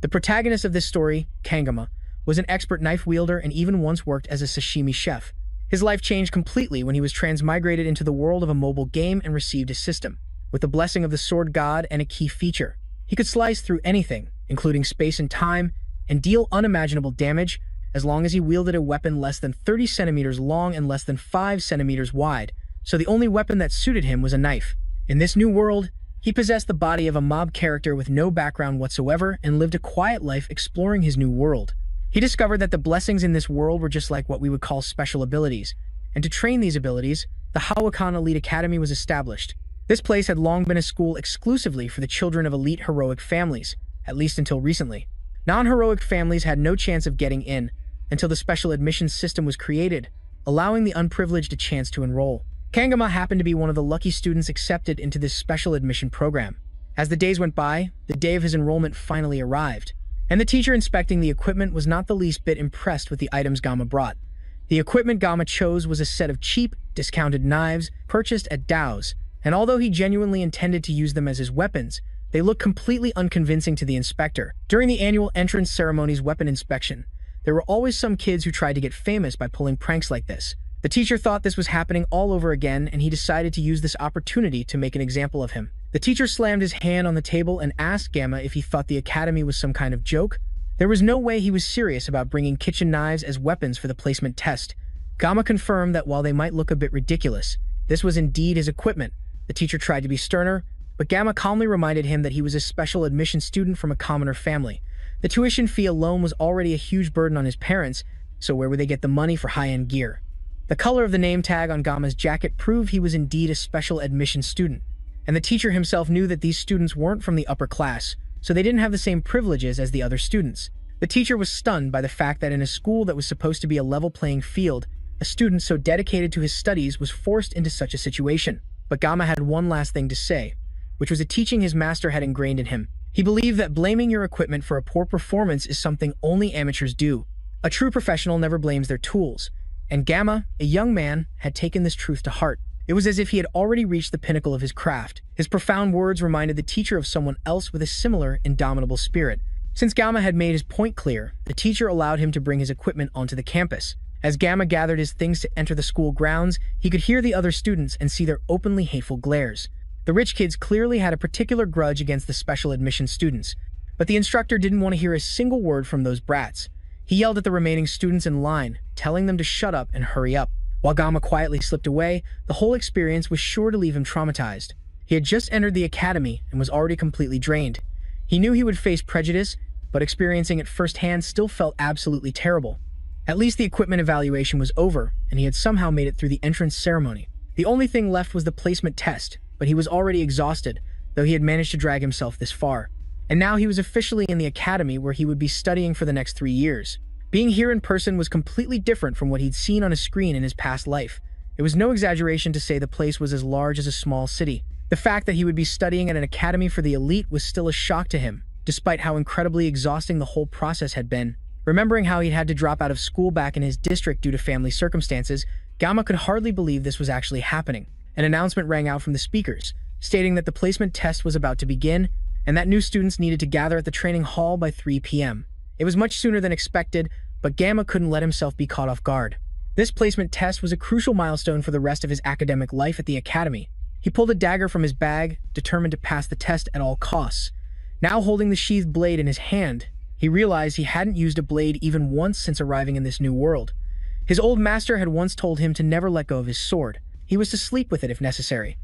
The protagonist of this story, Kangama, was an expert knife wielder and even once worked as a sashimi chef. His life changed completely when he was transmigrated into the world of a mobile game and received a system. With the blessing of the sword god and a key feature, he could slice through anything, including space and time, and deal unimaginable damage as long as he wielded a weapon less than 30 centimeters long and less than 5 centimeters wide, so the only weapon that suited him was a knife. In this new world, he possessed the body of a mob character with no background whatsoever and lived a quiet life exploring his new world. He discovered that the blessings in this world were just like what we would call special abilities, and to train these abilities, the Hawakan Elite Academy was established. This place had long been a school exclusively for the children of elite heroic families, at least until recently. Non-heroic families had no chance of getting in until the special admissions system was created, allowing the unprivileged a chance to enroll. Kangama happened to be one of the lucky students accepted into this special admission program. As the days went by, the day of his enrollment finally arrived, and the teacher inspecting the equipment was not the least bit impressed with the items Gama brought. The equipment Gama chose was a set of cheap, discounted knives purchased at Dao's, and although he genuinely intended to use them as his weapons, they looked completely unconvincing to the inspector. During the annual entrance ceremony's weapon inspection, there were always some kids who tried to get famous by pulling pranks like this. The teacher thought this was happening all over again, and he decided to use this opportunity to make an example of him. The teacher slammed his hand on the table and asked Gamma if he thought the academy was some kind of joke. There was no way he was serious about bringing kitchen knives as weapons for the placement test. Gamma confirmed that while they might look a bit ridiculous, this was indeed his equipment. The teacher tried to be sterner, but Gamma calmly reminded him that he was a special admission student from a commoner family. The tuition fee alone was already a huge burden on his parents, so where would they get the money for high-end gear? The color of the name tag on Gamma's jacket proved he was indeed a special admission student, and the teacher himself knew that these students weren't from the upper class, so they didn't have the same privileges as the other students. The teacher was stunned by the fact that in a school that was supposed to be a level playing field, a student so dedicated to his studies was forced into such a situation. But Gamma had one last thing to say, which was a teaching his master had ingrained in him. He believed that blaming your equipment for a poor performance is something only amateurs do. A true professional never blames their tools, and Gamma, a young man, had taken this truth to heart. It was as if he had already reached the pinnacle of his craft. His profound words reminded the teacher of someone else with a similar, indomitable spirit. Since Gamma had made his point clear, the teacher allowed him to bring his equipment onto the campus. As Gamma gathered his things to enter the school grounds, he could hear the other students and see their openly hateful glares. The rich kids clearly had a particular grudge against the special admission students, but the instructor didn't want to hear a single word from those brats. He yelled at the remaining students in line, telling them to shut up and hurry up. While Gamma quietly slipped away, the whole experience was sure to leave him traumatized. He had just entered the academy and was already completely drained. He knew he would face prejudice, but experiencing it firsthand still felt absolutely terrible. At least the equipment evaluation was over, and he had somehow made it through the entrance ceremony. The only thing left was the placement test, but he was already exhausted, though he had managed to drag himself this far. And now he was officially in the academy where he would be studying for the next 3 years. Being here in person was completely different from what he'd seen on a screen in his past life. It was no exaggeration to say the place was as large as a small city. The fact that he would be studying at an academy for the elite was still a shock to him, despite how incredibly exhausting the whole process had been. Remembering how he'd had to drop out of school back in his district due to family circumstances, Gamma could hardly believe this was actually happening. An announcement rang out from the speakers, stating that the placement test was about to begin, and that new students needed to gather at the training hall by 3 p.m. It was much sooner than expected, but Gamma couldn't let himself be caught off guard. This placement test was a crucial milestone for the rest of his academic life at the academy. He pulled a dagger from his bag, determined to pass the test at all costs. Now holding the sheathed blade in his hand, he realized he hadn't used a blade even once since arriving in this new world. His old master had once told him to never let go of his sword. He was to sleep with it if necessary.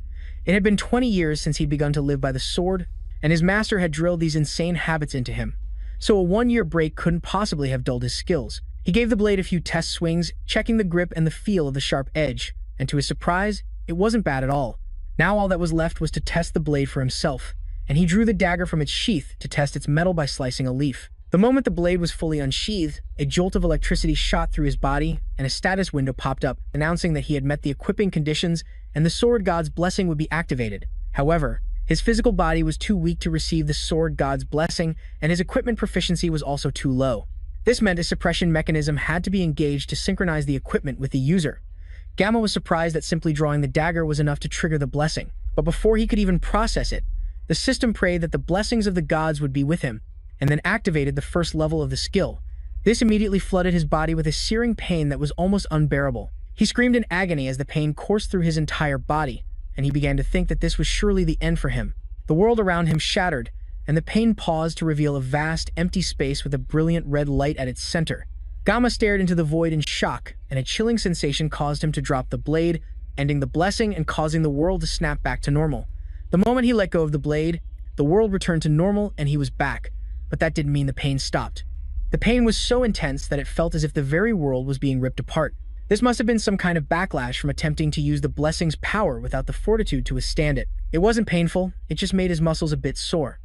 It had been 20 years since he'd begun to live by the sword, and his master had drilled these insane habits into him. So a 1-year break couldn't possibly have dulled his skills. He gave the blade a few test swings, checking the grip and the feel of the sharp edge, and to his surprise, it wasn't bad at all. Now all that was left was to test the blade for himself, and he drew the dagger from its sheath to test its metal by slicing a leaf. The moment the blade was fully unsheathed, a jolt of electricity shot through his body, and a status window popped up, announcing that he had met the equipping conditions and the sword god's blessing would be activated. However, his physical body was too weak to receive the sword god's blessing, and his equipment proficiency was also too low. This meant a suppression mechanism had to be engaged to synchronize the equipment with the user. Gamma was surprised that simply drawing the dagger was enough to trigger the blessing, but before he could even process it, the system prayed that the blessings of the gods would be with him, and then activated the first level of the skill. This immediately flooded his body with a searing pain that was almost unbearable. He screamed in agony as the pain coursed through his entire body, and he began to think that this was surely the end for him. The world around him shattered, and the pain paused to reveal a vast, empty space with a brilliant red light at its center. Gamma stared into the void in shock, and a chilling sensation caused him to drop the blade, ending the blessing and causing the world to snap back to normal. The moment he let go of the blade, the world returned to normal and he was back, but that didn't mean the pain stopped. The pain was so intense that it felt as if the very world was being ripped apart. This must have been some kind of backlash from attempting to use the blessing's power without the fortitude to withstand it. It wasn't painful, it just made his muscles a bit sore.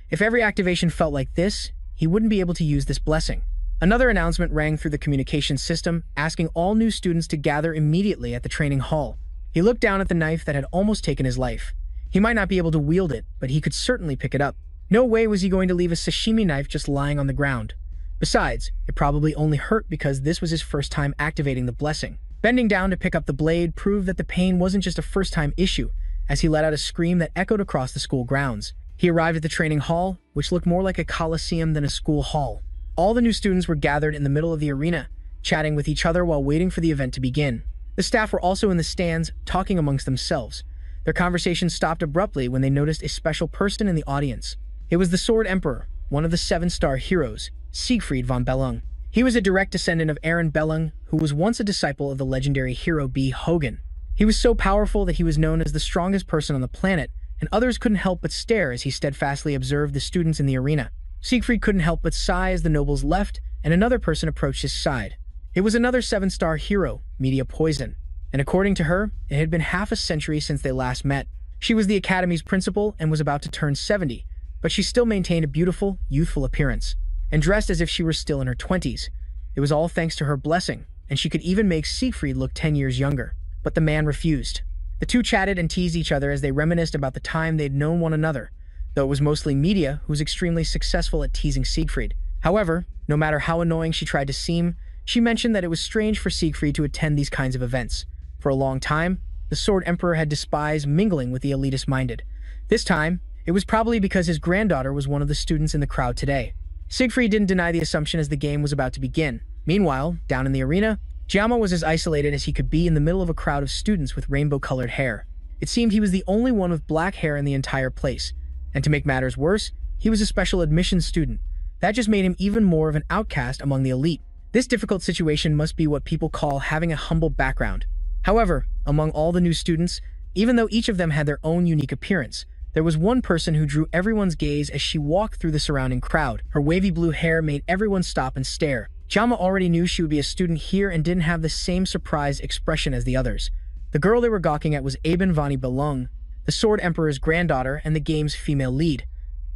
If every activation felt like this, he wouldn't be able to use this blessing. Another announcement rang through the communication system, asking all new students to gather immediately at the training hall. He looked down at the knife that had almost taken his life. He might not be able to wield it, but he could certainly pick it up. No way was he going to leave a sashimi knife just lying on the ground. Besides, it probably only hurt because this was his first time activating the blessing. Bending down to pick up the blade proved that the pain wasn't just a first-time issue, as he let out a scream that echoed across the school grounds. He arrived at the training hall, which looked more like a coliseum than a school hall. All the new students were gathered in the middle of the arena, chatting with each other while waiting for the event to begin. The staff were also in the stands, talking amongst themselves. Their conversation stopped abruptly when they noticed a special person in the audience. It was the Sword Emperor, one of the 7-star heroes, Siegfried von Bellung. He was a direct descendant of Aaron Bellung, who was once a disciple of the legendary hero B. Hogan. He was so powerful that he was known as the strongest person on the planet, and others couldn't help but stare as he steadfastly observed the students in the arena. Siegfried couldn't help but sigh as the nobles left, and another person approached his side. It was another 7-star hero, Media Poison, and according to her, it had been half a century since they last met. She was the academy's principal and was about to turn 70, but she still maintained a beautiful, youthful appearance, and dressed as if she were still in her 20s. It was all thanks to her blessing, and she could even make Siegfried look 10 years younger. But the man refused. The two chatted and teased each other as they reminisced about the time they'd known one another, though it was mostly Media who was extremely successful at teasing Siegfried. However, no matter how annoying she tried to seem, she mentioned that it was strange for Siegfried to attend these kinds of events. For a long time, the Sword Emperor had despised mingling with the elitist-minded. This time, it was probably because his granddaughter was one of the students in the crowd today. Siegfried didn't deny the assumption as the game was about to begin. Meanwhile, down in the arena, Giamma was as isolated as he could be in the middle of a crowd of students with rainbow-colored hair. It seemed he was the only one with black hair in the entire place. And to make matters worse, he was a special admissions student. That just made him even more of an outcast among the elite. This difficult situation must be what people call having a humble background. However, among all the new students, even though each of them had their own unique appearance, there was one person who drew everyone's gaze as she walked through the surrounding crowd. Her wavy blue hair made everyone stop and stare. Giamma already knew she would be a student here and didn't have the same surprised expression as the others. The girl they were gawking at was Eben von Bellung, the Sword Emperor's granddaughter and the game's female lead.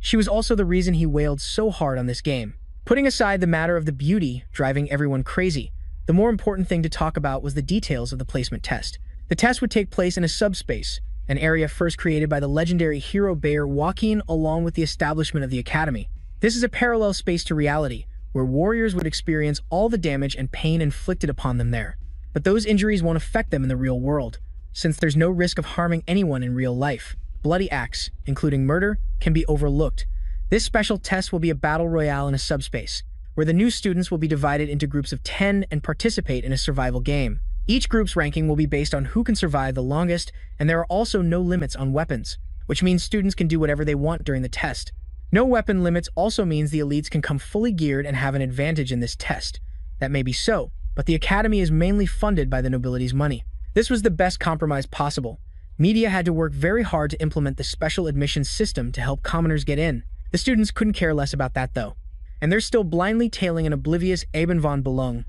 She was also the reason he wailed so hard on this game. Putting aside the matter of the beauty driving everyone crazy, the more important thing to talk about was the details of the placement test. The test would take place in a subspace, an area first created by the legendary hero Bayer Joaquin along with the establishment of the Academy. This is a parallel space to reality, where warriors would experience all the damage and pain inflicted upon them there. But those injuries won't affect them in the real world, since there's no risk of harming anyone in real life. Bloody acts, including murder, can be overlooked. This special test will be a battle royale in a subspace, where the new students will be divided into groups of 10 and participate in a survival game. Each group's ranking will be based on who can survive the longest, and there are also no limits on weapons, which means students can do whatever they want during the test. No weapon limits also means the elites can come fully geared and have an advantage in this test. That may be so, but the Academy is mainly funded by the nobility's money. This was the best compromise possible. Media had to work very hard to implement the special admissions system to help commoners get in. The students couldn't care less about that though, and they're still blindly tailing an oblivious Eben von Bellung,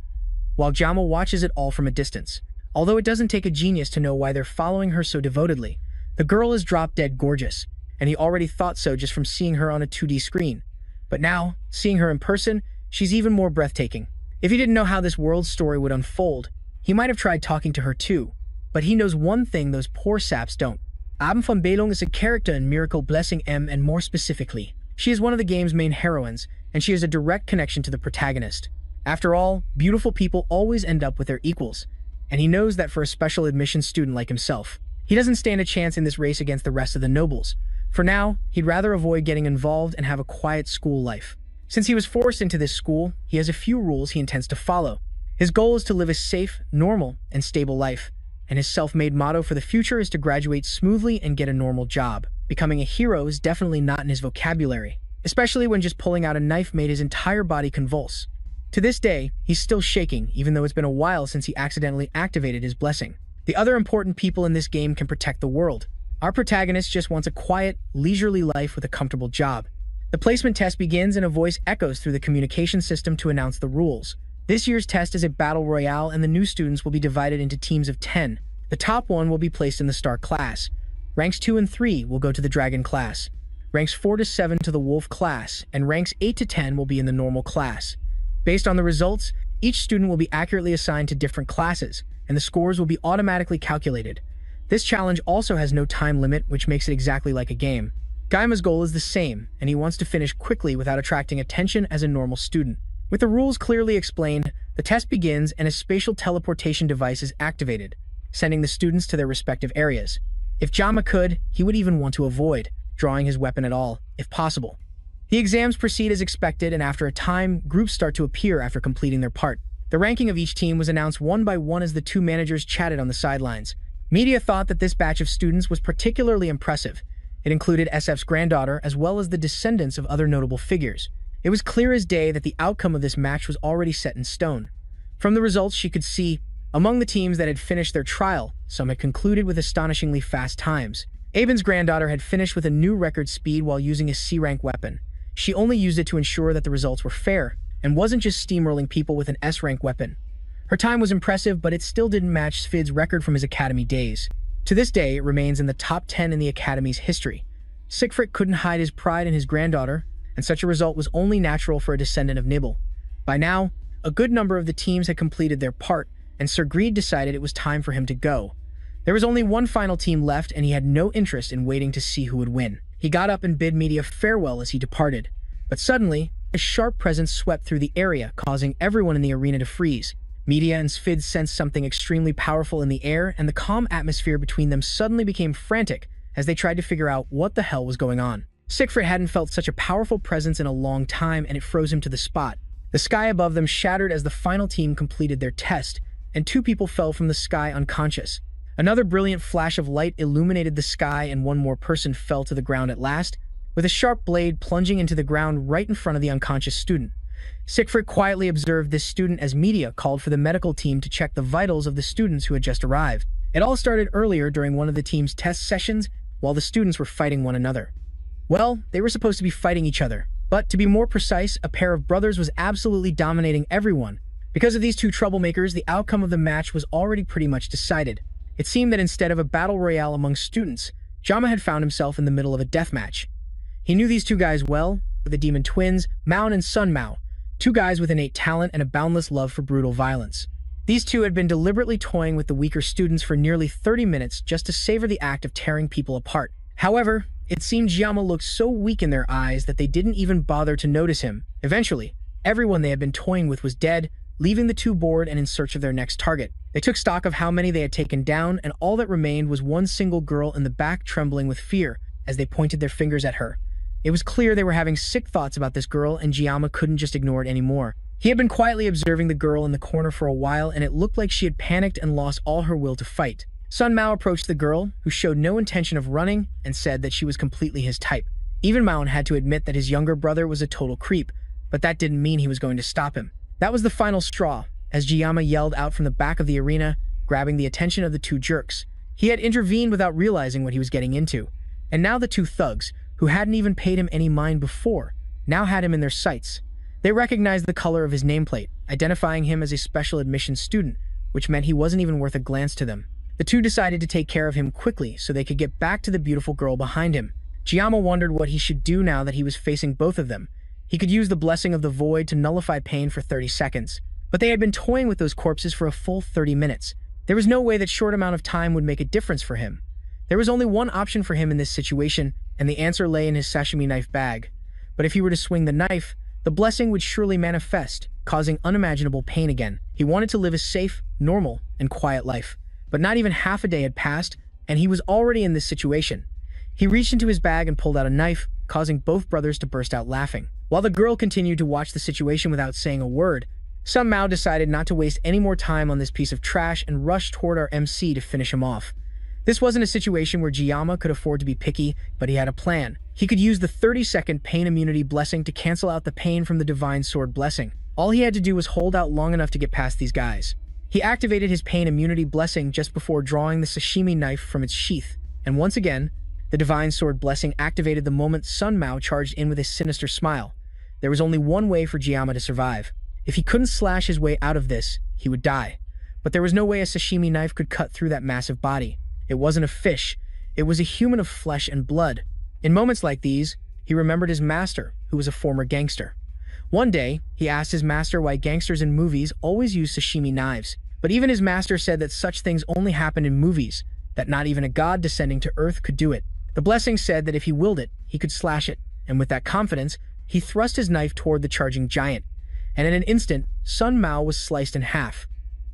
while Giamma watches it all from a distance. Although it doesn't take a genius to know why they're following her so devotedly, the girl is drop-dead gorgeous, and he already thought so just from seeing her on a 2D screen. But now, seeing her in person, she's even more breathtaking. If he didn't know how this world's story would unfold, he might have tried talking to her too, but he knows one thing those poor saps don't. Eben von Bellung is a character in Miracle Blessing M, and more specifically, she is one of the game's main heroines, and she has a direct connection to the protagonist. After all, beautiful people always end up with their equals, and he knows that for a special admissions student like himself, he doesn't stand a chance in this race against the rest of the nobles. For now, he'd rather avoid getting involved and have a quiet school life. Since he was forced into this school, he has a few rules he intends to follow. His goal is to live a safe, normal, and stable life, and his self-made motto for the future is to graduate smoothly and get a normal job. Becoming a hero is definitely not in his vocabulary, especially when just pulling out a knife made his entire body convulse. To this day, he's still shaking, even though it's been a while since he accidentally activated his blessing. The other important people in this game can protect the world. Our protagonist just wants a quiet, leisurely life with a comfortable job. The placement test begins and a voice echoes through the communication system to announce the rules. This year's test is a battle royale and the new students will be divided into teams of 10. The top one will be placed in the Star class. Ranks 2 and 3 will go to the Dragon class. Ranks 4 to 7 to the Wolf class, and ranks 8 to 10 will be in the Normal class. Based on the results, each student will be accurately assigned to different classes, and the scores will be automatically calculated. This challenge also has no time limit, which makes it exactly like a game. Gaima's goal is the same, and he wants to finish quickly without attracting attention as a normal student. With the rules clearly explained, the test begins and a spatial teleportation device is activated, sending the students to their respective areas. If Jama could, he would even want to avoid drawing his weapon at all, if possible. The exams proceed as expected, and after a time, groups start to appear after completing their part. The ranking of each team was announced one by one as the two managers chatted on the sidelines. Media thought that this batch of students was particularly impressive. It included SF's granddaughter as well as the descendants of other notable figures. It was clear as day that the outcome of this match was already set in stone. From the results, she could see, among the teams that had finished their trial, some had concluded with astonishingly fast times. Aben's granddaughter had finished with a new record speed while using a C-rank weapon. She only used it to ensure that the results were fair, and wasn't just steamrolling people with an S-rank weapon. Her time was impressive, but it still didn't match Svid's record from his academy days. To this day, it remains in the top 10 in the academy's history. Siegfried couldn't hide his pride in his granddaughter, and such a result was only natural for a descendant of Nibble. By now, a good number of the teams had completed their part, and Sir Greed decided it was time for him to go. There was only one final team left, and he had no interest in waiting to see who would win. He got up and bid Media farewell as he departed. But suddenly, a sharp presence swept through the area, causing everyone in the arena to freeze. Media and Svid sensed something extremely powerful in the air, and the calm atmosphere between them suddenly became frantic as they tried to figure out what the hell was going on. Siegfried hadn't felt such a powerful presence in a long time, and it froze him to the spot. The sky above them shattered as the final team completed their test, and two people fell from the sky unconscious. Another brilliant flash of light illuminated the sky, and one more person fell to the ground at last, with a sharp blade plunging into the ground right in front of the unconscious student. Siegfried quietly observed this student as Media called for the medical team to check the vitals of the students who had just arrived. It all started earlier during one of the team's test sessions while the students were fighting one another. Well, they were supposed to be fighting each other, but to be more precise, a pair of brothers was absolutely dominating everyone. Because of these two troublemakers, the outcome of the match was already pretty much decided. It seemed that instead of a battle royale among students, Jama had found himself in the middle of a death match. He knew these two guys well, the demon twins, Mao and Sun Mao, two guys with innate talent and a boundless love for brutal violence. These two had been deliberately toying with the weaker students for nearly 30 minutes just to savor the act of tearing people apart. However, it seemed Jama looked so weak in their eyes that they didn't even bother to notice him. Eventually, everyone they had been toying with was dead, leaving the two bored and in search of their next target. They took stock of how many they had taken down, and all that remained was one single girl in the back trembling with fear as they pointed their fingers at her. It was clear they were having sick thoughts about this girl, and Jama couldn't just ignore it anymore. He had been quietly observing the girl in the corner for a while, and it looked like she had panicked and lost all her will to fight. Sun Mao approached the girl, who showed no intention of running, and said that she was completely his type. Even Mao had to admit that his younger brother was a total creep, but that didn't mean he was going to stop him. That was the final straw, as Jiyama yelled out from the back of the arena, grabbing the attention of the two jerks. He had intervened without realizing what he was getting into, and now the two thugs, who hadn't even paid him any mind before, now had him in their sights. They recognized the color of his nameplate, identifying him as a special admission student, which meant he wasn't even worth a glance to them. The two decided to take care of him quickly so they could get back to the beautiful girl behind him. Jiyama wondered what he should do now that he was facing both of them. He could use the blessing of the void to nullify pain for 30 seconds. But they had been toying with those corpses for a full 30 minutes. There was no way that short amount of time would make a difference for him. There was only one option for him in this situation, and the answer lay in his sashimi knife bag. But if he were to swing the knife, the blessing would surely manifest, causing unimaginable pain again. He wanted to live a safe, normal, and quiet life. But not even half a day had passed, and he was already in this situation. He reached into his bag and pulled out a knife, causing both brothers to burst out laughing. While the girl continued to watch the situation without saying a word, Sun Mao decided not to waste any more time on this piece of trash and rushed toward our MC to finish him off. This wasn't a situation where Jiyama could afford to be picky, but he had a plan. He could use the 30-second pain immunity blessing to cancel out the pain from the Divine Sword blessing. All he had to do was hold out long enough to get past these guys. He activated his pain immunity blessing just before drawing the sashimi knife from its sheath, and once again, the Divine Sword blessing activated the moment Sun Mao charged in with his sinister smile. There was only one way for Jiyama to survive. If he couldn't slash his way out of this, he would die. But there was no way a sashimi knife could cut through that massive body. It wasn't a fish. It was a human of flesh and blood. In moments like these, he remembered his master, who was a former gangster. One day, he asked his master why gangsters in movies always use sashimi knives. But even his master said that such things only happened in movies, that not even a god descending to earth could do it. The blessing said that if he willed it, he could slash it, and with that confidence, he thrust his knife toward the charging giant. And in an instant, Sun Mao was sliced in half.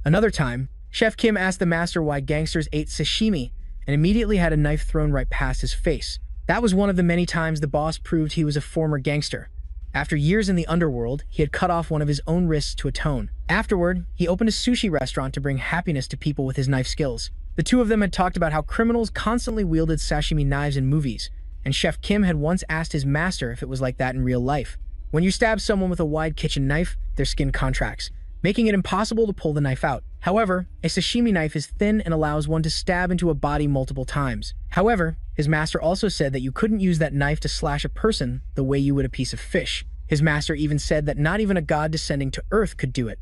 Another time, Chef Kim asked the master why gangsters ate sashimi, and immediately had a knife thrown right past his face. That was one of the many times the boss proved he was a former gangster. After years in the underworld, he had cut off one of his own wrists to atone. Afterward, he opened a sushi restaurant to bring happiness to people with his knife skills. The two of them had talked about how criminals constantly wielded sashimi knives in movies, and Chef Kim had once asked his master if it was like that in real life. When you stab someone with a wide kitchen knife, their skin contracts, making it impossible to pull the knife out. However, a sashimi knife is thin and allows one to stab into a body multiple times. However, his master also said that you couldn't use that knife to slash a person the way you would a piece of fish. His master even said that not even a god descending to earth could do it.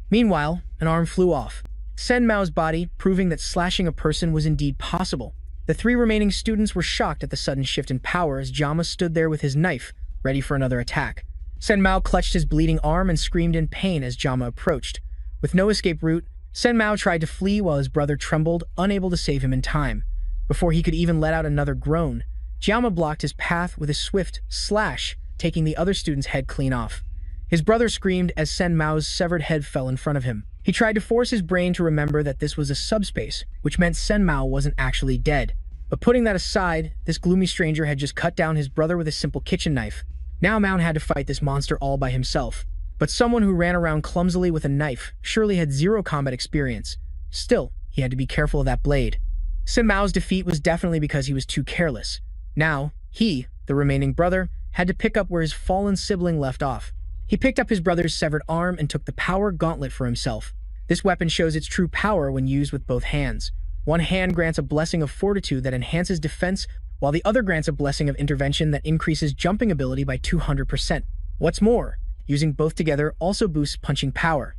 Meanwhile, an arm flew off. Sen Mao's body, proving that slashing a person was indeed possible. The three remaining students were shocked at the sudden shift in power as Jama stood there with his knife, ready for another attack. Sen Mao clutched his bleeding arm and screamed in pain as Jama approached. With no escape route, Sen Mao tried to flee while his brother trembled, unable to save him in time. Before he could even let out another groan, Jama blocked his path with a swift slash, taking the other student's head clean off. His brother screamed as Sen Mao's severed head fell in front of him. He tried to force his brain to remember that this was a subspace, which meant Sen Mao wasn't actually dead. But putting that aside, this gloomy stranger had just cut down his brother with a simple kitchen knife. Now Mao had to fight this monster all by himself. But someone who ran around clumsily with a knife surely had zero combat experience. Still, he had to be careful of that blade. Sen Mao's defeat was definitely because he was too careless. Now, he, the remaining brother, had to pick up where his fallen sibling left off. He picked up his brother's severed arm and took the power gauntlet for himself. This weapon shows its true power when used with both hands. One hand grants a blessing of fortitude that enhances defense, while the other grants a blessing of intervention that increases jumping ability by 200%. What's more, using both together also boosts punching power.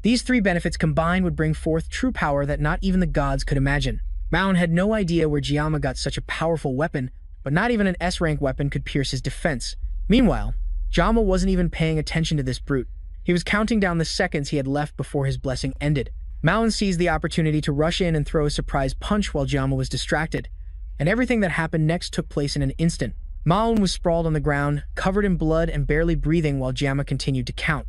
These three benefits combined would bring forth true power that not even the gods could imagine. Mao had no idea where Jiyama got such a powerful weapon, but not even an S-rank weapon could pierce his defense. Meanwhile, Jama wasn't even paying attention to this brute. He was counting down the seconds he had left before his blessing ended. Mao seized the opportunity to rush in and throw a surprise punch while Jama was distracted, and everything that happened next took place in an instant. Mao was sprawled on the ground, covered in blood and barely breathing while Jama continued to count.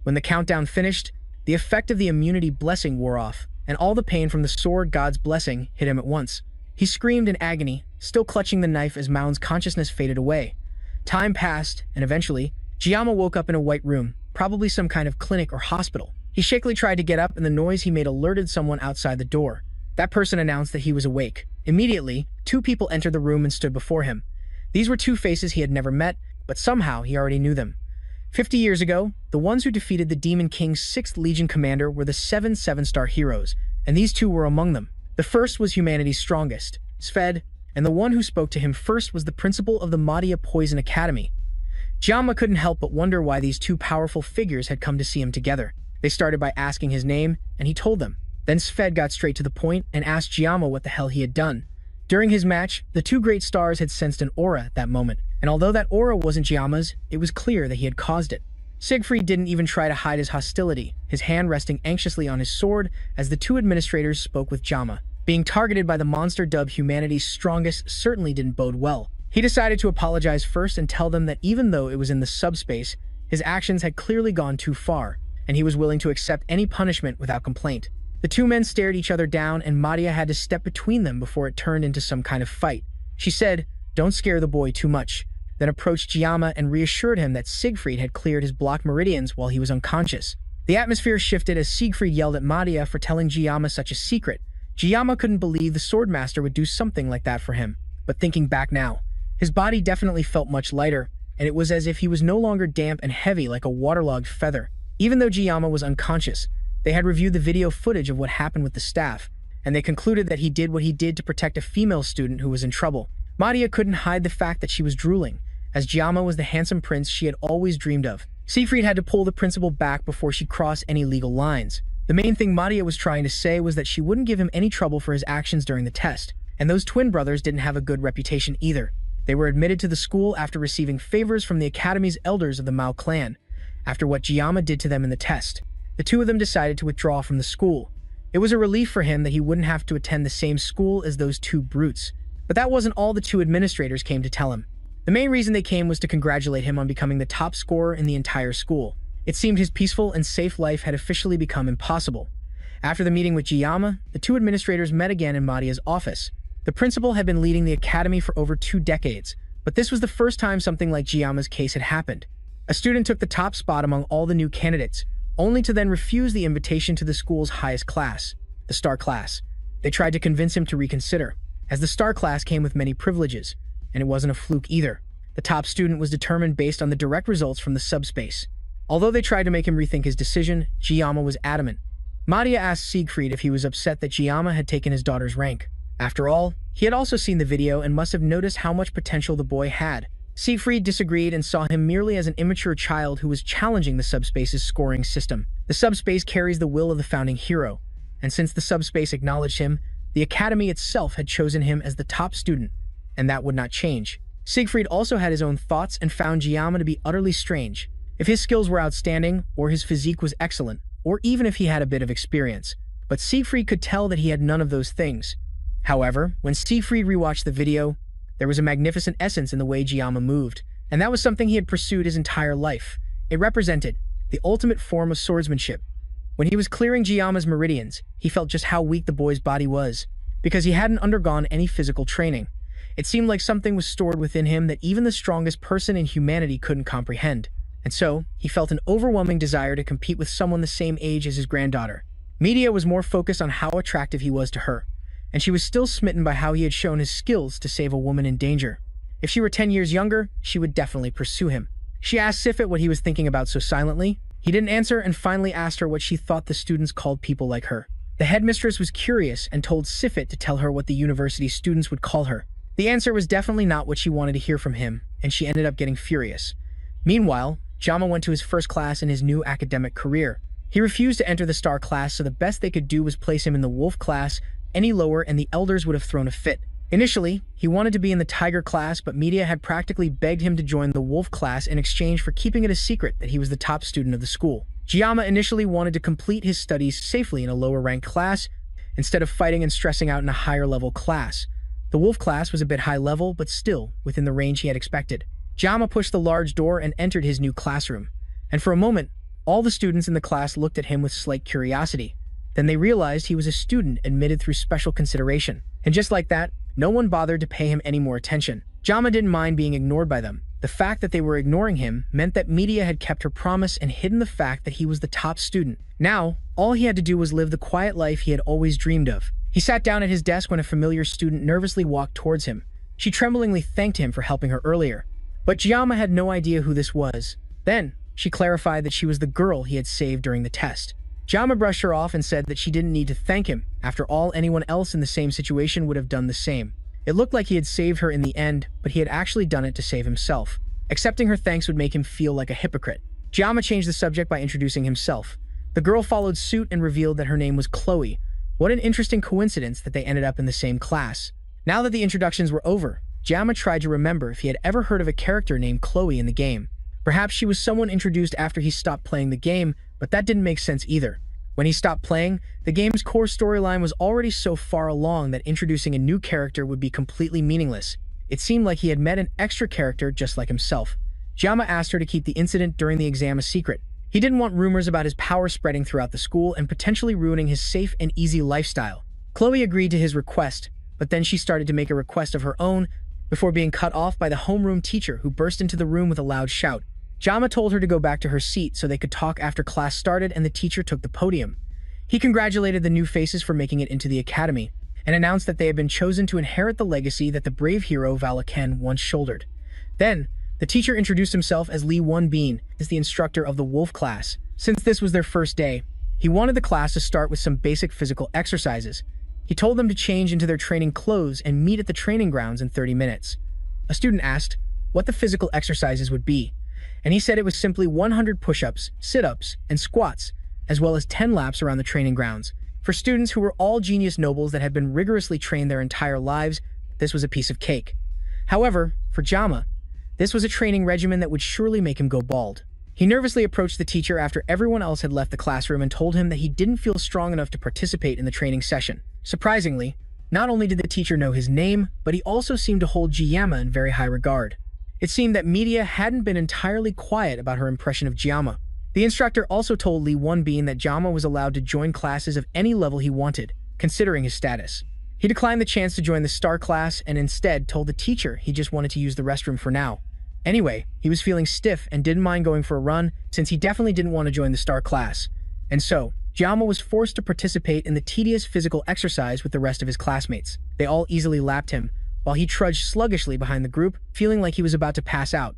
When the countdown finished, the effect of the immunity blessing wore off, and all the pain from the sword god's blessing hit him at once. He screamed in agony, still clutching the knife as Mao's consciousness faded away. Time passed, and eventually, Jiyama woke up in a white room, probably some kind of clinic or hospital. He shakily tried to get up, and the noise he made alerted someone outside the door. That person announced that he was awake. Immediately, two people entered the room and stood before him. These were two faces he had never met, but somehow he already knew them. 50 years ago, the ones who defeated the Demon King's 6th Legion commander were the 7 7-star heroes, and these two were among them. The first was humanity's strongest, Sved, and the one who spoke to him first was the principal of the Madhya Poison Academy. Jama couldn't help but wonder why these two powerful figures had come to see him together. They started by asking his name, and he told them. Then Sved got straight to the point and asked Jama what the hell he had done. During his match, the two great stars had sensed an aura at that moment, and although that aura wasn't Jama's, it was clear that he had caused it. Siegfried didn't even try to hide his hostility, his hand resting anxiously on his sword as the two administrators spoke with Jama. Being targeted by the monster dubbed humanity's strongest certainly didn't bode well. He decided to apologize first and tell them that even though it was in the subspace, his actions had clearly gone too far, and he was willing to accept any punishment without complaint. The two men stared each other down, and Madhya had to step between them before it turned into some kind of fight. She said, "Don't scare the boy too much." then approached Jiyama and reassured him that Siegfried had cleared his blocked meridians while he was unconscious. The atmosphere shifted as Siegfried yelled at Madia for telling Jiyama such a secret. Jiyama couldn't believe the swordmaster would do something like that for him, but thinking back now, his body definitely felt much lighter, and it was as if he was no longer damp and heavy like a waterlogged feather. Even though Jiyama was unconscious, they had reviewed the video footage of what happened with the staff, and they concluded that he did what he did to protect a female student who was in trouble. Madia couldn't hide the fact that she was drooling, as Jiyama was the handsome prince she had always dreamed of. Siegfried had to pull the principal back before she crossed any legal lines. The main thing Madia was trying to say was that she wouldn't give him any trouble for his actions during the test, and those twin brothers didn't have a good reputation either. They were admitted to the school after receiving favors from the academy's elders of the Mao clan, after what Jiyama did to them in the test. The two of them decided to withdraw from the school. It was a relief for him that he wouldn't have to attend the same school as those two brutes. But that wasn't all the two administrators came to tell him. The main reason they came was to congratulate him on becoming the top scorer in the entire school. It seemed his peaceful and safe life had officially become impossible. After the meeting with Jiyama, the two administrators met again in Madia's office. The principal had been leading the academy for over 2 decades, but this was the first time something like Jiyama's case had happened. A student took the top spot among all the new candidates, only to then refuse the invitation to the school's highest class, the star class. They tried to convince him to reconsider, as the star class came with many privileges, and it wasn't a fluke either. The top student was determined based on the direct results from the subspace. Although they tried to make him rethink his decision, Jiyama was adamant. Madia asked Siegfried if he was upset that Jiyama had taken his daughter's rank. After all, he had also seen the video and must have noticed how much potential the boy had. Siegfried disagreed and saw him merely as an immature child who was challenging the subspace's scoring system. The subspace carries the will of the founding hero, and since the subspace acknowledged him, the academy itself had chosen him as the top student, and that would not change. Siegfried also had his own thoughts and found Jiyama to be utterly strange. If his skills were outstanding, or his physique was excellent, or even if he had a bit of experience, but Siegfried could tell that he had none of those things. However, when Siegfried rewatched the video, there was a magnificent essence in the way Jiyama moved, and that was something he had pursued his entire life. It represented the ultimate form of swordsmanship. When he was clearing Jiyama's meridians, he felt just how weak the boy's body was, because he hadn't undergone any physical training. It seemed like something was stored within him that even the strongest person in humanity couldn't comprehend. And so, he felt an overwhelming desire to compete with someone the same age as his granddaughter. Media was more focused on how attractive he was to her, and she was still smitten by how he had shown his skills to save a woman in danger. If she were 10 years younger, she would definitely pursue him. She asked Sifit what he was thinking about so silently. He didn't answer and finally asked her what she thought the students called people like her. The headmistress was curious and told Sifit to tell her what the university students would call her. The answer was definitely not what she wanted to hear from him, and she ended up getting furious. Meanwhile, Jama went to his first class in his new academic career. He refused to enter the star class, so the best they could do was place him in the wolf class. Any lower and the elders would have thrown a fit. Initially, he wanted to be in the tiger class, but media had practically begged him to join the wolf class in exchange for keeping it a secret that he was the top student of the school. Jiyama initially wanted to complete his studies safely in a lower ranked class, instead of fighting and stressing out in a higher level class. The wolf class was a bit high level, but still within the range he had expected. Jiyama pushed the large door and entered his new classroom, and for a moment, all the students in the class looked at him with slight curiosity. Then they realized he was a student admitted through special consideration. And just like that, no one bothered to pay him any more attention. Jama didn't mind being ignored by them. The fact that they were ignoring him meant that media had kept her promise and hidden the fact that he was the top student. Now, all he had to do was live the quiet life he had always dreamed of. He sat down at his desk when a familiar student nervously walked towards him. She tremblingly thanked him for helping her earlier. But Jiyama had no idea who this was. Then, she clarified that she was the girl he had saved during the test. Jama brushed her off and said that she didn't need to thank him. After all, anyone else in the same situation would have done the same. It looked like he had saved her in the end, but he had actually done it to save himself. Accepting her thanks would make him feel like a hypocrite. Jama changed the subject by introducing himself. The girl followed suit and revealed that her name was Chloe. What an interesting coincidence that they ended up in the same class. Now that the introductions were over, Jama tried to remember if he had ever heard of a character named Chloe in the game. Perhaps she was someone introduced after he stopped playing the game, but that didn't make sense either. When he stopped playing, the game's core storyline was already so far along that introducing a new character would be completely meaningless. It seemed like he had met an extra character just like himself. Jama asked her to keep the incident during the exam a secret. He didn't want rumors about his power spreading throughout the school and potentially ruining his safe and easy lifestyle. Chloe agreed to his request, but then she started to make a request of her own, before being cut off by the homeroom teacher who burst into the room with a loud shout. Jama told her to go back to her seat so they could talk after class started, and the teacher took the podium. He congratulated the new faces for making it into the academy and announced that they had been chosen to inherit the legacy that the brave hero Valaken once shouldered. Then, the teacher introduced himself as Lee Won-bin, as the instructor of the Wolf class. Since this was their first day, he wanted the class to start with some basic physical exercises. He told them to change into their training clothes and meet at the training grounds in 30 minutes. A student asked what the physical exercises would be, and he said it was simply 100 push-ups, sit-ups, and squats, as well as 10 laps around the training grounds. For students who were all genius nobles that had been rigorously trained their entire lives, this was a piece of cake. However, for Jama, this was a training regimen that would surely make him go bald. He nervously approached the teacher after everyone else had left the classroom and told him that he didn't feel strong enough to participate in the training session. Surprisingly, not only did the teacher know his name, but he also seemed to hold Jiyama in very high regard. It seemed that media hadn't been entirely quiet about her impression of Jiyama. The instructor also told Lee Won-bin that Jama was allowed to join classes of any level he wanted, considering his status. He declined the chance to join the star class and instead told the teacher he just wanted to use the restroom for now. Anyway, he was feeling stiff and didn't mind going for a run since he definitely didn't want to join the star class. And so, Jama was forced to participate in the tedious physical exercise with the rest of his classmates. They all easily lapped him, while he trudged sluggishly behind the group, feeling like he was about to pass out.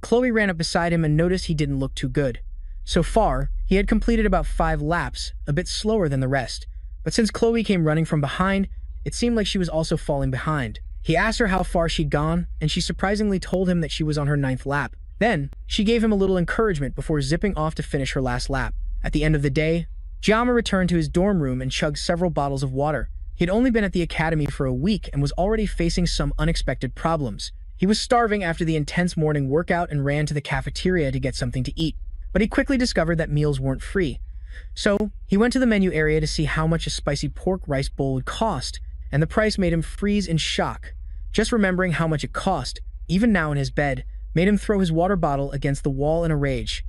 Chloe ran up beside him and noticed he didn't look too good. So far, he had completed about 5 laps, a bit slower than the rest. But since Chloe came running from behind, it seemed like she was also falling behind. He asked her how far she'd gone, and she surprisingly told him that she was on her 9th lap. Then, she gave him a little encouragement before zipping off to finish her last lap. At the end of the day, Jama returned to his dorm room and chugged several bottles of water. He had only been at the academy for a week and was already facing some unexpected problems. He was starving after the intense morning workout and ran to the cafeteria to get something to eat. But he quickly discovered that meals weren't free. So, he went to the menu area to see how much a spicy pork rice bowl would cost, and the price made him freeze in shock. Just remembering how much it cost, even now in his bed, made him throw his water bottle against the wall in a rage.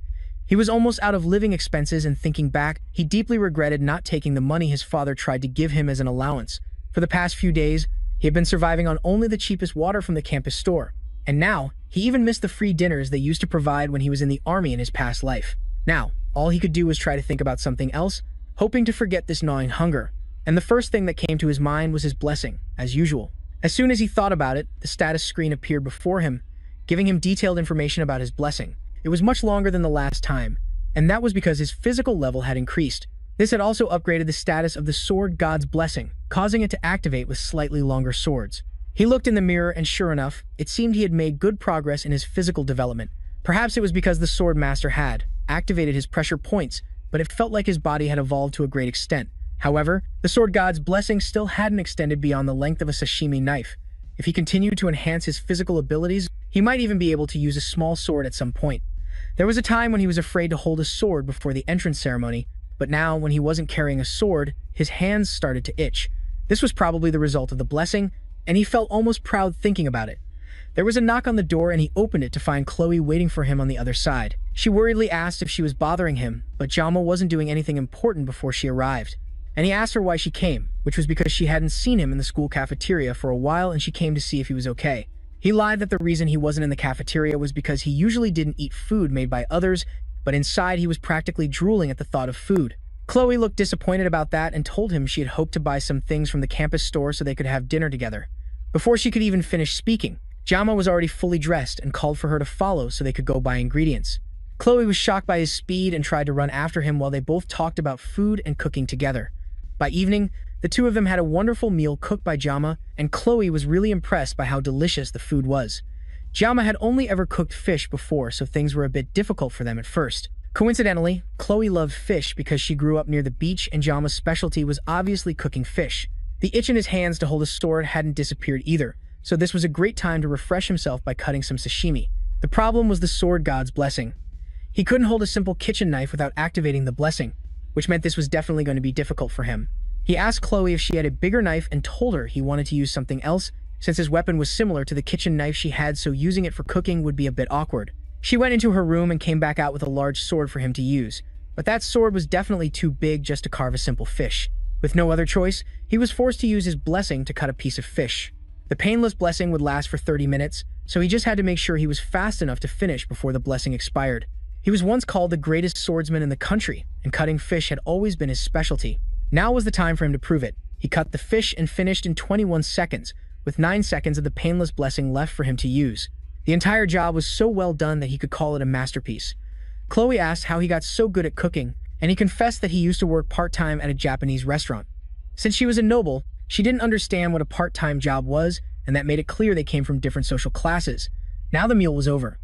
He was almost out of living expenses, and thinking back, he deeply regretted not taking the money his father tried to give him as an allowance. For the past few days, he had been surviving on only the cheapest water from the campus store. And now, he even missed the free dinners they used to provide when he was in the army in his past life. Now, all he could do was try to think about something else, hoping to forget this gnawing hunger. And the first thing that came to his mind was his blessing, as usual. As soon as he thought about it, the status screen appeared before him, giving him detailed information about his blessing. It was much longer than the last time, and that was because his physical level had increased. This had also upgraded the status of the Sword God's Blessing, causing it to activate with slightly longer swords. He looked in the mirror, and sure enough, it seemed he had made good progress in his physical development. Perhaps it was because the Sword Master had activated his pressure points, but it felt like his body had evolved to a great extent. However, the Sword God's Blessing still hadn't extended beyond the length of a sashimi knife. If he continued to enhance his physical abilities, he might even be able to use a small sword at some point. There was a time when he was afraid to hold a sword before the entrance ceremony, but now, when he wasn't carrying a sword, his hands started to itch. This was probably the result of the blessing, and he felt almost proud thinking about it. There was a knock on the door, and he opened it to find Chloe waiting for him on the other side. She worriedly asked if she was bothering him, but Jama wasn't doing anything important before she arrived. And he asked her why she came, which was because she hadn't seen him in the school cafeteria for a while and she came to see if he was okay. He lied that the reason he wasn't in the cafeteria was because he usually didn't eat food made by others, but inside he was practically drooling at the thought of food. Chloe looked disappointed about that and told him she had hoped to buy some things from the campus store so they could have dinner together. Before she could even finish speaking, Jama was already fully dressed and called for her to follow so they could go buy ingredients. Chloe was shocked by his speed and tried to run after him while they both talked about food and cooking together. By evening, the two of them had a wonderful meal cooked by Jama, and Chloe was really impressed by how delicious the food was. Jama had only ever cooked fish before, so things were a bit difficult for them at first. Coincidentally, Chloe loved fish because she grew up near the beach, and Jama's specialty was obviously cooking fish. The itch in his hands to hold a sword hadn't disappeared either, so this was a great time to refresh himself by cutting some sashimi. The problem was the Sword God's Blessing. He couldn't hold a simple kitchen knife without activating the blessing, which meant this was definitely going to be difficult for him. He asked Chloe if she had a bigger knife and told her he wanted to use something else, since his weapon was similar to the kitchen knife she had, so using it for cooking would be a bit awkward. She went into her room and came back out with a large sword for him to use, but that sword was definitely too big just to carve a simple fish. With no other choice, he was forced to use his blessing to cut a piece of fish. The painless blessing would last for 30 minutes, so he just had to make sure he was fast enough to finish before the blessing expired. He was once called the greatest swordsman in the country, and cutting fish had always been his specialty. Now was the time for him to prove it. He cut the fish and finished in 21 seconds, with 9 seconds of the painless blessing left for him to use. The entire job was so well done that he could call it a masterpiece. Chloe asked how he got so good at cooking, and he confessed that he used to work part-time at a Japanese restaurant. Since she was a noble, she didn't understand what a part-time job was, and that made it clear they came from different social classes. Now the meal was over.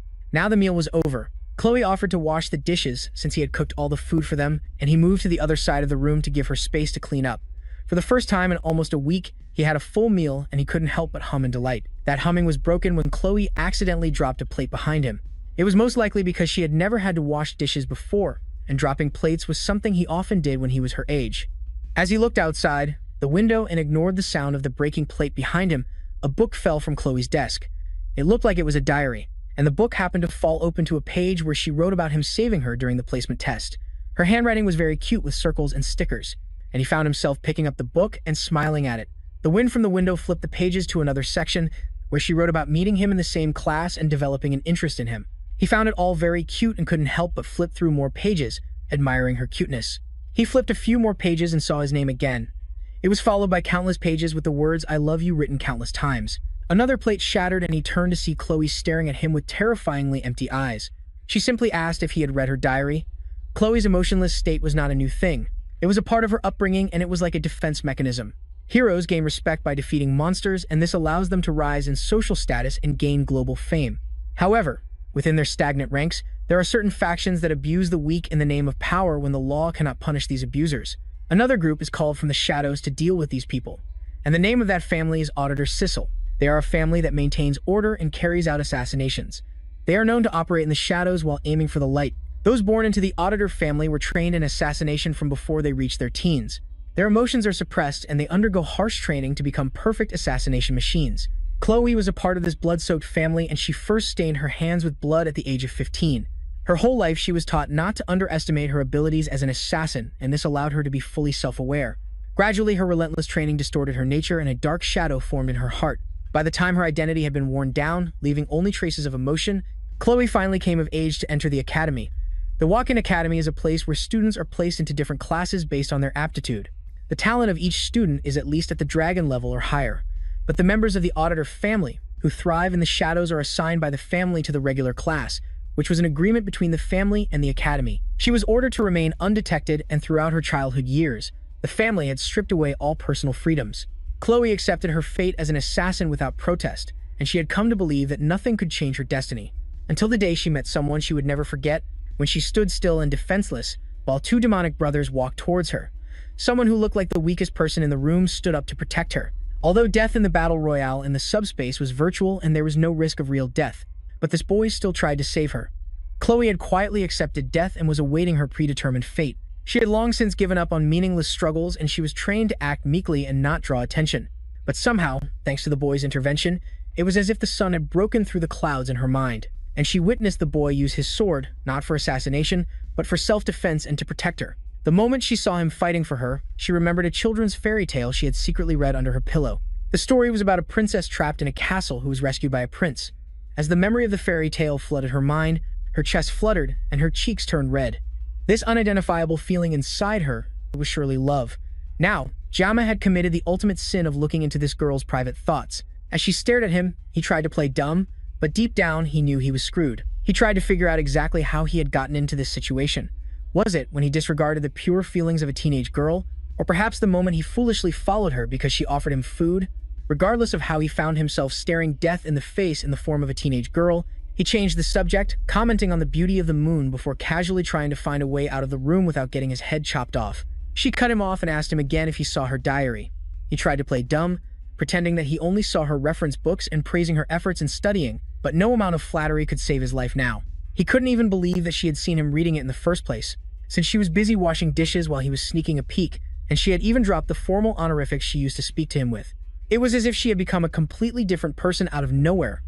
Chloe offered to wash the dishes since he had cooked all the food for them, and he moved to the other side of the room to give her space to clean up. For the first time in almost a week, he had a full meal and he couldn't help but hum in delight. That humming was broken when Chloe accidentally dropped a plate behind him. It was most likely because she had never had to wash dishes before, and dropping plates was something he often did when he was her age. As he looked outside the window and ignored the sound of the breaking plate behind him, a book fell from Chloe's desk. It looked like it was a diary, and the book happened to fall open to a page where she wrote about him saving her during the placement test. Her handwriting was very cute with circles and stickers, and he found himself picking up the book and smiling at it. The wind from the window flipped the pages to another section where she wrote about meeting him in the same class and developing an interest in him. He found it all very cute and couldn't help but flip through more pages, admiring her cuteness. He flipped a few more pages and saw his name again. It was followed by countless pages with the words "I love you" written countless times. Another plate shattered and he turned to see Chloe staring at him with terrifyingly empty eyes. She simply asked if he had read her diary. Chloe's emotionless state was not a new thing. It was a part of her upbringing, and it was like a defense mechanism. Heroes gain respect by defeating monsters, and this allows them to rise in social status and gain global fame. However, within their stagnant ranks, there are certain factions that abuse the weak in the name of power when the law cannot punish these abusers. Another group is called from the shadows to deal with these people, and the name of that family is Auditor Sissel. They are a family that maintains order and carries out assassinations. They are known to operate in the shadows while aiming for the light. Those born into the Auditor family were trained in assassination from before they reached their teens. Their emotions are suppressed and they undergo harsh training to become perfect assassination machines. Chloe was a part of this blood-soaked family, and she first stained her hands with blood at the age of 15. Her whole life she was taught not to underestimate her abilities as an assassin, and this allowed her to be fully self-aware. Gradually, her relentless training distorted her nature and a dark shadow formed in her heart. By the time her identity had been worn down, leaving only traces of emotion, Chloe finally came of age to enter the academy. The Walk-In Academy is a place where students are placed into different classes based on their aptitude. The talent of each student is at least at the dragon level or higher, but the members of the Auditor family, who thrive in the shadows, are assigned by the family to the regular class, which was an agreement between the family and the academy. She was ordered to remain undetected, and throughout her childhood years, the family had stripped away all personal freedoms. Chloe accepted her fate as an assassin without protest, and she had come to believe that nothing could change her destiny. Until the day she met someone she would never forget, when she stood still and defenseless, while two demonic brothers walked towards her. Someone who looked like the weakest person in the room stood up to protect her. Although death in the battle royale in the subspace was virtual and there was no risk of real death, but this boy still tried to save her. Chloe had quietly accepted death and was awaiting her predetermined fate. She had long since given up on meaningless struggles, and she was trained to act meekly and not draw attention. But somehow, thanks to the boy's intervention, it was as if the sun had broken through the clouds in her mind, and she witnessed the boy use his sword, not for assassination, but for self-defense and to protect her. The moment she saw him fighting for her, she remembered a children's fairy tale she had secretly read under her pillow. The story was about a princess trapped in a castle who was rescued by a prince. As the memory of the fairy tale flooded her mind, her chest fluttered and her cheeks turned red. This unidentifiable feeling inside her was surely love. Now, Jama had committed the ultimate sin of looking into this girl's private thoughts. As she stared at him, he tried to play dumb, but deep down he knew he was screwed. He tried to figure out exactly how he had gotten into this situation. Was it when he disregarded the pure feelings of a teenage girl, or perhaps the moment he foolishly followed her because she offered him food? Regardless of how he found himself staring death in the face in the form of a teenage girl, he changed the subject, commenting on the beauty of the moon before casually trying to find a way out of the room without getting his head chopped off. She cut him off and asked him again if he saw her diary. He tried to play dumb, pretending that he only saw her reference books and praising her efforts in studying, but no amount of flattery could save his life now. He couldn't even believe that she had seen him reading it in the first place, since she was busy washing dishes while he was sneaking a peek, and she had even dropped the formal honorifics she used to speak to him with. It was as if she had become a completely different person out of nowhere.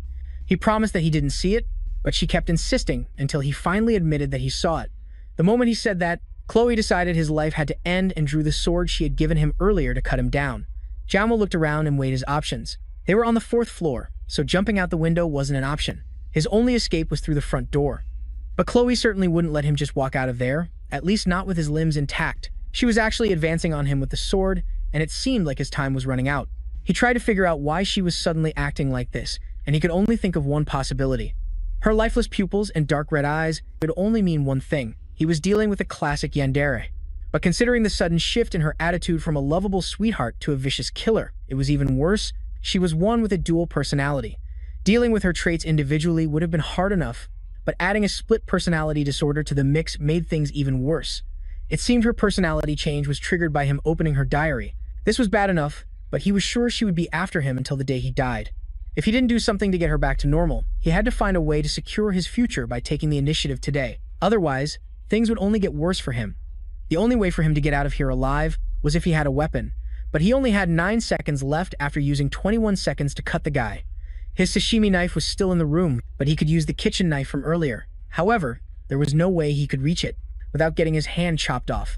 He promised that he didn't see it, but she kept insisting until he finally admitted that he saw it. The moment he said that, Chloe decided his life had to end and drew the sword she had given him earlier to cut him down. Jamo looked around and weighed his options. They were on the fourth floor, so jumping out the window wasn't an option. His only escape was through the front door. But Chloe certainly wouldn't let him just walk out of there, at least not with his limbs intact. She was actually advancing on him with the sword, and it seemed like his time was running out. He tried to figure out why she was suddenly acting like this, and he could only think of one possibility. Her lifeless pupils and dark red eyes could only mean one thing. He was dealing with a classic yandere. But considering the sudden shift in her attitude from a lovable sweetheart to a vicious killer, it was even worse. She was one with a dual personality. Dealing with her traits individually would have been hard enough, but adding a split personality disorder to the mix made things even worse. It seemed her personality change was triggered by him opening her diary. This was bad enough, but he was sure she would be after him until the day he died. If he didn't do something to get her back to normal, he had to find a way to secure his future by taking the initiative today. Otherwise, things would only get worse for him. The only way for him to get out of here alive was if he had a weapon, but he only had 9 seconds left after using 21 seconds to cut the guy. His sashimi knife was still in the room, but he could use the kitchen knife from earlier. However, there was no way he could reach it without getting his hand chopped off.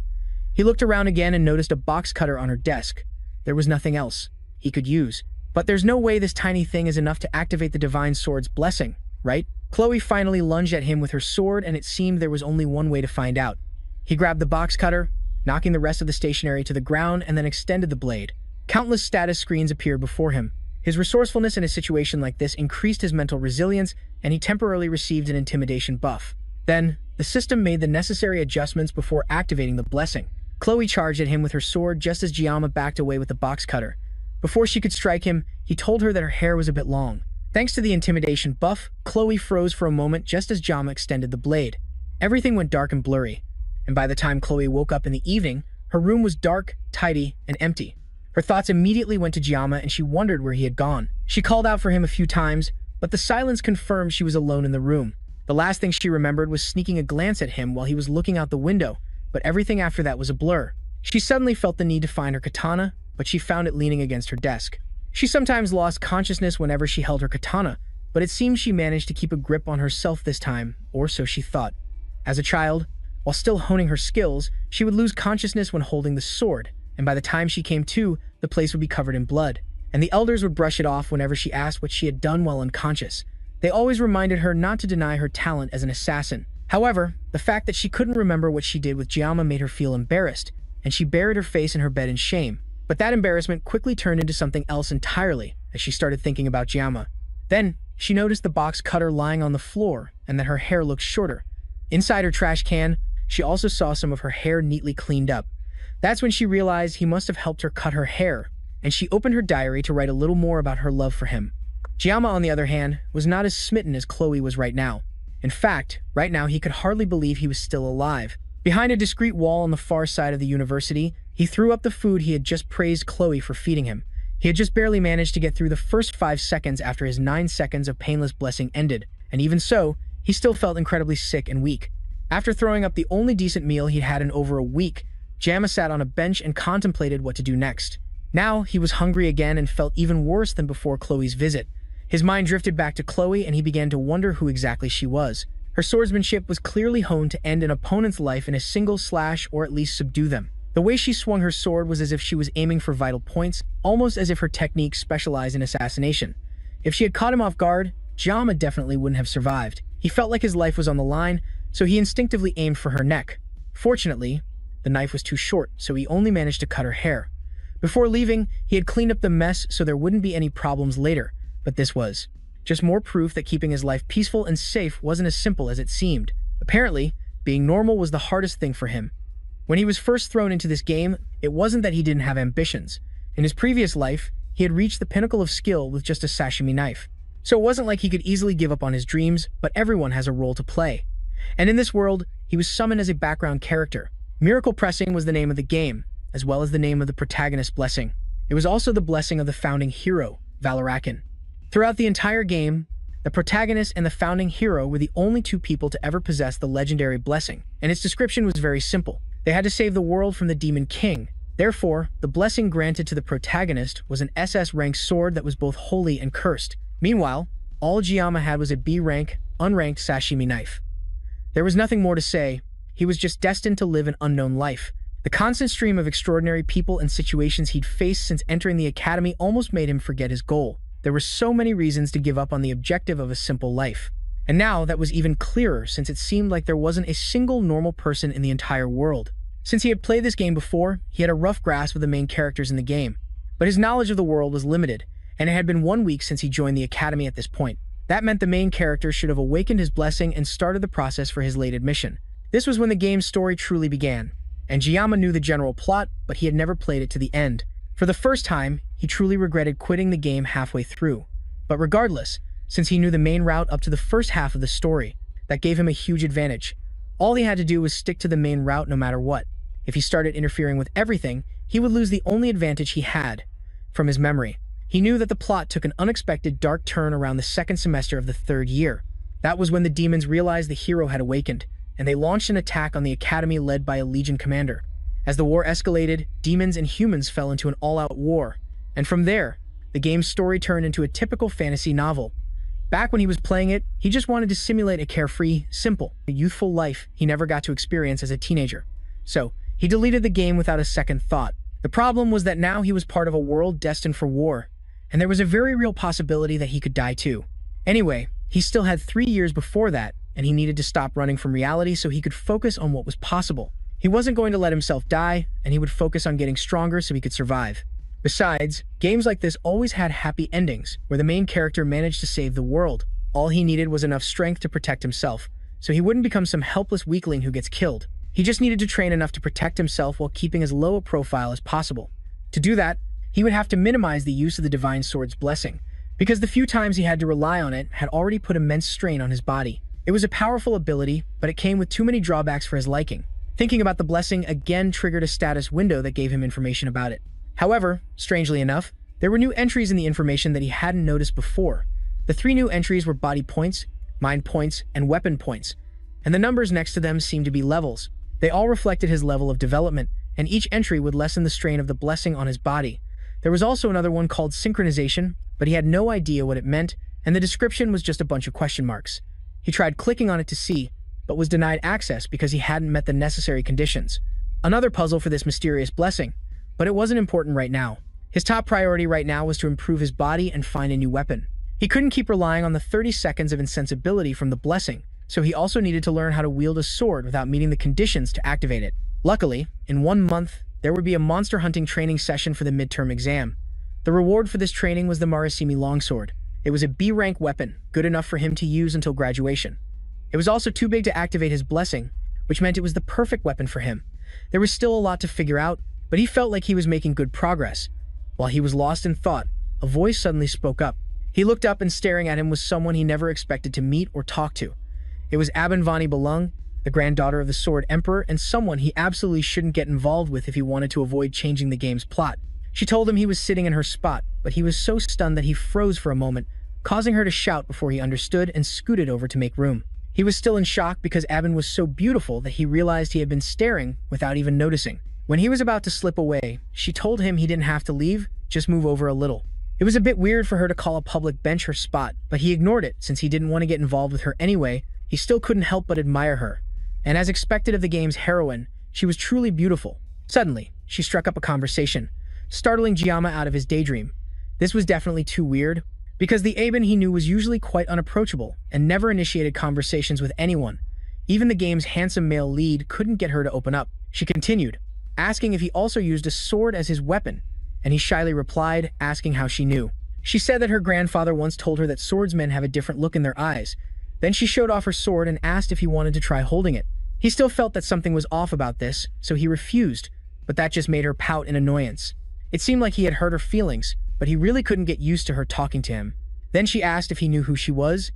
He looked around again and noticed a box cutter on her desk. There was nothing else he could use. But there's no way this tiny thing is enough to activate the Divine Sword's blessing, right? Chloe finally lunged at him with her sword, and it seemed there was only one way to find out. He grabbed the box cutter, knocking the rest of the stationery to the ground, and then extended the blade. Countless status screens appeared before him. His resourcefulness in a situation like this increased his mental resilience, and he temporarily received an intimidation buff. Then, the system made the necessary adjustments before activating the blessing. Chloe charged at him with her sword just as Giamma backed away with the box cutter. Before she could strike him, he told her that her hair was a bit long. Thanks to the intimidation buff, Chloe froze for a moment just as Giamma extended the blade. Everything went dark and blurry, and by the time Chloe woke up in the evening, her room was dark, tidy, and empty. Her thoughts immediately went to Giamma, and she wondered where he had gone. She called out for him a few times, but the silence confirmed she was alone in the room. The last thing she remembered was sneaking a glance at him while he was looking out the window, but everything after that was a blur. She suddenly felt the need to find her katana, but she found it leaning against her desk. She sometimes lost consciousness whenever she held her katana, but it seemed she managed to keep a grip on herself this time, or so she thought. As a child, while still honing her skills, she would lose consciousness when holding the sword, and by the time she came to, the place would be covered in blood, and the elders would brush it off whenever she asked what she had done while unconscious. They always reminded her not to deny her talent as an assassin. However, the fact that she couldn't remember what she did with Giamma made her feel embarrassed, and she buried her face in her bed in shame. But that embarrassment quickly turned into something else entirely as she started thinking about Giamma. Then, she noticed the box cutter lying on the floor and that her hair looked shorter. Inside her trash can, she also saw some of her hair neatly cleaned up. That's when she realized he must have helped her cut her hair, and she opened her diary to write a little more about her love for him. Giamma, on the other hand, was not as smitten as Chloe was right now. In fact, right now he could hardly believe he was still alive. Behind a discreet wall on the far side of the university, he threw up the food he had just praised Chloe for feeding him. He had just barely managed to get through the first 5 seconds after his 9 seconds of painless blessing ended, and even so, he still felt incredibly sick and weak. After throwing up the only decent meal he'd had in over a week, Giamma sat on a bench and contemplated what to do next. Now, he was hungry again and felt even worse than before Chloe's visit. His mind drifted back to Chloe, and he began to wonder who exactly she was. Her swordsmanship was clearly honed to end an opponent's life in a single slash or at least subdue them. The way she swung her sword was as if she was aiming for vital points, almost as if her technique specialized in assassination. If she had caught him off guard, Giamma definitely wouldn't have survived. He felt like his life was on the line, so he instinctively aimed for her neck. Fortunately, the knife was too short, so he only managed to cut her hair. Before leaving, he had cleaned up the mess so there wouldn't be any problems later, but this was just more proof that keeping his life peaceful and safe wasn't as simple as it seemed. Apparently, being normal was the hardest thing for him. When he was first thrown into this game, it wasn't that he didn't have ambitions. In his previous life, he had reached the pinnacle of skill with just a sashimi knife. So it wasn't like he could easily give up on his dreams, but everyone has a role to play. And in this world, he was summoned as a background character. Miracle Pressing was the name of the game, as well as the name of the protagonist's blessing. It was also the blessing of the founding hero, Valerakin. Throughout the entire game, the protagonist and the founding hero were the only 2 people to ever possess the legendary blessing, and its description was very simple. They had to save the world from the Demon King. Therefore, the blessing granted to the protagonist was an SS-ranked sword that was both holy and cursed. Meanwhile, all Giamma had was a B-rank, unranked sashimi knife. There was nothing more to say. He was just destined to live an unknown life. The constant stream of extraordinary people and situations he'd faced since entering the academy almost made him forget his goal. There were so many reasons to give up on the objective of a simple life. And now that was even clearer since it seemed like there wasn't a single normal person in the entire world. Since he had played this game before, he had a rough grasp of the main characters in the game, but his knowledge of the world was limited, and it had been 1 week since he joined the academy at this point. That meant the main character should have awakened his blessing and started the process for his late admission. This was when the game's story truly began, and Jiyama knew the general plot, but he had never played it to the end. For the first time, he truly regretted quitting the game halfway through. But regardless, since he knew the main route up to the first half of the story, that gave him a huge advantage. All he had to do was stick to the main route no matter what. If he started interfering with everything, he would lose the only advantage he had from his memory. He knew that the plot took an unexpected dark turn around the second semester of the 3rd year. That was when the demons realized the hero had awakened, and they launched an attack on the academy led by a legion commander. As the war escalated, demons and humans fell into an all-out war, and from there, the game's story turned into a typical fantasy novel. Back when he was playing it, he just wanted to simulate a carefree, simple, youthful life he never got to experience as a teenager. So, he deleted the game without a second thought. The problem was that now he was part of a world destined for war, and there was a very real possibility that he could die too. Anyway, he still had 3 years before that, and he needed to stop running from reality so he could focus on what was possible. He wasn't going to let himself die, and he would focus on getting stronger so he could survive. Besides, games like this always had happy endings, where the main character managed to save the world. All he needed was enough strength to protect himself, so he wouldn't become some helpless weakling who gets killed. He just needed to train enough to protect himself while keeping as low a profile as possible. To do that, he would have to minimize the use of the Divine Sword's blessing, because the few times he had to rely on it had already put immense strain on his body. It was a powerful ability, but it came with too many drawbacks for his liking. Thinking about the blessing again triggered a status window that gave him information about it. However, strangely enough, there were new entries in the information that he hadn't noticed before. The 3 new entries were body points, mind points, and weapon points, and the numbers next to them seemed to be levels. They all reflected his level of development, and each entry would lessen the strain of the blessing on his body. There was also another one called synchronization, but he had no idea what it meant, and the description was just a bunch of question marks. He tried clicking on it to see, but was denied access because he hadn't met the necessary conditions. Another puzzle for this mysterious blessing, but it wasn't important right now. His top priority right now was to improve his body and find a new weapon. He couldn't keep relying on the 30 seconds of insensibility from the blessing, so he also needed to learn how to wield a sword without meeting the conditions to activate it. Luckily, in 1 month, there would be a monster hunting training session for the midterm exam. The reward for this training was the Marasimi longsword. It was a B-rank weapon, good enough for him to use until graduation. It was also too big to activate his blessing, which meant it was the perfect weapon for him. There was still a lot to figure out, but he felt like he was making good progress. While he was lost in thought, a voice suddenly spoke up. He looked up, and staring at him was someone he never expected to meet or talk to. It was Abanvani Balung, the granddaughter of the Sword Emperor, and someone he absolutely shouldn't get involved with if he wanted to avoid changing the game's plot. She told him he was sitting in her spot, but he was so stunned that he froze for a moment, causing her to shout before he understood and scooted over to make room. He was still in shock because Aban was so beautiful that he realized he had been staring without even noticing. When he was about to slip away, she told him he didn't have to leave, just move over a little. It was a bit weird for her to call a public bench her spot, but he ignored it since he didn't want to get involved with her anyway. He still couldn't help but admire her. And as expected of the game's heroine, she was truly beautiful. Suddenly, she struck up a conversation, startling Jiyama out of his daydream. This was definitely too weird, because the Aben he knew was usually quite unapproachable and never initiated conversations with anyone. Even the game's handsome male lead couldn't get her to open up. She continued, asking if he also used a sword as his weapon, and he shyly replied, asking how she knew. She said that her grandfather once told her that swordsmen have a different look in their eyes. Then she showed off her sword and asked if he wanted to try holding it. He still felt that something was off about this, so he refused, but that just made her pout in annoyance. It seemed like he had hurt her feelings, but he really couldn't get used to her talking to him. Then she asked if he knew who she was.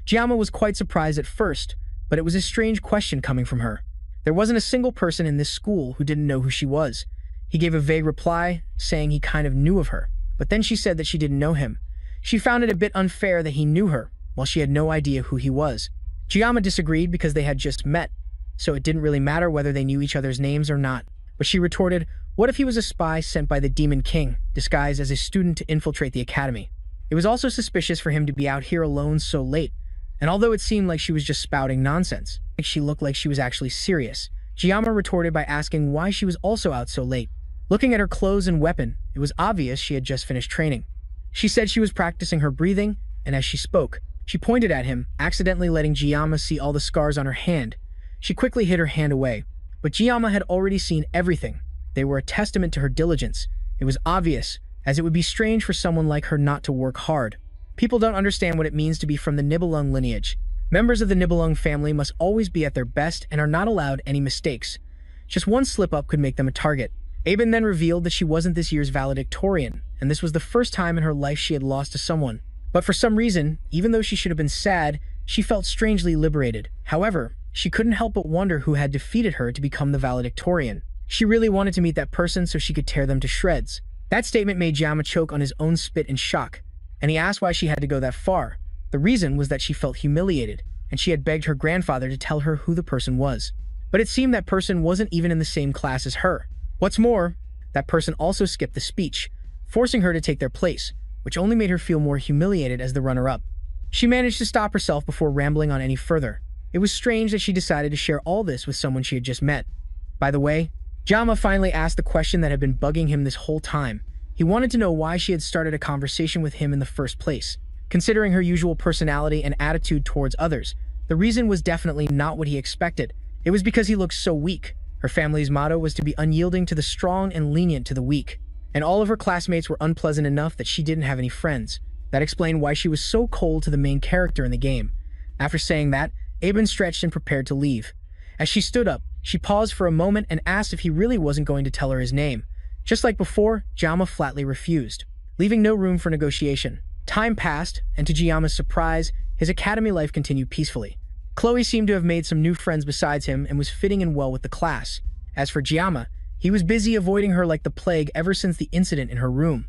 Jiyama was quite surprised at first, but it was a strange question coming from her. There wasn't a single person in this school who didn't know who she was. He gave a vague reply, saying he kind of knew of her, but then she said that she didn't know him. She found it a bit unfair that he knew her, while she had no idea who he was. Jiyama disagreed because they had just met, so it didn't really matter whether they knew each other's names or not. But she retorted, what if he was a spy sent by the Demon King, disguised as a student to infiltrate the academy? It was also suspicious for him to be out here alone so late, and although it seemed like she was just spouting nonsense, she looked like she was actually serious. Jiyama retorted by asking why she was also out so late. Looking at her clothes and weapon, it was obvious she had just finished training. She said she was practicing her breathing, and as she spoke, she pointed at him, accidentally letting Jiyama see all the scars on her hand. She quickly hid her hand away, but Jiyama had already seen everything. They were a testament to her diligence. It was obvious, as it would be strange for someone like her not to work hard. People don't understand what it means to be from the Nibelung lineage. Members of the Nibelung family must always be at their best and are not allowed any mistakes. Just one slip-up could make them a target. Aben then revealed that she wasn't this year's valedictorian, and this was the first time in her life she had lost to someone. But for some reason, even though she should have been sad, she felt strangely liberated. However, she couldn't help but wonder who had defeated her to become the valedictorian. She really wanted to meet that person so she could tear them to shreds. That statement made Jiyama choke on his own spit in shock, and he asked why she had to go that far. The reason was that she felt humiliated, and she had begged her grandfather to tell her who the person was. But it seemed that person wasn't even in the same class as her. What's more, that person also skipped the speech, forcing her to take their place, which only made her feel more humiliated as the runner-up. She managed to stop herself before rambling on any further. It was strange that she decided to share all this with someone she had just met. By the way, Jama finally asked the question that had been bugging him this whole time. He wanted to know why she had started a conversation with him in the first place. Considering her usual personality and attitude towards others, the reason was definitely not what he expected. It was because he looked so weak. Her family's motto was to be unyielding to the strong and lenient to the weak. And all of her classmates were unpleasant enough that she didn't have any friends. That explained why she was so cold to the main character in the game. After saying that, Aben stretched and prepared to leave. As she stood up, she paused for a moment and asked if he really wasn't going to tell her his name. Just like before, Jama flatly refused, leaving no room for negotiation. Time passed, and to Jiyama's surprise, his academy life continued peacefully. Chloe seemed to have made some new friends besides him and was fitting in well with the class. As for Jiyama, he was busy avoiding her like the plague ever since the incident in her room.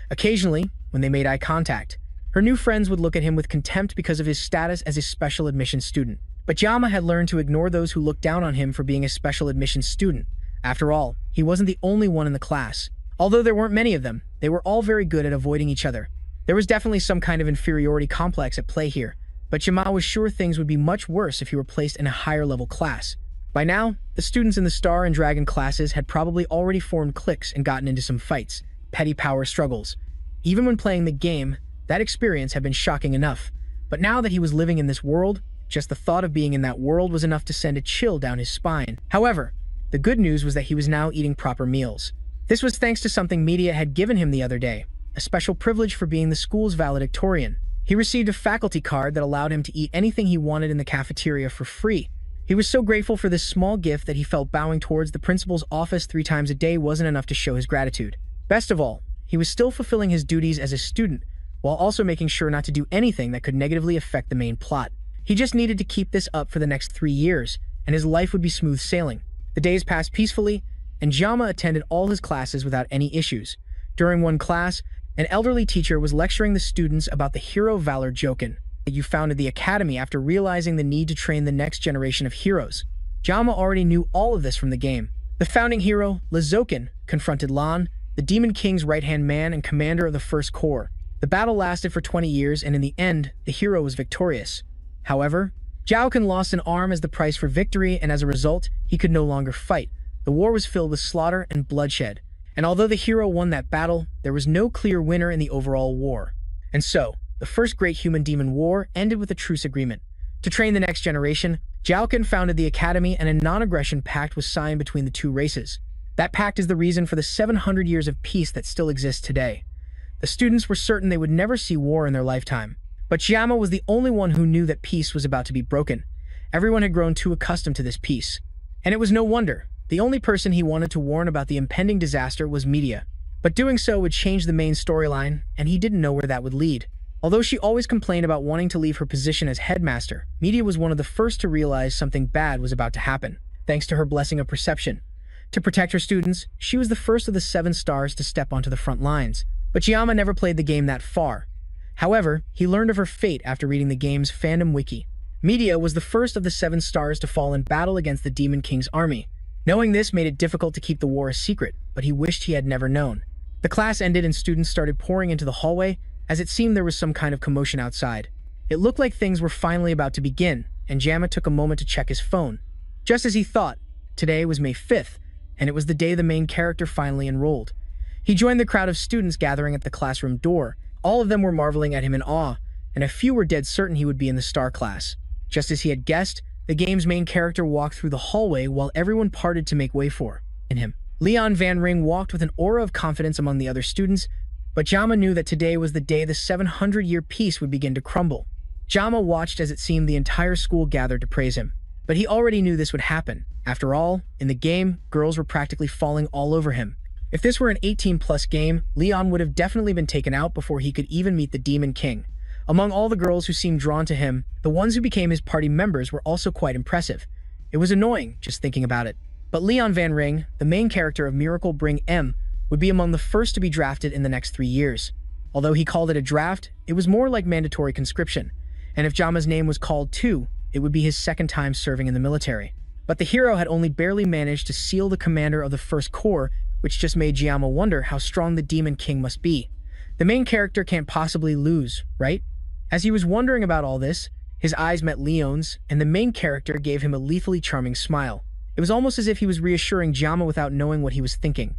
Occasionally, when they made eye contact, her new friends would look at him with contempt because of his status as a special admission student. But Jiyama had learned to ignore those who looked down on him for being a special admission student. After all, he wasn't the only one in the class. Although there weren't many of them, they were all very good at avoiding each other. There was definitely some kind of inferiority complex at play here, but Jama was sure things would be much worse if he were placed in a higher level class. By now, the students in the Star and Dragon classes had probably already formed cliques and gotten into some fights, petty power struggles. Even when playing the game, that experience had been shocking enough. But now that he was living in this world, just the thought of being in that world was enough to send a chill down his spine. However, the good news was that he was now eating proper meals. This was thanks to something media had given him the other day, a special privilege for being the school's valedictorian. He received a faculty card that allowed him to eat anything he wanted in the cafeteria for free. He was so grateful for this small gift that he felt bowing towards the principal's office 3 times a day wasn't enough to show his gratitude. Best of all, he was still fulfilling his duties as a student, while also making sure not to do anything that could negatively affect the main plot. He just needed to keep this up for the next 3 years, and his life would be smooth sailing. The days passed peacefully, and Jama attended all his classes without any issues. During one class, an elderly teacher was lecturing the students about the hero Valor Jokin. You founded the academy after realizing the need to train the next generation of heroes. Jama already knew all of this from the game. The founding hero, Lazokin, confronted Lan, the Demon King's right-hand man and commander of the First Corps. The battle lasted for 20 years, and in the end, the hero was victorious. However, Jokin lost an arm as the price for victory, and as a result, he could no longer fight. The war was filled with slaughter and bloodshed. And although the hero won that battle, there was no clear winner in the overall war. And so, the first great human-demon war ended with a truce agreement. To train the next generation, Jokin founded the academy, and a non-aggression pact was signed between the two races. That pact is the reason for the 700 years of peace that still exists today. The students were certain they would never see war in their lifetime. But Jama was the only one who knew that peace was about to be broken. Everyone had grown too accustomed to this peace. And it was no wonder. The only person he wanted to warn about the impending disaster was media. But doing so would change the main storyline, and he didn't know where that would lead. Although she always complained about wanting to leave her position as headmaster, Media was one of the first to realize something bad was about to happen, thanks to her blessing of perception. To protect her students, she was the first of the 7 stars to step onto the front lines. But Jama never played the game that far. However, he learned of her fate after reading the game's fandom wiki. Media was the first of the 7 stars to fall in battle against the Demon King's army. Knowing this made it difficult to keep the war a secret, but he wished he had never known. The class ended and students started pouring into the hallway, as it seemed there was some kind of commotion outside. It looked like things were finally about to begin, and Jama took a moment to check his phone. Just as he thought, today was May 5th, and it was the day the main character finally enrolled. He joined the crowd of students gathering at the classroom door. All of them were marveling at him in awe, and a few were dead certain he would be in the star class. Just as he had guessed, the game's main character walked through the hallway while everyone parted to make way for him. Leon Van Ring walked with an aura of confidence among the other students, but Jama knew that today was the day the 700-year peace would begin to crumble. Jama watched as it seemed the entire school gathered to praise him, but he already knew this would happen. After all, in the game, girls were practically falling all over him. If this were an 18-plus game, Leon would have definitely been taken out before he could even meet the Demon King. Among all the girls who seemed drawn to him, the ones who became his party members were also quite impressive. It was annoying, just thinking about it. But Leon Van Ring, the main character of Miracle Bring M, would be among the first to be drafted in the next 3 years. Although he called it a draft, it was more like mandatory conscription. And if Jama's name was called too, it would be his second time serving in the military. But the hero had only barely managed to seal the commander of the First Corps, which just made Jama wonder how strong the Demon King must be. The main character can't possibly lose, right? As he was wondering about all this, his eyes met Leon's, and the main character gave him a lethally charming smile. It was almost as if he was reassuring Jama without knowing what he was thinking.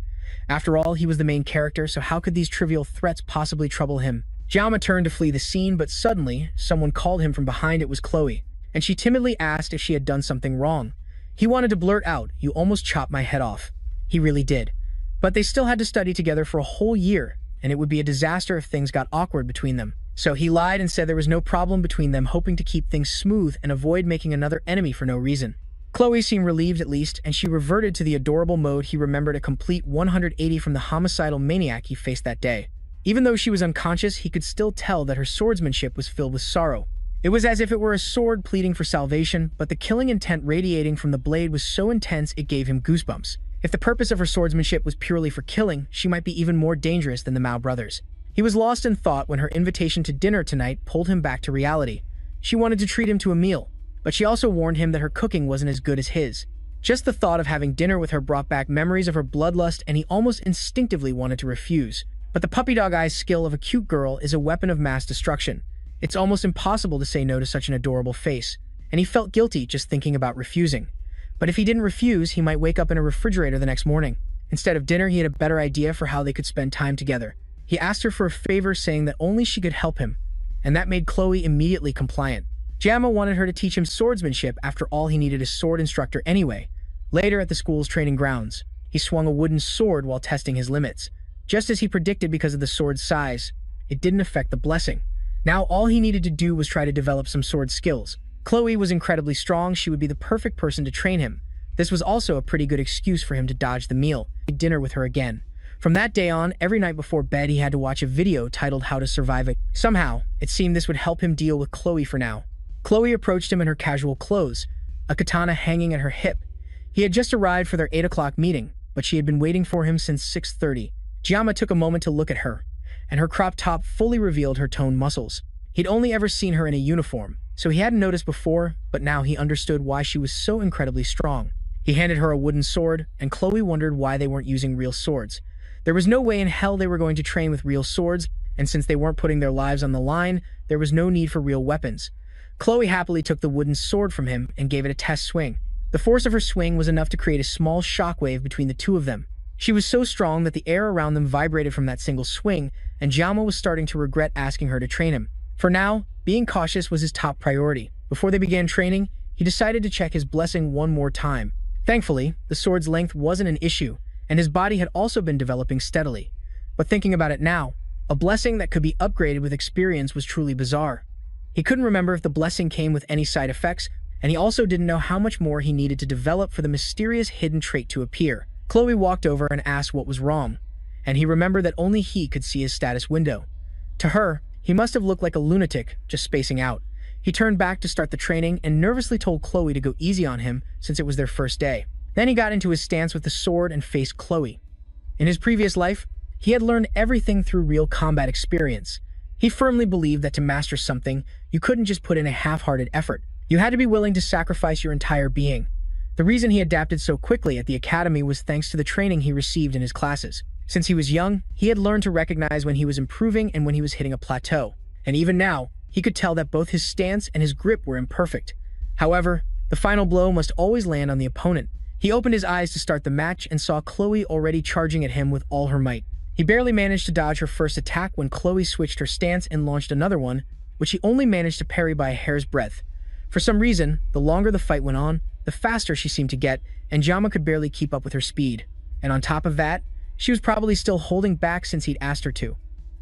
After all, he was the main character, so how could these trivial threats possibly trouble him? Jama turned to flee the scene, but suddenly, someone called him from behind. It was Chloe, and she timidly asked if she had done something wrong. He wanted to blurt out, "You almost chopped my head off." He really did. But they still had to study together for a whole year, and it would be a disaster if things got awkward between them. So he lied and said there was no problem between them, hoping to keep things smooth and avoid making another enemy for no reason. Chloe seemed relieved at least, and she reverted to the adorable mode he remembered, a complete 180 from the homicidal maniac he faced that day. Even though she was unconscious, he could still tell that her swordsmanship was filled with sorrow. It was as if it were a sword pleading for salvation, but the killing intent radiating from the blade was so intense it gave him goosebumps. If the purpose of her swordsmanship was purely for killing, she might be even more dangerous than the Mao brothers. He was lost in thought when her invitation to dinner tonight pulled him back to reality. She wanted to treat him to a meal, but she also warned him that her cooking wasn't as good as his. Just the thought of having dinner with her brought back memories of her bloodlust, and he almost instinctively wanted to refuse. But the puppy dog eyes skill of a cute girl is a weapon of mass destruction. It's almost impossible to say no to such an adorable face, and he felt guilty just thinking about refusing. But if he didn't refuse, he might wake up in a refrigerator the next morning. Instead of dinner, he had a better idea for how they could spend time together. He asked her for a favor, saying that only she could help him, and that made Chloe immediately compliant. Jama wanted her to teach him swordsmanship. After all, he needed a sword instructor anyway. Later, at the school's training grounds, he swung a wooden sword while testing his limits. Just as he predicted, because of the sword's size, it didn't affect the blessing. Now all he needed to do was try to develop some sword skills. Chloe was incredibly strong. She would be the perfect person to train him. This was also a pretty good excuse for him to dodge the meal, dinner with her again. From that day on, every night before bed, he had to watch a video titled How to Survive It. Somehow, it seemed this would help him deal with Chloe for now. Chloe approached him in her casual clothes, a katana hanging at her hip. He had just arrived for their 8 o'clock meeting, but she had been waiting for him since 6:30. Jama took a moment to look at her, and her crop top fully revealed her toned muscles. He'd only ever seen her in a uniform, so he hadn't noticed before, but now he understood why she was so incredibly strong. He handed her a wooden sword, and Chloe wondered why they weren't using real swords. There was no way in hell they were going to train with real swords, and since they weren't putting their lives on the line, there was no need for real weapons. Chloe happily took the wooden sword from him and gave it a test swing. The force of her swing was enough to create a small shockwave between the two of them. She was so strong that the air around them vibrated from that single swing, and Jama was starting to regret asking her to train him. For now, being cautious was his top priority. Before they began training, he decided to check his blessing one more time. Thankfully, the sword's length wasn't an issue, and his body had also been developing steadily. But thinking about it now, a blessing that could be upgraded with experience was truly bizarre. He couldn't remember if the blessing came with any side effects, and he also didn't know how much more he needed to develop for the mysterious hidden trait to appear. Chloe walked over and asked what was wrong, and he remembered that only he could see his status window. To her, he must have looked like a lunatic, just spacing out. He turned back to start the training and nervously told Chloe to go easy on him since it was their first day. Then he got into his stance with the sword and faced Chloe. In his previous life, he had learned everything through real combat experience. He firmly believed that to master something, you couldn't just put in a half-hearted effort. You had to be willing to sacrifice your entire being. The reason he adapted so quickly at the academy was thanks to the training he received in his classes. Since he was young, he had learned to recognize when he was improving and when he was hitting a plateau. And even now, he could tell that both his stance and his grip were imperfect. However, the final blow must always land on the opponent. He opened his eyes to start the match and saw Chloe already charging at him with all her might. He barely managed to dodge her first attack when Chloe switched her stance and launched another one, which he only managed to parry by a hair's breadth. For some reason, the longer the fight went on, the faster she seemed to get, and Jama could barely keep up with her speed. And on top of that, she was probably still holding back since he'd asked her to.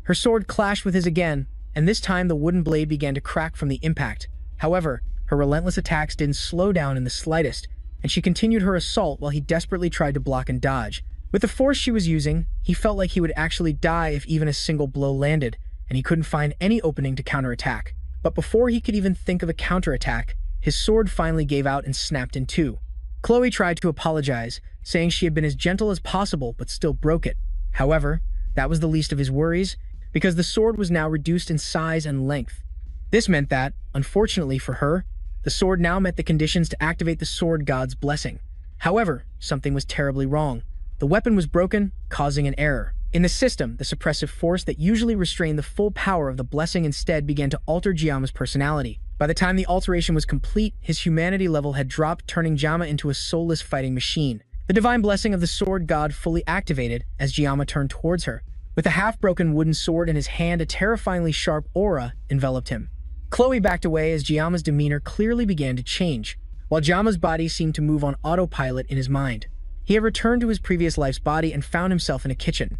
Her sword clashed with his again, and this time the wooden blade began to crack from the impact. However, her relentless attacks didn't slow down in the slightest, and she continued her assault while he desperately tried to block and dodge. With the force she was using, he felt like he would actually die if even a single blow landed, and he couldn't find any opening to counterattack. But before he could even think of a counterattack, his sword finally gave out and snapped in two. Chloe tried to apologize, saying she had been as gentle as possible but still broke it. However, that was the least of his worries, because the sword was now reduced in size and length. This meant that, unfortunately for her, the sword now met the conditions to activate the sword god's blessing. However, something was terribly wrong. The weapon was broken, causing an error. In the system, the suppressive force that usually restrained the full power of the blessing instead began to alter Jama's personality. By the time the alteration was complete, his humanity level had dropped, turning Jama into a soulless fighting machine. The divine blessing of the sword god fully activated as Jama turned towards her. With a half-broken wooden sword in his hand, a terrifyingly sharp aura enveloped him. Chloe backed away as Jama's demeanor clearly began to change, while Jama's body seemed to move on autopilot in his mind. He had returned to his previous life's body and found himself in a kitchen.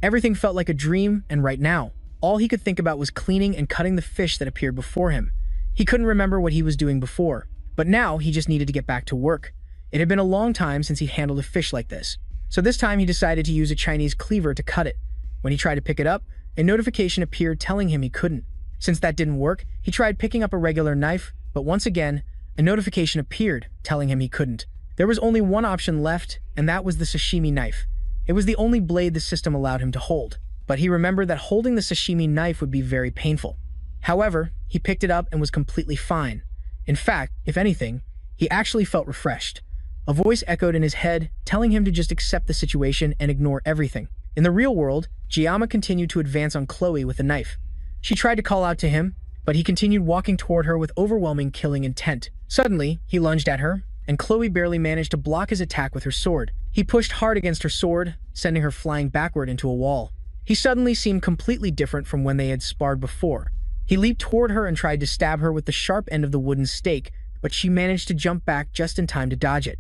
Everything felt like a dream, and right now, all he could think about was cleaning and cutting the fish that appeared before him. He couldn't remember what he was doing before, but now he just needed to get back to work. It had been a long time since he'd handled a fish like this, so this time he decided to use a Chinese cleaver to cut it. When he tried to pick it up, a notification appeared telling him he couldn't. Since that didn't work, he tried picking up a regular knife, but once again, a notification appeared telling him he couldn't. There was only one option left, and that was the sashimi knife. It was the only blade the system allowed him to hold, but he remembered that holding the sashimi knife would be very painful. However, he picked it up and was completely fine. In fact, if anything, he actually felt refreshed. A voice echoed in his head, telling him to just accept the situation and ignore everything. In the real world, Jama continued to advance on Chloe with a knife. She tried to call out to him, but he continued walking toward her with overwhelming killing intent. Suddenly, he lunged at her, and Chloe barely managed to block his attack with her sword. He pushed hard against her sword, sending her flying backward into a wall. He suddenly seemed completely different from when they had sparred before. He leaped toward her and tried to stab her with the sharp end of the wooden stake, but she managed to jump back just in time to dodge it.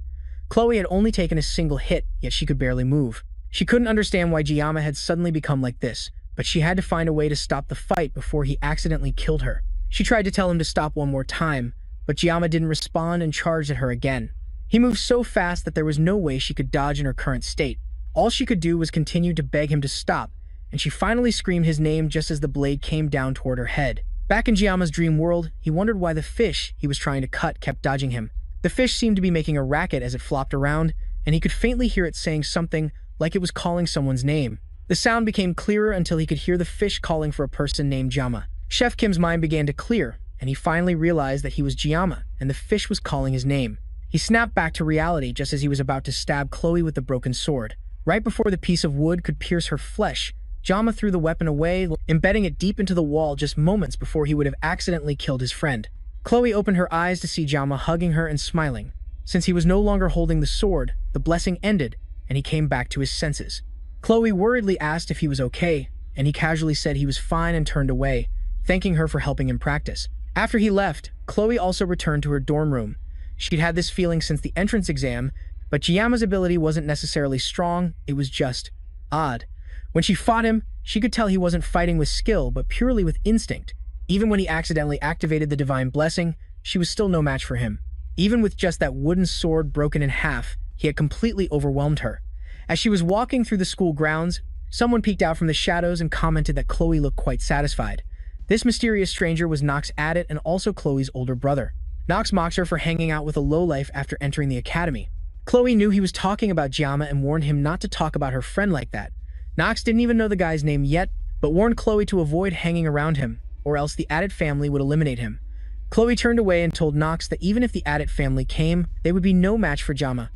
Chloe had only taken a single hit, yet she could barely move. She couldn't understand why Jama had suddenly become like this, but she had to find a way to stop the fight before he accidentally killed her. She tried to tell him to stop one more time, but Jama didn't respond and charged at her again. He moved so fast that there was no way she could dodge in her current state. All she could do was continue to beg him to stop, and she finally screamed his name just as the blade came down toward her head. Back in Jama's dream world, he wondered why the fish he was trying to cut kept dodging him. The fish seemed to be making a racket as it flopped around, and he could faintly hear it saying something like it was calling someone's name. The sound became clearer until he could hear the fish calling for a person named Jama. Chef Kim's mind began to clear, and he finally realized that he was Jama, and the fish was calling his name. He snapped back to reality just as he was about to stab Chloe with the broken sword. Right before the piece of wood could pierce her flesh, Jama threw the weapon away, embedding it deep into the wall just moments before he would have accidentally killed his friend. Chloe opened her eyes to see Jama hugging her and smiling. Since he was no longer holding the sword, the blessing ended, and he came back to his senses. Chloe worriedly asked if he was okay, and he casually said he was fine and turned away, thanking her for helping him practice. After he left, Chloe also returned to her dorm room. She'd had this feeling since the entrance exam, but Jama's ability wasn't necessarily strong, it was just odd. When she fought him, she could tell he wasn't fighting with skill, but purely with instinct. Even when he accidentally activated the divine blessing, she was still no match for him. Even with just that wooden sword broken in half, he had completely overwhelmed her. As she was walking through the school grounds, someone peeked out from the shadows and commented that Chloe looked quite satisfied. This mysterious stranger was Nox Addit and also Chloe's older brother. Nox mocked her for hanging out with a lowlife after entering the academy. Chloe knew he was talking about Jama and warned him not to talk about her friend like that. Nox didn't even know the guy's name yet, but warned Chloe to avoid hanging around him, or else the Addit family would eliminate him. Chloe turned away and told Nox that even if the Addit family came, they would be no match for Jama.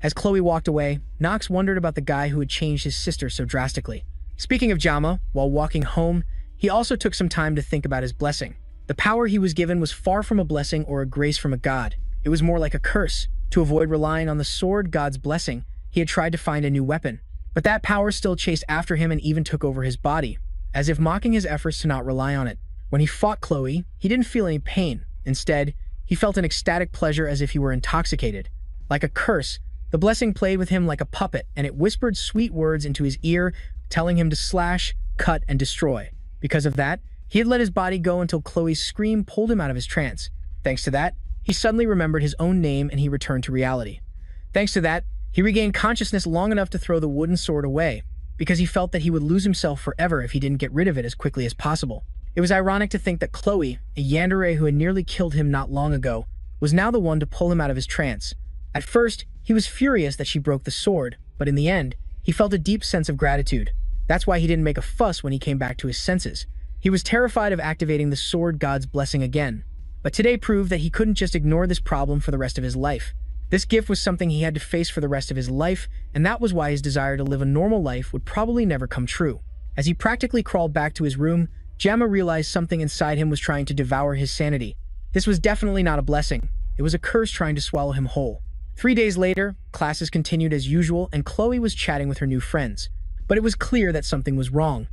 As Chloe walked away, Nox wondered about the guy who had changed his sister so drastically. Speaking of Jama, while walking home, he also took some time to think about his blessing. The power he was given was far from a blessing or a grace from a god. It was more like a curse. To avoid relying on the sword god's blessing, he had tried to find a new weapon. But that power still chased after him and even took over his body, as if mocking his efforts to not rely on it. When he fought Chloe, he didn't feel any pain. Instead, he felt an ecstatic pleasure as if he were intoxicated. Like a curse, the blessing played with him like a puppet, and it whispered sweet words into his ear, telling him to slash, cut, and destroy. Because of that, he had let his body go until Chloe's scream pulled him out of his trance. Thanks to that, he suddenly remembered his own name and he returned to reality. Thanks to that, he regained consciousness long enough to throw the wooden sword away, because he felt that he would lose himself forever if he didn't get rid of it as quickly as possible. It was ironic to think that Chloe, a yandere who had nearly killed him not long ago, was now the one to pull him out of his trance. At first, he was furious that she broke the sword, but in the end, he felt a deep sense of gratitude. That's why he didn't make a fuss when he came back to his senses. He was terrified of activating the sword god's blessing again. But today proved that he couldn't just ignore this problem for the rest of his life. This gift was something he had to face for the rest of his life, and that was why his desire to live a normal life would probably never come true. As he practically crawled back to his room, Jamma realized something inside him was trying to devour his sanity. This was definitely not a blessing. It was a curse trying to swallow him whole. 3 days later, classes continued as usual, and Chloe was chatting with her new friends. But it was clear that something was wrong.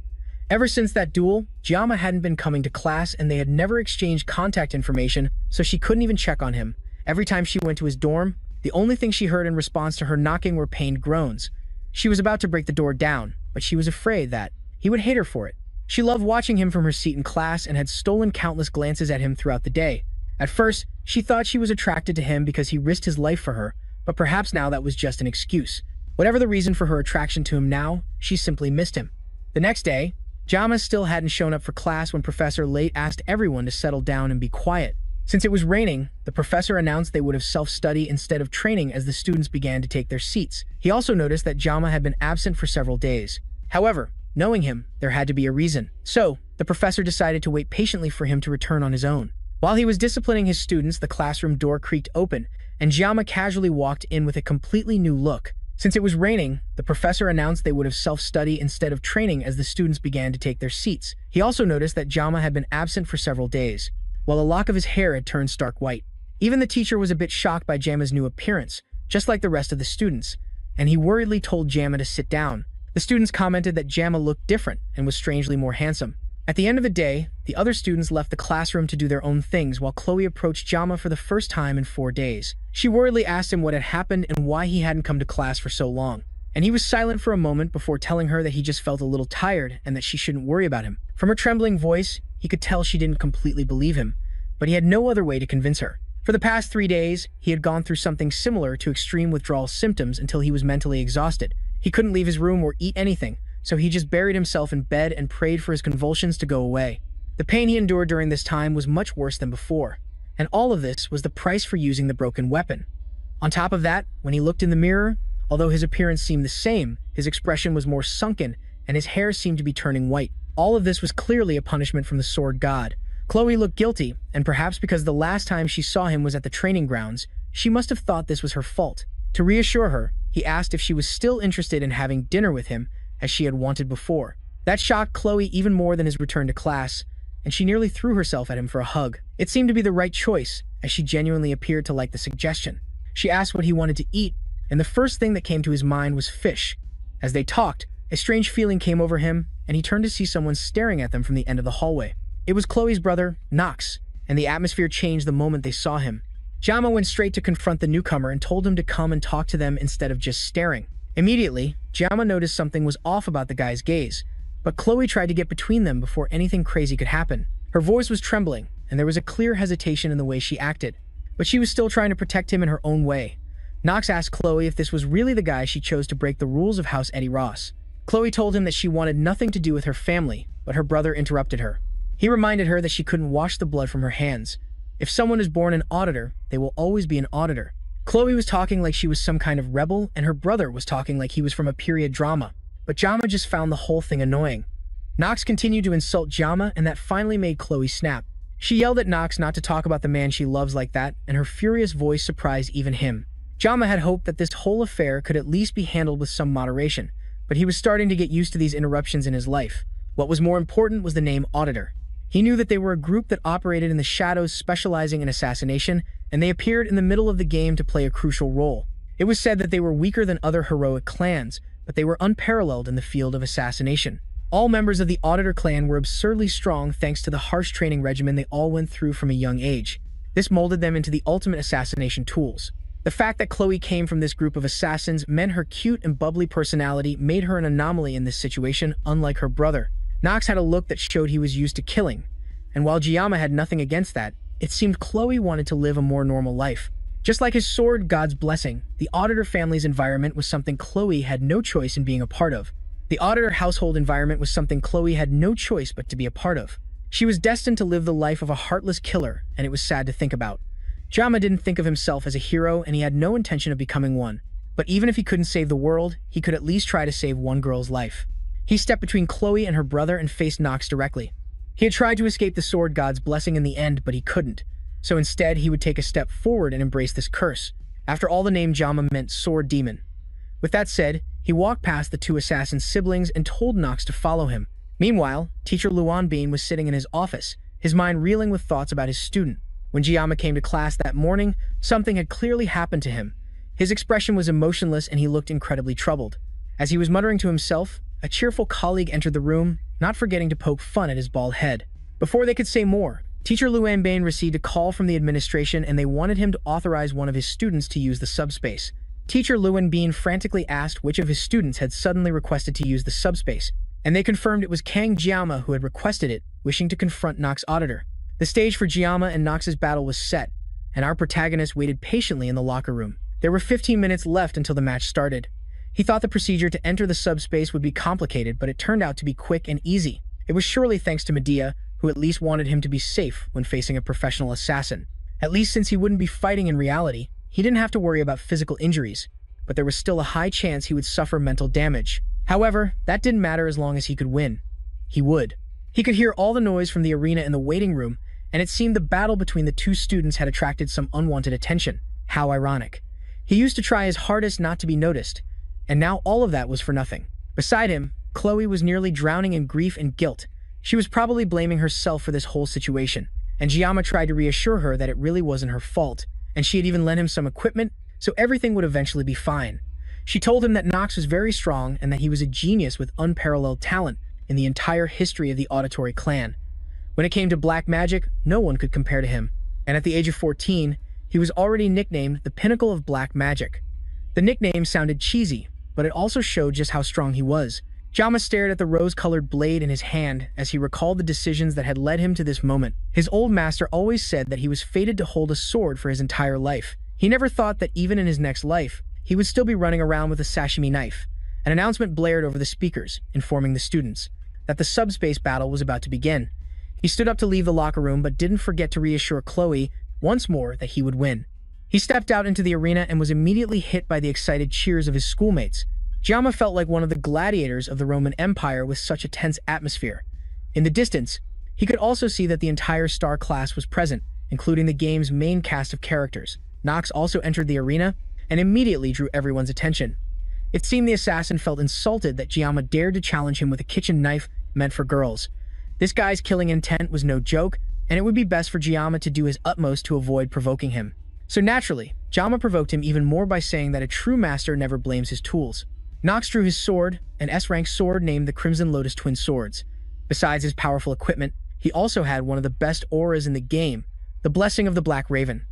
Ever since that duel, Jamma hadn't been coming to class and they had never exchanged contact information, so she couldn't even check on him. Every time she went to his dorm, the only thing she heard in response to her knocking were pained groans. She was about to break the door down, but she was afraid that he would hate her for it. She loved watching him from her seat in class and had stolen countless glances at him throughout the day. At first, she thought she was attracted to him because he risked his life for her, but perhaps now that was just an excuse. Whatever the reason for her attraction to him now, she simply missed him. The next day, Jamma still hadn't shown up for class when Professor Late asked everyone to settle down and be quiet. Since it was raining, the professor announced they would have self-study instead of training as the students began to take their seats. He also noticed that Jamma had been absent for several days. However, knowing him, there had to be a reason. So, the professor decided to wait patiently for him to return on his own. While he was disciplining his students, the classroom door creaked open, and Jamma casually walked in with a completely new look. Since it was raining, the professor announced they would have self-study instead of training as the students began to take their seats. He also noticed that Jamma had been absent for several days, while a lock of his hair had turned stark white. Even the teacher was a bit shocked by Jamma's new appearance, just like the rest of the students, and he worriedly told Jamma to sit down. The students commented that Jamma looked different and was strangely more handsome. At the end of the day, the other students left the classroom to do their own things while Chloe approached Jamma for the first time in 4 days. She worriedly asked him what had happened and why he hadn't come to class for so long. And he was silent for a moment before telling her that he just felt a little tired and that she shouldn't worry about him. From her trembling voice, he could tell she didn't completely believe him, but he had no other way to convince her. For the past 3 days, he had gone through something similar to extreme withdrawal symptoms until he was mentally exhausted. He couldn't leave his room or eat anything, so he just buried himself in bed and prayed for his convulsions to go away. The pain he endured during this time was much worse than before, and all of this was the price for using the broken weapon. On top of that, when he looked in the mirror, although his appearance seemed the same, his expression was more sunken and his hair seemed to be turning white. All of this was clearly a punishment from the sword god. Chloe looked guilty, and perhaps because the last time she saw him was at the training grounds, she must have thought this was her fault. To reassure her, he asked if she was still interested in having dinner with him, as she had wanted before. That shocked Chloe even more than his return to class, and she nearly threw herself at him for a hug. It seemed to be the right choice, as she genuinely appeared to like the suggestion. She asked what he wanted to eat, and the first thing that came to his mind was fish. As they talked, a strange feeling came over him, and he turned to see someone staring at them from the end of the hallway. It was Chloe's brother, Nox, and the atmosphere changed the moment they saw him. Jamma went straight to confront the newcomer and told him to come and talk to them instead of just staring. Immediately, Jamma noticed something was off about the guy's gaze, but Chloe tried to get between them before anything crazy could happen. Her voice was trembling, and there was a clear hesitation in the way she acted, but she was still trying to protect him in her own way. Nox asked Chloe if this was really the guy she chose to break the rules of House Eddie Ross. Chloe told him that she wanted nothing to do with her family, but her brother interrupted her. He reminded her that she couldn't wash the blood from her hands. If someone is born an auditor, they will always be an auditor. Chloe was talking like she was some kind of rebel, and her brother was talking like he was from a period drama. But Jamma just found the whole thing annoying. Nox continued to insult Jamma, and that finally made Chloe snap. She yelled at Nox not to talk about the man she loves like that, and her furious voice surprised even him. Jamma had hoped that this whole affair could at least be handled with some moderation, but he was starting to get used to these interruptions in his life. What was more important was the name Auditor. He knew that they were a group that operated in the shadows specializing in assassination, and they appeared in the middle of the game to play a crucial role. It was said that they were weaker than other heroic clans, but they were unparalleled in the field of assassination. All members of the Auditor clan were absurdly strong thanks to the harsh training regimen they all went through from a young age. This molded them into the ultimate assassination tools. The fact that Chloe came from this group of assassins meant her cute and bubbly personality made her an anomaly in this situation, unlike her brother. Nox had a look that showed he was used to killing, and while Jiyama had nothing against that, it seemed Chloe wanted to live a more normal life. Just like his sword, God's blessing, the Auditor family's environment was something Chloe had no choice in being a part of. The Auditor household environment was something Chloe had no choice but to be a part of. She was destined to live the life of a heartless killer, and it was sad to think about. Jiyama didn't think of himself as a hero, and he had no intention of becoming one. But even if he couldn't save the world, he could at least try to save one girl's life. He stepped between Chloe and her brother and faced Nox directly. He had tried to escape the sword God's blessing in the end, but he couldn't. So instead, he would take a step forward and embrace this curse. After all, the name Jiyama meant sword demon. With that said, he walked past the two assassin siblings and told Nox to follow him. Meanwhile, teacher Luan Bean was sitting in his office, his mind reeling with thoughts about his student. When Jiyama came to class that morning, something had clearly happened to him. His expression was emotionless and he looked incredibly troubled. As he was muttering to himself, a cheerful colleague entered the room, not forgetting to poke fun at his bald head. Before they could say more, teacher Luan Bean received a call from the administration and they wanted him to authorize one of his students to use the subspace. Teacher Luan Bean frantically asked which of his students had suddenly requested to use the subspace, and they confirmed it was Kang Jiyama who had requested it, wishing to confront Nox Auditor. The stage for Jiyama and Nox's battle was set, and our protagonist waited patiently in the locker room. There were 15 minutes left until the match started. He thought the procedure to enter the subspace would be complicated, but it turned out to be quick and easy. It was surely thanks to Medea, who at least wanted him to be safe when facing a professional assassin. At least since he wouldn't be fighting in reality, he didn't have to worry about physical injuries, but there was still a high chance he would suffer mental damage. However, that didn't matter as long as he could win. He would. He could hear all the noise from the arena in the waiting room, and it seemed the battle between the two students had attracted some unwanted attention. How ironic. He used to try his hardest not to be noticed, and now all of that was for nothing. Beside him, Chloe was nearly drowning in grief and guilt. She was probably blaming herself for this whole situation, and Jiyama tried to reassure her that it really wasn't her fault, and she had even lent him some equipment, so everything would eventually be fine. She told him that Nox was very strong and that he was a genius with unparalleled talent in the entire history of the Auditory clan. When it came to black magic, no one could compare to him, and at the age of 14, he was already nicknamed the Pinnacle of Black Magic. The nickname sounded cheesy, but it also showed just how strong he was. Jiyama stared at the rose-colored blade in his hand as he recalled the decisions that had led him to this moment. His old master always said that he was fated to hold a sword for his entire life. He never thought that even in his next life, he would still be running around with a sashimi knife. An announcement blared over the speakers, informing the students that the subspace battle was about to begin. He stood up to leave the locker room but didn't forget to reassure Chloe once more that he would win. He stepped out into the arena and was immediately hit by the excited cheers of his schoolmates. Jiyama felt like one of the gladiators of the Roman Empire with such a tense atmosphere. In the distance, he could also see that the entire star class was present, including the game's main cast of characters. Nox also entered the arena and immediately drew everyone's attention. It seemed the assassin felt insulted that Jiyama dared to challenge him with a kitchen knife meant for girls. This guy's killing intent was no joke, and it would be best for Jiyama to do his utmost to avoid provoking him. So naturally, Jiyama provoked him even more by saying that a true master never blames his tools. Nox drew his sword, an S-rank sword named the Crimson Lotus Twin Swords. Besides his powerful equipment, he also had one of the best auras in the game, the Blessing of the Black Raven.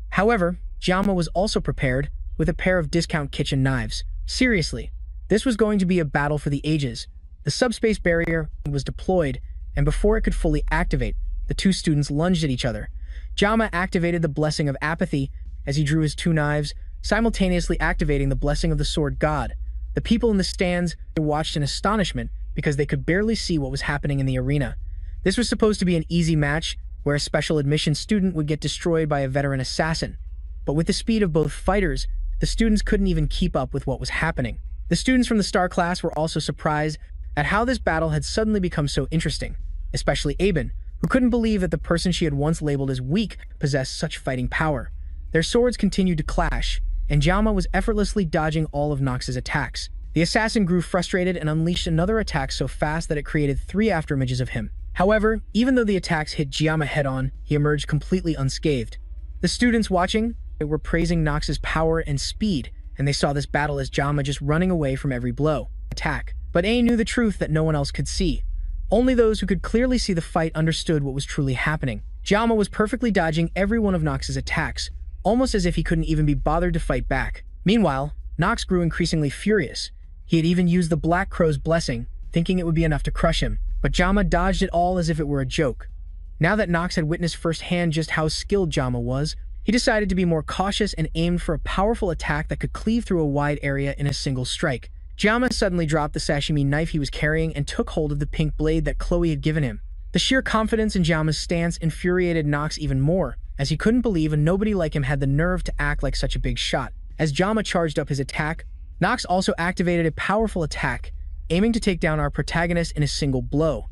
However, Jiyama was also prepared with a pair of discount kitchen knives. Seriously, this was going to be a battle for the ages. The subspace barrier was deployed, and before it could fully activate, the two students lunged at each other. Jiyama activated the Blessing of Apathy as he drew his two knives, simultaneously activating the Blessing of the Sword God. The people in the stands watched in astonishment because they could barely see what was happening in the arena. This was supposed to be an easy match where a special admission student would get destroyed by a veteran assassin. But with the speed of both fighters, the students couldn't even keep up with what was happening. The students from the Star class were also surprised at how this battle had suddenly become so interesting, especially Aben, who couldn't believe that the person she had once labeled as weak possessed such fighting power. Their swords continued to clash, and Jiyama was effortlessly dodging all of Nox's attacks. The assassin grew frustrated and unleashed another attack so fast that it created 3 afterimages of him. However, even though the attacks hit Jiyama head-on, he emerged completely unscathed. The students watching were praising Nox's power and speed and they saw this battle as Jama just running away from every blow. Attack. But A knew the truth that no one else could see. Only those who could clearly see the fight understood what was truly happening. Jama was perfectly dodging every one of Nox's attacks, almost as if he couldn't even be bothered to fight back. Meanwhile, Nox grew increasingly furious. He had even used the Black Crow's blessing, thinking it would be enough to crush him. But Jama dodged it all as if it were a joke. Now that Nox had witnessed firsthand just how skilled Jama was, he decided to be more cautious and aimed for a powerful attack that could cleave through a wide area in a single strike. Jama suddenly dropped the sashimi knife he was carrying and took hold of the pink blade that Chloe had given him. The sheer confidence in Jama's stance infuriated Nox even more, as he couldn't believe a nobody like him had the nerve to act like such a big shot. As Jama charged up his attack, Nox also activated a powerful attack, aiming to take down our protagonist in a single blow.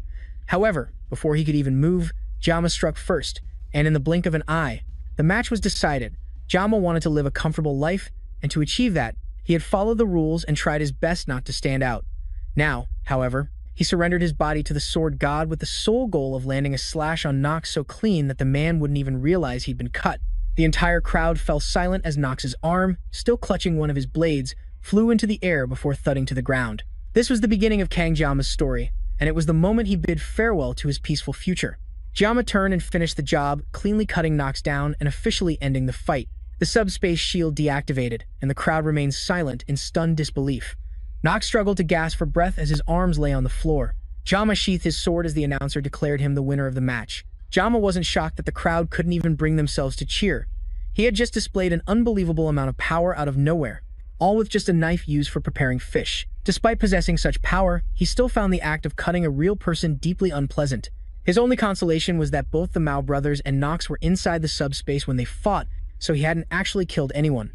However, before he could even move, Jama struck first, and in the blink of an eye, the match was decided. Jama wanted to live a comfortable life, and to achieve that, he had followed the rules and tried his best not to stand out. Now, however, he surrendered his body to the sword god with the sole goal of landing a slash on Nox so clean that the man wouldn't even realize he'd been cut. The entire crowd fell silent as Nox's arm, still clutching one of his blades, flew into the air before thudding to the ground. This was the beginning of Kang Jama's story, and it was the moment he bid farewell to his peaceful future. Jama turned and finished the job, cleanly cutting Nox down and officially ending the fight. The subspace shield deactivated, and the crowd remained silent in stunned disbelief. Nox struggled to gasp for breath as his arms lay on the floor. Jama sheathed his sword as the announcer declared him the winner of the match. Jama wasn't shocked that the crowd couldn't even bring themselves to cheer. He had just displayed an unbelievable amount of power out of nowhere, all with just a knife used for preparing fish. Despite possessing such power, he still found the act of cutting a real person deeply unpleasant. His only consolation was that both the Mao brothers and Nox were inside the subspace when they fought, so he hadn't actually killed anyone.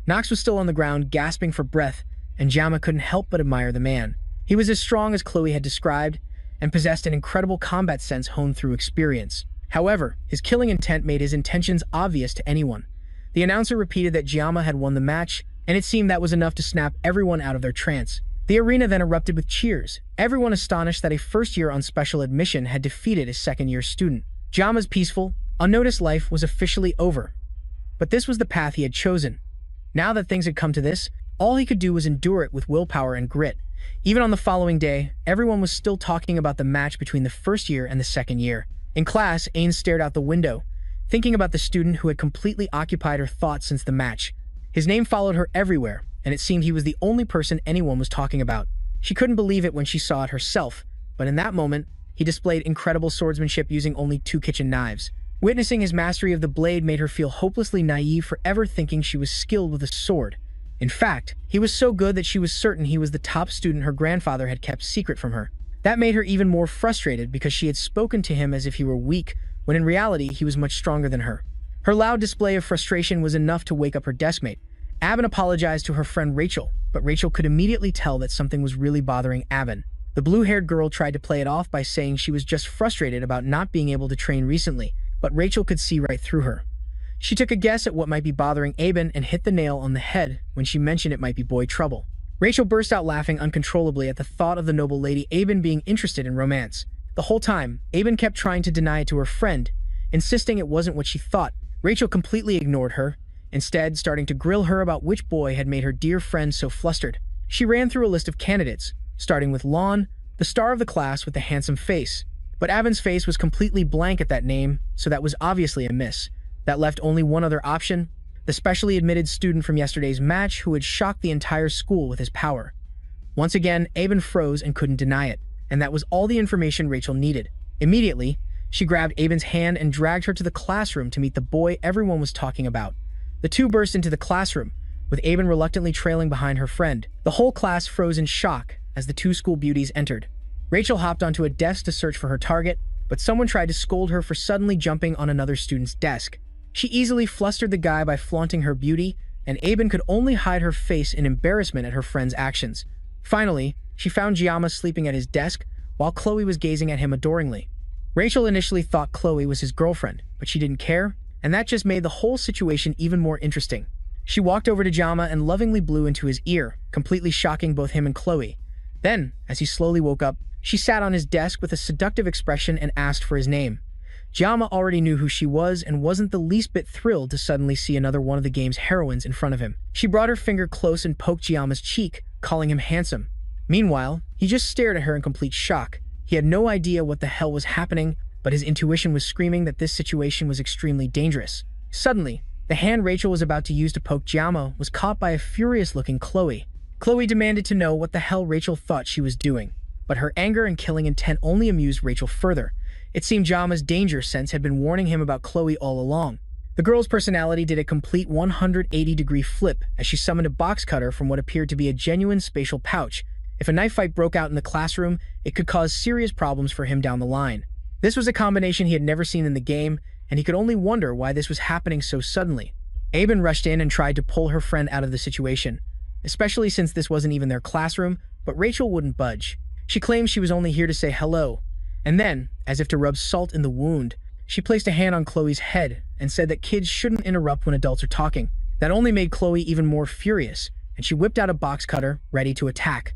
Nox was still on the ground, gasping for breath, and Jama couldn't help but admire the man. He was as strong as Chloe had described, and possessed an incredible combat sense honed through experience. However, his killing intent made his intentions obvious to anyone. The announcer repeated that Jama had won the match, and it seemed that was enough to snap everyone out of their trance. The arena then erupted with cheers, everyone astonished that a first-year on special admission had defeated a second-year student. Jama's peaceful, unnoticed life was officially over. But this was the path he had chosen. Now that things had come to this, all he could do was endure it with willpower and grit. Even on the following day, everyone was still talking about the match between the first year and the second year. In class, Ains stared out the window, thinking about the student who had completely occupied her thoughts since the match. His name followed her everywhere, and it seemed he was the only person anyone was talking about. She couldn't believe it when she saw it herself, but in that moment, he displayed incredible swordsmanship using only 2 kitchen knives. Witnessing his mastery of the blade made her feel hopelessly naive for ever thinking she was skilled with a sword. In fact, he was so good that she was certain he was the top student her grandfather had kept secret from her. That made her even more frustrated because she had spoken to him as if he were weak, when in reality he was much stronger than her. Her loud display of frustration was enough to wake up her deskmate. Abin apologized to her friend Rachel, but Rachel could immediately tell that something was really bothering Abin. The blue-haired girl tried to play it off by saying she was just frustrated about not being able to train recently, but Rachel could see right through her. She took a guess at what might be bothering Abin and hit the nail on the head when she mentioned it might be boy trouble. Rachel burst out laughing uncontrollably at the thought of the noble lady Abin being interested in romance. The whole time, Abin kept trying to deny it to her friend, insisting it wasn't what she thought. Rachel completely ignored her, instead starting to grill her about which boy had made her dear friend so flustered. She ran through a list of candidates, starting with Lon, the star of the class with the handsome face. But Abin's face was completely blank at that name, so that was obviously a miss. That left only one other option, the specially admitted student from yesterday's match who had shocked the entire school with his power. Once again, Abin froze and couldn't deny it, and that was all the information Rachel needed. Immediately, she grabbed Abin's hand and dragged her to the classroom to meet the boy everyone was talking about. The two burst into the classroom, with Abin reluctantly trailing behind her friend. The whole class froze in shock as the two school beauties entered. Rachel hopped onto a desk to search for her target, but someone tried to scold her for suddenly jumping on another student's desk. She easily flustered the guy by flaunting her beauty, and Abin could only hide her face in embarrassment at her friend's actions. Finally, she found Jama sleeping at his desk, while Chloe was gazing at him adoringly. Rachel initially thought Chloe was his girlfriend, but she didn't care, and that just made the whole situation even more interesting. She walked over to Jama and lovingly blew into his ear, completely shocking both him and Chloe. Then, as he slowly woke up, she sat on his desk with a seductive expression and asked for his name. Jiama already knew who she was and wasn't the least bit thrilled to suddenly see another one of the game's heroines in front of him. She brought her finger close and poked Jiama's cheek, calling him handsome. Meanwhile, he just stared at her in complete shock. He had no idea what the hell was happening, but his intuition was screaming that this situation was extremely dangerous. Suddenly, the hand Rachel was about to use to poke Jiama was caught by a furious-looking Chloe. Chloe demanded to know what the hell Rachel thought she was doing, but her anger and killing intent only amused Rachel further. It seemed Jiama's danger sense had been warning him about Chloe all along. The girl's personality did a complete 180-degree flip as she summoned a box cutter from what appeared to be a genuine spatial pouch. If a knife fight broke out in the classroom, it could cause serious problems for him down the line. This was a combination he had never seen in the game, and he could only wonder why this was happening so suddenly. Aben rushed in and tried to pull her friend out of the situation, especially since this wasn't even their classroom, but Rachel wouldn't budge. She claimed she was only here to say hello, and then, as if to rub salt in the wound, she placed a hand on Chloe's head and said that kids shouldn't interrupt when adults are talking. That only made Chloe even more furious, and she whipped out a box cutter, ready to attack.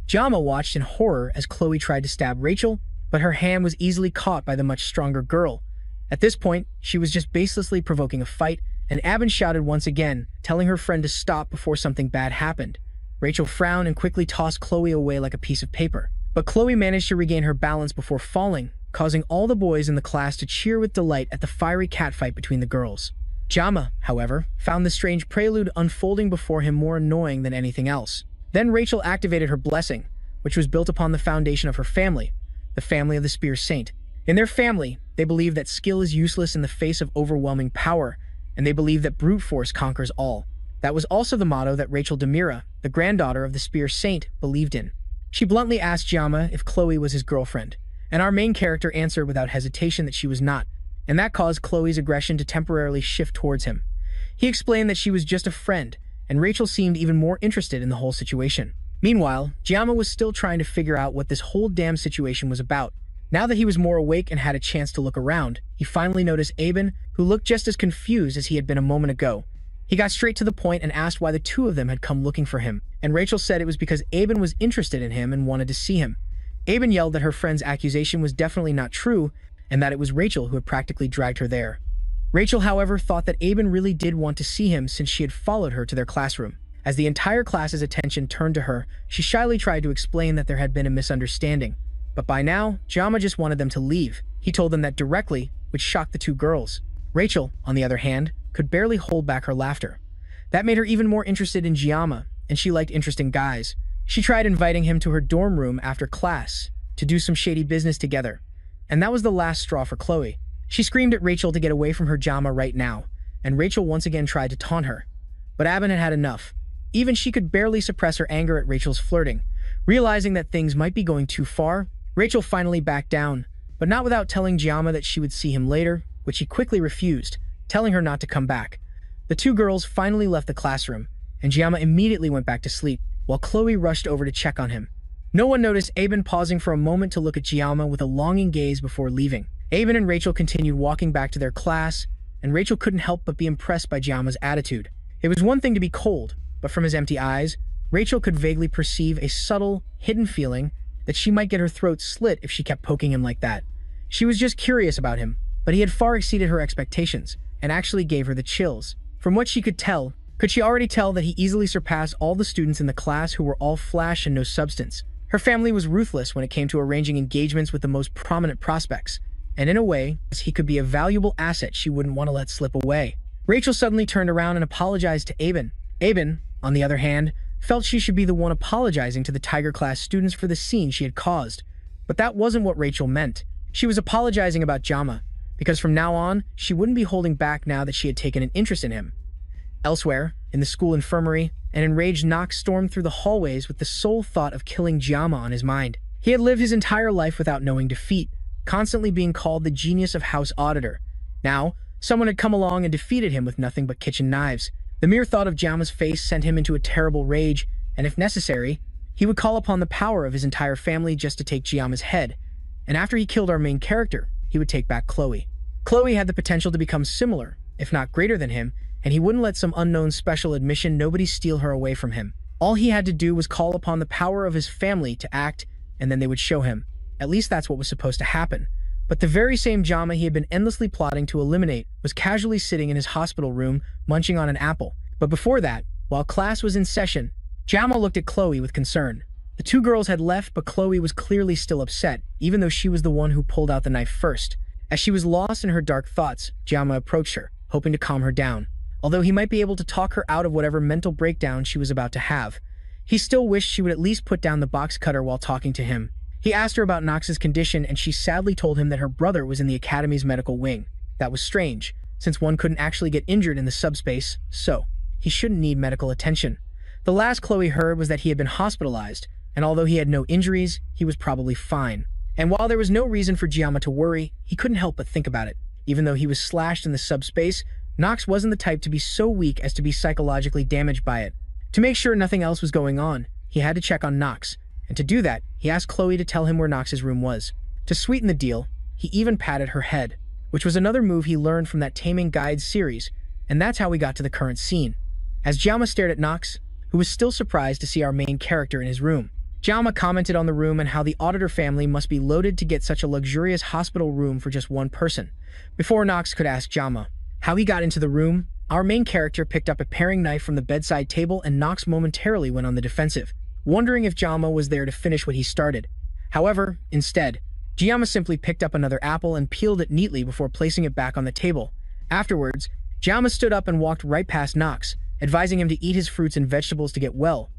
Jiama watched in horror as Chloe tried to stab Rachel, but her hand was easily caught by the much stronger girl. At this point, she was just baselessly provoking a fight, and Aben shouted once again, telling her friend to stop before something bad happened. Rachel frowned and quickly tossed Chloe away like a piece of paper. But Chloe managed to regain her balance before falling, causing all the boys in the class to cheer with delight at the fiery catfight between the girls. Jiama, however, found the strange prelude unfolding before him more annoying than anything else. Then Rachel activated her blessing, which was built upon the foundation of her family, the family of the Spear Saint. In their family, they believe that skill is useless in the face of overwhelming power, and they believe that brute force conquers all. That was also the motto that Rachel Demira, the granddaughter of the Spear Saint, believed in. She bluntly asked Jiama if Chloe was his girlfriend, and our main character answered without hesitation that she was not, and that caused Chloe's aggression to temporarily shift towards him. He explained that she was just a friend, and Rachel seemed even more interested in the whole situation. Meanwhile, Jiama was still trying to figure out what this whole damn situation was about. Now that he was more awake and had a chance to look around, he finally noticed Aben, who looked just as confused as he had been a moment ago. He got straight to the point and asked why the two of them had come looking for him, and Rachel said it was because Aben was interested in him and wanted to see him. Aben yelled that her friend's accusation was definitely not true, and that it was Rachel who had practically dragged her there. Rachel, however, thought that Aben really did want to see him since she had followed her to their classroom. As the entire class's attention turned to her, she shyly tried to explain that there had been a misunderstanding. But by now, Jiama just wanted them to leave. He told them that directly, which shocked the two girls. Rachel, on the other hand, could barely hold back her laughter. That made her even more interested in Jiama, and she liked interesting guys. She tried inviting him to her dorm room after class to do some shady business together, and that was the last straw for Chloe. She screamed at Rachel to get away from her Jiama right now, and Rachel once again tried to taunt her. But Aben had had enough. Even she could barely suppress her anger at Rachel's flirting. Realizing that things might be going too far, Rachel finally backed down, but not without telling Jiama that she would see him later, which he quickly refused, telling her not to come back. The two girls finally left the classroom, and Jiama immediately went back to sleep, while Chloe rushed over to check on him. No one noticed Aben pausing for a moment to look at Jiama with a longing gaze before leaving. Aben and Rachel continued walking back to their class, and Rachel couldn't help but be impressed by Jiama's attitude. It was one thing to be cold, but from his empty eyes, Rachel could vaguely perceive a subtle, hidden feeling that she might get her throat slit if she kept poking him like that. She was just curious about him, but he had far exceeded her expectations, and actually gave her the chills. From what she could tell, could she already tell that he easily surpassed all the students in the class who were all flash and no substance? Her family was ruthless when it came to arranging engagements with the most prominent prospects, and in a way, he could be a valuable asset she wouldn't want to let slip away. Rachel suddenly turned around and apologized to Aben. Aben, on the other hand, felt she should be the one apologizing to the Tiger class students for the scene she had caused. But that wasn't what Rachel meant. She was apologizing about Jiama, because from now on, she wouldn't be holding back now that she had taken an interest in him. Elsewhere, in the school infirmary, an enraged Nox stormed through the hallways with the sole thought of killing Jiama on his mind. He had lived his entire life without knowing defeat, constantly being called the genius of House Auditor. Now, someone had come along and defeated him with nothing but kitchen knives. The mere thought of Jiama's face sent him into a terrible rage, and if necessary, he would call upon the power of his entire family just to take Jiama's head. And after he killed our main character, he would take back Chloe. Chloe had the potential to become similar, if not greater than him, and he wouldn't let some unknown special admission nobody steal her away from him. All he had to do was call upon the power of his family to act, and then they would show him. At least that's what was supposed to happen. But the very same Jama he had been endlessly plotting to eliminate was casually sitting in his hospital room, munching on an apple. But before that, while class was in session, Jama looked at Chloe with concern. The two girls had left, but Chloe was clearly still upset, even though she was the one who pulled out the knife first. As she was lost in her dark thoughts, Jama approached her, hoping to calm her down. Although he might be able to talk her out of whatever mental breakdown she was about to have, he still wished she would at least put down the box cutter while talking to him. He asked her about Nox's condition, and she sadly told him that her brother was in the Academy's medical wing. That was strange, since one couldn't actually get injured in the subspace, so he shouldn't need medical attention. The last Chloe heard was that he had been hospitalized, and although he had no injuries, he was probably fine. And while there was no reason for Giamma to worry, he couldn't help but think about it. Even though he was slashed in the subspace, Nox wasn't the type to be so weak as to be psychologically damaged by it. To make sure nothing else was going on, he had to check on Nox, and to do that, he asked Chloe to tell him where Nox's room was. To sweeten the deal, he even patted her head, which was another move he learned from that Taming Guides series, and that's how we got to the current scene. As Giamma stared at Nox, who was still surprised to see our main character in his room, Giamma commented on the room and how the auditor family must be loaded to get such a luxurious hospital room for just one person. Before Nox could ask Giamma how he got into the room, our main character picked up a paring knife from the bedside table, and Nox momentarily went on the defensive, wondering if Giamma was there to finish what he started. However, instead, Giamma simply picked up another apple and peeled it neatly before placing it back on the table. Afterwards, Giamma stood up and walked right past Nox, advising him to eat his fruits and vegetables to get well.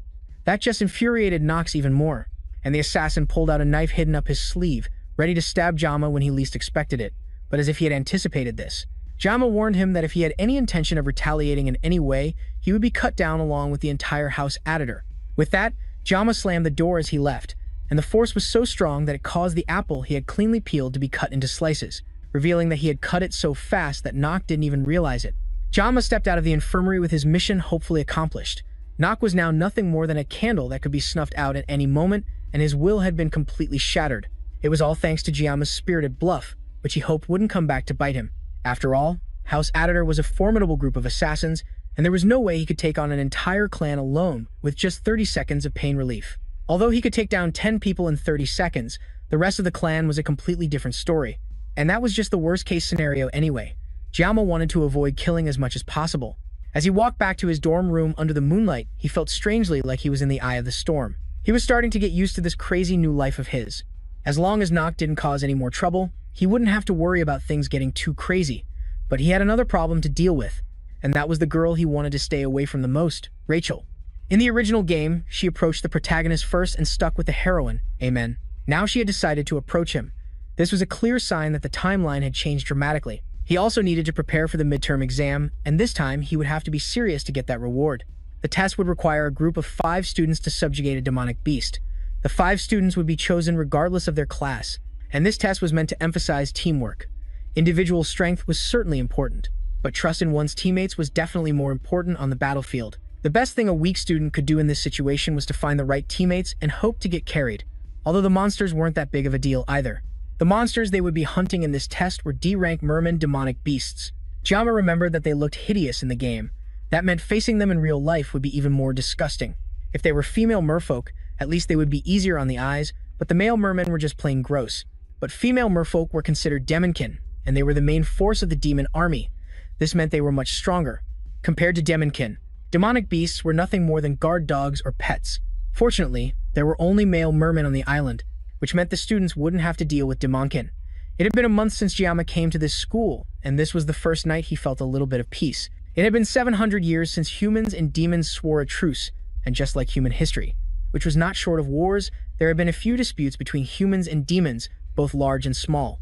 That just infuriated Nox even more, and the assassin pulled out a knife hidden up his sleeve, ready to stab Giamma when he least expected it. But as if he had anticipated this, Giamma warned him that if he had any intention of retaliating in any way, he would be cut down along with the entire house editor. With that, Giamma slammed the door as he left, and the force was so strong that it caused the apple he had cleanly peeled to be cut into slices, revealing that he had cut it so fast that Nox didn't even realize it. Giamma stepped out of the infirmary with his mission hopefully accomplished. Nox was now nothing more than a candle that could be snuffed out at any moment, and his will had been completely shattered. It was all thanks to Giamma's spirited bluff, which he hoped wouldn't come back to bite him. After all, House Editor was a formidable group of assassins, and there was no way he could take on an entire clan alone with just 30 seconds of pain relief. Although he could take down 10 people in 30 seconds, the rest of the clan was a completely different story. And that was just the worst-case scenario anyway. Giamma wanted to avoid killing as much as possible. As he walked back to his dorm room under the moonlight, he felt strangely like he was in the eye of the storm. He was starting to get used to this crazy new life of his. As long as Nox didn't cause any more trouble, he wouldn't have to worry about things getting too crazy. But he had another problem to deal with, and that was the girl he wanted to stay away from the most, Rachel. In the original game, she approached the protagonist first and stuck with the heroine, Amen. Now she had decided to approach him. This was a clear sign that the timeline had changed dramatically. He also needed to prepare for the midterm exam, and this time he would have to be serious to get that reward. The test would require a group of 5 students to subjugate a demonic beast. The 5 students would be chosen regardless of their class, and this test was meant to emphasize teamwork. Individual strength was certainly important, but trust in one's teammates was definitely more important on the battlefield. The best thing a weak student could do in this situation was to find the right teammates and hope to get carried, although the monsters weren't that big of a deal either. The monsters they would be hunting in this test were D-rank merman demonic beasts. Giamma remembered that they looked hideous in the game. That meant facing them in real life would be even more disgusting. If they were female merfolk, at least they would be easier on the eyes, but the male mermen were just plain gross. But female merfolk were considered demonkin, and they were the main force of the demon army. This meant they were much stronger. Compared to demonkin, demonic beasts were nothing more than guard dogs or pets. Fortunately, there were only male mermen on the island, which meant the students wouldn't have to deal with demonkin. It had been a month since Giamma came to this school, and this was the first night he felt a little bit of peace. It had been 700 years since humans and demons swore a truce, and just like human history, which was not short of wars, there had been a few disputes between humans and demons, both large and small.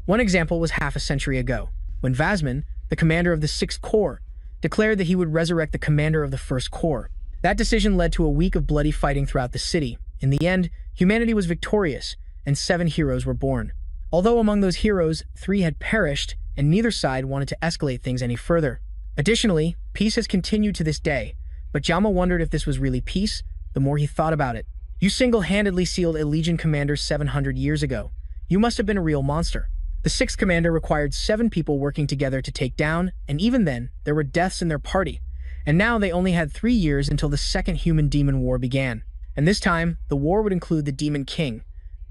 One example was half a century ago, when Vasman, the commander of the 6th Corps, declared that he would resurrect the commander of the 1st Corps. That decision led to a week of bloody fighting throughout the city. In the end, humanity was victorious, and 7 heroes were born. Although among those heroes, 3 had perished, and neither side wanted to escalate things any further. Additionally, peace has continued to this day, but Giamma wondered if this was really peace, the more he thought about it. You single-handedly sealed a Legion commander 700 years ago. You must have been a real monster. The 6th commander required 7 people working together to take down, and even then, there were deaths in their party. And now they only had 3 years until the Second Human-Demon War began. And this time, the war would include the Demon King.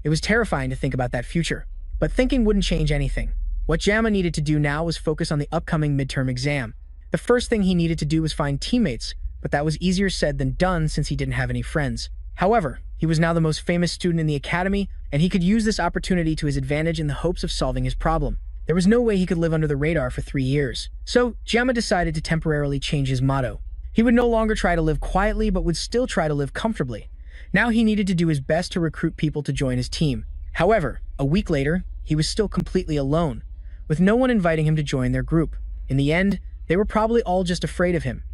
It was terrifying to think about that future. But thinking wouldn't change anything. What Jama needed to do now was focus on the upcoming midterm exam. The first thing he needed to do was find teammates, but that was easier said than done since he didn't have any friends. However, he was now the most famous student in the academy, and he could use this opportunity to his advantage in the hopes of solving his problem. There was no way he could live under the radar for 3 years. So, Jama decided to temporarily change his motto. He would no longer try to live quietly, but would still try to live comfortably. Now he needed to do his best to recruit people to join his team. However, a week later, he was still completely alone, with no one inviting him to join their group. In the end, they were probably all just afraid of him.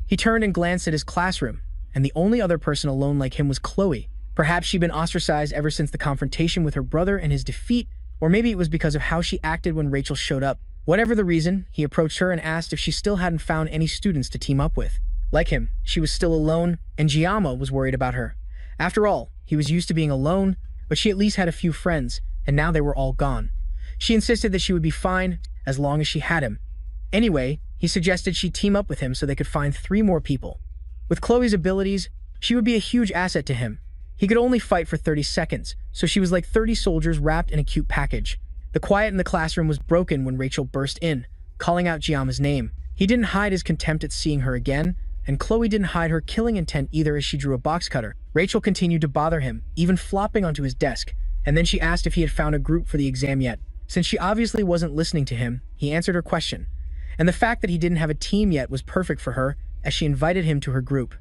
He turned and glanced at his classroom, and the only other person alone like him was Chloe. Perhaps she'd been ostracized ever since the confrontation with her brother and his defeat, or maybe it was because of how she acted when Rachel showed up. Whatever the reason, he approached her and asked if she still hadn't found any students to team up with. Like him, she was still alone, and Giamma was worried about her. After all, he was used to being alone, but she at least had a few friends, and now they were all gone. She insisted that she would be fine as long as she had him. Anyway, he suggested she team up with him so they could find 3 more people. With Chloe's abilities, she would be a huge asset to him. He could only fight for 30 seconds, so she was like 30 soldiers wrapped in a cute package. The quiet in the classroom was broken when Rachel burst in, calling out Giamma's name. He didn't hide his contempt at seeing her again, and Chloe didn't hide her killing intent either as she drew a box cutter. Rachel continued to bother him, even flopping onto his desk, and then she asked if he had found a group for the exam yet. Since she obviously wasn't listening to him, he answered her question. And the fact that he didn't have a team yet was perfect for her, as she invited him to her group.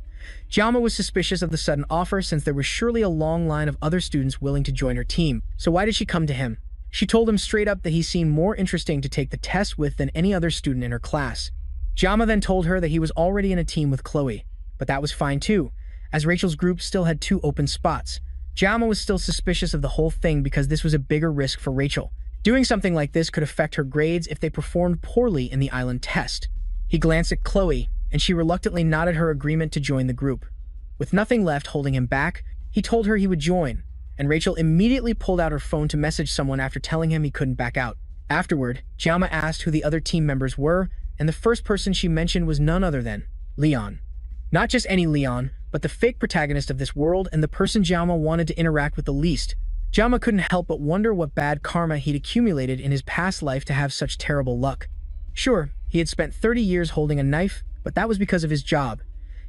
Giamma was suspicious of the sudden offer since there was surely a long line of other students willing to join her team. So why did she come to him? She told him straight up that he seemed more interesting to take the test with than any other student in her class. Giamma then told her that he was already in a team with Chloe, but that was fine too, as Rachel's group still had 2 open spots. Giamma was still suspicious of the whole thing because this was a bigger risk for Rachel. Doing something like this could affect her grades if they performed poorly in the island test. He glanced at Chloe, and she reluctantly nodded her agreement to join the group. With nothing left holding him back, he told her he would join, and Rachel immediately pulled out her phone to message someone after telling him he couldn't back out. Afterward, Giamma asked who the other team members were, and the first person she mentioned was none other than Leon. Not just any Leon, but the fake protagonist of this world and the person Giamma wanted to interact with the least. Giamma couldn't help but wonder what bad karma he'd accumulated in his past life to have such terrible luck. Sure, he had spent 30 years holding a knife, but that was because of his job.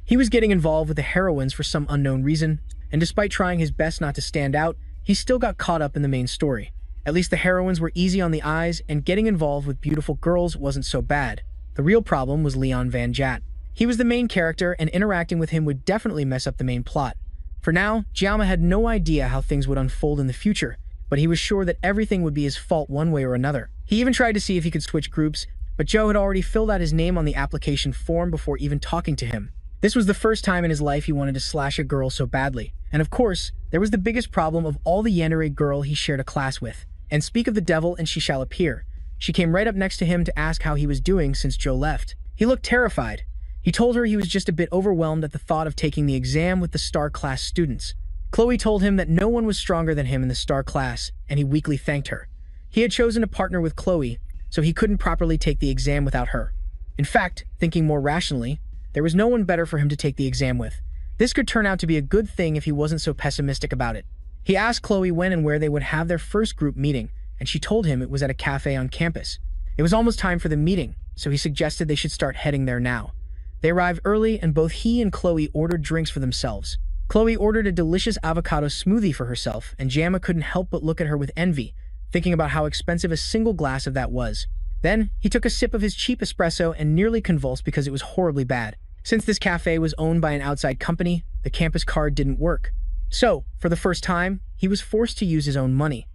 He was getting involved with the heroines for some unknown reason, and despite trying his best not to stand out, he still got caught up in the main story. At least the heroines were easy on the eyes, and getting involved with beautiful girls wasn't so bad. The real problem was Leon Van Jat. He was the main character, and interacting with him would definitely mess up the main plot. For now, Giamma had no idea how things would unfold in the future, but he was sure that everything would be his fault one way or another. He even tried to see if he could switch groups, but Joe had already filled out his name on the application form before even talking to him. This was the first time in his life he wanted to slash a girl so badly. And of course, there was the biggest problem of all the yandere girl he shared a class with. And speak of the devil and she shall appear. She came right up next to him to ask how he was doing since Joe left. He looked terrified. He told her he was just a bit overwhelmed at the thought of taking the exam with the star class students. Chloe told him that no one was stronger than him in the star class, and he weakly thanked her. He had chosen to partner with Chloe, so he couldn't properly take the exam without her. In fact, thinking more rationally, there was no one better for him to take the exam with. This could turn out to be a good thing if he wasn't so pessimistic about it. He asked Chloe when and where they would have their first group meeting, and she told him it was at a cafe on campus. It was almost time for the meeting, so he suggested they should start heading there now. They arrived early, and both he and Chloe ordered drinks for themselves. Chloe ordered a delicious avocado smoothie for herself, and Giamma couldn't help but look at her with envy, thinking about how expensive a single glass of that was. Then, he took a sip of his cheap espresso and nearly convulsed because it was horribly bad. Since this cafe was owned by an outside company, the campus card didn't work. So, for the first time, he was forced to use his own money.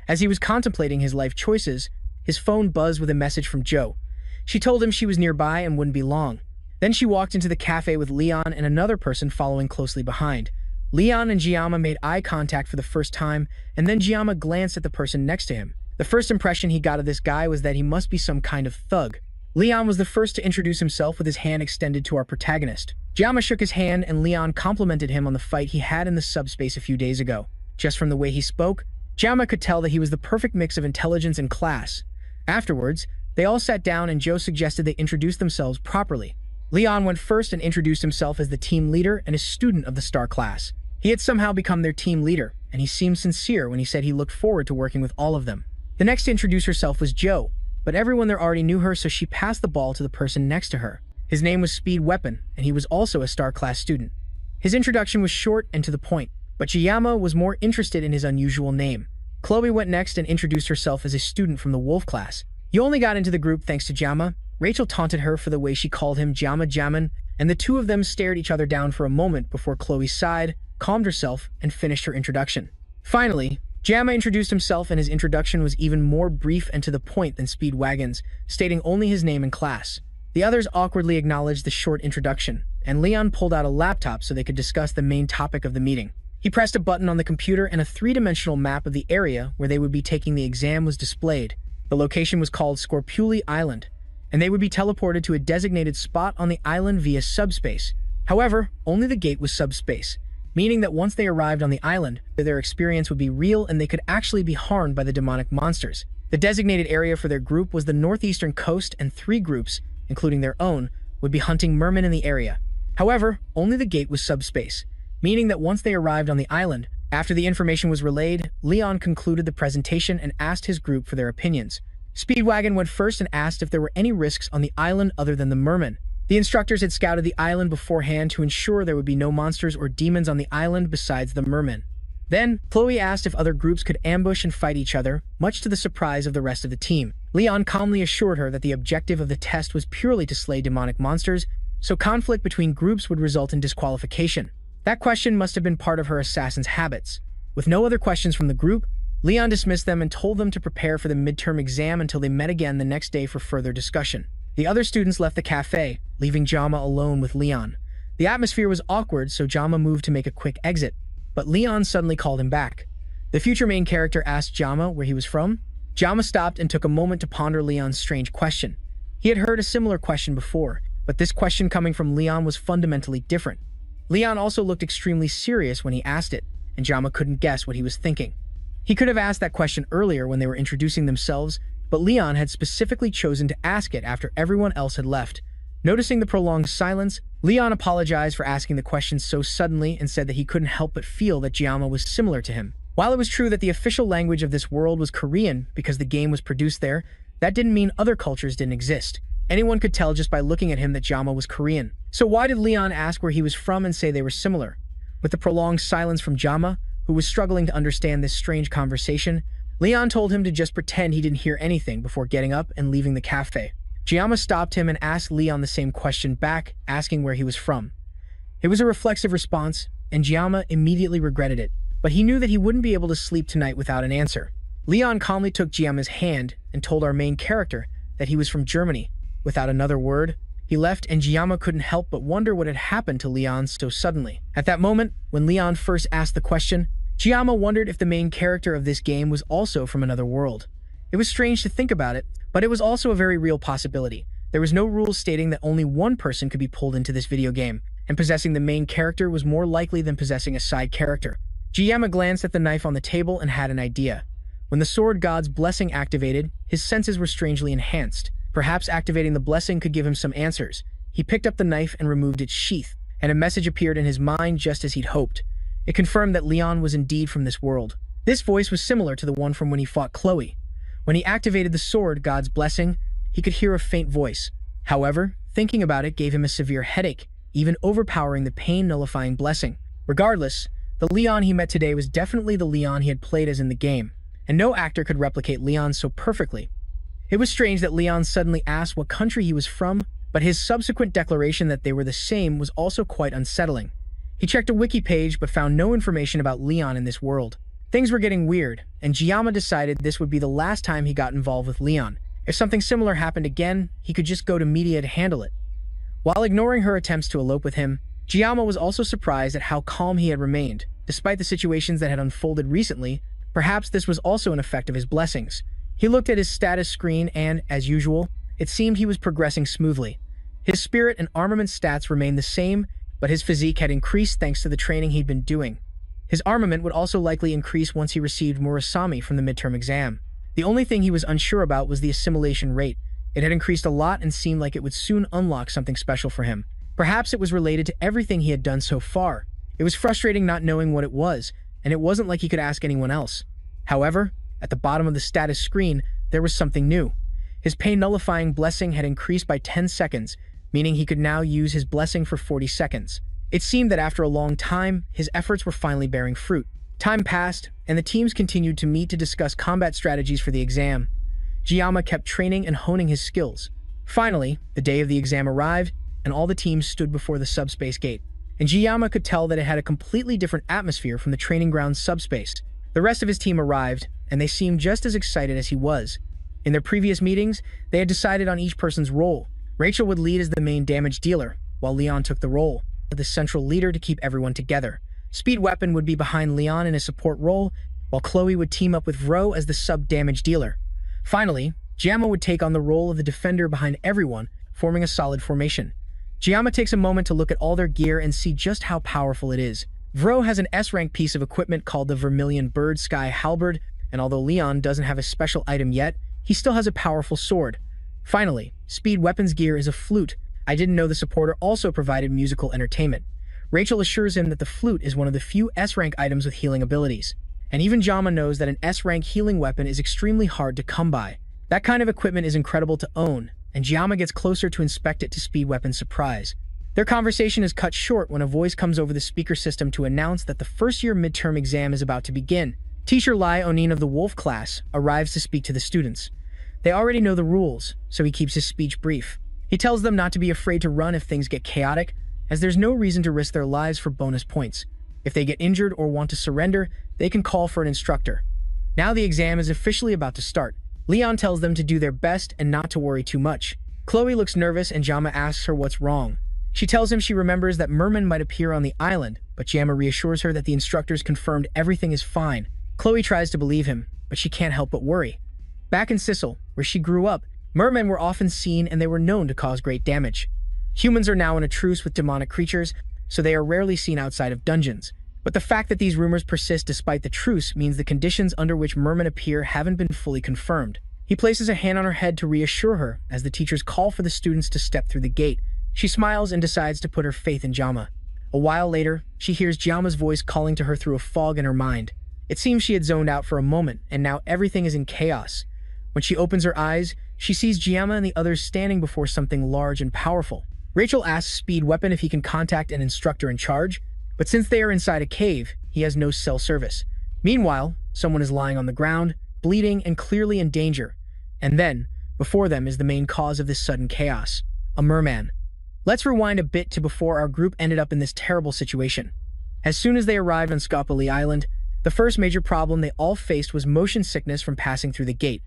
As he was contemplating his life choices, his phone buzzed with a message from Jo. She told him she was nearby and wouldn't be long. Then she walked into the cafe with Leon and another person following closely behind. Leon and Giamma made eye contact for the first time, and then Giamma glanced at the person next to him. The first impression he got of this guy was that he must be some kind of thug. Leon was the first to introduce himself with his hand extended to our protagonist. Giamma shook his hand and Leon complimented him on the fight he had in the subspace a few days ago. Just from the way he spoke, Giamma could tell that he was the perfect mix of intelligence and class. Afterwards, they all sat down and Jo suggested they introduce themselves properly. Leon went first and introduced himself as the team leader and a student of the star class. He had somehow become their team leader, and he seemed sincere when he said he looked forward to working with all of them. The next to introduce herself was Jo, but everyone there already knew her, so she passed the ball to the person next to her. His name was Speed Weapon, and he was also a star class student. His introduction was short and to the point, but Chiyama was more interested in his unusual name. Chloe went next and introduced herself as a student from the Wolf class. You only got into the group thanks to Jama. Rachel taunted her for the way she called him Jama Jaman, and the two of them stared each other down for a moment before Chloe sighed, calmed herself, and finished her introduction. Finally, Jama introduced himself, and his introduction was even more brief and to the point than Speedwagon's, stating only his name and class. The others awkwardly acknowledged the short introduction, and Leon pulled out a laptop so they could discuss the main topic of the meeting. He pressed a button on the computer and a three-dimensional map of the area where they would be taking the exam was displayed. The location was called Scorpuli Island, and they would be teleported to a designated spot on the island via subspace. However, only the gate was subspace, meaning that once they arrived on the island, their experience would be real and they could actually be harmed by the demonic monsters. The designated area for their group was the northeastern coast, and 3 groups, including their own, would be hunting mermen in the area. However, only the gate was subspace, meaning that once they arrived on the island, after the information was relayed, Leon concluded the presentation and asked his group for their opinions. Speedwagon went first and asked if there were any risks on the island other than the mermen. The instructors had scouted the island beforehand to ensure there would be no monsters or demons on the island besides the mermen. Then, Chloe asked if other groups could ambush and fight each other, much to the surprise of the rest of the team. Leon calmly assured her that the objective of the test was purely to slay demonic monsters, so conflict between groups would result in disqualification. That question must have been part of her assassin's habits. With no other questions from the group, Leon dismissed them and told them to prepare for the midterm exam until they met again the next day for further discussion. The other students left the cafe, leaving Jama alone with Leon. The atmosphere was awkward, so Jama moved to make a quick exit, but Leon suddenly called him back. The future main character asked Jama where he was from. Jama stopped and took a moment to ponder Leon's strange question. He had heard a similar question before, but this question coming from Leon was fundamentally different. Leon also looked extremely serious when he asked it, and Jama couldn't guess what he was thinking. He could have asked that question earlier when they were introducing themselves, but Leon had specifically chosen to ask it after everyone else had left. Noticing the prolonged silence, Leon apologized for asking the question so suddenly and said that he couldn't help but feel that Jama was similar to him. While it was true that the official language of this world was Korean because the game was produced there, that didn't mean other cultures didn't exist. Anyone could tell just by looking at him that Jama was Korean. So why did Leon ask where he was from and say they were similar? With the prolonged silence from Jama, who was struggling to understand this strange conversation, Leon told him to just pretend he didn't hear anything before getting up and leaving the cafe. Jama stopped him and asked Leon the same question back, asking where he was from. It was a reflexive response, and Jama immediately regretted it, but he knew that he wouldn't be able to sleep tonight without an answer. Leon calmly took Jama's hand and told our main character that he was from Germany. Without another word, he left, and Jama couldn't help but wonder what had happened to Leon so suddenly. At that moment, when Leon first asked the question, Jama wondered if the main character of this game was also from another world. It was strange to think about it, but it was also a very real possibility. There was no rule stating that only one person could be pulled into this video game, and possessing the main character was more likely than possessing a side character. Jama glanced at the knife on the table and had an idea. When the sword god's blessing activated, his senses were strangely enhanced. Perhaps activating the blessing could give him some answers. He picked up the knife and removed its sheath, and a message appeared in his mind just as he'd hoped. It confirmed that Leon was indeed from this world. This voice was similar to the one from when he fought Chloe. When he activated the sword god's blessing, he could hear a faint voice. However, thinking about it gave him a severe headache, even overpowering the pain-nullifying blessing. Regardless, the Leon he met today was definitely the Leon he had played as in the game, and no actor could replicate Leon so perfectly. It was strange that Leon suddenly asked what country he was from, but his subsequent declaration that they were the same was also quite unsettling. He checked a wiki page but found no information about Leon in this world. Things were getting weird, and Jama decided this would be the last time he got involved with Leon. If something similar happened again, he could just go to media to handle it. While ignoring her attempts to elope with him, Jama was also surprised at how calm he had remained. Despite the situations that had unfolded recently, perhaps this was also an effect of his blessings. He looked at his status screen and, as usual, it seemed he was progressing smoothly. His spirit and armament stats remained the same, but his physique had increased thanks to the training he'd been doing. His armament would also likely increase once he received Murasami from the midterm exam. The only thing he was unsure about was the assimilation rate. It had increased a lot and seemed like it would soon unlock something special for him. Perhaps it was related to everything he had done so far. It was frustrating not knowing what it was, and it wasn't like he could ask anyone else. However, At the bottom of the status screen, there was something new. His pain-nullifying blessing had increased by 10 seconds, meaning he could now use his blessing for 40 seconds. It seemed that after a long time, his efforts were finally bearing fruit. Time passed, and the teams continued to meet to discuss combat strategies for the exam. Jiyama kept training and honing his skills. Finally, the day of the exam arrived, and all the teams stood before the subspace gate. And Jiyama could tell that it had a completely different atmosphere from the training grounds subspace. The rest of his team arrived, and they seemed just as excited as he was. In their previous meetings, they had decided on each person's role. Rachel would lead as the main damage dealer, while Leon took the role of the central leader to keep everyone together. Speed Weapon would be behind Leon in a support role, while Chloe would team up with Vro as the sub-damage dealer. Finally, Jiyama would take on the role of the defender behind everyone, forming a solid formation. Jiyama takes a moment to look at all their gear and see just how powerful it is. Vro has an S-rank piece of equipment called the Vermilion Bird Sky Halberd, and although Leon doesn't have a special item yet, he still has a powerful sword. Finally, Speed Weapon's gear is a flute. I didn't know the supporter also provided musical entertainment. Rachel assures him that the flute is one of the few S-rank items with healing abilities. And even Jama knows that an S-rank healing weapon is extremely hard to come by. That kind of equipment is incredible to own, and Jiyama gets closer to inspect it to Speed Weapon's surprise. Their conversation is cut short when a voice comes over the speaker system to announce that the first-year midterm exam is about to begin. Teacher Lai Onin of the Wolf class arrives to speak to the students. They already know the rules, so he keeps his speech brief. He tells them not to be afraid to run if things get chaotic, as there's no reason to risk their lives for bonus points. If they get injured or want to surrender, they can call for an instructor. Now the exam is officially about to start. Leon tells them to do their best and not to worry too much. Chloe looks nervous and Jama asks her what's wrong. She tells him she remembers that mermen might appear on the island, but Jama reassures her that the instructors confirmed everything is fine. Chloe tries to believe him, but she can't help but worry. Back in Sissel, where she grew up, mermen were often seen and they were known to cause great damage. Humans are now in a truce with demonic creatures, so they are rarely seen outside of dungeons. But the fact that these rumors persist despite the truce means the conditions under which mermen appear haven't been fully confirmed. He places a hand on her head to reassure her as the teachers call for the students to step through the gate. She smiles and decides to put her faith in Jama. A while later, she hears Jama's voice calling to her through a fog in her mind. It seems she had zoned out for a moment, and now everything is in chaos. When she opens her eyes, she sees Jama and the others standing before something large and powerful. Rachel asks Speed Weapon if he can contact an instructor in charge, but since they are inside a cave, he has no cell service. Meanwhile, someone is lying on the ground, bleeding and clearly in danger. And then, before them is the main cause of this sudden chaos, a merman. Let's rewind a bit to before our group ended up in this terrible situation. As soon as they arrived on Skopali Island, the first major problem they all faced was motion sickness from passing through the gate.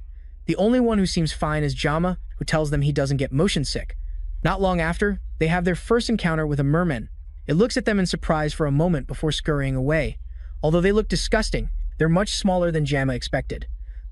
The only one who seems fine is Jama, who tells them he doesn't get motion sick. Not long after, they have their first encounter with a merman. It looks at them in surprise for a moment before scurrying away. Although they look disgusting, they're much smaller than Jama expected.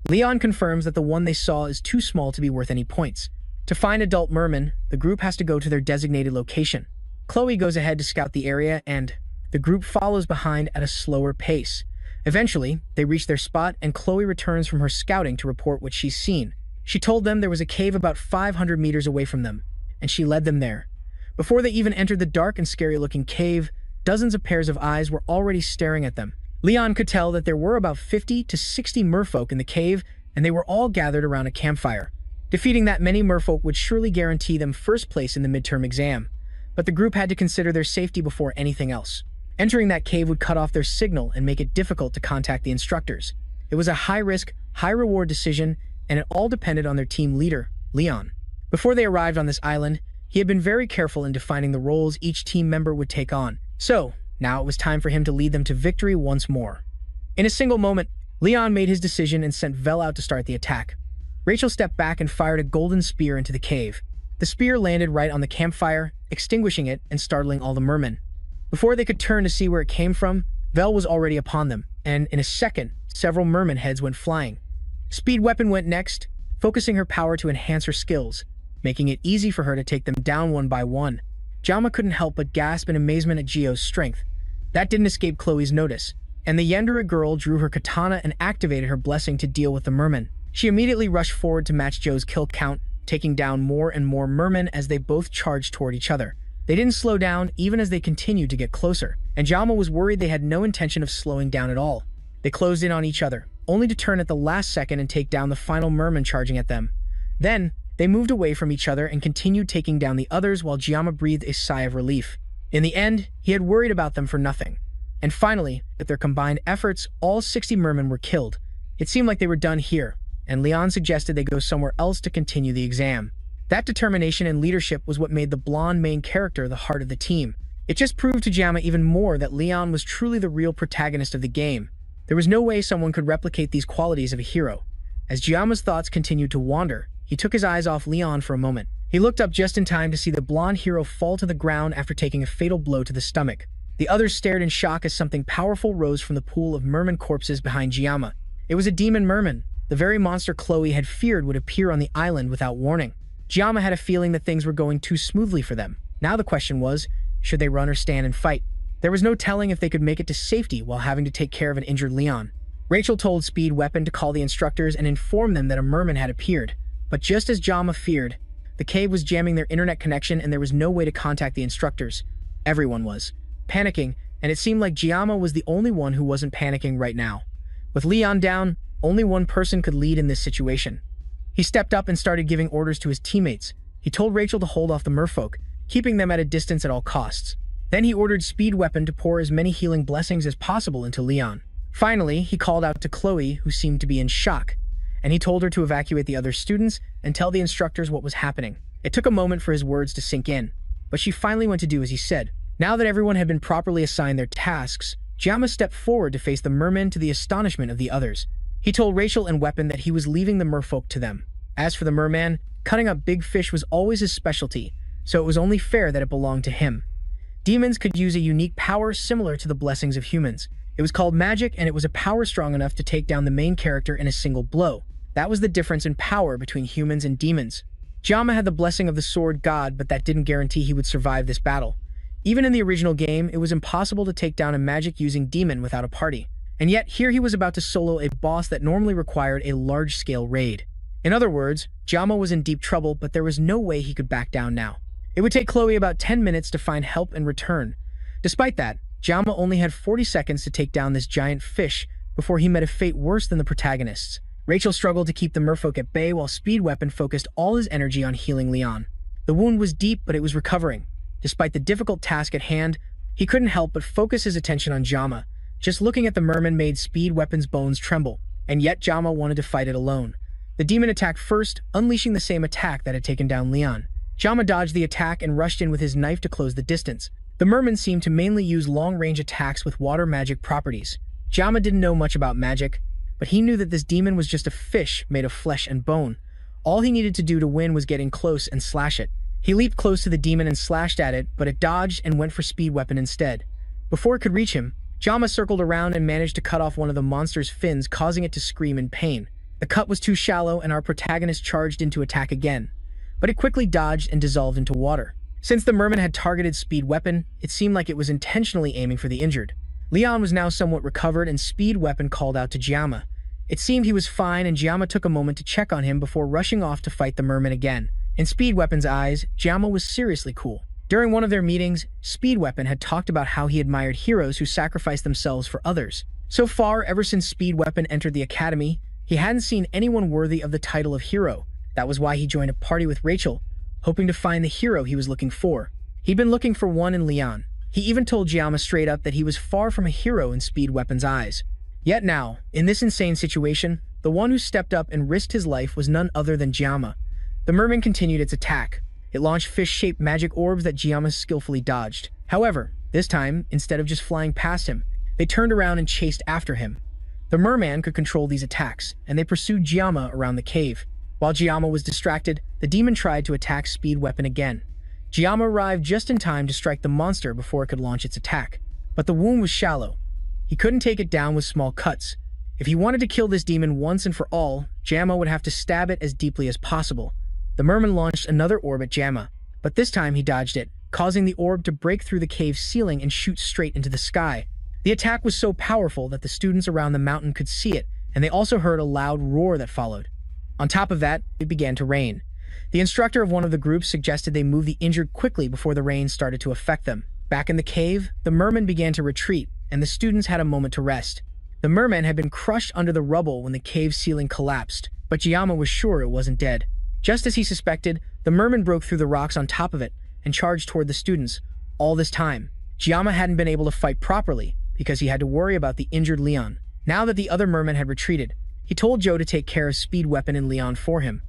Leon confirms that the one they saw is too small to be worth any points. To find adult mermen, the group has to go to their designated location. Chloe goes ahead to scout the area and the group follows behind at a slower pace. Eventually, they reach their spot and Chloe returns from her scouting to report what she's seen. She told them there was a cave about 500 meters away from them, and she led them there. Before they even entered the dark and scary-looking cave, dozens of pairs of eyes were already staring at them. Leon could tell that there were about 50 to 60 merfolk in the cave, and they were all gathered around a campfire. Defeating that many merfolk would surely guarantee them first place in the midterm exam, but the group had to consider their safety before anything else. Entering that cave would cut off their signal and make it difficult to contact the instructors. It was a high-risk, high-reward decision, and it all depended on their team leader, Leon. Before they arrived on this island, he had been very careful in defining the roles each team member would take on. So, now it was time for him to lead them to victory once more. In a single moment, Leon made his decision and sent Vel out to start the attack. Rachel stepped back and fired a golden spear into the cave. The spear landed right on the campfire, extinguishing it and startling all the mermen. Before they could turn to see where it came from, Vel was already upon them, and in a second, several merman heads went flying. Speed Weapon went next, focusing her power to enhance her skills, making it easy for her to take them down one by one. Jama couldn't help but gasp in amazement at Gio's strength. That didn't escape Chloe's notice, and the Yandere girl drew her katana and activated her blessing to deal with the merman. She immediately rushed forward to match Joe's kill count, taking down more and more mermen as they both charged toward each other. They didn't slow down even as they continued to get closer, and Jama was worried they had no intention of slowing down at all. They closed in on each other, only to turn at the last second and take down the final merman charging at them. Then, they moved away from each other and continued taking down the others while Giamma breathed a sigh of relief. In the end, he had worried about them for nothing. And finally, with their combined efforts, all 60 mermen were killed. It seemed like they were done here, and Leon suggested they go somewhere else to continue the exam. That determination and leadership was what made the blonde main character the heart of the team. It just proved to Giamma even more that Leon was truly the real protagonist of the game. There was no way someone could replicate these qualities of a hero. As Giamma's thoughts continued to wander, he took his eyes off Leon for a moment. He looked up just in time to see the blonde hero fall to the ground after taking a fatal blow to the stomach. The others stared in shock as something powerful rose from the pool of merman corpses behind Giamma. It was a demon merman, the very monster Chloe had feared would appear on the island without warning. Giamma had a feeling that things were going too smoothly for them. Now the question was, should they run or stand and fight? There was no telling if they could make it to safety while having to take care of an injured Leon. Rachel told Speed Weapon to call the instructors and inform them that a merman had appeared. But just as Giamma feared, the cave was jamming their internet connection and there was no way to contact the instructors. Everyone was panicking, and it seemed like Giamma was the only one who wasn't panicking right now. With Leon down, only one person could lead in this situation. He stepped up and started giving orders to his teammates. He told Rachel to hold off the merfolk, keeping them at a distance at all costs. Then he ordered Speed Weapon to pour as many healing blessings as possible into Leon. Finally, he called out to Chloe, who seemed to be in shock, and he told her to evacuate the other students and tell the instructors what was happening. It took a moment for his words to sink in, but she finally went to do as he said. Now that everyone had been properly assigned their tasks, Giamma stepped forward to face the merman to the astonishment of the others. He told Rachel and Weapon that he was leaving the merfolk to them. As for the merman, cutting up big fish was always his specialty, so it was only fair that it belonged to him. Demons could use a unique power similar to the blessings of humans. It was called magic, and it was a power strong enough to take down the main character in a single blow. That was the difference in power between humans and demons. Giamma had the blessing of the sword god, but that didn't guarantee he would survive this battle. Even in the original game, it was impossible to take down a magic-using demon without a party. And yet, here he was about to solo a boss that normally required a large-scale raid. In other words, Giamma was in deep trouble, but there was no way he could back down now. It would take Chloe about 10 minutes to find help and return. Despite that, Giamma only had 40 seconds to take down this giant fish before he met a fate worse than the protagonists. Rachel struggled to keep the merfolk at bay while Speed Weapon focused all his energy on healing Leon. The wound was deep, but it was recovering. Despite the difficult task at hand, he couldn't help but focus his attention on Giamma. Just looking at the merman made Speed Weapon's bones tremble, and yet Giamma wanted to fight it alone. The demon attacked first, unleashing the same attack that had taken down Leon. Giamma dodged the attack and rushed in with his knife to close the distance. The merman seemed to mainly use long-range attacks with water magic properties. Giamma didn't know much about magic, but he knew that this demon was just a fish made of flesh and bone. All he needed to do to win was get in close and slash it. He leaped close to the demon and slashed at it, but it dodged and went for Speed Weapon instead. Before it could reach him, Giamma circled around and managed to cut off one of the monster's fins, causing it to scream in pain. The cut was too shallow, and our protagonist charged in to attack again, but it quickly dodged and dissolved into water. Since the merman had targeted Speed Weapon, it seemed like it was intentionally aiming for the injured. Leon was now somewhat recovered, and Speed Weapon called out to Giamma. It seemed he was fine, and Giamma took a moment to check on him before rushing off to fight the merman again. In Speed Weapon's eyes, Giamma was seriously cool. During one of their meetings, Speed Weapon had talked about how he admired heroes who sacrificed themselves for others. So far, ever since Speed Weapon entered the academy, he hadn't seen anyone worthy of the title of hero. That was why he joined a party with Rachel, hoping to find the hero he was looking for. He'd been looking for one in Leon. He even told Giamma straight up that he was far from a hero in Speed Weapon's eyes. Yet now, in this insane situation, the one who stepped up and risked his life was none other than Giamma. The merman continued its attack. It launched fish-shaped magic orbs that Giamma skillfully dodged. However, this time, instead of just flying past him, they turned around and chased after him. The merman could control these attacks, and they pursued Giamma around the cave. While Giamma was distracted, the demon tried to attack Speed Weapon again. Giamma arrived just in time to strike the monster before it could launch its attack. But the wound was shallow. He couldn't take it down with small cuts. If he wanted to kill this demon once and for all, Giamma would have to stab it as deeply as possible. The merman launched another orb at Giamma, but this time he dodged it, causing the orb to break through the cave's ceiling and shoot straight into the sky. The attack was so powerful that the students around the mountain could see it, and they also heard a loud roar that followed. On top of that, it began to rain. The instructor of one of the groups suggested they move the injured quickly before the rain started to affect them. Back in the cave, the merman began to retreat, and the students had a moment to rest. The merman had been crushed under the rubble when the cave ceiling collapsed, but Jiyama was sure it wasn't dead. Just as he suspected, the merman broke through the rocks on top of it and charged toward the students. All this time, Jiyama hadn't been able to fight properly because he had to worry about the injured Leon. Now that the other merman had retreated, he told Joe to take care of Speed Weapon and Leon for him.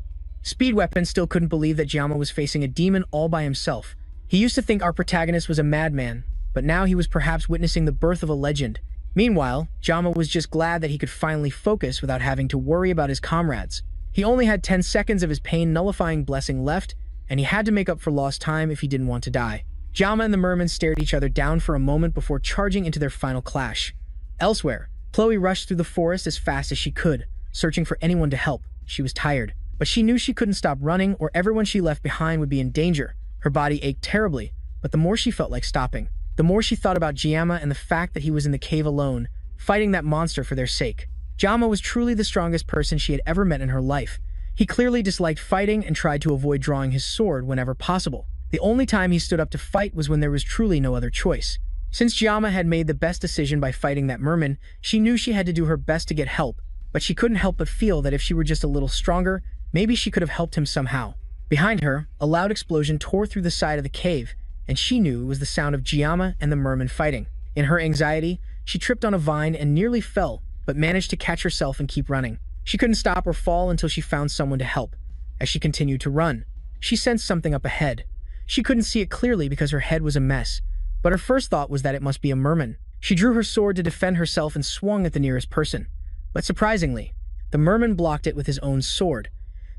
Speed Weapon still couldn't believe that Jiyama was facing a demon all by himself. He used to think our protagonist was a madman, but now he was perhaps witnessing the birth of a legend. Meanwhile, Jiyama was just glad that he could finally focus without having to worry about his comrades. He only had 10 seconds of his pain-nullifying blessing left, and he had to make up for lost time if he didn't want to die. Jiyama and the merman stared each other down for a moment before charging into their final clash. Elsewhere, Chloe rushed through the forest as fast as she could, searching for anyone to help. She was tired, but she knew she couldn't stop running or everyone she left behind would be in danger. Her body ached terribly, but the more she felt like stopping, the more she thought about Jiyama and the fact that he was in the cave alone, fighting that monster for their sake. Jiyama was truly the strongest person she had ever met in her life. He clearly disliked fighting and tried to avoid drawing his sword whenever possible. The only time he stood up to fight was when there was truly no other choice. Since Jiyama had made the best decision by fighting that merman, she knew she had to do her best to get help, but she couldn't help but feel that if she were just a little stronger, maybe she could have helped him somehow. Behind her, a loud explosion tore through the side of the cave, and she knew it was the sound of Jiyama and the merman fighting. In her anxiety, she tripped on a vine and nearly fell, but managed to catch herself and keep running. She couldn't stop or fall until she found someone to help. As she continued to run, she sensed something up ahead. She couldn't see it clearly because her head was a mess, but her first thought was that it must be a merman. She drew her sword to defend herself and swung at the nearest person. But surprisingly, the merman blocked it with his own sword.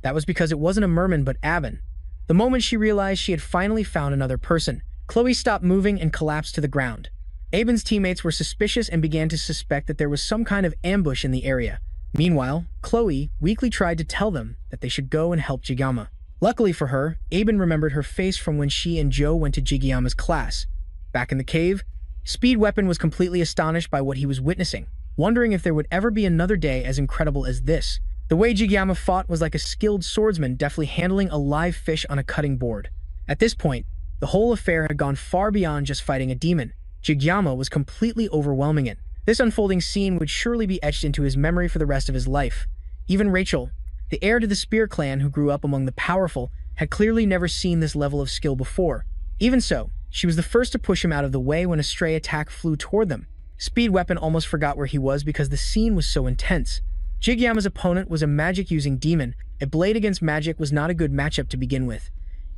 That was because it wasn't a merman but Aben. The moment she realized she had finally found another person, Chloe stopped moving and collapsed to the ground. Aben's teammates were suspicious and began to suspect that there was some kind of ambush in the area. Meanwhile, Chloe weakly tried to tell them that they should go and help Jiyama. Luckily for her, Aben remembered her face from when she and Joe went to Jiyama's class. Back in the cave, Speed Weapon was completely astonished by what he was witnessing, wondering if there would ever be another day as incredible as this. The way Jiyama fought was like a skilled swordsman deftly handling a live fish on a cutting board. At this point, the whole affair had gone far beyond just fighting a demon. Jiyama was completely overwhelming it. This unfolding scene would surely be etched into his memory for the rest of his life. Even Rachel, the heir to the Spear clan who grew up among the powerful, had clearly never seen this level of skill before. Even so, she was the first to push him out of the way when a stray attack flew toward them. Speed Weapon almost forgot where he was because the scene was so intense. Jiyama's opponent was a magic-using demon. A blade against magic was not a good matchup to begin with.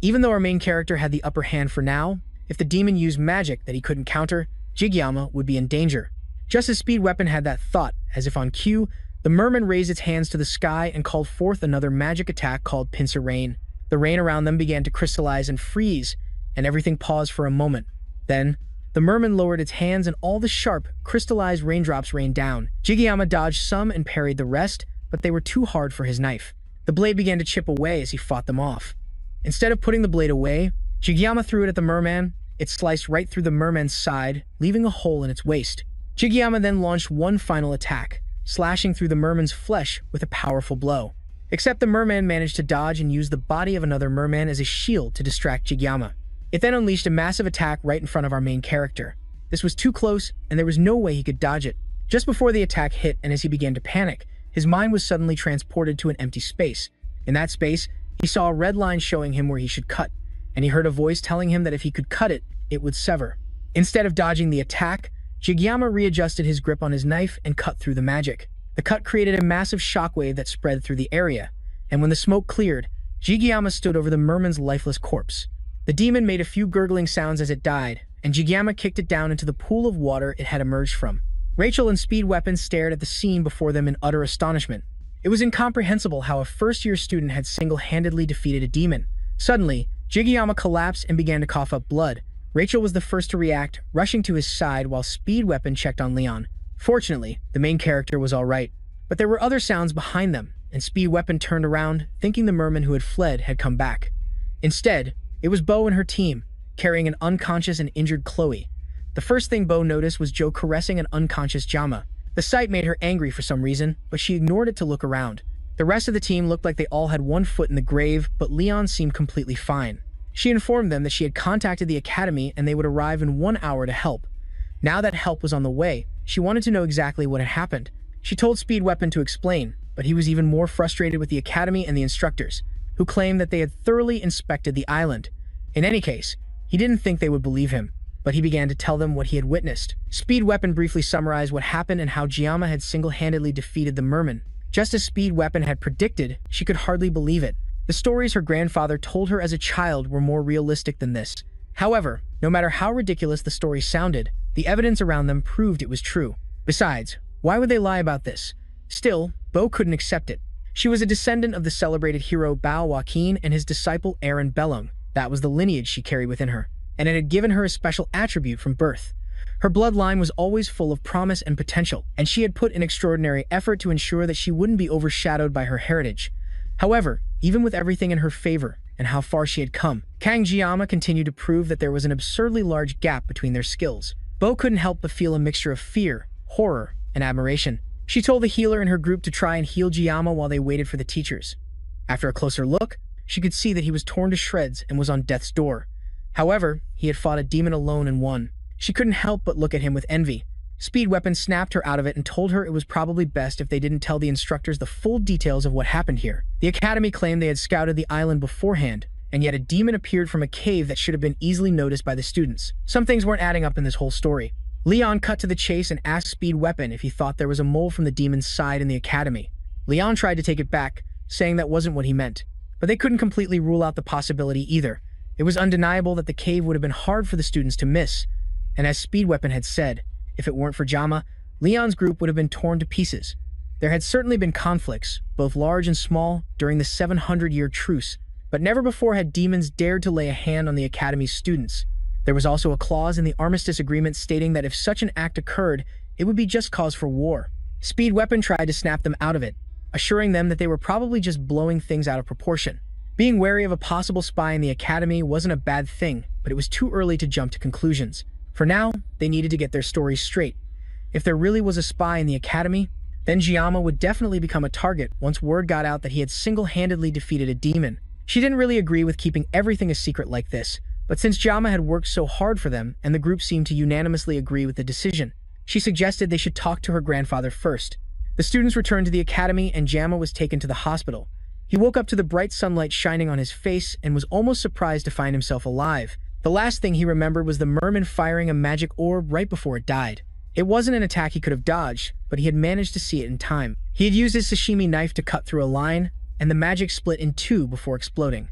Even though our main character had the upper hand for now, if the demon used magic that he couldn't counter, Jiyama would be in danger. Just as Speed Weapon had that thought, as if on cue, the merman raised its hands to the sky and called forth another magic attack called Pincer Rain. The rain around them began to crystallize and freeze, and everything paused for a moment. Then, the merman lowered its hands and all the sharp, crystallized raindrops rained down. Jiyama dodged some and parried the rest, but they were too hard for his knife. The blade began to chip away as he fought them off. Instead of putting the blade away, Jiyama threw it at the merman. It sliced right through the merman's side, leaving a hole in its waist. Jiyama then launched one final attack, slashing through the merman's flesh with a powerful blow. Except the merman managed to dodge and use the body of another merman as a shield to distract Jiyama. It then unleashed a massive attack right in front of our main character. This was too close, and there was no way he could dodge it. Just before the attack hit and as he began to panic, his mind was suddenly transported to an empty space. In that space, he saw a red line showing him where he should cut, and he heard a voice telling him that if he could cut it, it would sever. Instead of dodging the attack, Jiyama readjusted his grip on his knife and cut through the magic. The cut created a massive shockwave that spread through the area, and when the smoke cleared, Jiyama stood over the merman's lifeless corpse. The demon made a few gurgling sounds as it died, and Jiyama kicked it down into the pool of water it had emerged from. Rachel and Speed Weapon stared at the scene before them in utter astonishment. It was incomprehensible how a first-year student had single-handedly defeated a demon. Suddenly, Jiyama collapsed and began to cough up blood. Rachel was the first to react, rushing to his side while Speed Weapon checked on Leon. Fortunately, the main character was all right, but there were other sounds behind them, and Speed Weapon turned around, thinking the merman who had fled had come back. Instead, it was Bo and her team, carrying an unconscious and injured Chloe. The first thing Bo noticed was Joe caressing an unconscious Jiyama. The sight made her angry for some reason, but she ignored it to look around. The rest of the team looked like they all had one foot in the grave, but Leon seemed completely fine. She informed them that she had contacted the academy and they would arrive in 1 hour to help. Now that help was on the way, She wanted to know exactly what had happened. She told Speed Weapon to explain, but he was even more frustrated with the academy and the instructors, who claimed that they had thoroughly inspected the island. In any case, he didn't think they would believe him, but he began to tell them what he had witnessed. Speed Weapon briefly summarized what happened and how Giamma had single-handedly defeated the merman. Just as Speed Weapon had predicted, she could hardly believe it. The stories her grandfather told her as a child were more realistic than this. However, no matter how ridiculous the story sounded, the evidence around them proved it was true. Besides, why would they lie about this? Still, Bo couldn't accept it. She was a descendant of the celebrated hero Bao Joaquin and his disciple Aaron Bellung. That was the lineage she carried within her, and it had given her a special attribute from birth. Her bloodline was always full of promise and potential, and she had put an extraordinary effort to ensure that she wouldn't be overshadowed by her heritage. However, even with everything in her favor and how far she had come, Kang Giamma continued to prove that there was an absurdly large gap between their skills. Bo couldn't help but feel a mixture of fear, horror, and admiration. She told the healer in her group to try and heal Giamma while they waited for the teachers. After a closer look, she could see that he was torn to shreds and was on death's door. However, he had fought a demon alone and won. She couldn't help but look at him with envy. Speed Weapon snapped her out of it and told her it was probably best if they didn't tell the instructors the full details of what happened here. The academy claimed they had scouted the island beforehand, and yet a demon appeared from a cave that should have been easily noticed by the students. Some things weren't adding up in this whole story. Leon cut to the chase and asked Speed Weapon if he thought there was a mole from the demon's side in the academy. Leon tried to take it back, saying that wasn't what he meant. But they couldn't completely rule out the possibility either. It was undeniable that the cave would have been hard for the students to miss. And as Speed Weapon had said, if it weren't for Giamma, Leon's group would have been torn to pieces. There had certainly been conflicts, both large and small, during the 700-year truce, but never before had demons dared to lay a hand on the Academy's students. There was also a clause in the armistice agreement stating that if such an act occurred, it would be just cause for war. Speed Weapon tried to snap them out of it, assuring them that they were probably just blowing things out of proportion. Being wary of a possible spy in the Academy wasn't a bad thing, but it was too early to jump to conclusions. For now, they needed to get their stories straight. If there really was a spy in the Academy, then Giamma would definitely become a target once word got out that he had single-handedly defeated a demon. She didn't really agree with keeping everything a secret like this, but since Giamma had worked so hard for them and the group seemed to unanimously agree with the decision, she suggested they should talk to her grandfather first. The students returned to the Academy and Giamma was taken to the hospital. He woke up to the bright sunlight shining on his face and was almost surprised to find himself alive. The last thing he remembered was the merman firing a magic orb right before it died. It wasn't an attack he could have dodged, but he had managed to see it in time. He had used his sashimi knife to cut through a line, and the magic split in two before exploding.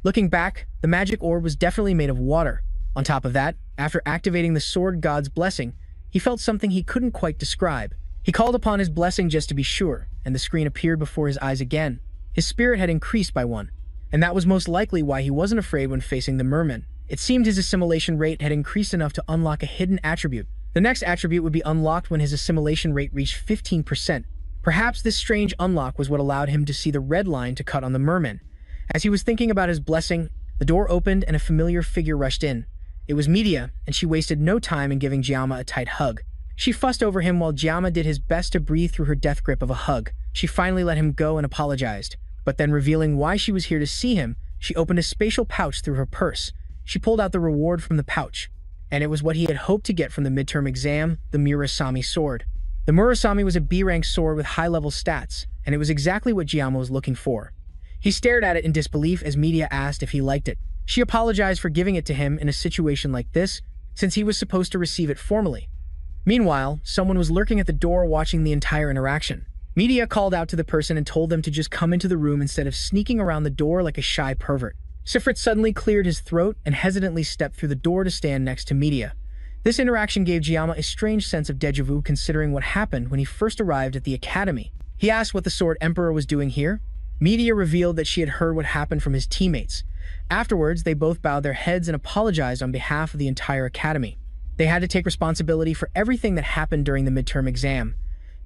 Looking back, the magic orb was definitely made of water. On top of that, after activating the sword god's blessing, he felt something he couldn't quite describe. He called upon his blessing just to be sure, and the screen appeared before his eyes again. His spirit had increased by one, and that was most likely why he wasn't afraid when facing the merman. It seemed his assimilation rate had increased enough to unlock a hidden attribute. The next attribute would be unlocked when his assimilation rate reached 15%. Perhaps this strange unlock was what allowed him to see the red line to cut on the merman. As he was thinking about his blessing, the door opened and a familiar figure rushed in. It was Media, and she wasted no time in giving Giamma a tight hug. She fussed over him while Giamma did his best to breathe through her death grip of a hug. She finally let him go and apologized. But then, revealing why she was here to see him, she opened a spatial pouch through her purse. She pulled out the reward from the pouch, and it was what he had hoped to get from the midterm exam, the Murasame sword. The Murasame was a B-rank sword with high-level stats, and it was exactly what Giamma was looking for. He stared at it in disbelief as Media asked if he liked it. She apologized for giving it to him in a situation like this, since he was supposed to receive it formally. Meanwhile, someone was lurking at the door watching the entire interaction. Media called out to the person and told them to just come into the room instead of sneaking around the door like a shy pervert. Sifrit suddenly cleared his throat and hesitantly stepped through the door to stand next to Media. This interaction gave Giamma a strange sense of déjà vu considering what happened when he first arrived at the Academy. He asked what the Sword Emperor was doing here. Media revealed that she had heard what happened from his teammates. Afterwards, they both bowed their heads and apologized on behalf of the entire Academy. They had to take responsibility for everything that happened during the midterm exam.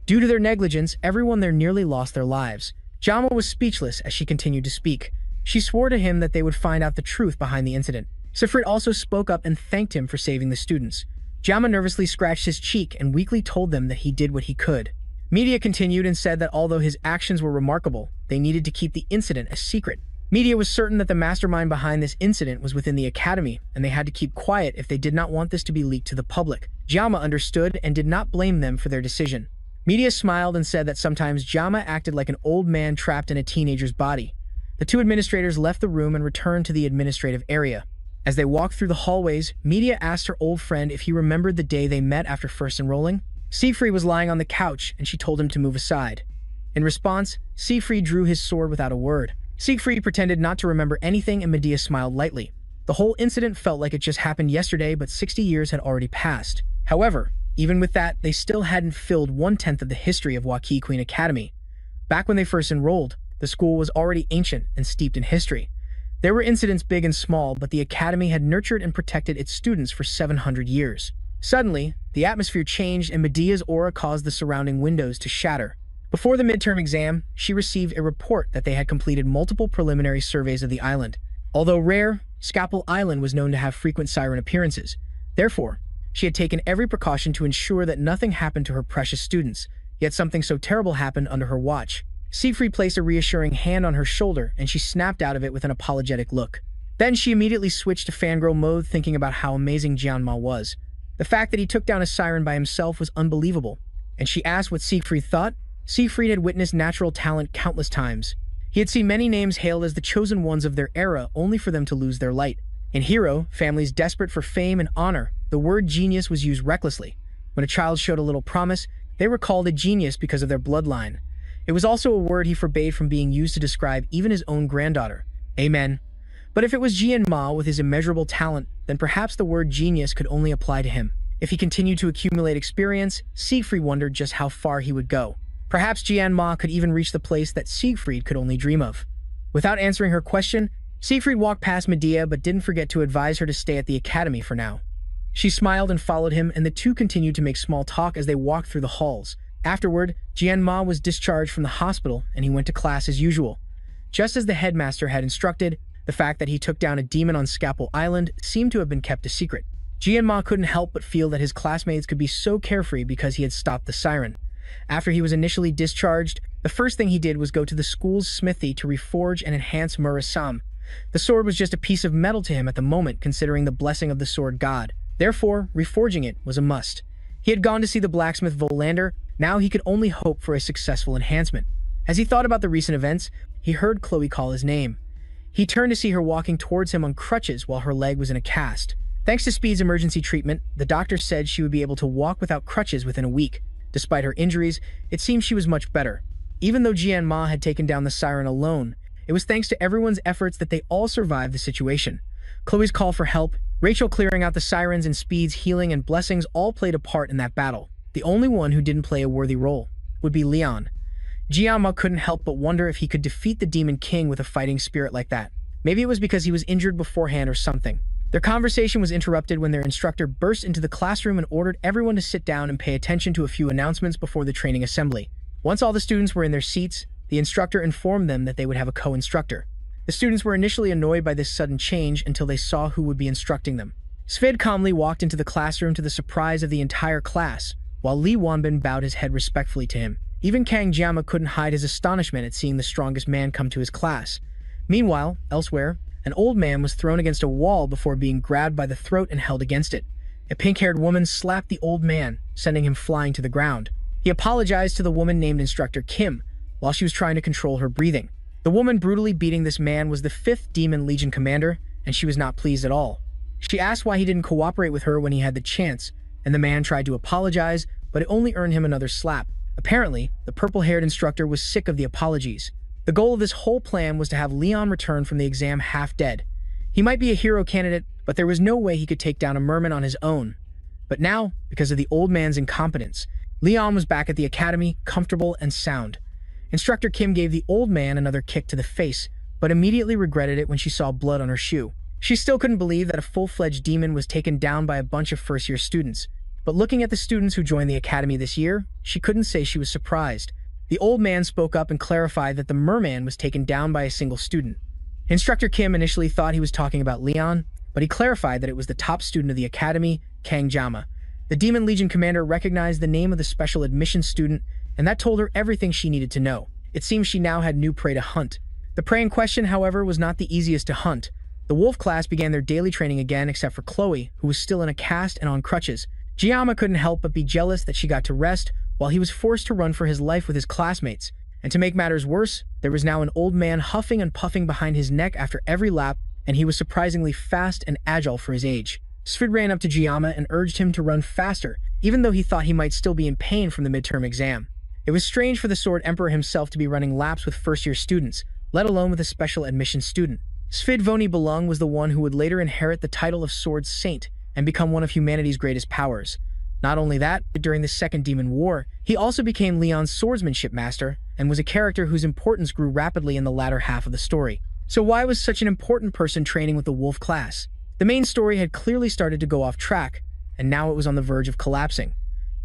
Due to their negligence, everyone there nearly lost their lives. Giamma was speechless as she continued to speak. She swore to him that they would find out the truth behind the incident. Sifrit also spoke up and thanked him for saving the students. Giamma nervously scratched his cheek and weakly told them that he did what he could. Media continued and said that although his actions were remarkable, they needed to keep the incident a secret. Media was certain that the mastermind behind this incident was within the academy, and they had to keep quiet if they did not want this to be leaked to the public. Jama understood and did not blame them for their decision. Media smiled and said that sometimes Jama acted like an old man trapped in a teenager's body. The two administrators left the room and returned to the administrative area. As they walked through the hallways, Media asked her old friend if he remembered the day they met after first enrolling. Siegfried was lying on the couch, and she told him to move aside. In response, Siegfried drew his sword without a word. Siegfried pretended not to remember anything, and Medea smiled lightly. The whole incident felt like it just happened yesterday, but 60 years had already passed. However, even with that, they still hadn't filled 1/10 of the history of Waukee Queen Academy. Back when they first enrolled, the school was already ancient and steeped in history. There were incidents big and small, but the academy had nurtured and protected its students for 700 years. Suddenly, the atmosphere changed and Medea's aura caused the surrounding windows to shatter. Before the midterm exam, she received a report that they had completed multiple preliminary surveys of the island. Although rare, Scalpel Island was known to have frequent siren appearances. Therefore, she had taken every precaution to ensure that nothing happened to her precious students, yet something so terrible happened under her watch. Siegfried placed a reassuring hand on her shoulder, and she snapped out of it with an apologetic look. Then she immediately switched to fangirl mode, thinking about how amazing Jianma was. The fact that he took down a siren by himself was unbelievable, and she asked what Siegfried thought. Siegfried had witnessed natural talent countless times. He had seen many names hailed as the chosen ones of their era, only for them to lose their light. In Hero, families desperate for fame and honor, the word genius was used recklessly. When a child showed a little promise, they were called a genius because of their bloodline. It was also a word he forbade from being used to describe even his own granddaughter. Amen. But if it was Jian Ma with his immeasurable talent, then perhaps the word genius could only apply to him. If he continued to accumulate experience, Siegfried wondered just how far he would go. Perhaps Jian Ma could even reach the place that Siegfried could only dream of. Without answering her question, Siegfried walked past Medea but didn't forget to advise her to stay at the academy for now. She smiled and followed him, and the two continued to make small talk as they walked through the halls. Afterward, Jian Ma was discharged from the hospital, and he went to class as usual. Just as the headmaster had instructed, the fact that he took down a demon on Scalpel Island seemed to have been kept a secret. Jian Ma couldn't help but feel that his classmates could be so carefree because he had stopped the siren. After he was initially discharged, the first thing he did was go to the school's smithy to reforge and enhance Murasam. The sword was just a piece of metal to him at the moment, considering the blessing of the sword god. Therefore, reforging it was a must. He had gone to see the blacksmith Volander. Now he could only hope for a successful enhancement. As he thought about the recent events, he heard Chloe call his name. He turned to see her walking towards him on crutches while her leg was in a cast. Thanks to Speed's emergency treatment, the doctor said she would be able to walk without crutches within a week. Despite her injuries, it seemed she was much better. Even though Jian Ma had taken down the siren alone, it was thanks to everyone's efforts that they all survived the situation. Chloe's call for help, Rachel clearing out the sirens, and Speed's healing and blessings all played a part in that battle. The only one who didn't play a worthy role would be Leon. Jian Ma couldn't help but wonder if he could defeat the Demon King with a fighting spirit like that. Maybe it was because he was injured beforehand or something. Their conversation was interrupted when their instructor burst into the classroom and ordered everyone to sit down and pay attention to a few announcements before the training assembly. Once all the students were in their seats, the instructor informed them that they would have a co-instructor. The students were initially annoyed by this sudden change until they saw who would be instructing them. Svid calmly walked into the classroom to the surprise of the entire class, while Li Wanbin bowed his head respectfully to him. Even Kang Jiama couldn't hide his astonishment at seeing the strongest man come to his class. Meanwhile, elsewhere, an old man was thrown against a wall before being grabbed by the throat and held against it. A pink-haired woman slapped the old man, sending him flying to the ground. He apologized to the woman named Instructor Kim, while she was trying to control her breathing. The woman brutally beating this man was the 5th Demon Legion commander, and she was not pleased at all. She asked why he didn't cooperate with her when he had the chance, and the man tried to apologize, but it only earned him another slap. Apparently, the purple-haired instructor was sick of the apologies. The goal of this whole plan was to have Leon return from the exam half dead. He might be a hero candidate, but there was no way he could take down a merman on his own. But now, because of the old man's incompetence, Leon was back at the academy, comfortable and sound. Instructor Kim gave the old man another kick to the face, but immediately regretted it when she saw blood on her shoe. She still couldn't believe that a full-fledged demon was taken down by a bunch of first-year students. But looking at the students who joined the academy this year, she couldn't say she was surprised. The old man spoke up and clarified that the merman was taken down by a single student. Instructor Kim initially thought he was talking about Leon, but he clarified that it was the top student of the academy, Kang Jama. The Demon Legion commander recognized the name of the special admission student, and that told her everything she needed to know. It seems she now had new prey to hunt. The prey in question, however, was not the easiest to hunt. The wolf class began their daily training again except for Chloe, who was still in a cast and on crutches. Jiyama couldn't help but be jealous that she got to rest, while he was forced to run for his life with his classmates. And to make matters worse, there was now an old man huffing and puffing behind his neck after every lap, and he was surprisingly fast and agile for his age. Sfid ran up to Jiyama and urged him to run faster, even though he thought he might still be in pain from the midterm exam. It was strange for the Sword Emperor himself to be running laps with first-year students, let alone with a special admission student. Sfid Voni Belung was the one who would later inherit the title of Sword Saint and become one of humanity's greatest powers. Not only that, but during the Second Demon War, he also became Leon's swordsmanship master and was a character whose importance grew rapidly in the latter half of the story. So why was such an important person training with the wolf class? The main story had clearly started to go off track, and now it was on the verge of collapsing.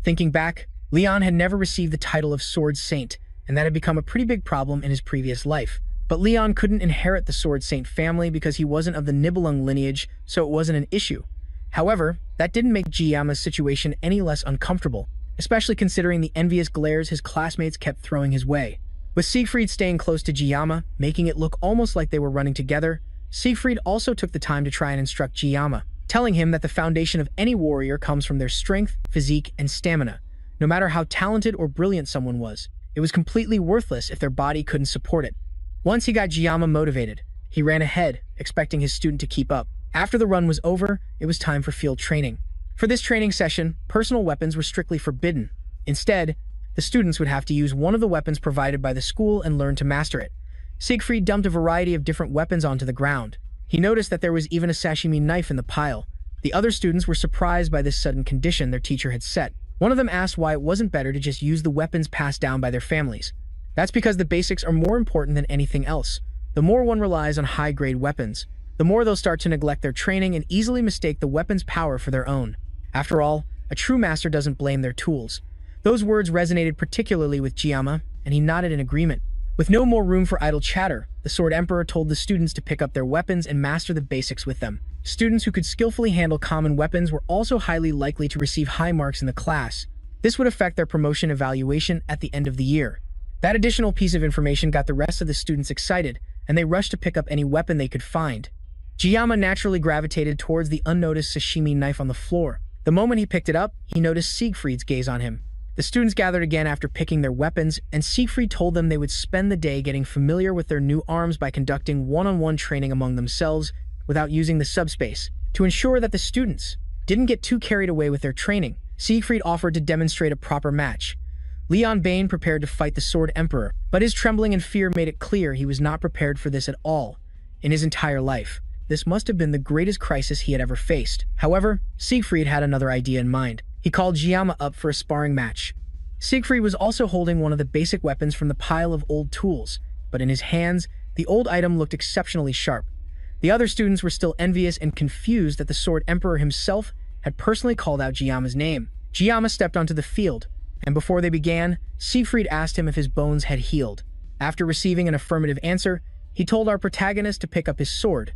Thinking back, Leon had never received the title of Sword Saint, and that had become a pretty big problem in his previous life. But Leon couldn't inherit the Sword Saint family because he wasn't of the Nibelung lineage, so it wasn't an issue. However, that didn't make Jiyama's situation any less uncomfortable, especially considering the envious glares his classmates kept throwing his way. With Siegfried staying close to Jiyama, making it look almost like they were running together, Siegfried also took the time to try and instruct Jiyama, telling him that the foundation of any warrior comes from their strength, physique, and stamina. No matter how talented or brilliant someone was, it was completely worthless if their body couldn't support it. Once he got Jiyama motivated, he ran ahead, expecting his student to keep up. After the run was over, it was time for field training. For this training session, personal weapons were strictly forbidden. Instead, the students would have to use one of the weapons provided by the school and learn to master it. Siegfried dumped a variety of different weapons onto the ground. He noticed that there was even a sashimi knife in the pile. The other students were surprised by this sudden condition their teacher had set. One of them asked why it wasn't better to just use the weapons passed down by their families. That's because the basics are more important than anything else. The more one relies on high-grade weapons, the more they'll start to neglect their training and easily mistake the weapon's power for their own. After all, a true master doesn't blame their tools. Those words resonated particularly with Jiyama, and he nodded in agreement. With no more room for idle chatter, the Sword Emperor told the students to pick up their weapons and master the basics with them. Students who could skillfully handle common weapons were also highly likely to receive high marks in the class. This would affect their promotion evaluation at the end of the year. That additional piece of information got the rest of the students excited, and they rushed to pick up any weapon they could find. Jiyama naturally gravitated towards the unnoticed sashimi knife on the floor. The moment he picked it up, he noticed Siegfried's gaze on him. The students gathered again after picking their weapons, and Siegfried told them they would spend the day getting familiar with their new arms by conducting one-on-one training among themselves without using the subspace. To ensure that the students didn't get too carried away with their training, Siegfried offered to demonstrate a proper match. Leon Bane prepared to fight the Sword Emperor, but his trembling and fear made it clear he was not prepared for this at all in his entire life. This must have been the greatest crisis he had ever faced. However, Siegfried had another idea in mind. He called Jiyama up for a sparring match. Siegfried was also holding one of the basic weapons from the pile of old tools, but in his hands, the old item looked exceptionally sharp. The other students were still envious and confused that the Sword Emperor himself had personally called out Jiyama's name. Jiyama stepped onto the field, and before they began, Siegfried asked him if his bones had healed. After receiving an affirmative answer, he told our protagonist to pick up his sword.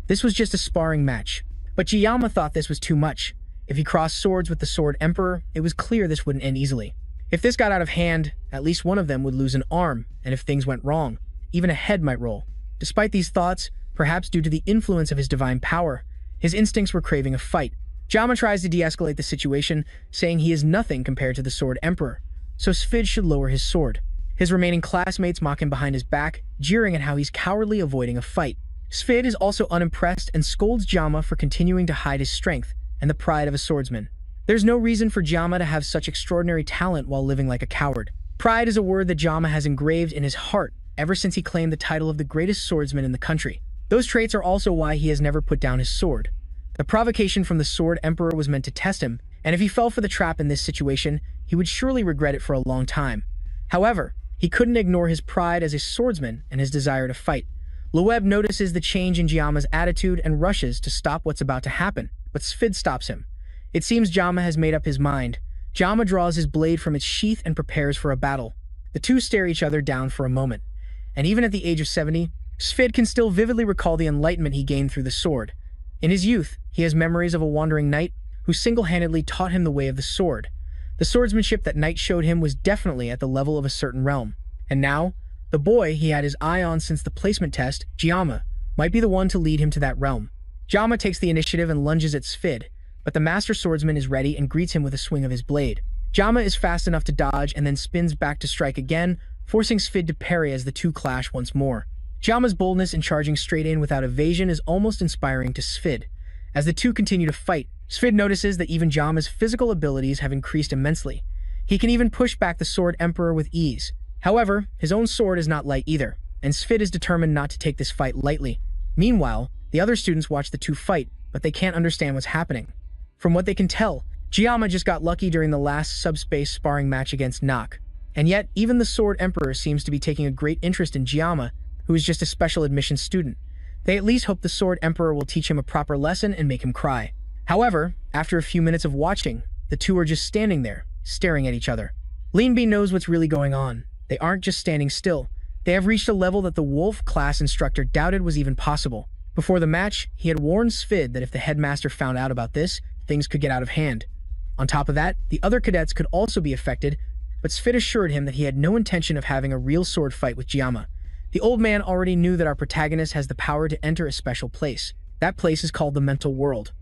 This was just a sparring match, but Jiyama thought this was too much. If he crossed swords with the Sword Emperor, it was clear this wouldn't end easily. If this got out of hand, at least one of them would lose an arm, and if things went wrong, even a head might roll. Despite these thoughts, perhaps due to the influence of his divine power, his instincts were craving a fight. Jiyama tries to de-escalate the situation, saying he is nothing compared to the Sword Emperor, so Sfid should lower his sword. His remaining classmates mock him behind his back, jeering at how he's cowardly avoiding a fight. Sfid is also unimpressed and scolds Jiyama for continuing to hide his strength and the pride of a swordsman. There's no reason for Jiyama to have such extraordinary talent while living like a coward. Pride is a word that Jiyama has engraved in his heart ever since he claimed the title of the greatest swordsman in the country. Those traits are also why he has never put down his sword. The provocation from the Sword Emperor was meant to test him, and if he fell for the trap in this situation, he would surely regret it for a long time. However, he couldn't ignore his pride as a swordsman and his desire to fight. Loeb notices the change in Jiyama's attitude and rushes to stop what's about to happen, but Sfid stops him. It seems Jiyama has made up his mind. Jiyama draws his blade from its sheath and prepares for a battle. The two stare each other down for a moment, and even at the age of 70, Sfid can still vividly recall the enlightenment he gained through the sword. In his youth, he has memories of a wandering knight who single-handedly taught him the way of the sword. The swordsmanship that knight showed him was definitely at the level of a certain realm. And now, The boy he had his eye on since the placement test, Gyama, might be the one to lead him to that realm. Gyama takes the initiative and lunges at Sfid, but the master swordsman is ready and greets him with a swing of his blade. Gyama is fast enough to dodge and then spins back to strike again, forcing Sfid to parry as the two clash once more. Gyama's boldness in charging straight in without evasion is almost inspiring to Sfid. As the two continue to fight, Sfid notices that even Gyama's physical abilities have increased immensely. He can even push back the Sword Emperor with ease. However, his own sword is not light either, and Sfid is determined not to take this fight lightly. Meanwhile, the other students watch the two fight, but they can't understand what's happening. From what they can tell, Gyama just got lucky during the last subspace sparring match against Nock. And yet, even the Sword Emperor seems to be taking a great interest in Gyama, who is just a special admission student. They at least hope the Sword Emperor will teach him a proper lesson and make him cry. However, after a few minutes of watching, the two are just standing there, staring at each other. Lean B knows what's really going on. They aren't just standing still. They have reached a level that the Wolf class instructor doubted was even possible. Before the match, he had warned Sfid that if the headmaster found out about this, things could get out of hand. On top of that, the other cadets could also be affected, but Sfid assured him that he had no intention of having a real sword fight with Gyama. The old man already knew that our protagonist has the power to enter a special place. That place is called the mental world.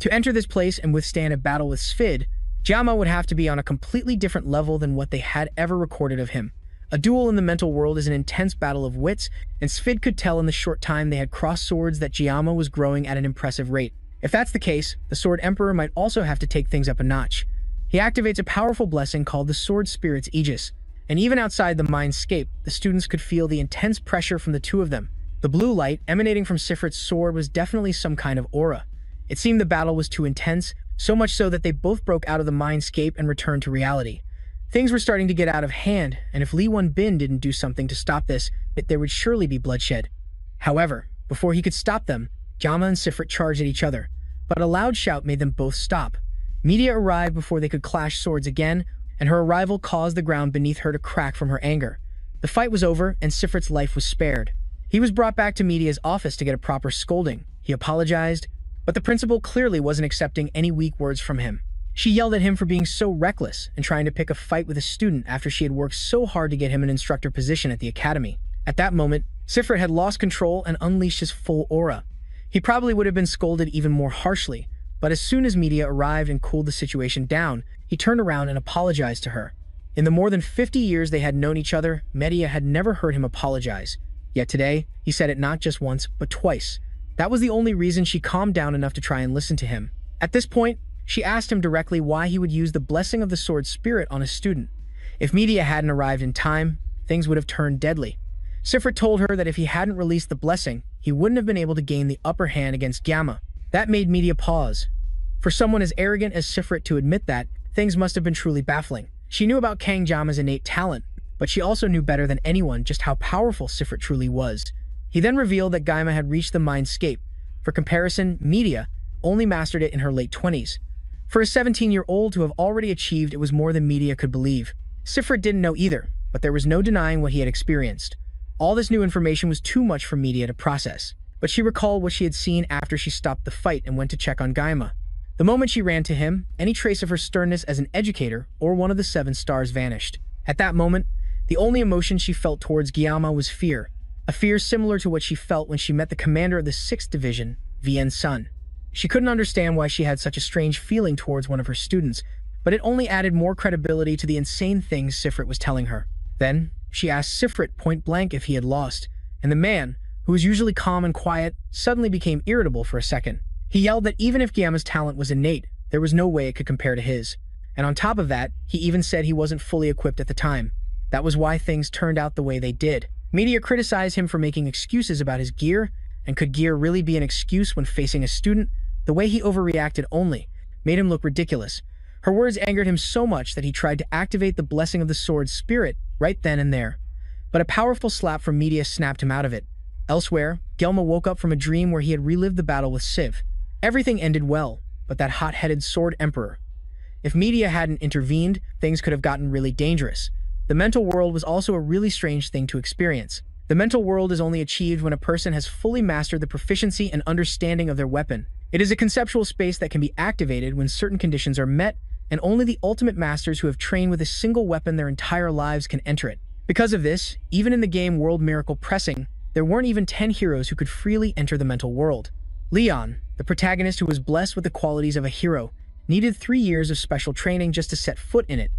To enter this place and withstand a battle with Sfid, Gyama would have to be on a completely different level than what they had ever recorded of him. A duel in the mental world is an intense battle of wits, and Sfid could tell in the short time they had crossed swords that Gyama was growing at an impressive rate. If that's the case, the Sword Emperor might also have to take things up a notch. He activates a powerful blessing called the Sword Spirit's Aegis, and even outside the mindscape, the students could feel the intense pressure from the two of them. The blue light emanating from Sifrit's sword was definitely some kind of aura. It seemed the battle was too intense, so much so that they both broke out of the mindscape and returned to reality. Things were starting to get out of hand, and if Lee Won-bin didn't do something to stop this, there would surely be bloodshed. However, before he could stop them, Gyama and Sifrit charged at each other, but a loud shout made them both stop. Media arrived before they could clash swords again, and her arrival caused the ground beneath her to crack from her anger. The fight was over, and Sifrit's life was spared. He was brought back to Media's office to get a proper scolding. He apologized, but the principal clearly wasn't accepting any weak words from him. She yelled at him for being so reckless and trying to pick a fight with a student after she had worked so hard to get him an instructor position at the academy. At that moment, Sifrit had lost control and unleashed his full aura. He probably would have been scolded even more harshly, but as soon as Media arrived and cooled the situation down, he turned around and apologized to her. In the more than 50 years they had known each other, Media had never heard him apologize. Yet today, he said it not just once, but twice. That was the only reason she calmed down enough to try and listen to him. At this point, she asked him directly why he would use the blessing of the sword spirit on a student. If Media hadn't arrived in time, things would have turned deadly. Sifrit told her that if he hadn't released the blessing, he wouldn't have been able to gain the upper hand against Gyama. That made Media pause. For someone as arrogant as Sifrit to admit that, things must have been truly baffling. She knew about Kang Gyama's innate talent, but she also knew better than anyone just how powerful Sifrit truly was. He then revealed that Gyama had reached the mindscape. For comparison, Media only mastered it in her late 20s. For a 17-year-old to have already achieved it was more than Media could believe. Sifrit didn't know either, but there was no denying what he had experienced. All this new information was too much for Media to process, but she recalled what she had seen after she stopped the fight and went to check on Gyama. The moment she ran to him, any trace of her sternness as an educator or one of the 7 stars vanished. At that moment, the only emotion she felt towards Gyama was fear, a fear similar to what she felt when she met the commander of the 6th Division, Vien Sun. She couldn't understand why she had such a strange feeling towards one of her students, but it only added more credibility to the insane things Sifrit was telling her. Then, she asked Sifrit point-blank if he had lost, and the man, who was usually calm and quiet, suddenly became irritable for a second. He yelled that even if Gyama's talent was innate, there was no way it could compare to his. And on top of that, he even said he wasn't fully equipped at the time. That was why things turned out the way they did. Media criticized him for making excuses about his gear, and could gear really be an excuse when facing a student? The way he overreacted only made him look ridiculous. Her words angered him so much that he tried to activate the blessing of the sword spirit right then and there. But a powerful slap from Media snapped him out of it. Elsewhere, Gelma woke up from a dream where he had relived the battle with Siv. Everything ended well, but that hot-headed sword emperor. If Media hadn't intervened, things could have gotten really dangerous. The mental world was also a really strange thing to experience. The mental world is only achieved when a person has fully mastered the proficiency and understanding of their weapon. It is a conceptual space that can be activated when certain conditions are met, and only the ultimate masters who have trained with a single weapon their entire lives can enter it. Because of this, even in the game World Miracle Pressing, there weren't even 10 heroes who could freely enter the mental world. Leon, the protagonist who was blessed with the qualities of a hero, needed 3 years of special training just to set foot in it.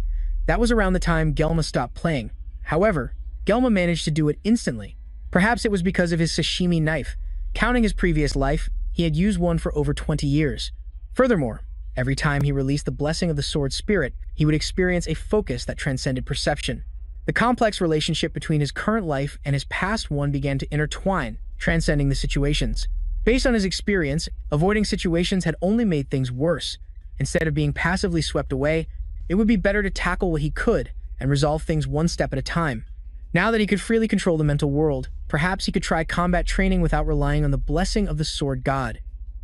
That was around the time Gelma stopped playing. However, Gelma managed to do it instantly. Perhaps it was because of his sashimi knife. Counting his previous life, he had used one for over 20 years. Furthermore, every time he released the blessing of the sword spirit, he would experience a focus that transcended perception. The complex relationship between his current life and his past one began to intertwine, transcending the situations. Based on his experience, avoiding situations had only made things worse. Instead of being passively swept away, it would be better to tackle what he could and resolve things one step at a time. Now that he could freely control the mental world, perhaps he could try combat training without relying on the blessing of the sword god.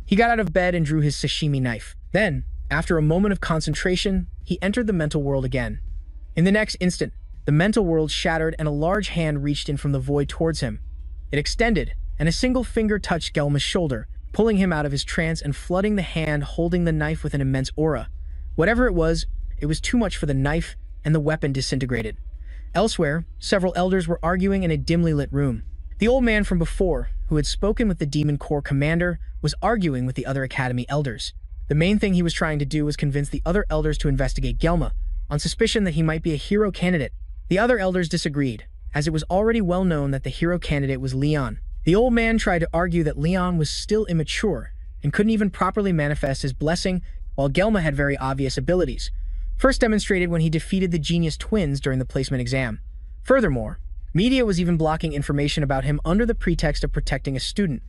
He got out of bed and drew his sashimi knife. Then, after a moment of concentration, he entered the mental world again. In the next instant, the mental world shattered and a large hand reached in from the void towards him. It extended, and a single finger touched Gelma's shoulder, pulling him out of his trance and flooding the hand holding the knife with an immense aura. Whatever it was too much for the knife, and the weapon disintegrated. Elsewhere, several elders were arguing in a dimly lit room. The old man from before, who had spoken with the Demon Corps commander, was arguing with the other Academy elders. The main thing he was trying to do was convince the other elders to investigate Gelma, on suspicion that he might be a hero candidate. The other elders disagreed, as it was already well known that the hero candidate was Leon. The old man tried to argue that Leon was still immature and couldn't even properly manifest his blessing, while Gelma had very obvious abilities, first demonstrated when he defeated the Genius Twins during the placement exam. Furthermore, media was even blocking information about him under the pretext of protecting a student.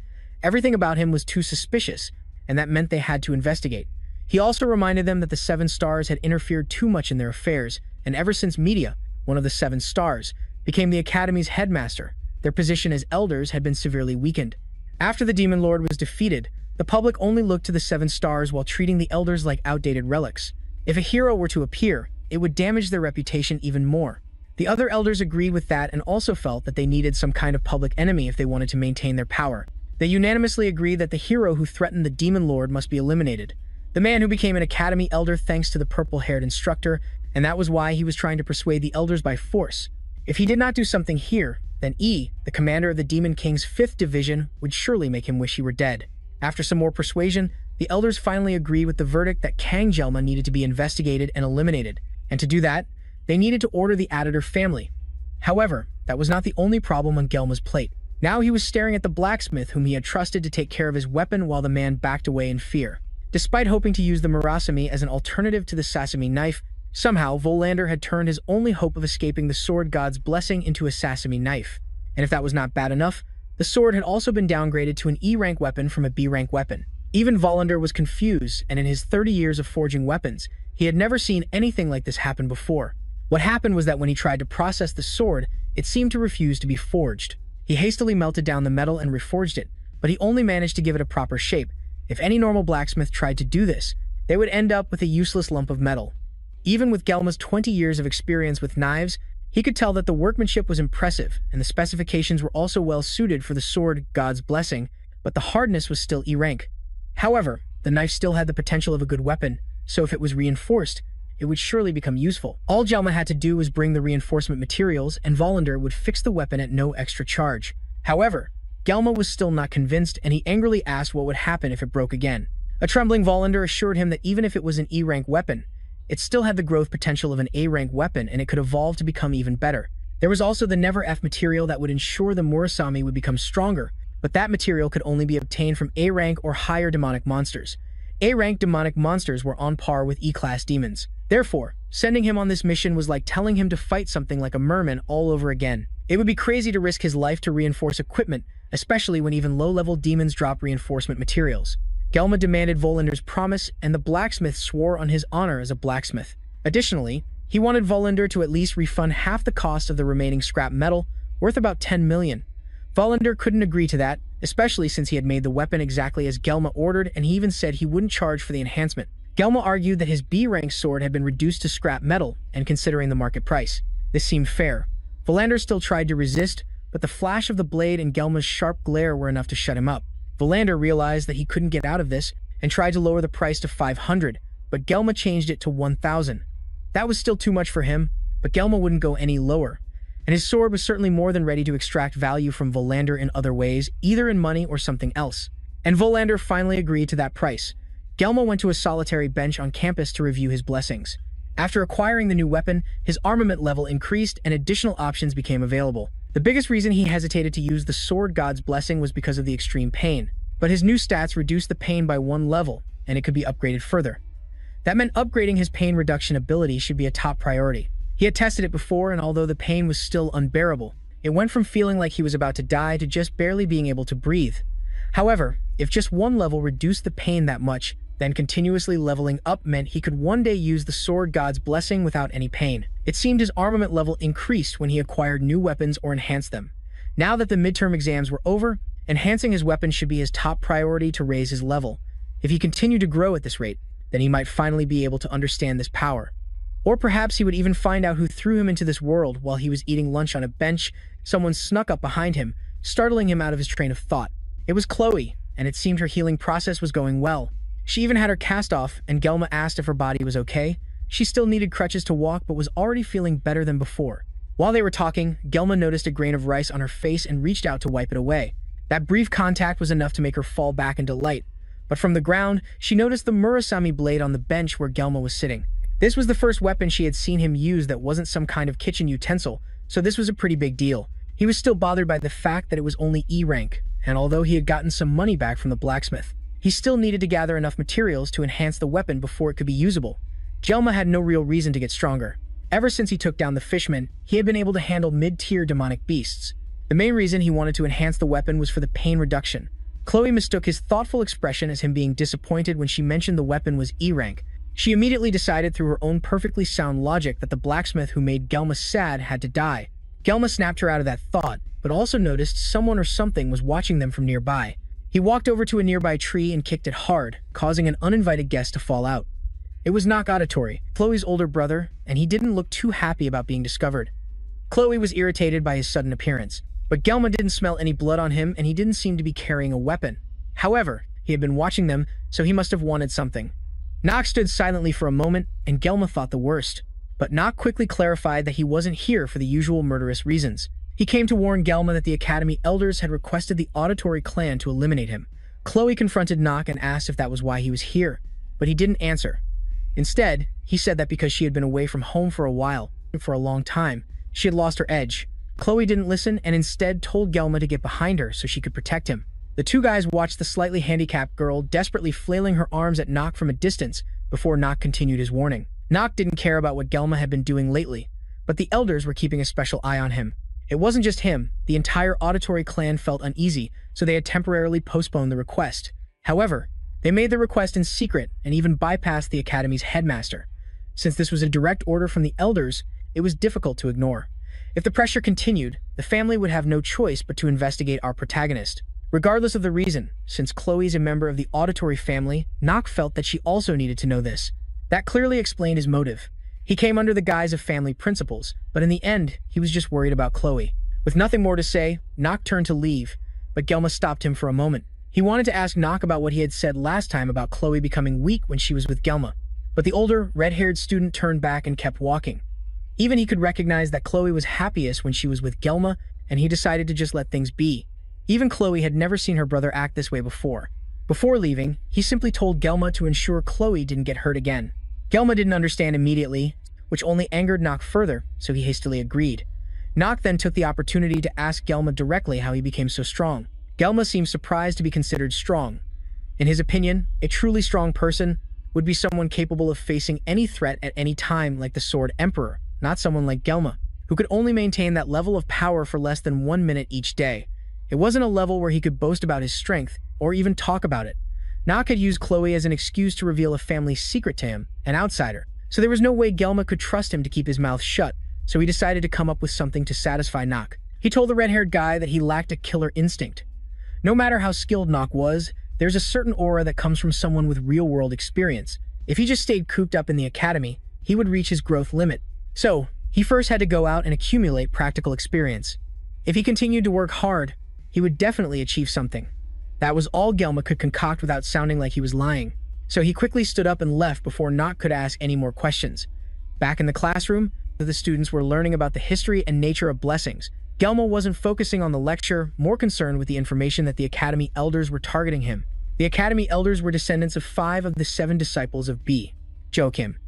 Everything about him was too suspicious, and that meant they had to investigate. He also reminded them that the 7 stars had interfered too much in their affairs, and ever since Media, one of the 7 stars, became the Academy's headmaster, their position as elders had been severely weakened. After the Demon Lord was defeated, the public only looked to the 7 stars while treating the elders like outdated relics. If a hero were to appear, it would damage their reputation even more. The other elders agreed with that and also felt that they needed some kind of public enemy if they wanted to maintain their power. They unanimously agreed that the hero who threatened the Demon Lord must be eliminated. The man who became an Academy elder thanks to the purple-haired instructor, and that was why he was trying to persuade the elders by force. If he did not do something here, then E, the commander of the Demon King's 5th Division, would surely make him wish he were dead. After some more persuasion, the elders finally agreed with the verdict that Kang Gelma needed to be investigated and eliminated, and to do that, they needed to order the Aditor family. However, that was not the only problem on Gelma's plate. Now he was staring at the blacksmith whom he had trusted to take care of his weapon while the man backed away in fear. Despite hoping to use the Murasame as an alternative to the Sasami knife, somehow Volander had turned his only hope of escaping the sword god's blessing into a Sasami knife. And if that was not bad enough, the sword had also been downgraded to an E-rank weapon from a B-rank weapon. Even Volander was confused, and in his 30 years of forging weapons, he had never seen anything like this happen before. What happened was that when he tried to process the sword, it seemed to refuse to be forged. He hastily melted down the metal and reforged it, but he only managed to give it a proper shape. If any normal blacksmith tried to do this, they would end up with a useless lump of metal. Even with Gelma's 20 years of experience with knives, he could tell that the workmanship was impressive, and the specifications were also well suited for the sword god's blessing, but the hardness was still E-rank. However, the knife still had the potential of a good weapon, so if it was reinforced, it would surely become useful. All Gelma had to do was bring the reinforcement materials, and Volander would fix the weapon at no extra charge. However, Gelma was still not convinced, and he angrily asked what would happen if it broke again. A trembling Volander assured him that even if it was an E-rank weapon, it still had the growth potential of an A-rank weapon, and it could evolve to become even better. There was also the Never F material that would ensure the Murasame would become stronger, but that material could only be obtained from A-rank or higher demonic monsters. A-rank demonic monsters were on par with E-class demons. Therefore, sending him on this mission was like telling him to fight something like a merman all over again. It would be crazy to risk his life to reinforce equipment, especially when even low-level demons drop reinforcement materials. Gelma demanded Volander's promise, and the blacksmith swore on his honor as a blacksmith. Additionally, he wanted Volander to at least refund half the cost of the remaining scrap metal, worth about 10 million. Volander couldn't agree to that, especially since he had made the weapon exactly as Gelma ordered, and he even said he wouldn't charge for the enhancement. Gelma argued that his B-rank sword had been reduced to scrap metal, and considering the market price, this seemed fair. Volander still tried to resist, but the flash of the blade and Gelma's sharp glare were enough to shut him up. Volander realized that he couldn't get out of this, and tried to lower the price to 500, but Gelma changed it to 1,000. That was still too much for him, but Gelma wouldn't go any lower. and his sword was certainly more than ready to extract value from Volander in other ways, either in money or something else. And Volander finally agreed to that price. Gelma went to a solitary bench on campus to review his blessings. After acquiring the new weapon, his armament level increased and additional options became available. The biggest reason he hesitated to use the Sword God's blessing was because of the extreme pain. But his new stats reduced the pain by 1 level, and it could be upgraded further. That meant upgrading his pain reduction ability should be a top priority. He had tested it before, and although the pain was still unbearable, it went from feeling like he was about to die to just barely being able to breathe. However, if just 1 level reduced the pain that much, then continuously leveling up meant he could one day use the Sword God's blessing without any pain. It seemed his armament level increased when he acquired new weapons or enhanced them. Now that the midterm exams were over, enhancing his weapon should be his top priority to raise his level. If he continued to grow at this rate, then he might finally be able to understand this power. Or perhaps he would even find out who threw him into this world while he was eating lunch on a bench. Someone snuck up behind him, startling him out of his train of thought. It was Chloe, and it seemed her healing process was going well. She even had her cast off, and Gelma asked if her body was okay. She still needed crutches to walk, but was already feeling better than before. While they were talking, Gelma noticed a grain of rice on her face and reached out to wipe it away. That brief contact was enough to make her fall back into light. But from the ground, she noticed the Murasami blade on the bench where Gelma was sitting. This was the first weapon she had seen him use that wasn't some kind of kitchen utensil, so this was a pretty big deal. He was still bothered by the fact that it was only E rank, and although he had gotten some money back from the blacksmith, he still needed to gather enough materials to enhance the weapon before it could be usable. Gelma had no real reason to get stronger. Ever since he took down the fishman, he had been able to handle mid-tier demonic beasts. The main reason he wanted to enhance the weapon was for the pain reduction. Chloe mistook his thoughtful expression as him being disappointed when she mentioned the weapon was E rank. She immediately decided through her own perfectly sound logic that the blacksmith who made Gelma sad had to die. Gelma snapped her out of that thought, but also noticed someone or something was watching them from nearby. He walked over to a nearby tree and kicked it hard, causing an uninvited guest to fall out. It was Nock Auditory, Chloe's older brother, and he didn't look too happy about being discovered. Chloe was irritated by his sudden appearance, but Gelma didn't smell any blood on him and he didn't seem to be carrying a weapon. However, he had been watching them, so he must have wanted something. Nock stood silently for a moment, and Gelma thought the worst. But Nock quickly clarified that he wasn't here for the usual murderous reasons. He came to warn Gelma that the Academy elders had requested the Auditory clan to eliminate him. Chloe confronted Nock and asked if that was why he was here, but he didn't answer. Instead, he said that because she had been away from home for a long time, she had lost her edge. Chloe didn't listen and instead told Gelma to get behind her so she could protect him. The two guys watched the slightly handicapped girl desperately flailing her arms at Nock from a distance before Nock continued his warning. Nock didn't care about what Gelma had been doing lately, but the elders were keeping a special eye on him. It wasn't just him. The entire Auditory clan felt uneasy, so they had temporarily postponed the request. However, they made the request in secret and even bypassed the Academy's headmaster. Since this was a direct order from the elders, it was difficult to ignore. If the pressure continued, the family would have no choice but to investigate our protagonist. Regardless of the reason, since Chloe is a member of the Auditory family, Nock felt that she also needed to know this. That clearly explained his motive. He came under the guise of family principles, but in the end, he was just worried about Chloe. With nothing more to say, Nock turned to leave, but Gelma stopped him for a moment. He wanted to ask Nock about what he had said last time about Chloe becoming weak when she was with Gelma, but the older, red-haired student turned back and kept walking. Even he could recognize that Chloe was happiest when she was with Gelma, and he decided to just let things be. Even Chloe had never seen her brother act this way before. Before leaving, he simply told Gelma to ensure Chloe didn't get hurt again. Gelma didn't understand immediately, which only angered Nock further, so he hastily agreed. Nock then took the opportunity to ask Gelma directly how he became so strong. Gelma seemed surprised to be considered strong. In his opinion, a truly strong person would be someone capable of facing any threat at any time like the Sword Emperor, not someone like Gelma, who could only maintain that level of power for less than 1 minute each day. It wasn't a level where he could boast about his strength, or even talk about it. Nock had used Chloe as an excuse to reveal a family secret to him, an outsider, so there was no way Gelma could trust him to keep his mouth shut, so he decided to come up with something to satisfy Nock. He told the red-haired guy that he lacked a killer instinct. No matter how skilled Nock was, there's a certain aura that comes from someone with real-world experience. If he just stayed cooped up in the academy, he would reach his growth limit. So, he first had to go out and accumulate practical experience. If he continued to work hard, he would definitely achieve something. That was all Gelma could concoct without sounding like he was lying. So he quickly stood up and left before Nock could ask any more questions. Back in the classroom, The students were learning about the history and nature of blessings. Gelma wasn't focusing on the lecture, more concerned with the information that the Academy elders were targeting him. The Academy elders were descendants of 5 of the 7 disciples of B. Joachim.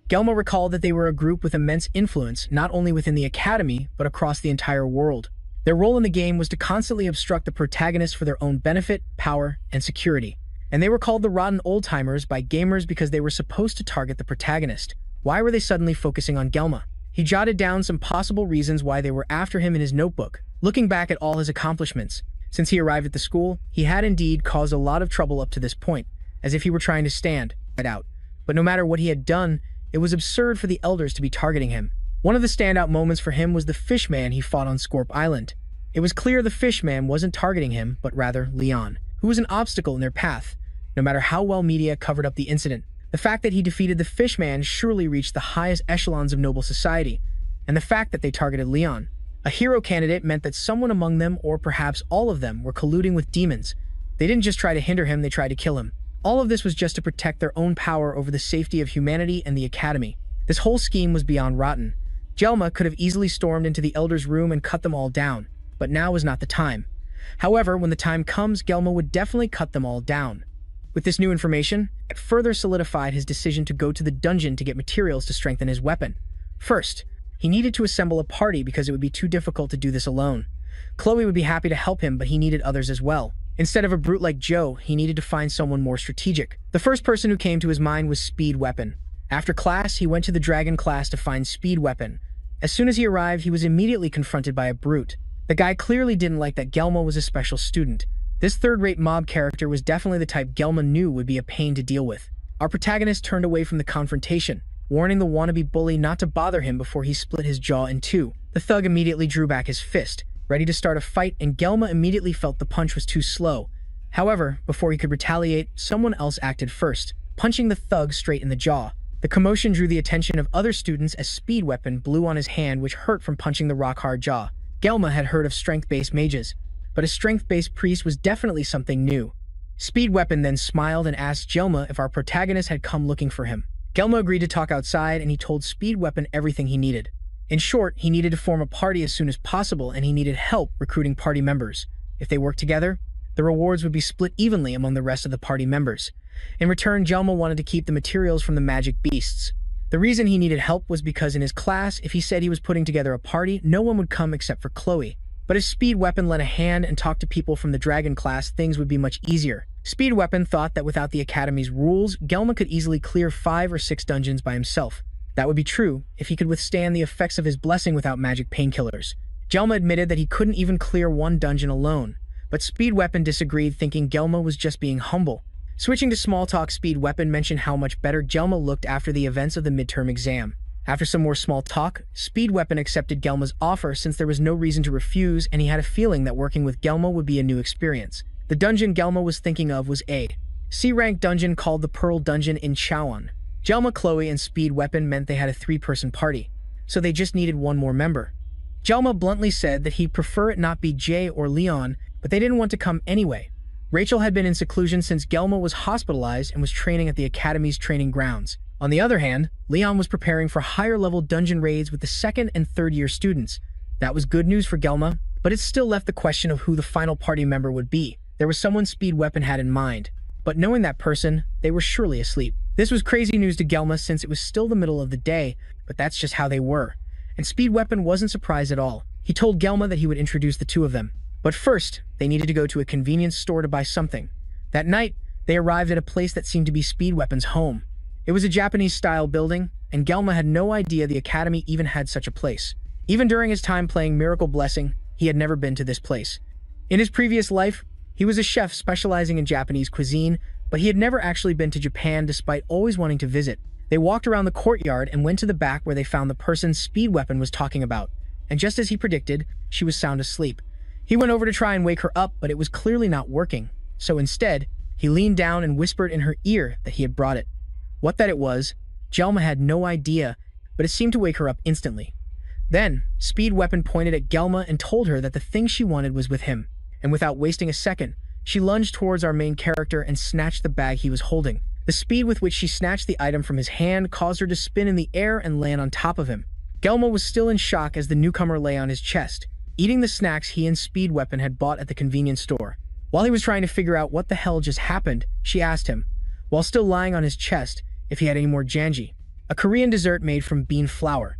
Gelma recalled that they were a group with immense influence not only within the Academy, but across the entire world. Their role in the game was to constantly obstruct the protagonist for their own benefit, power, and security. And they were called the Rotten Old-Timers by gamers because they were supposed to target the protagonist. Why were they suddenly focusing on Gelma? He jotted down some possible reasons why they were after him in his notebook, looking back at all his accomplishments. Since he arrived at the school, he had indeed caused a lot of trouble up to this point, as if he were trying to stand right out. But no matter what he had done, it was absurd for the elders to be targeting him. One of the standout moments for him was the Fishman he fought on Scorp Island. It was clear the Fishman wasn't targeting him, but rather Leon, who was an obstacle in their path, no matter how well media covered up the incident. The fact that he defeated the Fishman surely reached the highest echelons of noble society, and the fact that they targeted Leon, a hero candidate, meant that someone among them, or perhaps all of them, were colluding with demons. They didn't just try to hinder him, they tried to kill him. All of this was just to protect their own power over the safety of humanity and the Academy. This whole scheme was beyond rotten. Gelma could have easily stormed into the elders' room and cut them all down, but now was not the time. However, when the time comes, Gelma would definitely cut them all down. With this new information, it further solidified his decision to go to the dungeon to get materials to strengthen his weapon. First, he needed to assemble a party because it would be too difficult to do this alone. Chloe would be happy to help him, but he needed others as well. Instead of a brute like Joe, he needed to find someone more strategic. The first person who came to his mind was Speed Weapon. After class, he went to the Dragon class to find Speed Weapon. As soon as he arrived, he was immediately confronted by a brute. The guy clearly didn't like that Gelma was a special student. This third-rate mob character was definitely the type Gelma knew would be a pain to deal with. Our protagonist turned away from the confrontation, warning the wannabe bully not to bother him before he split his jaw in two. The thug immediately drew back his fist, ready to start a fight, and Gelma immediately felt the punch was too slow. However, before he could retaliate, someone else acted first, punching the thug straight in the jaw. The commotion drew the attention of other students as Speed Weapon blew on his hand, which hurt from punching the rock-hard jaw. Gelma had heard of strength-based mages, but a strength-based priest was definitely something new. Speed Weapon then smiled and asked Gelma if our protagonist had come looking for him. Gelma agreed to talk outside, and he told Speed Weapon everything he needed. In short, he needed to form a party as soon as possible, and he needed help recruiting party members. If they worked together, the rewards would be split evenly among the rest of the party members. In return, Gelma wanted to keep the materials from the magic beasts. The reason he needed help was because in his class, if he said he was putting together a party, no one would come except for Chloe. But if Speed Weapon lent a hand and talked to people from the Dragon class, things would be much easier. Speed Weapon thought that without the Academy's rules, Gelma could easily clear 5 or 6 dungeons by himself. That would be true if he could withstand the effects of his blessing without magic painkillers. Gelma admitted that he couldn't even clear 1 dungeon alone, but Speed Weapon disagreed, thinking Gelma was just being humble. Switching to small talk, Speed Weapon mentioned how much better Gelma looked after the events of the midterm exam. After some more small talk, Speed Weapon accepted Gelma's offer since there was no reason to refuse, and he had a feeling that working with Gelma would be a new experience. The dungeon Gelma was thinking of was a C-rank dungeon called the Pearl Dungeon in Chawan. Gelma, Chloe, and Speed Weapon meant they had a 3-person party, so they just needed 1 more member. Gelma bluntly said that he'd prefer it not be Jay or Leon, but they didn't want to come anyway. Rachel had been in seclusion since Gelma was hospitalized and was training at the Academy's training grounds. On the other hand, Leon was preparing for higher-level dungeon raids with the 2nd and 3rd-year students. That was good news for Gelma, but it still left the question of who the final party member would be. There was someone Speed Weapon had in mind, but knowing that person, they were surely asleep. This was crazy news to Gelma since it was still the middle of the day, but that's just how they were. And Speed Weapon wasn't surprised at all. He told Gelma that he would introduce the 2 of them. But first, they needed to go to a convenience store to buy something. That night, they arrived at a place that seemed to be Speed Weapon's home. It was a Japanese-style building, and Gelma had no idea the Academy even had such a place. Even during his time playing Miracle Blessing, he had never been to this place. In his previous life, he was a chef specializing in Japanese cuisine, but he had never actually been to Japan despite always wanting to visit. They walked around the courtyard and went to the back where they found the person Speed Weapon was talking about. And just as he predicted, she was sound asleep. He went over to try and wake her up, but it was clearly not working. So instead, he leaned down and whispered in her ear that he had brought it. What that it was, Gelma had no idea, but it seemed to wake her up instantly. Then, Speed Weapon pointed at Gelma and told her that the thing she wanted was with him. And without wasting a second, she lunged towards our main character and snatched the bag he was holding. The speed with which she snatched the item from his hand caused her to spin in the air and land on top of him. Gelma was still in shock as the newcomer lay on his chest, eating the snacks he and Speed Weapon had bought at the convenience store. While he was trying to figure out what the hell just happened, she asked him, while still lying on his chest, if he had any more janji, a Korean dessert made from bean flour.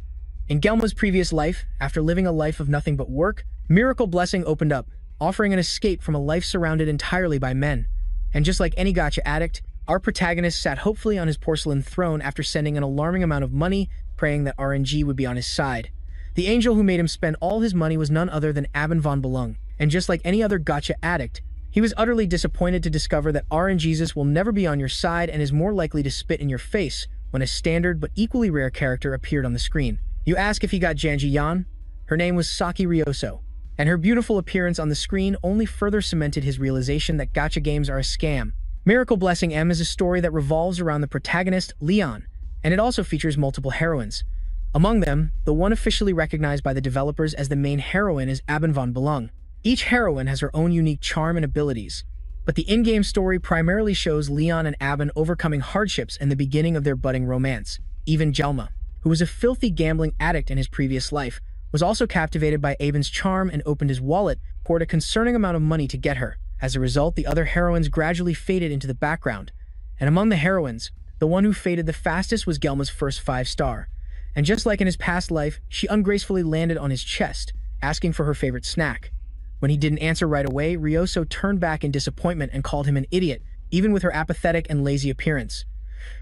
In Gelma's previous life, after living a life of nothing but work, Miracle Blessing opened up, offering an escape from a life surrounded entirely by men. And just like any gacha addict, our protagonist sat hopefully on his porcelain throne after sending an alarming amount of money, praying that RNG would be on his side. The angel who made him spend all his money was none other than Abin von Belung, and just like any other gacha addict, he was utterly disappointed to discover that RNGesus will never be on your side and is more likely to spit in your face when a standard but equally rare character appeared on the screen. You ask if he got Janji Yan? Her name was Saki Ryoso, and her beautiful appearance on the screen only further cemented his realization that gacha games are a scam. Miracle Blessing M is a story that revolves around the protagonist, Leon, and it also features multiple heroines. Among them, the one officially recognized by the developers as the main heroine is Abin von Belung. Each heroine has her own unique charm and abilities, but the in-game story primarily shows Leon and Abin overcoming hardships and the beginning of their budding romance. Even Gelma, who was a filthy gambling addict in his previous life, was also captivated by Abin's charm and opened his wallet, poured a concerning amount of money to get her. As a result, the other heroines gradually faded into the background, and among the heroines, the one who faded the fastest was Gelma's first 5-star. And just like in his past life, she ungracefully landed on his chest, asking for her favorite snack. When he didn't answer right away, Ryoso turned back in disappointment and called him an idiot, even with her apathetic and lazy appearance.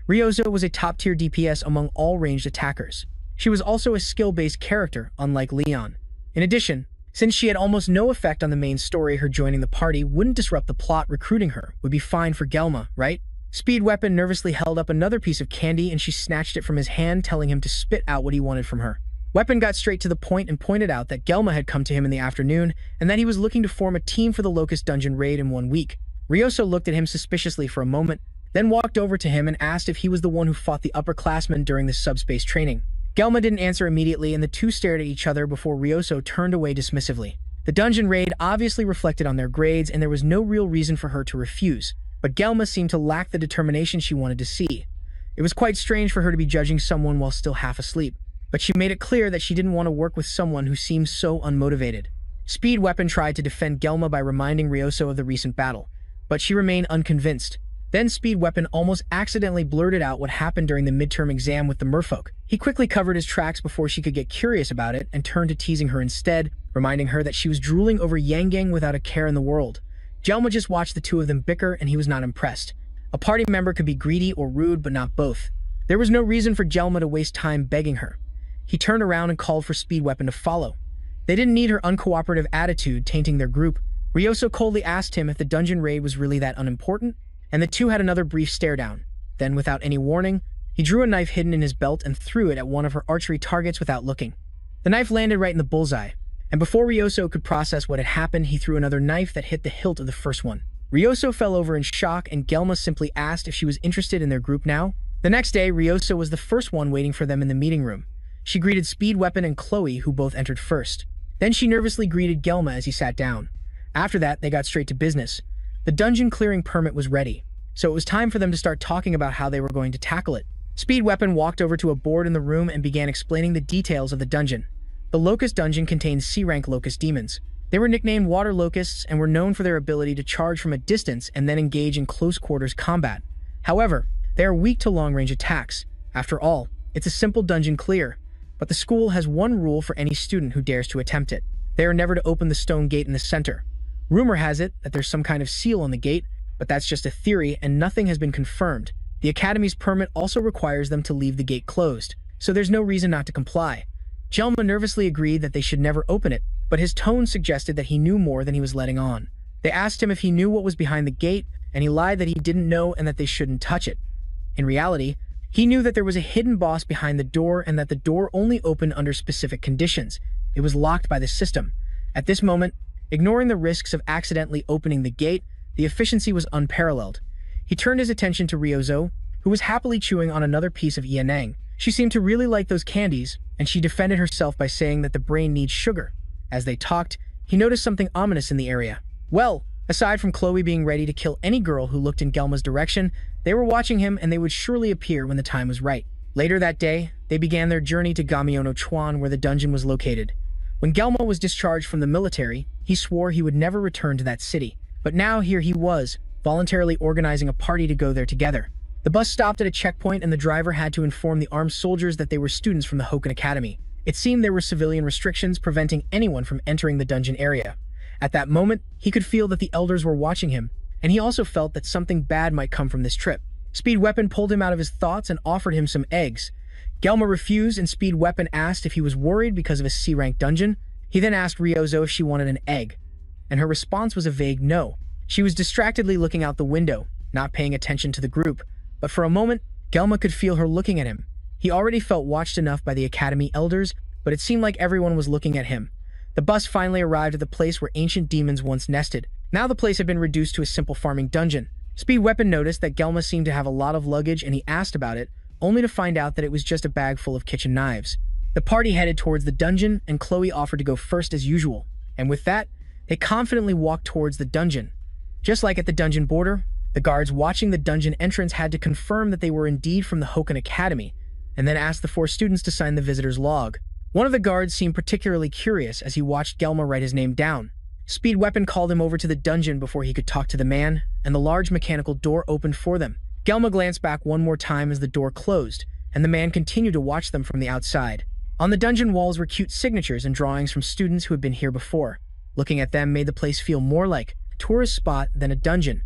Ryoso was a top-tier DPS among all ranged attackers. She was also a skill-based character, unlike Leon. In addition, since she had almost no effect on the main story, her joining the party wouldn't disrupt the plot. Recruiting her would be fine for Gelma, right? Speed Weapon nervously held up another piece of candy and she snatched it from his hand, telling him to spit out what he wanted from her. Weapon got straight to the point and pointed out that Gelma had come to him in the afternoon and that he was looking to form a team for the Locust Dungeon raid in 1 week. Ryoso looked at him suspiciously for a moment, then walked over to him and asked if he was the one who fought the upperclassmen during the subspace training. Gelma didn't answer immediately and the two stared at each other before Ryoso turned away dismissively. The dungeon raid obviously reflected on their grades and there was no real reason for her to refuse, but Gelma seemed to lack the determination she wanted to see. It was quite strange for her to be judging someone while still half asleep, but she made it clear that she didn't want to work with someone who seemed so unmotivated. Speed Weapon tried to defend Gelma by reminding Ryoso of the recent battle, but she remained unconvinced. Then Speed Weapon almost accidentally blurted out what happened during the midterm exam with the merfolk. He quickly covered his tracks before she could get curious about it and turned to teasing her instead, reminding her that she was drooling over Yang without a care in the world. Gelma just watched the two of them bicker and he was not impressed. A party member could be greedy or rude, but not both. There was no reason for Gelma to waste time begging her. He turned around and called for Speed Weapon to follow. They didn't need her uncooperative attitude tainting their group. Ryoso coldly asked him if the dungeon raid was really that unimportant, and the two had another brief stare down. Then, without any warning, he drew a knife hidden in his belt and threw it at one of her archery targets without looking. The knife landed right in the bullseye, and before Ryoso could process what had happened, he threw another knife that hit the hilt of the first one. Ryoso fell over in shock, and Gelma simply asked if she was interested in their group now. The next day, Ryoso was the first one waiting for them in the meeting room. She greeted Speed Weapon and Chloe, who both entered first. Then she nervously greeted Gelma as he sat down. After that, they got straight to business. The dungeon clearing permit was ready, so it was time for them to start talking about how they were going to tackle it. Speed Weapon walked over to a board in the room and began explaining the details of the dungeon. The Locust Dungeon contains C-rank Locust demons. They were nicknamed Water Locusts and were known for their ability to charge from a distance and then engage in close-quarters combat. However, they are weak to long-range attacks. After all, it's a simple dungeon clear, but the school has one rule for any student who dares to attempt it. They are never to open the stone gate in the center. Rumor has it that there's some kind of seal on the gate, but that's just a theory and nothing has been confirmed. The Academy's permit also requires them to leave the gate closed, so there's no reason not to comply. Gelma nervously agreed that they should never open it, but his tone suggested that he knew more than he was letting on. They asked him if he knew what was behind the gate, and he lied that he didn't know and that they shouldn't touch it. In reality, he knew that there was a hidden boss behind the door and that the door only opened under specific conditions. It was locked by the system. At this moment, ignoring the risks of accidentally opening the gate, the efficiency was unparalleled. He turned his attention to Ryoso, who was happily chewing on another piece of Yanang. She seemed to really like those candies, and she defended herself by saying that the brain needs sugar. As they talked, he noticed something ominous in the area. Well, aside from Chloe being ready to kill any girl who looked in Gelma's direction, they were watching him and they would surely appear when the time was right. Later that day, they began their journey to Gamiono Chuan, where the dungeon was located. When Gelma was discharged from the military, he swore he would never return to that city. But now here he was, voluntarily organizing a party to go there together. The bus stopped at a checkpoint and the driver had to inform the armed soldiers that they were students from the Hoken Academy. It seemed there were civilian restrictions preventing anyone from entering the dungeon area. At that moment, he could feel that the elders were watching him, and he also felt that something bad might come from this trip. Speed Weapon pulled him out of his thoughts and offered him some eggs. Gelma refused, and Speed Weapon asked if he was worried because of a C-rank dungeon. He then asked Ryozo if she wanted an egg, and her response was a vague no. She was distractedly looking out the window, not paying attention to the group, but for a moment, Gelma could feel her looking at him. He already felt watched enough by the Academy elders, but it seemed like everyone was looking at him. The bus finally arrived at the place where ancient demons once nested. Now the place had been reduced to a simple farming dungeon. Speed Weapon noticed that Gelma seemed to have a lot of luggage and he asked about it, only to find out that it was just a bag full of kitchen knives. The party headed towards the dungeon and Chloe offered to go first as usual. And with that, they confidently walked towards the dungeon. Just like at the dungeon border, the guards watching the dungeon entrance had to confirm that they were indeed from the Hoken Academy, and then asked the 4 students to sign the visitor's log. One of the guards seemed particularly curious as he watched Gelma write his name down. Speed Weapon called him over to the dungeon before he could talk to the man, and the large mechanical door opened for them. Gelma glanced back one more time as the door closed, and the man continued to watch them from the outside. On the dungeon walls were cute signatures and drawings from students who had been here before. Looking at them made the place feel more like a tourist spot than a dungeon.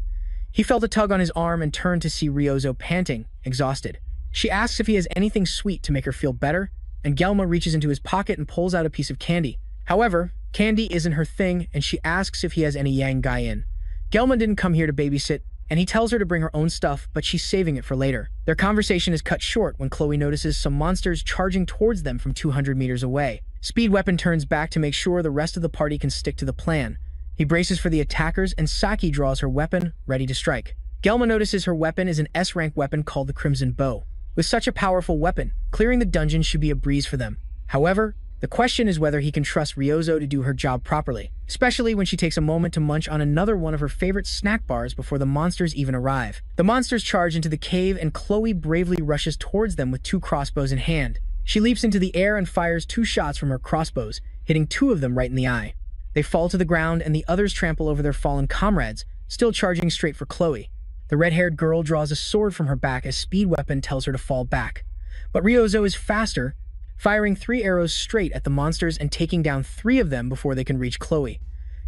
He felt a tug on his arm and turned to see Ryozo panting, exhausted. She asks if he has anything sweet to make her feel better, and Gelma reaches into his pocket and pulls out a piece of candy. However, candy isn't her thing, and she asks if he has any yang gai in. Gelma didn't come here to babysit, and he tells her to bring her own stuff, but she's saving it for later. Their conversation is cut short when Chloe notices some monsters charging towards them from 200 meters away. Speed Weapon turns back to make sure the rest of the party can stick to the plan. He braces for the attackers, and Saki draws her weapon, ready to strike. Gelma notices her weapon is an S-rank weapon called the Crimson Bow. With such a powerful weapon, clearing the dungeon should be a breeze for them. However, the question is whether he can trust Ryozo to do her job properly, especially when she takes a moment to munch on another one of her favorite snack bars before the monsters even arrive. The monsters charge into the cave and Chloe bravely rushes towards them with 2 crossbows in hand. She leaps into the air and fires 2 shots from her crossbows, hitting 2 of them right in the eye. They fall to the ground and the others trample over their fallen comrades, still charging straight for Chloe. The red-haired girl draws a sword from her back as Speed Weapon tells her to fall back. But Ryozo is faster, firing 3 arrows straight at the monsters and taking down 3 of them before they can reach Chloe.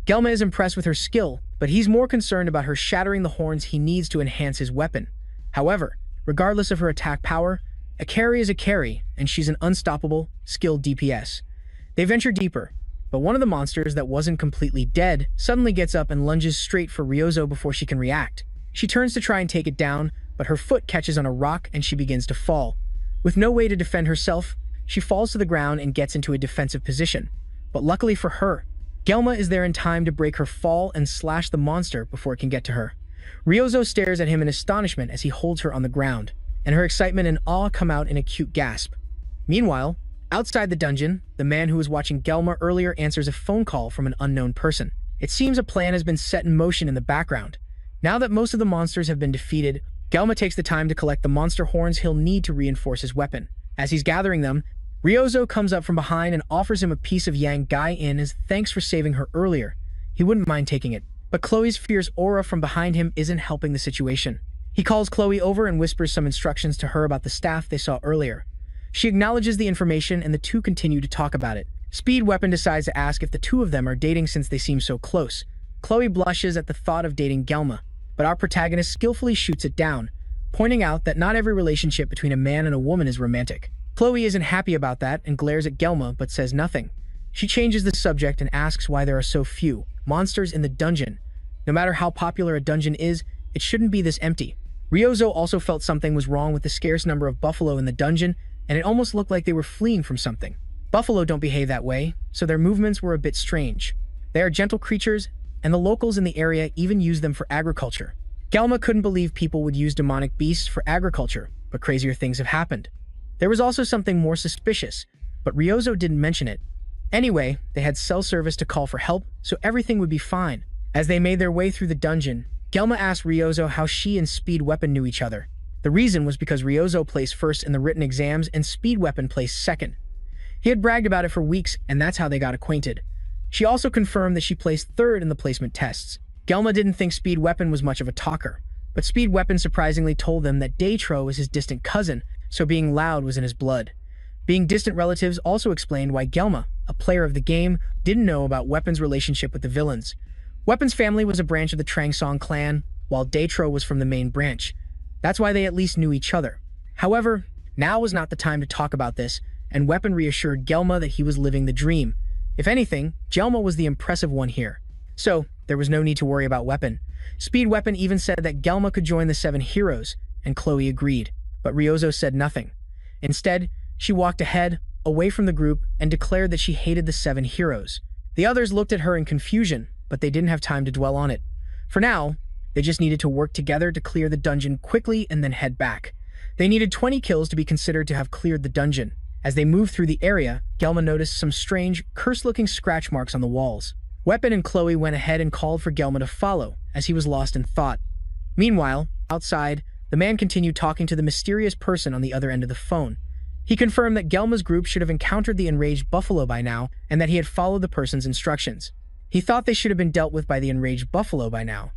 Gelma is impressed with her skill, but he's more concerned about her shattering the horns he needs to enhance his weapon. However, regardless of her attack power, a carry is a carry, and she's an unstoppable, skilled DPS. They venture deeper, but one of the monsters that wasn't completely dead suddenly gets up and lunges straight for Ryozo before she can react. She turns to try and take it down, but her foot catches on a rock and she begins to fall. With no way to defend herself, she falls to the ground and gets into a defensive position. But luckily for her, Gelma is there in time to break her fall and slash the monster before it can get to her. Ryozo stares at him in astonishment as he holds her on the ground, and her excitement and awe come out in a cute gasp. Meanwhile, outside the dungeon, the man who was watching Gelma earlier answers a phone call from an unknown person. It seems a plan has been set in motion in the background. Now that most of the monsters have been defeated, Gelma takes the time to collect the monster horns he'll need to reinforce his weapon. As he's gathering them, Ryozo comes up from behind and offers him a piece of yang gai in as thanks for saving her earlier. He wouldn't mind taking it, but Chloe's fierce aura from behind him isn't helping the situation. He calls Chloe over and whispers some instructions to her about the staff they saw earlier. She acknowledges the information and the two continue to talk about it. Speed Weapon decides to ask if the 2 of them are dating since they seem so close. Chloe blushes at the thought of dating Gelma, but our protagonist skillfully shoots it down, pointing out that not every relationship between a man and a woman is romantic. Chloe isn't happy about that and glares at Gelma but says nothing. She changes the subject and asks why there are so few monsters in the dungeon. No matter how popular a dungeon is, it shouldn't be this empty. Ryozo also felt something was wrong with the scarce number of buffalo in the dungeon, and it almost looked like they were fleeing from something. Buffalo don't behave that way, so their movements were a bit strange. They are gentle creatures, and the locals in the area even use them for agriculture. Gelma couldn't believe people would use demonic beasts for agriculture, but crazier things have happened. There was also something more suspicious, but Ryozo didn't mention it. Anyway, they had cell service to call for help, so everything would be fine. As they made their way through the dungeon, Gelma asked Ryozo how she and Speed Weapon knew each other. The reason was because Ryozo placed first in the written exams and Speed Weapon placed second. He had bragged about it for weeks, and that's how they got acquainted. She also confirmed that she placed third in the placement tests. Gelma didn't think Speed Weapon was much of a talker, but Speed Weapon surprisingly told them that Daetro was his distant cousin, so being loud was in his blood. Being distant relatives also explained why Gelma, a player of the game, didn't know about Weapon's relationship with the villains. Weapon's family was a branch of the Trangsong clan, while Daetro was from the main branch. That's why they at least knew each other. However, now was not the time to talk about this, and Weapon reassured Gelma that he was living the dream. If anything, Gelma was the impressive one here. So, there was no need to worry about Weapon. Speed Weapon even said that Gelma could join the 7 heroes, and Chloe agreed. But Ryozo said nothing. Instead, she walked ahead, away from the group, and declared that she hated the 7 heroes. The others looked at her in confusion, but they didn't have time to dwell on it. For now, they just needed to work together to clear the dungeon quickly and then head back. They needed 20 kills to be considered to have cleared the dungeon. As they moved through the area, Gelma noticed some strange, cursed-looking scratch marks on the walls. Weapon and Chloe went ahead and called for Gelma to follow, as he was lost in thought. Meanwhile, outside, the man continued talking to the mysterious person on the other end of the phone. He confirmed that Gelma's group should have encountered the enraged buffalo by now, and that he had followed the person's instructions. He thought they should have been dealt with by the enraged buffalo by now.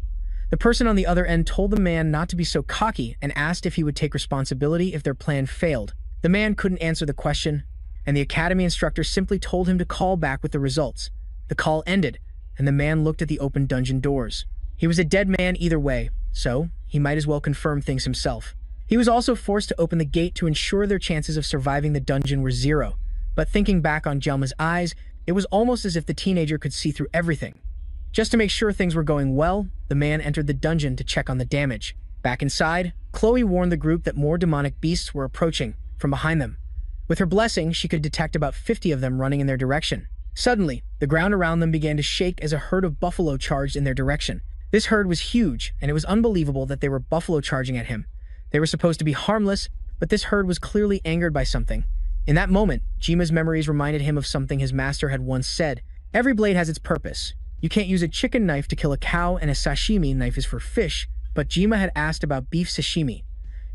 The person on the other end told the man not to be so cocky and asked if he would take responsibility if their plan failed. The man couldn't answer the question, and the academy instructor simply told him to call back with the results. The call ended, and the man looked at the open dungeon doors. He was a dead man either way, so he might as well confirm things himself. He was also forced to open the gate to ensure their chances of surviving the dungeon were 0. But thinking back on Gelma's eyes, it was almost as if the teenager could see through everything. Just to make sure things were going well, the man entered the dungeon to check on the damage. Back inside, Chloe warned the group that more demonic beasts were approaching from behind them. With her blessing, she could detect about 50 of them running in their direction. Suddenly, the ground around them began to shake as a herd of buffalo charged in their direction. This herd was huge, and it was unbelievable that they were buffalo charging at him. They were supposed to be harmless, but this herd was clearly angered by something. In that moment, Jima's memories reminded him of something his master had once said. Every blade has its purpose. You can't use a chicken knife to kill a cow, and a sashimi knife is for fish, but Jima had asked about beef sashimi.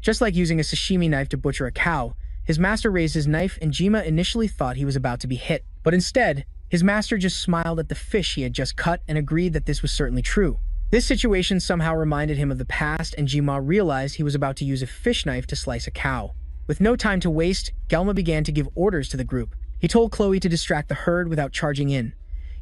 Just like using a sashimi knife to butcher a cow, his master raised his knife and Jima initially thought he was about to be hit. But instead, his master just smiled at the fish he had just cut and agreed that this was certainly true. This situation somehow reminded him of the past, and Jima realized he was about to use a fish knife to slice a cow. With no time to waste, Gelma began to give orders to the group. He told Chloe to distract the herd without charging in.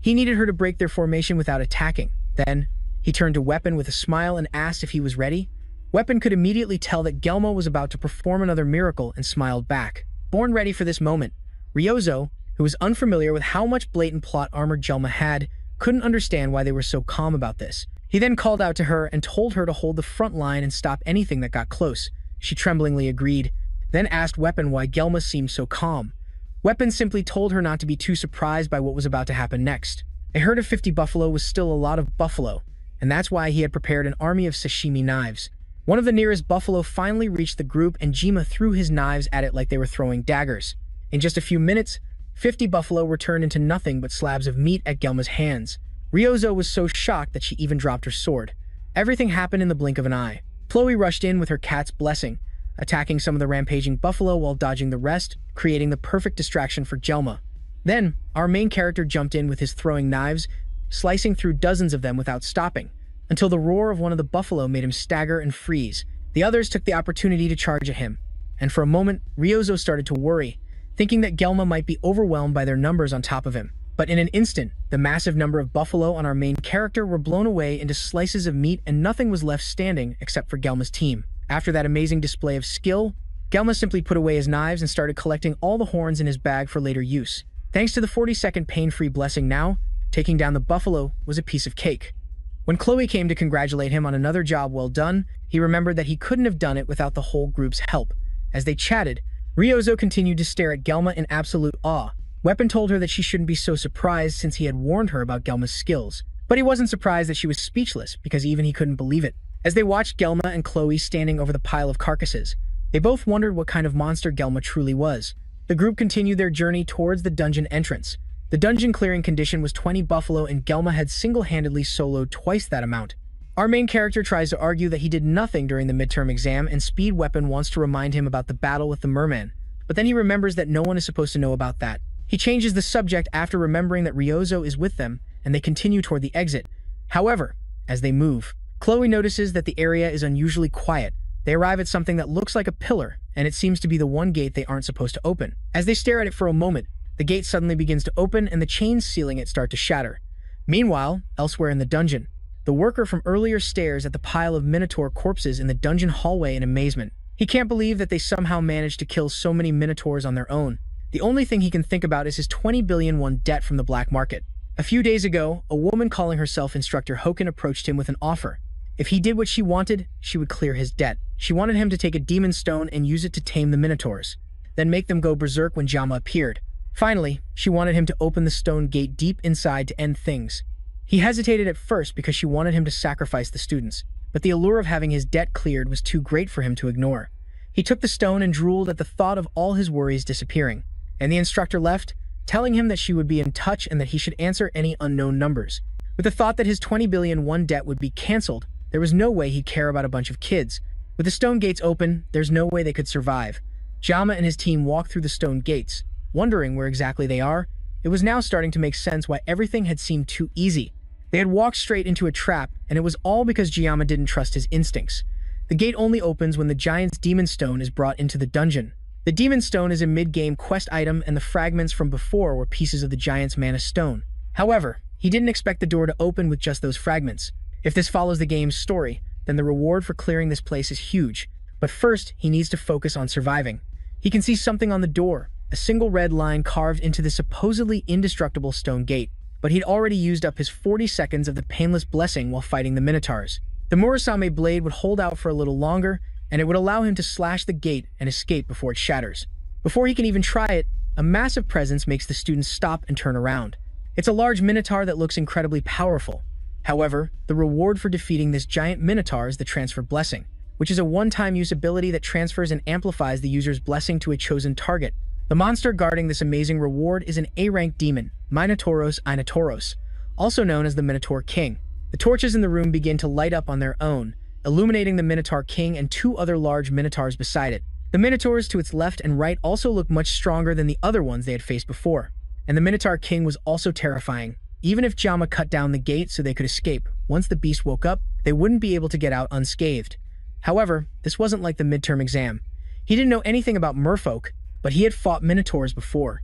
He needed her to break their formation without attacking. Then, he turned to Weapon with a smile and asked if he was ready. Weapon could immediately tell that Gelma was about to perform another miracle and smiled back. Born ready for this moment, Ryozo, who was unfamiliar with how much blatant plot armor Gelma had, couldn't understand why they were so calm about this. He then called out to her and told her to hold the front line and stop anything that got close. She tremblingly agreed, then asked Weapon why Gelma seemed so calm. Weapon simply told her not to be too surprised by what was about to happen next. A herd of 50 buffalo was still a lot of buffalo, and that's why he had prepared an army of sashimi knives. One of the nearest buffalo finally reached the group, and Jima threw his knives at it like they were throwing daggers. In just a few minutes, 50 buffalo were turned into nothing but slabs of meat at Gelma's hands. Ryozo was so shocked that she even dropped her sword. Everything happened in the blink of an eye. Chloe rushed in with her cat's blessing, attacking some of the rampaging buffalo while dodging the rest, creating the perfect distraction for Gelma. Then, our main character jumped in with his throwing knives, slicing through dozens of them without stopping, until the roar of one of the buffalo made him stagger and freeze. The others took the opportunity to charge at him, and for a moment, Ryozo started to worry, thinking that Gelma might be overwhelmed by their numbers on top of him. But in an instant, the massive number of buffalo on our main character were blown away into slices of meat, and nothing was left standing except for Gelma's team. After that amazing display of skill, Gelma simply put away his knives and started collecting all the horns in his bag for later use. Thanks to the 40-second pain-free blessing now, taking down the buffalo was a piece of cake. When Chloe came to congratulate him on another job well done, he remembered that he couldn't have done it without the whole group's help. As they chatted, Ryozo continued to stare at Gelma in absolute awe. Weapon told her that she shouldn't be so surprised since he had warned her about Gelma's skills. But he wasn't surprised that she was speechless, because even he couldn't believe it. As they watched Gelma and Chloe standing over the pile of carcasses, they both wondered what kind of monster Gelma truly was. The group continued their journey towards the dungeon entrance. The dungeon clearing condition was 20 buffalo, and Gelma had single-handedly soloed twice that amount. Our main character tries to argue that he did nothing during the midterm exam, and Speed Weapon wants to remind him about the battle with the merman. But then he remembers that no one is supposed to know about that. He changes the subject after remembering that Ryozo is with them, and they continue toward the exit. However, as they move, Chloe notices that the area is unusually quiet. They arrive at something that looks like a pillar, and it seems to be the one gate they aren't supposed to open. As they stare at it for a moment, the gate suddenly begins to open and the chains sealing it start to shatter. Meanwhile, elsewhere in the dungeon, the worker from earlier stares at the pile of Minotaur corpses in the dungeon hallway in amazement. He can't believe that they somehow managed to kill so many Minotaurs on their own. The only thing he can think about is his 20 billion won debt from the black market. A few days ago, a woman calling herself Instructor Hoken approached him with an offer. If he did what she wanted, she would clear his debt. She wanted him to take a demon stone and use it to tame the Minotaurs, then make them go berserk when Jama appeared. Finally, she wanted him to open the stone gate deep inside to end things. He hesitated at first because she wanted him to sacrifice the students, but the allure of having his debt cleared was too great for him to ignore. He took the stone and drooled at the thought of all his worries disappearing, and the instructor left, telling him that she would be in touch and that he should answer any unknown numbers. With the thought that his 20 billion won debt would be cancelled, there was no way he'd care about a bunch of kids. With the stone gates open, there's no way they could survive. Jama and his team walk through the stone gates, wondering where exactly they are. It was now starting to make sense why everything had seemed too easy. They had walked straight into a trap, and it was all because Jiyama didn't trust his instincts. The gate only opens when the giant's demon stone is brought into the dungeon. The demon stone is a mid-game quest item, and the fragments from before were pieces of the giant's mana stone. However, he didn't expect the door to open with just those fragments. If this follows the game's story, then the reward for clearing this place is huge. But first, he needs to focus on surviving. He can see something on the door, a single red line carved into the supposedly indestructible stone gate. But he'd already used up his 40 seconds of the painless blessing while fighting the Minotaurs. The Murasame blade would hold out for a little longer, and it would allow him to slash the gate and escape before it shatters. Before he can even try it, a massive presence makes the students stop and turn around. It's a large Minotaur that looks incredibly powerful. However, the reward for defeating this giant Minotaur is the Transfer Blessing, which is a one-time use ability that transfers and amplifies the user's blessing to a chosen target. The monster guarding this amazing reward is an A-rank demon, Minotauros Inotauros, also known as the Minotaur King. The torches in the room begin to light up on their own, illuminating the Minotaur King and two other large Minotaurs beside it. The Minotaurs to its left and right also look much stronger than the other ones they had faced before. And the Minotaur King was also terrifying. Even if Jama cut down the gate so they could escape, once the beast woke up, they wouldn't be able to get out unscathed. However, this wasn't like the midterm exam. He didn't know anything about merfolk, but he had fought Minotaurs before.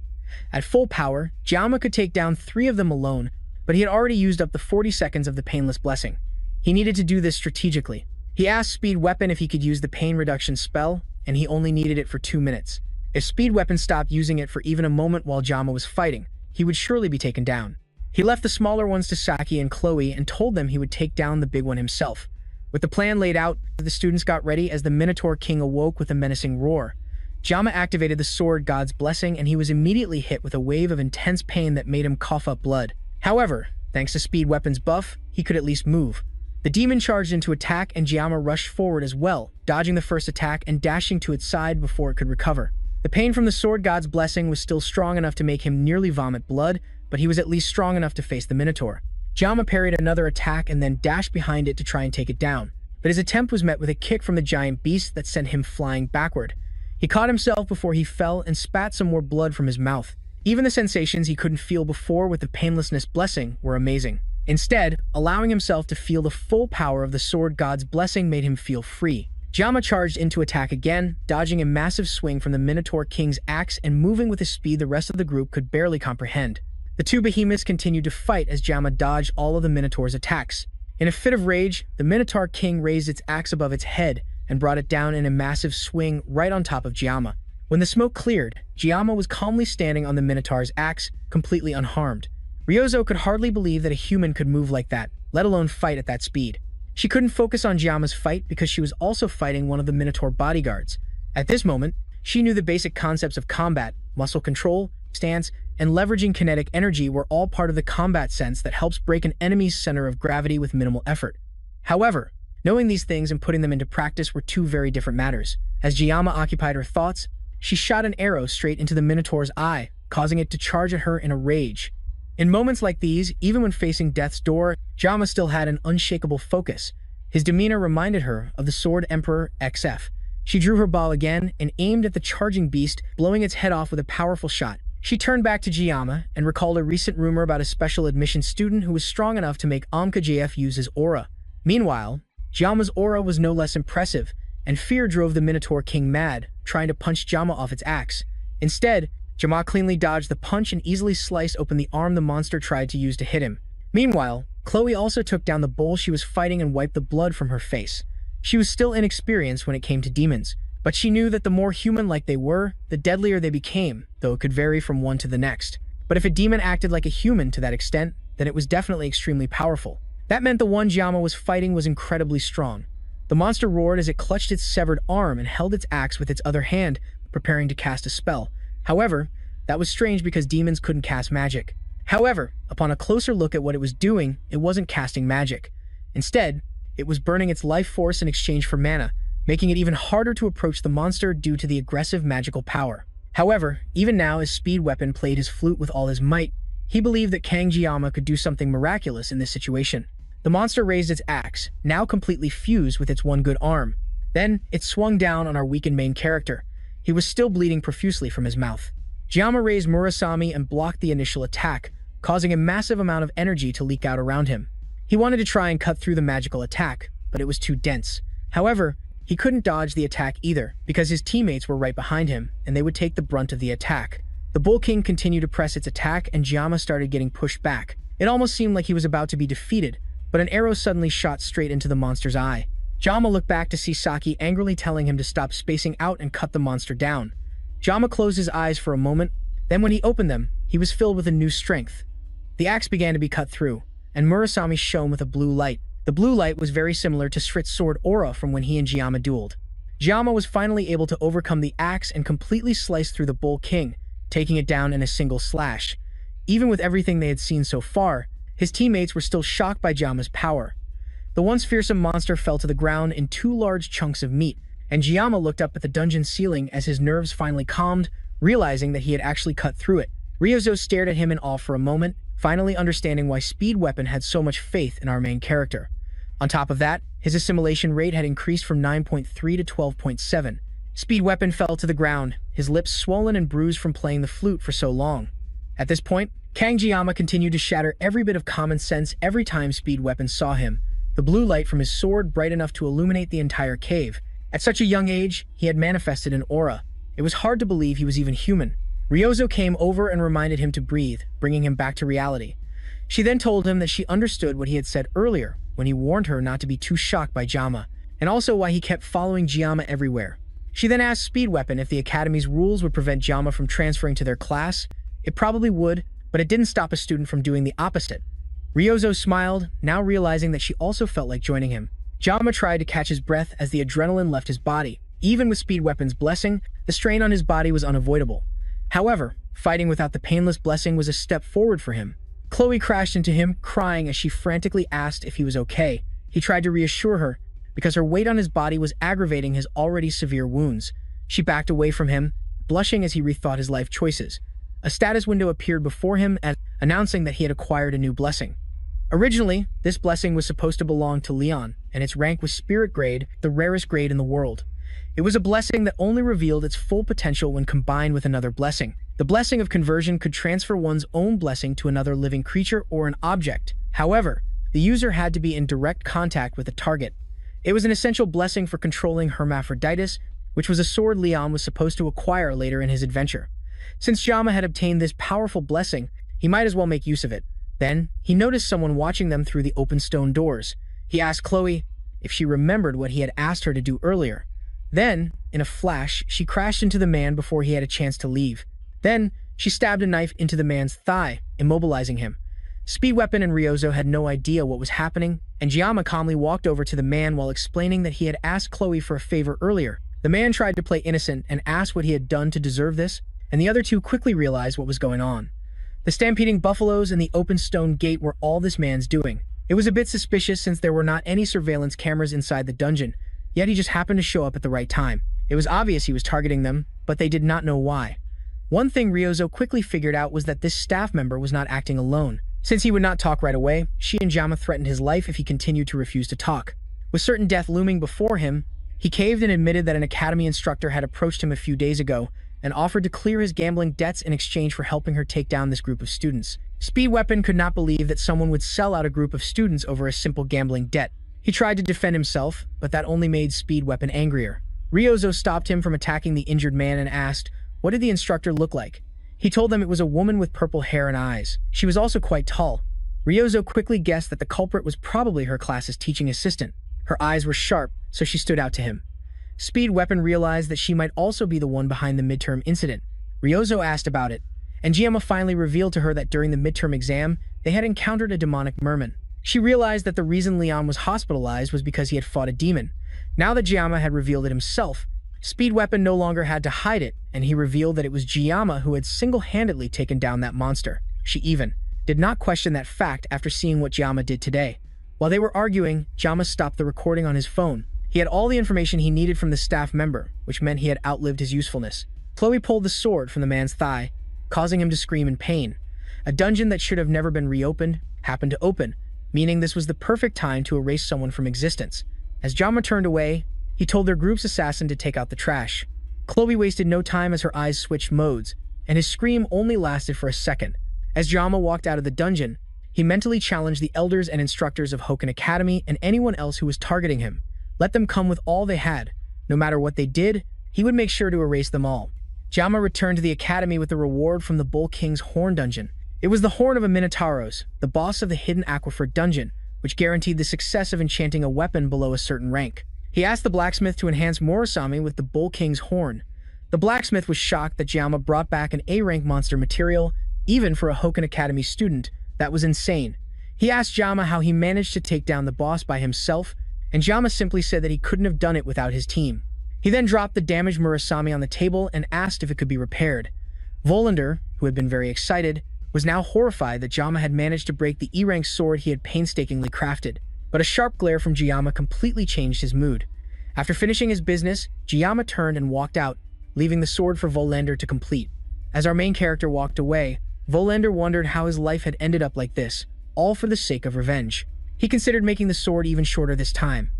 At full power, Jama could take down 3 of them alone, but he had already used up the 40 seconds of the Painless Blessing. He needed to do this strategically. He asked Speed Weapon if he could use the pain reduction spell, and he only needed it for 2 minutes. If Speed Weapon stopped using it for even a moment while Jama was fighting, he would surely be taken down. He left the smaller ones to Saki and Chloe and told them he would take down the big one himself. With the plan laid out, the students got ready as the Minotaur King awoke with a menacing roar. Jama activated the Sword God's Blessing, and he was immediately hit with a wave of intense pain that made him cough up blood. However, thanks to Speed Weapon's buff, he could at least move. The demon charged into attack, and Jama rushed forward as well, dodging the first attack and dashing to its side before it could recover. The pain from the Sword God's Blessing was still strong enough to make him nearly vomit blood, but he was at least strong enough to face the Minotaur. Jama parried another attack and then dashed behind it to try and take it down. But his attempt was met with a kick from the giant beast that sent him flying backward. He caught himself before he fell and spat some more blood from his mouth. Even the sensations he couldn't feel before with the Painlessness Blessing were amazing. Instead, allowing himself to feel the full power of the Sword God's Blessing made him feel free. Jama charged into attack again, dodging a massive swing from the Minotaur King's axe and moving with a speed the rest of the group could barely comprehend. The two behemoths continued to fight as Jama dodged all of the Minotaur's attacks. In a fit of rage, the Minotaur King raised its axe above its head and brought it down in a massive swing right on top of Jama. When the smoke cleared, Jama was calmly standing on the Minotaur's axe, completely unharmed. Ryozo could hardly believe that a human could move like that, let alone fight at that speed. She couldn't focus on Jama's fight because she was also fighting one of the Minotaur bodyguards. At this moment, she knew the basic concepts of combat, muscle control, stance, and leveraging kinetic energy were all part of the combat sense that helps break an enemy's center of gravity with minimal effort. However, knowing these things and putting them into practice were two very different matters. As Jiyama occupied her thoughts, she shot an arrow straight into the Minotaur's eye, causing it to charge at her in a rage. In moments like these, even when facing death's door, Jama still had an unshakable focus. His demeanor reminded her of the Sword Emperor XF. She drew her bow again and aimed at the charging beast, blowing its head off with a powerful shot. She turned back to Jiyama and recalled a recent rumor about a special admission student who was strong enough to make JF use his aura. Meanwhile, Jiyama's aura was no less impressive, and fear drove the Minotaur King mad, trying to punch Jiyama off its axe. Instead, Jiyama cleanly dodged the punch and easily sliced open the arm the monster tried to use to hit him. Meanwhile, Chloe also took down the bull she was fighting and wiped the blood from her face. She was still inexperienced when it came to demons, but she knew that the more human-like they were, the deadlier they became, though it could vary from one to the next. But if a demon acted like a human to that extent, then it was definitely extremely powerful. That meant the one Jiyama was fighting was incredibly strong. The monster roared as it clutched its severed arm and held its axe with its other hand, preparing to cast a spell. However, that was strange because demons couldn't cast magic. However, upon a closer look at what it was doing, it wasn't casting magic. Instead, it was burning its life force in exchange for mana, making it even harder to approach the monster due to the aggressive magical power. However, even now as Speed Weapon played his flute with all his might, he believed that Jiyama could do something miraculous in this situation. The monster raised its axe, now completely fused with its one good arm. Then, it swung down on our weakened main character. He was still bleeding profusely from his mouth. Jiyama raised Murasame and blocked the initial attack, causing a massive amount of energy to leak out around him. He wanted to try and cut through the magical attack, but it was too dense. However, he couldn't dodge the attack either, because his teammates were right behind him, and they would take the brunt of the attack. The Bull King continued to press its attack, and Jiyama started getting pushed back. It almost seemed like he was about to be defeated, but an arrow suddenly shot straight into the monster's eye. Jiyama looked back to see Saki angrily telling him to stop spacing out and cut the monster down. Jiyama closed his eyes for a moment, then when he opened them, he was filled with a new strength. The axe began to be cut through, and Murasame shone with a blue light. The blue light was very similar to Srit's sword aura from when he and Jiyama dueled. Jiyama was finally able to overcome the axe and completely slice through the Bull King, taking it down in a single slash. Even with everything they had seen so far, his teammates were still shocked by Jiyama's power. The once fearsome monster fell to the ground in 2 large chunks of meat, and Jiyama looked up at the dungeon ceiling as his nerves finally calmed, realizing that he had actually cut through it. Ryozo stared at him in awe for a moment, finally understanding why Speed Weapon had so much faith in our main character. On top of that, his assimilation rate had increased from 9.3 to 12.7. Speed Weapon fell to the ground, his lips swollen and bruised from playing the flute for so long. At this point, Jiyama continued to shatter every bit of common sense every time Speed Weapon saw him, the blue light from his sword bright enough to illuminate the entire cave. At such a young age, he had manifested an aura. It was hard to believe he was even human. Ryozo came over and reminded him to breathe, bringing him back to reality. She then told him that she understood what he had said earlier when he warned her not to be too shocked by Jiyama, and also why he kept following Jiyama everywhere. She then asked Speed Weapon if the Academy's rules would prevent Jiyama from transferring to their class. It probably would, but it didn't stop a student from doing the opposite. Ryozo smiled, now realizing that she also felt like joining him. Jiyama tried to catch his breath as the adrenaline left his body. Even with Speed Weapon's blessing, the strain on his body was unavoidable. However, fighting without the painless blessing was a step forward for him. Chloe crashed into him, crying as she frantically asked if he was okay. He tried to reassure her, because her weight on his body was aggravating his already severe wounds. She backed away from him, blushing as he rethought his life choices. A status window appeared before him, announcing that he had acquired a new blessing. Originally, this blessing was supposed to belong to Leon, and its rank was Spirit Grade, the rarest grade in the world. It was a blessing that only revealed its full potential when combined with another blessing. The blessing of conversion could transfer one's own blessing to another living creature or an object. However, the user had to be in direct contact with the target. It was an essential blessing for controlling Hermaphroditus, which was a sword Leon was supposed to acquire later in his adventure. Since Jiyama had obtained this powerful blessing, he might as well make use of it. Then, he noticed someone watching them through the open stone doors. He asked Chloe if she remembered what he had asked her to do earlier. Then, in a flash, she crashed into the man before he had a chance to leave. Then, she stabbed a knife into the man's thigh, immobilizing him. Speed Weapon and Ryozo had no idea what was happening, and Jiyama calmly walked over to the man while explaining that he had asked Chloe for a favor earlier. The man tried to play innocent and asked what he had done to deserve this, and the other two quickly realized what was going on. The stampeding buffaloes and the open stone gate were all this man's doing. It was a bit suspicious since there were not any surveillance cameras inside the dungeon, yet he just happened to show up at the right time. It was obvious he was targeting them, but they did not know why. One thing Ryozo quickly figured out was that this staff member was not acting alone. Since he would not talk right away, she and Jiyama threatened his life if he continued to refuse to talk. With certain death looming before him, he caved and admitted that an academy instructor had approached him a few days ago and offered to clear his gambling debts in exchange for helping her take down this group of students. Speed Weapon could not believe that someone would sell out a group of students over a simple gambling debt. He tried to defend himself, but that only made Speed Weapon angrier. Ryozo stopped him from attacking the injured man and asked, what did the instructor look like? He told them it was a woman with purple hair and eyes. She was also quite tall. Ryozo quickly guessed that the culprit was probably her class's teaching assistant. Her eyes were sharp, so she stood out to him. Speed Weapon realized that she might also be the one behind the midterm incident. Ryozo asked about it, and Giamma finally revealed to her that during the midterm exam, they had encountered a demonic merman. She realized that the reason Leon was hospitalized was because he had fought a demon. Now that Giamma had revealed it himself, Speed Weapon no longer had to hide it, and he revealed that it was Giamma who had single-handedly taken down that monster. She even did not question that fact after seeing what Giamma did today. While they were arguing, Giamma stopped the recording on his phone. He had all the information he needed from the staff member, which meant he had outlived his usefulness. Chloe pulled the sword from the man's thigh, causing him to scream in pain. A dungeon that should have never been reopened happened to open, meaning this was the perfect time to erase someone from existence. As Giamma turned away, he told their group's assassin to take out the trash. Chloe wasted no time as her eyes switched modes, and his scream only lasted for a second. As Giamma walked out of the dungeon, he mentally challenged the elders and instructors of Hoken Academy and anyone else who was targeting him. Let them come with all they had. No matter what they did, he would make sure to erase them all. Giamma returned to the academy with the reward from the Bull King's Horn dungeon. It was the horn of a Minotauros, the boss of the Hidden Aquifer dungeon, which guaranteed the success of enchanting a weapon below a certain rank. He asked the blacksmith to enhance Morasami with the Bull King's Horn. The blacksmith was shocked that Giamma brought back an A-rank monster material, even for a Hoken Academy student. That was insane. He asked Giamma how he managed to take down the boss by himself, and Giamma simply said that he couldn't have done it without his team. He then dropped the damaged Murasami on the table and asked if it could be repaired. Volander, who had been very excited, was now horrified that Giamma had managed to break the E-rank sword he had painstakingly crafted. But a sharp glare from Giamma completely changed his mood. After finishing his business, Giamma turned and walked out, leaving the sword for Volander to complete. As our main character walked away, Volander wondered how his life had ended up like this, all for the sake of revenge. He considered making the sword even shorter this time.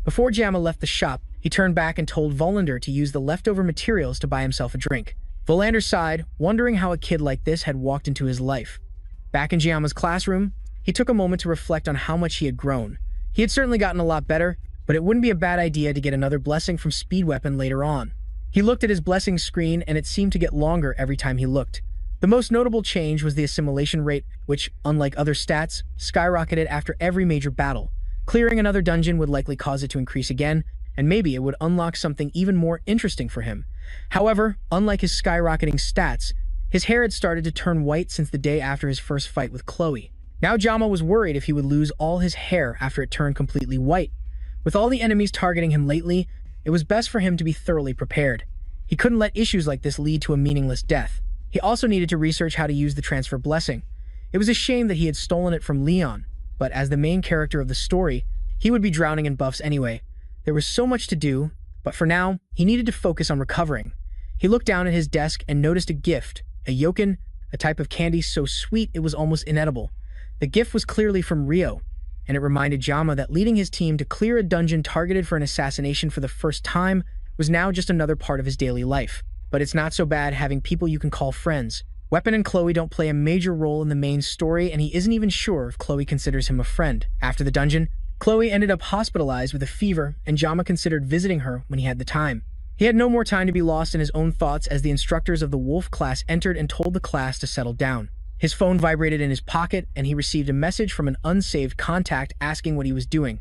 Before Giamma left the shop, he turned back and told Volander to use the leftover materials to buy himself a drink. Volander sighed, wondering how a kid like this had walked into his life. Back in Giamma's classroom, he took a moment to reflect on how much he had grown. He had certainly gotten a lot better, but it wouldn't be a bad idea to get another blessing from Speed Weapon later on. He looked at his blessing screen and it seemed to get longer every time he looked. The most notable change was the assimilation rate, which, unlike other stats, skyrocketed after every major battle. Clearing another dungeon would likely cause it to increase again, and maybe it would unlock something even more interesting for him. However, unlike his skyrocketing stats, his hair had started to turn white since the day after his first fight with Chloe. Now Giamma was worried if he would lose all his hair after it turned completely white. With all the enemies targeting him lately, it was best for him to be thoroughly prepared. He couldn't let issues like this lead to a meaningless death. He also needed to research how to use the transfer blessing. It was a shame that he had stolen it from Leon, but as the main character of the story, he would be drowning in buffs anyway. There was so much to do, but for now, he needed to focus on recovering. He looked down at his desk and noticed a gift, a yokin, a type of candy so sweet it was almost inedible. The gift was clearly from Rio, and it reminded Giamma that leading his team to clear a dungeon targeted for an assassination for the first time was now just another part of his daily life. But it's not so bad having people you can call friends. Weapon and Chloe don't play a major role in the main story, and he isn't even sure if Chloe considers him a friend. After the dungeon, Chloe ended up hospitalized with a fever, and Giamma considered visiting her when he had the time. He had no more time to be lost in his own thoughts as the instructors of the Wolf class entered and told the class to settle down. His phone vibrated in his pocket, and he received a message from an unsaved contact asking what he was doing.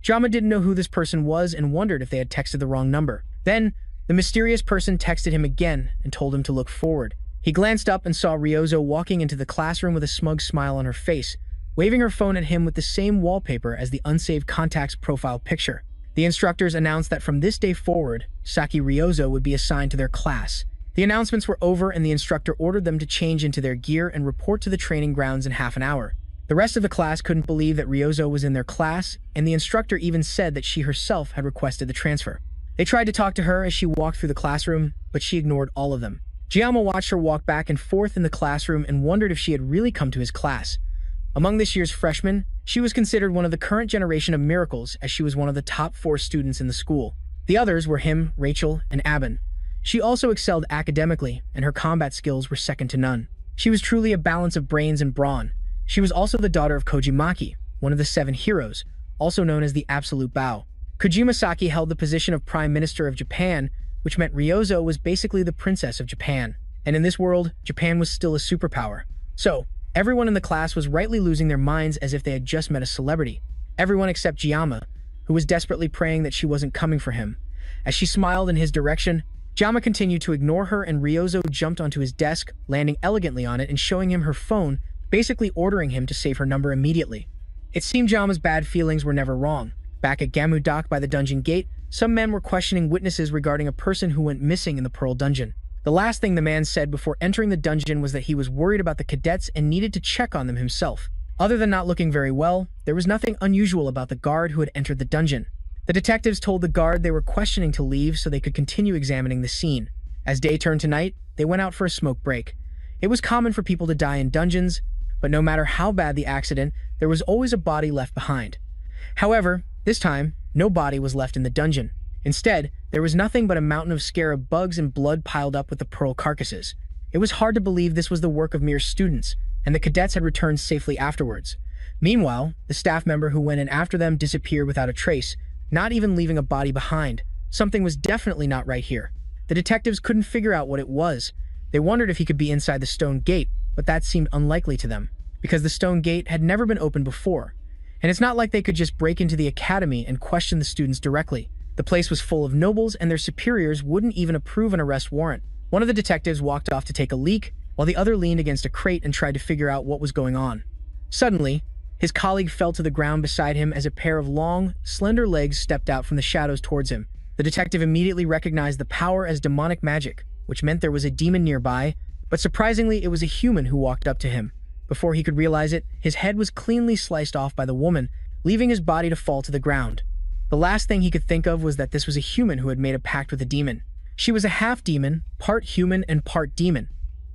Giamma didn't know who this person was and wondered if they had texted the wrong number. Then, the mysterious person texted him again and told him to look forward. He glanced up and saw Ryozo walking into the classroom with a smug smile on her face, waving her phone at him with the same wallpaper as the unsaved contact's profile picture. The instructors announced that from this day forward, Saki Ryozo would be assigned to their class. The announcements were over and the instructor ordered them to change into their gear and report to the training grounds in half an hour. The rest of the class couldn't believe that Ryozo was in their class, and the instructor even said that she herself had requested the transfer. They tried to talk to her as she walked through the classroom, but she ignored all of them. Giamma watched her walk back and forth in the classroom and wondered if she had really come to his class. Among this year's freshmen, She was considered one of the current generation of miracles as she was one of the top 4 students in the school. The others were him, Rachel, and Aben. She also excelled academically, and her combat skills were second to none. She was truly a balance of brains and brawn. She was also the daughter of Kojimaki, one of the 7 heroes, also known as the Absolute Bow. Kojima Saki held the position of Prime Minister of Japan, which meant Ryozo was basically the princess of Japan. And in this world, Japan was still a superpower. So, everyone in the class was rightly losing their minds as if they had just met a celebrity. Everyone except Jiyama, who was desperately praying that she wasn't coming for him. As she smiled in his direction, Jiyama continued to ignore her and Ryozo jumped onto his desk, landing elegantly on it and showing him her phone, basically ordering him to save her number immediately. It seemed Jiyama's bad feelings were never wrong. Back at Gamu Dock by the dungeon gate, some men were questioning witnesses regarding a person who went missing in the Pearl Dungeon. The last thing the man said before entering the dungeon was that he was worried about the cadets and needed to check on them himself. Other than not looking very well, there was nothing unusual about the guard who had entered the dungeon. The detectives told the guard they were questioning to leave so they could continue examining the scene. As day turned to night, they went out for a smoke break. It was common for people to die in dungeons, but no matter how bad the accident, there was always a body left behind. However, this time, no body was left in the dungeon. Instead, there was nothing but a mountain of scarab bugs and blood piled up with the pearl carcasses. It was hard to believe this was the work of mere students, and the cadets had returned safely afterwards. Meanwhile, the staff member who went in after them disappeared without a trace, not even leaving a body behind. Something was definitely not right here. The detectives couldn't figure out what it was. They wondered if he could be inside the stone gate, but that seemed unlikely to them, because the stone gate had never been opened before. And it's not like they could just break into the academy and question the students directly. The place was full of nobles and their superiors wouldn't even approve an arrest warrant. One of the detectives walked off to take a leak, while the other leaned against a crate and tried to figure out what was going on. Suddenly, his colleague fell to the ground beside him as a pair of long, slender legs stepped out from the shadows towards him. The detective immediately recognized the power as demonic magic, which meant there was a demon nearby, but surprisingly it was a human who walked up to him. Before he could realize it, his head was cleanly sliced off by the woman, leaving his body to fall to the ground. The last thing he could think of was that this was a human who had made a pact with a demon. She was a half-demon, part human and part demon.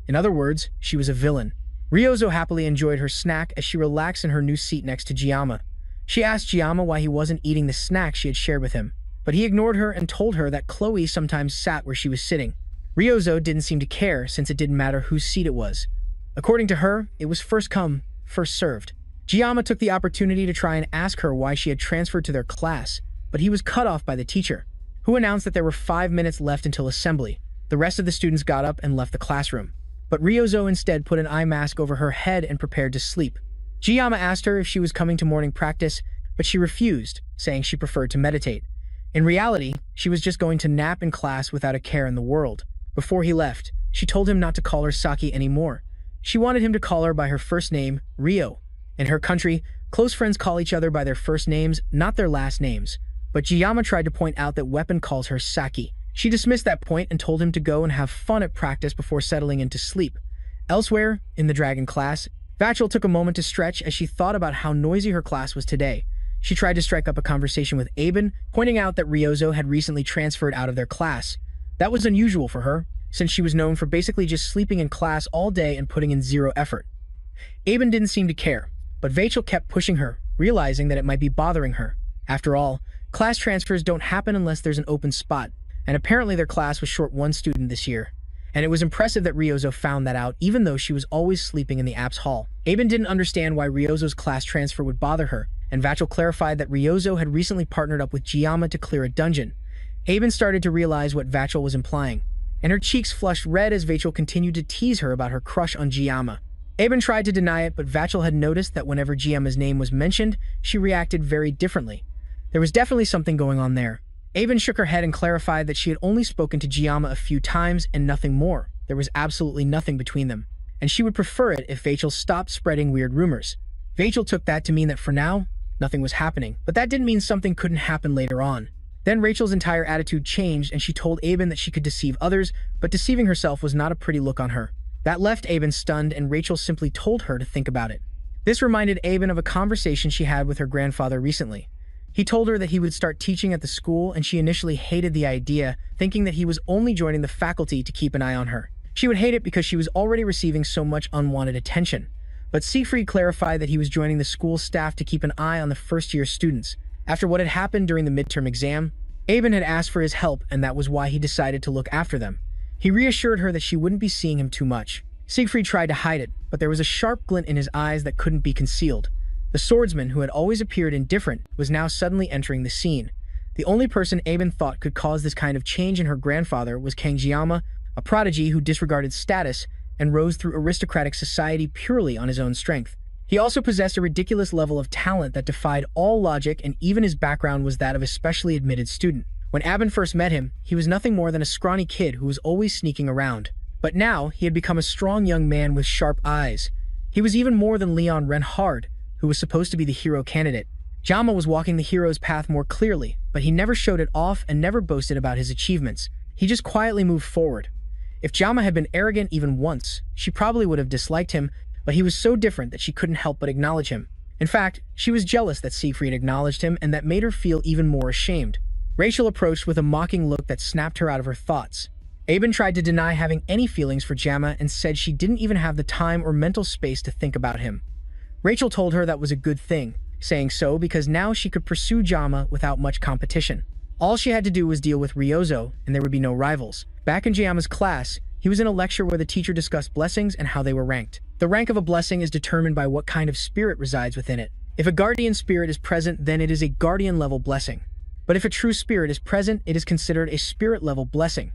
In other words, she was a villain. Ryozo happily enjoyed her snack as she relaxed in her new seat next to Jiyama. She asked Jiyama why he wasn't eating the snack she had shared with him, but he ignored her and told her that Chloe sometimes sat where she was sitting. Ryozo didn't seem to care since it didn't matter whose seat it was. According to her, it was first come, first served. Jiyama took the opportunity to try and ask her why she had transferred to their class, but he was cut off by the teacher, who announced that there were 5 minutes left until assembly. The rest of the students got up and left the classroom, but Ryozo instead put an eye mask over her head and prepared to sleep. Jiyama asked her if she was coming to morning practice, but she refused, saying she preferred to meditate. In reality, she was just going to nap in class without a care in the world. Before he left, she told him not to call her Saki anymore. She wanted him to call her by her first name, Ryo. In her country, close friends call each other by their first names, not their last names. But Jiyama tried to point out that Weapon calls her Saki. She dismissed that point and told him to go and have fun at practice before settling into sleep. Elsewhere, in the dragon class, Vachel took a moment to stretch as she thought about how noisy her class was today. She tried to strike up a conversation with Aben, pointing out that Ryozo had recently transferred out of their class. That was unusual for her, since she was known for basically just sleeping in class all day and putting in zero effort. Aben didn't seem to care, but Vachel kept pushing her, realizing that it might be bothering her. After all, class transfers don't happen unless there's an open spot, and apparently their class was short 1 student this year. And it was impressive that Ryozo found that out even though she was always sleeping in the apps hall. Aben didn't understand why Ryozo's class transfer would bother her, and Vachel clarified that Ryozo had recently partnered up with Jiyama to clear a dungeon. Aben started to realize what Vachel was implying, and her cheeks flushed red as Vachel continued to tease her about her crush on Jiyama. Aben tried to deny it, but Vachel had noticed that whenever Jiyama's name was mentioned, she reacted very differently. There was definitely something going on there. Aben shook her head and clarified that she had only spoken to Jiyama a few times and nothing more. There was absolutely nothing between them, and she would prefer it if Vachel stopped spreading weird rumors. Vachel took that to mean that for now, nothing was happening, but that didn't mean something couldn't happen later on. Then Rachel's entire attitude changed and she told Aben that she could deceive others, but deceiving herself was not a pretty look on her. That left Aben stunned and Rachel simply told her to think about it. This reminded Aben of a conversation she had with her grandfather recently. He told her that he would start teaching at the school and she initially hated the idea, thinking that he was only joining the faculty to keep an eye on her. She would hate it because she was already receiving so much unwanted attention. But Siegfried clarified that he was joining the school staff to keep an eye on the first-year students. After what had happened during the midterm exam, Aben had asked for his help, and that was why he decided to look after them. He reassured her that she wouldn't be seeing him too much. Siegfried tried to hide it, but there was a sharp glint in his eyes that couldn't be concealed. The swordsman, who had always appeared indifferent, was now suddenly entering the scene. The only person Aben thought could cause this kind of change in her grandfather was Kangjiyama, a prodigy who disregarded status and rose through aristocratic society purely on his own strength. He also possessed a ridiculous level of talent that defied all logic, and even his background was that of a specially admitted student. When Aben first met him, he was nothing more than a scrawny kid who was always sneaking around. But now, he had become a strong young man with sharp eyes. He was even more than Leon Renhard, who was supposed to be the hero candidate. Jama was walking the hero's path more clearly, but he never showed it off and never boasted about his achievements. He just quietly moved forward. If Jama had been arrogant even once, she probably would have disliked him, but he was so different that she couldn't help but acknowledge him. In fact, she was jealous that Siegfried acknowledged him, and that made her feel even more ashamed. Rachel approached with a mocking look that snapped her out of her thoughts. Aben tried to deny having any feelings for Jama and said she didn't even have the time or mental space to think about him. Rachel told her that was a good thing, saying so because now she could pursue Jama without much competition. All she had to do was deal with Ryozo, and there would be no rivals. Back in Jama's class, he was in a lecture where the teacher discussed blessings and how they were ranked. The rank of a blessing is determined by what kind of spirit resides within it. If a guardian spirit is present, then it is a guardian-level blessing. But if a true spirit is present, it is considered a spirit-level blessing.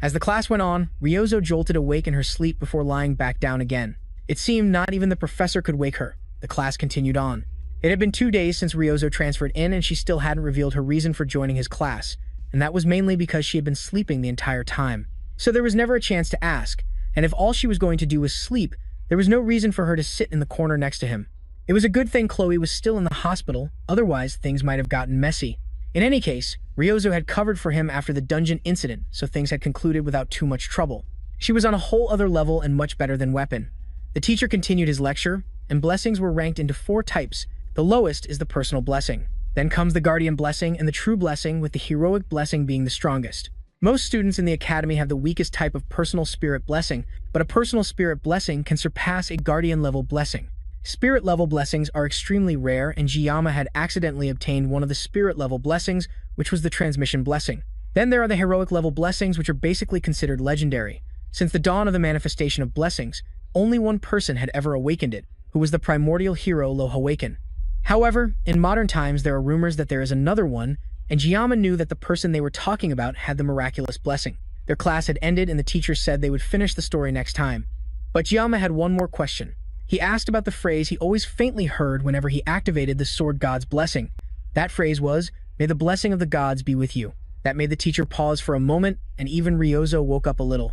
As the class went on, Ryozo jolted awake in her sleep before lying back down again. It seemed not even the professor could wake her. The class continued on. It had been 2 days since Ryozo transferred in, and she still hadn't revealed her reason for joining his class, and that was mainly because she had been sleeping the entire time. So there was never a chance to ask, and if all she was going to do was sleep, there was no reason for her to sit in the corner next to him. It was a good thing Chloe was still in the hospital, otherwise things might have gotten messy. In any case, Ryozo had covered for him after the dungeon incident, so things had concluded without too much trouble. She was on a whole other level and much better than weapon. The teacher continued his lecture, and blessings were ranked into 4 types. The lowest is the personal blessing. Then comes the guardian blessing and the true blessing, with the heroic blessing being the strongest. Most students in the academy have the weakest type of personal spirit blessing, but a personal spirit blessing can surpass a guardian-level blessing. Spirit-level blessings are extremely rare, and Jiyama had accidentally obtained one of the spirit-level blessings, which was the transmission blessing. Then there are the heroic-level blessings, which are basically considered legendary. Since the dawn of the manifestation of blessings, only one person had ever awakened it, who was the primordial hero Lohawken. However, in modern times there are rumors that there is another one, and Jiyama knew that the person they were talking about had the miraculous blessing. Their class had ended, and the teacher said they would finish the story next time. But Jiyama had one more question. He asked about the phrase he always faintly heard whenever he activated the sword god's blessing. That phrase was, "May the blessing of the gods be with you." That made the teacher pause for a moment, and even Ryozo woke up a little.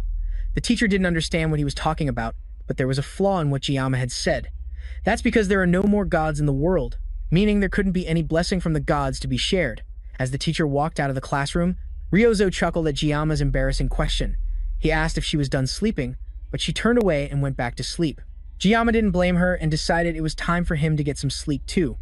The teacher didn't understand what he was talking about, but there was a flaw in what Jiyama had said. That's because there are no more gods in the world, meaning there couldn't be any blessing from the gods to be shared. As the teacher walked out of the classroom, Ryozo chuckled at Jiyama's embarrassing question. He asked if she was done sleeping, but she turned away and went back to sleep. Jiyama didn't blame her and decided it was time for him to get some sleep too.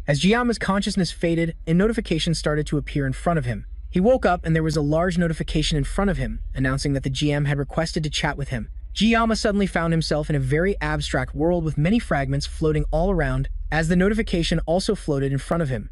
As Jiyama's consciousness faded, a notification started to appear in front of him. He woke up and there was a large notification in front of him, announcing that the GM had requested to chat with him. Jiyama suddenly found himself in a very abstract world with many fragments floating all around, as the notification also floated in front of him.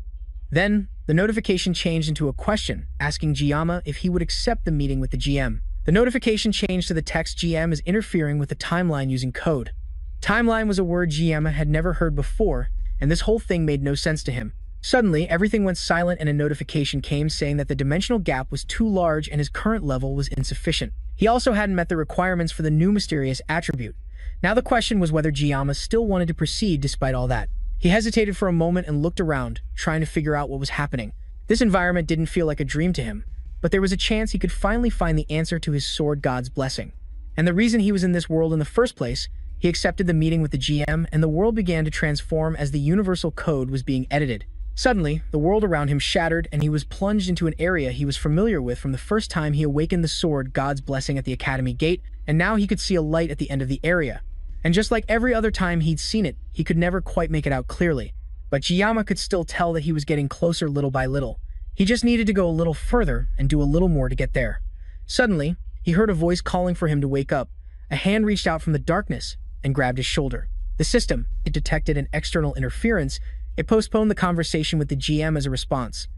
Then, the notification changed into a question, asking Jiyama if he would accept the meeting with the GM. The notification changed to the text, "GM is interfering with the timeline using code." Timeline was a word Jiyama had never heard before, and this whole thing made no sense to him. Suddenly, everything went silent and a notification came saying that the dimensional gap was too large and his current level was insufficient. He also hadn't met the requirements for the new mysterious attribute. Now the question was whether Jiyama still wanted to proceed despite all that. He hesitated for a moment and looked around, trying to figure out what was happening. This environment didn't feel like a dream to him, but there was a chance he could finally find the answer to his sword god's blessing. And the reason he was in this world in the first place. He accepted the meeting with the GM, and the world began to transform as the universal code was being edited. Suddenly, the world around him shattered, and he was plunged into an area he was familiar with from the first time he awakened the sword god's blessing at the academy gate, and now he could see a light at the end of the area. And just like every other time he'd seen it, he could never quite make it out clearly. But Jiyama could still tell that he was getting closer little by little. He just needed to go a little further and do a little more to get there. Suddenly, he heard a voice calling for him to wake up. A hand reached out from the darkness and grabbed his shoulder. The system, it detected an external interference. It postponed the conversation with the GM as a response.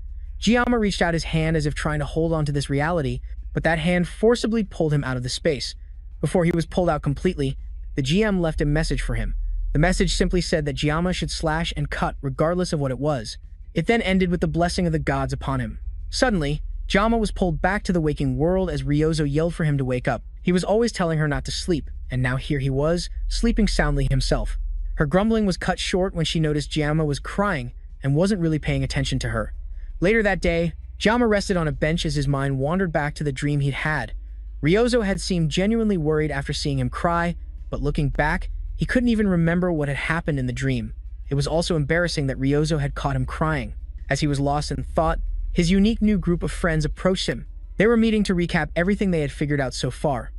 Giamma reached out his hand as if trying to hold on to this reality, but that hand forcibly pulled him out of the space. Before he was pulled out completely, the GM left a message for him. The message simply said that Giamma should slash and cut regardless of what it was. It then ended with the blessing of the gods upon him. Suddenly, Giamma was pulled back to the waking world as Ryozo yelled for him to wake up. He was always telling her not to sleep, and now here he was, sleeping soundly himself. Her grumbling was cut short when she noticed Giamma was crying and wasn't really paying attention to her. Later that day, Giamma rested on a bench as his mind wandered back to the dream he'd had. Ryozo had seemed genuinely worried after seeing him cry, but looking back, he couldn't even remember what had happened in the dream. It was also embarrassing that Ryozo had caught him crying. As he was lost in thought, his unique new group of friends approached him. They were meeting to recap everything they had figured out so far.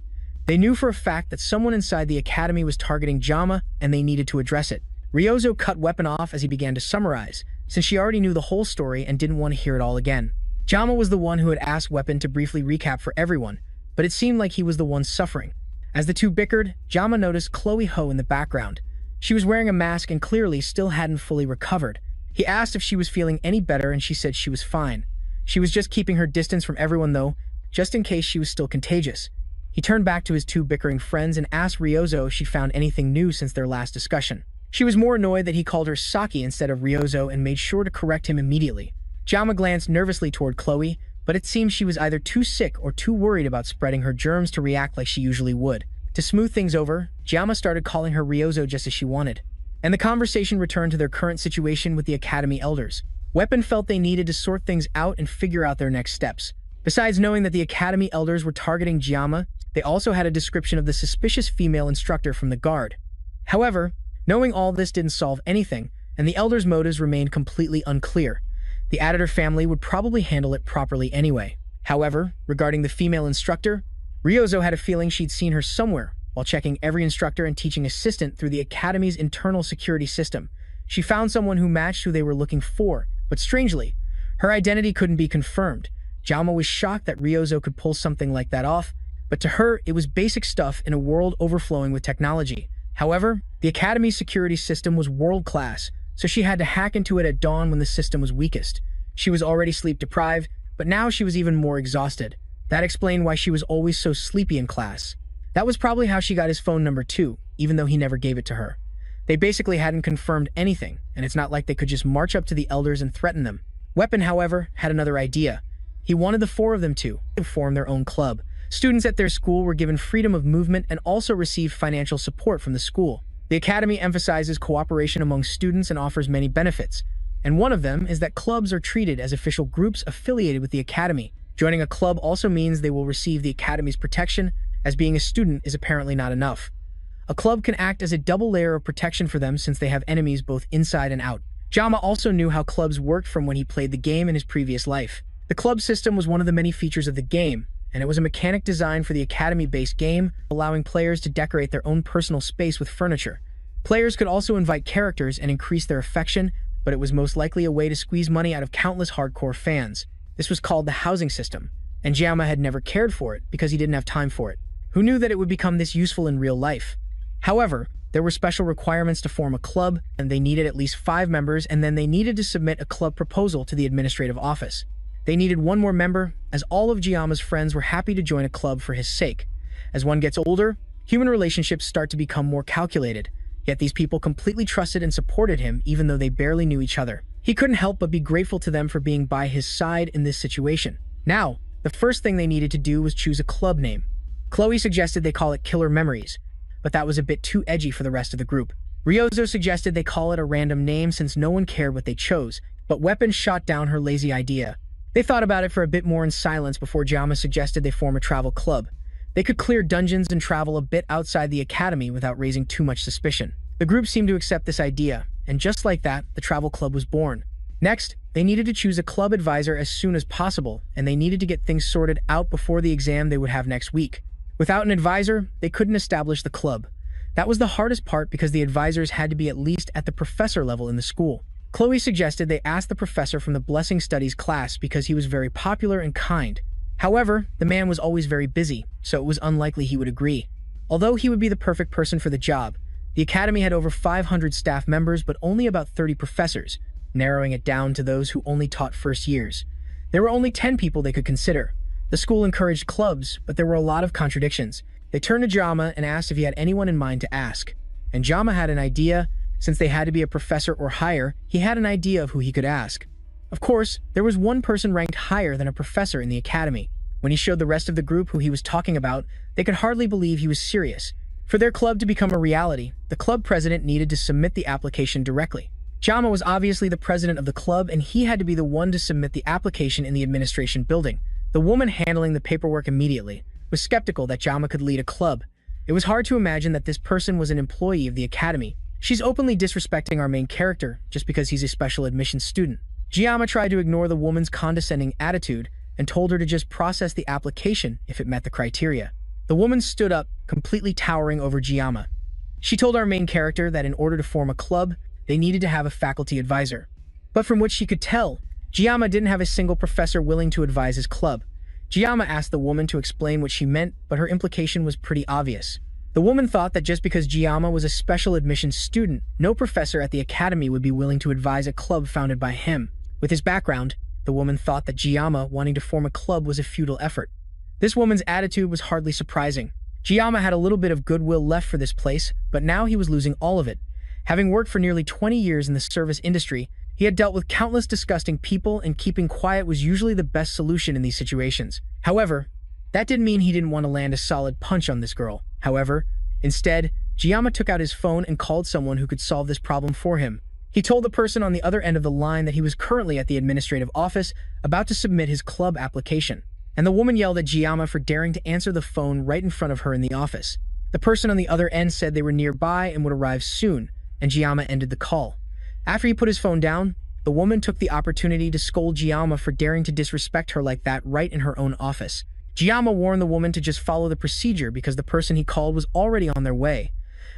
They knew for a fact that someone inside the academy was targeting Giamma, and they needed to address it. Ryozo cut Weapon off as he began to summarize, since she already knew the whole story and didn't want to hear it all again. Giamma was the one who had asked Weapon to briefly recap for everyone, but it seemed like he was the one suffering. As the two bickered, Giamma noticed Chloe Ho in the background. She was wearing a mask and clearly still hadn't fully recovered. He asked if she was feeling any better and she said she was fine. She was just keeping her distance from everyone though, just in case she was still contagious. He turned back to his two bickering friends and asked Ryozo if she'd found anything new since their last discussion. She was more annoyed that he called her Saki instead of Ryozo and made sure to correct him immediately. Giamma glanced nervously toward Chloe, but it seemed she was either too sick or too worried about spreading her germs to react like she usually would. To smooth things over, Giamma started calling her Ryozo just as she wanted. And the conversation returned to their current situation with the Academy Elders. Weapon felt they needed to sort things out and figure out their next steps. Besides knowing that the Academy Elders were targeting Giamma, they also had a description of the suspicious female instructor from the guard. However, knowing all this didn't solve anything, and the Elders' motives remained completely unclear. The Editor family would probably handle it properly anyway. However, regarding the female instructor, Ryozo had a feeling she'd seen her somewhere while checking every instructor and teaching assistant through the Academy's internal security system. She found someone who matched who they were looking for, but strangely, her identity couldn't be confirmed. Giamma was shocked that Ryozo could pull something like that off, but to her, it was basic stuff in a world overflowing with technology. However, the Academy's security system was world-class, so she had to hack into it at dawn when the system was weakest. She was already sleep-deprived, but now she was even more exhausted. That explained why she was always so sleepy in class. That was probably how she got his phone number too, even though he never gave it to her. They basically hadn't confirmed anything, and it's not like they could just march up to the Elders and threaten them. Weapon, however, had another idea. He wanted the four of them to form their own club. Students at their school were given freedom of movement and also received financial support from the school. The Academy emphasizes cooperation among students and offers many benefits, and one of them is that clubs are treated as official groups affiliated with the Academy. Joining a club also means they will receive the Academy's protection, as being a student is apparently not enough. A club can act as a double layer of protection for them since they have enemies both inside and out. Giamma also knew how clubs worked from when he played the game in his previous life. The club system was one of the many features of the game, and it was a mechanic designed for the Academy-based game, allowing players to decorate their own personal space with furniture. Players could also invite characters and increase their affection, but it was most likely a way to squeeze money out of countless hardcore fans. This was called the housing system, and Giamma had never cared for it because he didn't have time for it. Who knew that it would become this useful in real life? However, there were special requirements to form a club, and they needed at least 5 members, and then they needed to submit a club proposal to the administrative office. They needed one more member, as all of Giamma's friends were happy to join a club for his sake. As one gets older, human relationships start to become more calculated, yet these people completely trusted and supported him even though they barely knew each other. He couldn't help but be grateful to them for being by his side in this situation. Now, the first thing they needed to do was choose a club name. Chloe suggested they call it Killer Memories, but that was a bit too edgy for the rest of the group. Ryozo suggested they call it a random name since no one cared what they chose, but Weapon shot down her lazy idea. They thought about it for a bit more in silence before Giamma suggested they form a travel club. They could clear dungeons and travel a bit outside the academy without raising too much suspicion. The group seemed to accept this idea, and just like that, the travel club was born. Next, they needed to choose a club advisor as soon as possible, and they needed to get things sorted out before the exam they would have next week. Without an advisor, they couldn't establish the club. That was the hardest part because the advisors had to be at least at the professor level in the school. Chloe suggested they ask the professor from the Blessing Studies class because he was very popular and kind. However, the man was always very busy, so it was unlikely he would agree. Although he would be the perfect person for the job, The academy had over 500 staff members but only about 30 professors, narrowing it down to those who only taught first years. There were only 10 people they could consider. The school encouraged clubs, but there were a lot of contradictions. They turned to Jama and asked if he had anyone in mind to ask. And Jama had an idea. Since they had to be a professor or higher, he had an idea of who he could ask. Of course, there was one person ranked higher than a professor in the academy. When he showed the rest of the group who he was talking about, they could hardly believe he was serious. For their club to become a reality, the club president needed to submit the application directly. Jama was obviously the president of the club, and he had to be the one to submit the application in the administration building. The woman handling the paperwork immediately was skeptical that Jama could lead a club. It was hard to imagine that this person was an employee of the academy. She's openly disrespecting our main character just because he's a special admissions student. Jama tried to ignore the woman's condescending attitude and told her to just process the application if it met the criteria. The woman stood up, completely towering over Jama. She told our main character that in order to form a club, they needed to have a faculty advisor. But from what she could tell, Jama didn't have a single professor willing to advise his club. Jama asked the woman to explain what she meant, but her implication was pretty obvious. The woman thought that just because Jama was a special admissions student, no professor at the academy would be willing to advise a club founded by him. With his background, the woman thought that Jama wanting to form a club was a futile effort. This woman's attitude was hardly surprising. Jama had a little bit of goodwill left for this place, but now he was losing all of it. Having worked for nearly 20 years in the service industry, he had dealt with countless disgusting people, and keeping quiet was usually the best solution in these situations. However, that didn't mean he didn't want to land a solid punch on this girl. Instead, Jama took out his phone and called someone who could solve this problem for him. He told the person on the other end of the line that he was currently at the administrative office about to submit his club application. And the woman yelled at Jama for daring to answer the phone right in front of her in the office. The person on the other end said they were nearby and would arrive soon, and Jama ended the call. After he put his phone down, the woman took the opportunity to scold Jama for daring to disrespect her like that right in her own office. Jama warned the woman to just follow the procedure because the person he called was already on their way.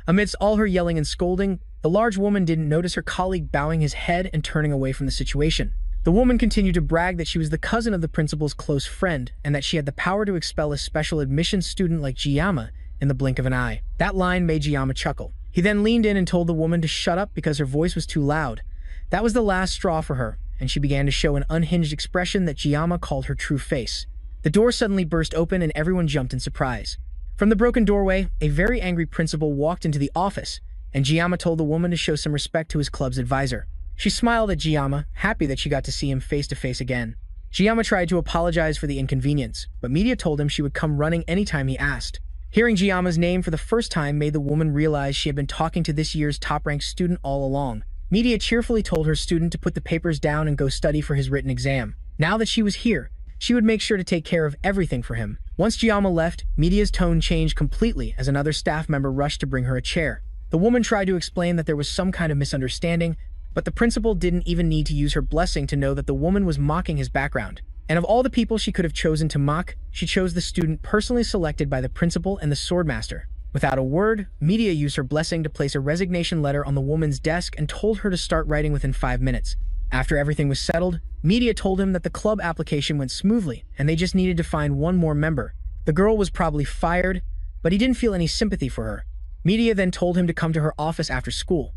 Amidst all her yelling and scolding, the large woman didn't notice her colleague bowing his head and turning away from the situation. The woman continued to brag that she was the cousin of the principal's close friend and that she had the power to expel a special admissions student like Jama in the blink of an eye. That line made Jama chuckle. He then leaned in and told the woman to shut up because her voice was too loud. That was the last straw for her, and she began to show an unhinged expression that Jama called her true face. The door suddenly burst open and everyone jumped in surprise. From the broken doorway, a very angry principal walked into the office, and Jama told the woman to show some respect to his club's advisor. She smiled at Jama, happy that she got to see him face to face again. Jama tried to apologize for the inconvenience, but media told him she would come running anytime he asked. Hearing Jama's name for the first time made the woman realize she had been talking to this year's top-ranked student all along. Media cheerfully told her student to put the papers down and go study for his written exam. Now that she was here, she would make sure to take care of everything for him. Once Jama left, Media's tone changed completely as another staff member rushed to bring her a chair. The woman tried to explain that there was some kind of misunderstanding, but the principal didn't even need to use her blessing to know that the woman was mocking his background. And of all the people she could have chosen to mock, she chose the student personally selected by the principal and the swordmaster. Without a word, Media used her blessing to place a resignation letter on the woman's desk and told her to start writing within 5 minutes. After everything was settled, Media told him that the club application went smoothly and they just needed to find one more member. The girl was probably fired, but he didn't feel any sympathy for her. Media then told him to come to her office after school.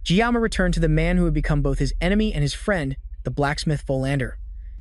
Jama returned to the man who had become both his enemy and his friend, the blacksmith Volander.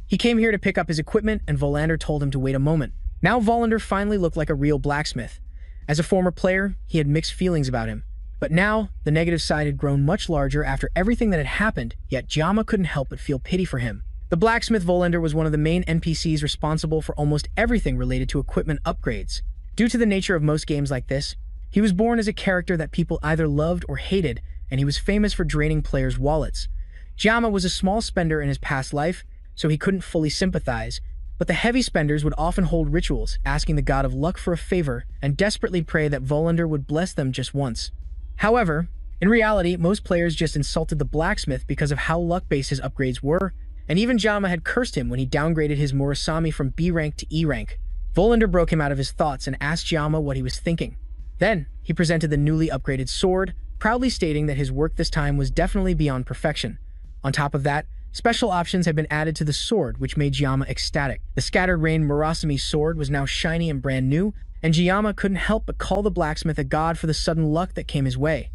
He came here to pick up his equipment, and Volander told him to wait a moment. Now Volander finally looked like a real blacksmith. As a former player, he had mixed feelings about him. But now, the negative side had grown much larger after everything that had happened, yet Jama couldn't help but feel pity for him. The blacksmith Volander was one of the main NPCs responsible for almost everything related to equipment upgrades. Due to the nature of most games like this, he was born as a character that people either loved or hated, and he was famous for draining players' wallets. Jama was a small spender in his past life, so he couldn't fully sympathize, but the heavy spenders would often hold rituals, asking the god of luck for a favor, and desperately pray that Volander would bless them just once. However, in reality, most players just insulted the blacksmith because of how luck-based his upgrades were, and even Jama had cursed him when he downgraded his Murasami from B rank to E rank. Volander broke him out of his thoughts and asked Jama what he was thinking. Then, he presented the newly upgraded sword, proudly stating that his work this time was definitely beyond perfection. On top of that, special options had been added to the sword, which made Jama ecstatic. The Scattered Rain Murasami sword was now shiny and brand new, and Jiyama couldn't help but call the blacksmith a god for the sudden luck that came his way.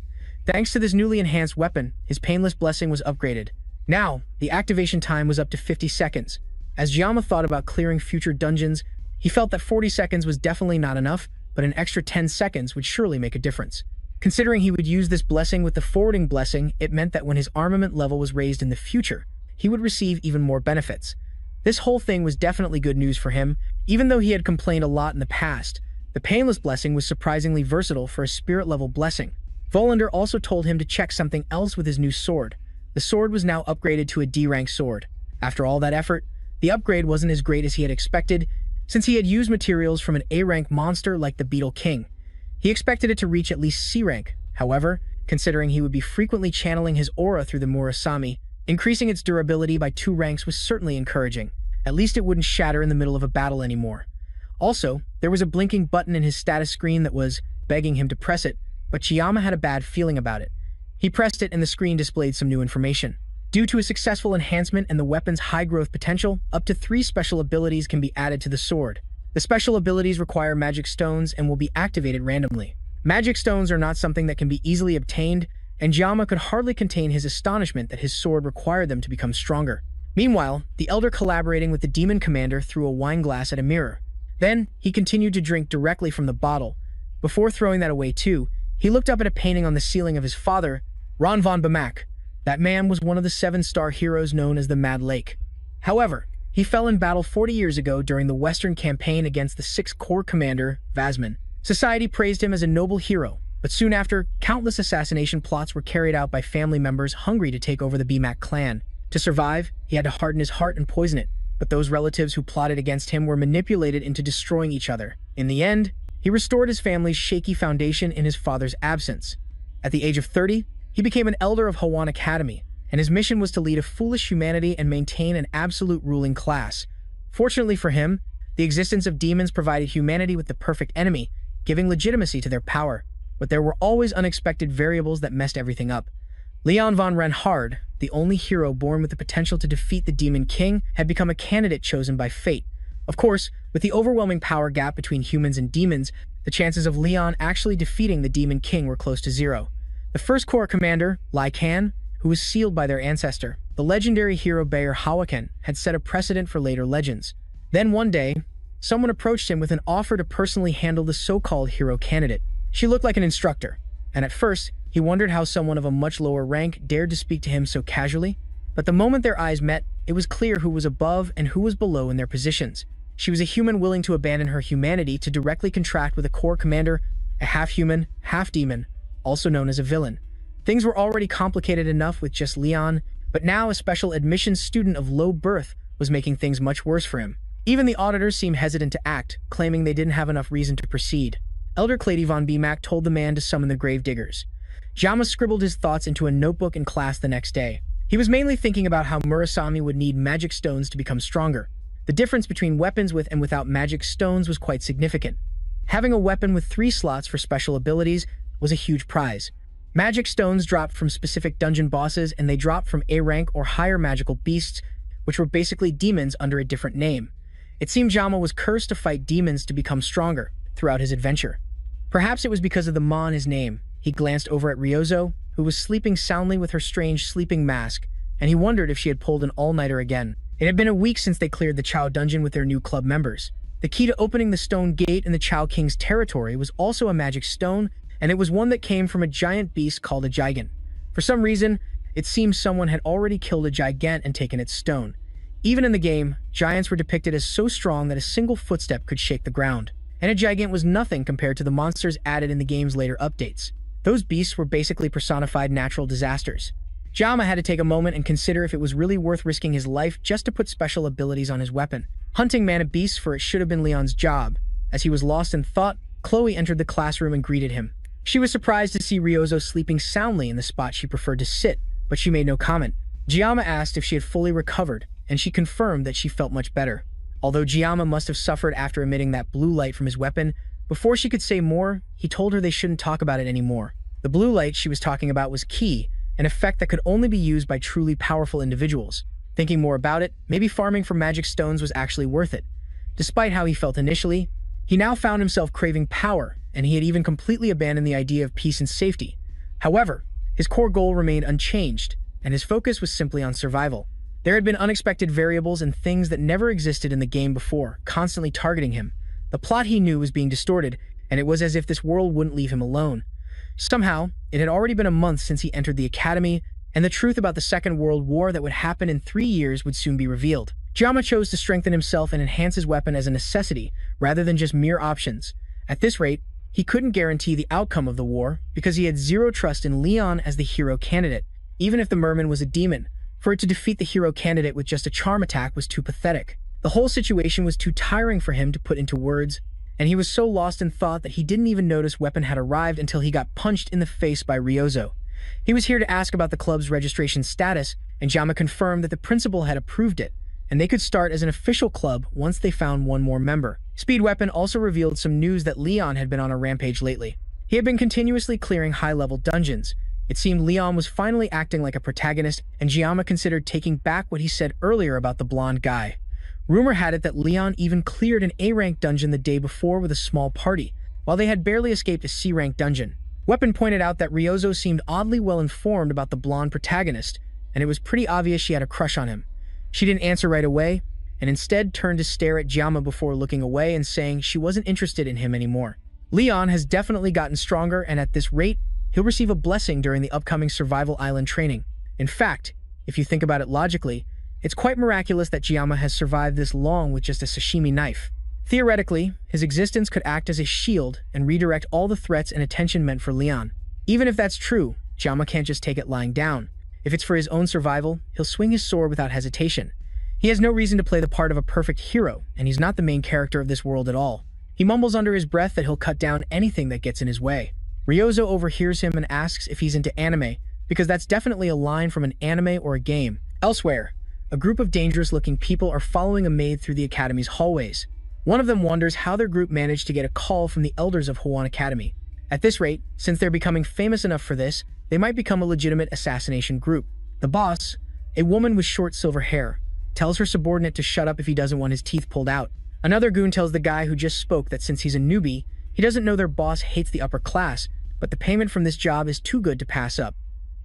Thanks to this newly enhanced weapon, his painless blessing was upgraded. Now, the activation time was up to 50 seconds. As Jiyama thought about clearing future dungeons, he felt that 40 seconds was definitely not enough, but an extra 10 seconds would surely make a difference. Considering he would use this blessing with the forwarding blessing, it meant that when his armament level was raised in the future, he would receive even more benefits. This whole thing was definitely good news for him. Even though he had complained a lot in the past, the painless blessing was surprisingly versatile for a spirit-level blessing. Volander also told him to check something else with his new sword. The sword was now upgraded to a D-rank sword. After all that effort, the upgrade wasn't as great as he had expected, since he had used materials from an A-rank monster like the Beetle King. He expected it to reach at least C-rank. However, considering he would be frequently channeling his aura through the Murasame, increasing its durability by 2 ranks was certainly encouraging. At least it wouldn't shatter in the middle of a battle anymore. Also, there was a blinking button in his status screen that was begging him to press it, but Chiyama had a bad feeling about it. He pressed it and the screen displayed some new information. Due to a successful enhancement and the weapon's high growth potential, up to 3 special abilities can be added to the sword. The special abilities require magic stones and will be activated randomly. Magic stones are not something that can be easily obtained, and Jiyama could hardly contain his astonishment that his sword required them to become stronger. Meanwhile, the elder collaborating with the demon commander threw a wine glass at a mirror. Then, he continued to drink directly from the bottle. Before throwing that away too, he looked up at a painting on the ceiling of his father, Ron von Bamak. That man was one of the 7-star heroes known as the Mad Lake. However, he fell in battle 40 years ago during the Western campaign against the 6th Corps commander, Vasman. Society praised him as a noble hero, but soon after, countless assassination plots were carried out by family members hungry to take over the Bamak clan. To survive, he had to harden his heart and poison it, but those relatives who plotted against him were manipulated into destroying each other. In the end, he restored his family's shaky foundation in his father's absence. At the age of 30, he became an elder of Hawan Academy, and his mission was to lead a foolish humanity and maintain an absolute ruling class. Fortunately for him, the existence of demons provided humanity with the perfect enemy, giving legitimacy to their power. But there were always unexpected variables that messed everything up. Leon von Reinhard, the only hero born with the potential to defeat the Demon King, had become a candidate chosen by fate. Of course, with the overwhelming power gap between humans and demons, the chances of Leon actually defeating the Demon King were close to 0. The 1st Corps commander, Lai Kan, who was sealed by their ancestor, the legendary hero Bayer Hawaken, had set a precedent for later legends. Then one day, someone approached him with an offer to personally handle the so-called hero candidate. She looked like an instructor, and at first, he wondered how someone of a much lower rank dared to speak to him so casually. But the moment their eyes met, it was clear who was above and who was below in their positions. She was a human willing to abandon her humanity to directly contract with a Corps commander, a half-human, half-demon, also known as a villain. Things were already complicated enough with just Leon, but now a special admissions student of low birth was making things much worse for him. Even the auditors seemed hesitant to act, claiming they didn't have enough reason to proceed. Elder Clady von Bamak told the man to summon the gravediggers. Jama scribbled his thoughts into a notebook in class the next day. He was mainly thinking about how Murasame would need magic stones to become stronger. The difference between weapons with and without magic stones was quite significant. Having a weapon with 3 slots for special abilities was a huge prize. Magic stones dropped from specific dungeon bosses, and they dropped from A-rank or higher magical beasts, which were basically demons under a different name. It seemed Jama was cursed to fight demons to become stronger throughout his adventure. Perhaps it was because of the Ma in his name. He glanced over at Ryozo, who was sleeping soundly with her strange sleeping mask, and he wondered if she had pulled an all-nighter again. It had been a week since they cleared the Chao dungeon with their new club members. The key to opening the stone gate in the Chao King's territory was also a magic stone, and it was one that came from a giant beast called a gigant. For some reason, it seemed someone had already killed a gigant and taken its stone. Even in the game, giants were depicted as so strong that a single footstep could shake the ground. And a gigant was nothing compared to the monsters added in the game's later updates. Those beasts were basically personified natural disasters. Jama had to take a moment and consider if it was really worth risking his life just to put special abilities on his weapon. Hunting mana beasts for it should have been Leon's job. As he was lost in thought, Chloe entered the classroom and greeted him. She was surprised to see Ryozo sleeping soundly in the spot she preferred to sit, but she made no comment. Jiyama asked if she had fully recovered, and she confirmed that she felt much better. Although Jiyama must have suffered after emitting that blue light from his weapon, before she could say more, he told her they shouldn't talk about it anymore. The blue light she was talking about was Ki, an effect that could only be used by truly powerful individuals. Thinking more about it, maybe farming for magic stones was actually worth it. Despite how he felt initially, He now found himself craving power, and he had even completely abandoned the idea of peace and safety. However, his core goal remained unchanged, and his focus was simply on survival. There had been unexpected variables and things that never existed in the game before, constantly targeting him. The plot he knew was being distorted, and it was as if this world wouldn't leave him alone. Somehow, it had already been a month since he entered the academy, and the truth about the Second World War that would happen in 3 years would soon be revealed. Jama chose to strengthen himself and enhance his weapon as a necessity, rather than just mere options. At this rate, he couldn't guarantee the outcome of the war, because he had zero trust in Leon as the hero candidate. Even if the merman was a demon, for it to defeat the hero candidate with just a charm attack was too pathetic. The whole situation was too tiring for him to put into words, and he was so lost in thought that he didn't even notice weapon had arrived until he got punched in the face by Ryozo. He was here to ask about the club's registration status, and Jama confirmed that the principal had approved it, and they could start as an official club once they found one more member. Speed Weapon also revealed some news that Leon had been on a rampage lately. He had been continuously clearing high-level dungeons. It seemed Leon was finally acting like a protagonist, and Jama considered taking back what he said earlier about the blonde guy. Rumor had it that Leon even cleared an A-rank dungeon the day before with a small party, while they had barely escaped a C-rank dungeon. Weapon pointed out that Ryozo seemed oddly well-informed about the blonde protagonist, and it was pretty obvious she had a crush on him. She didn't answer right away, and instead turned to stare at Jama before looking away and saying she wasn't interested in him anymore. Leon has definitely gotten stronger, and at this rate, he'll receive a blessing during the upcoming Survival Island training. In fact, if you think about it logically, it's quite miraculous that Jama has survived this long with just a sashimi knife. Theoretically, his existence could act as a shield and redirect all the threats and attention meant for Leon. Even if that's true, Jama can't just take it lying down. If it's for his own survival, he'll swing his sword without hesitation. He has no reason to play the part of a perfect hero, and he's not the main character of this world at all. He mumbles under his breath that he'll cut down anything that gets in his way. Ryozo overhears him and asks if he's into anime, because that's definitely a line from an anime or a game. Elsewhere, a group of dangerous-looking people are following a maid through the academy's hallways. One of them wonders how their group managed to get a call from the elders of Hwan Academy. At this rate, since they're becoming famous enough for this, they might become a legitimate assassination group. The boss, a woman with short silver hair, tells her subordinate to shut up if he doesn't want his teeth pulled out. Another goon tells the guy who just spoke that since he's a newbie, he doesn't know their boss hates the upper class, but the payment from this job is too good to pass up.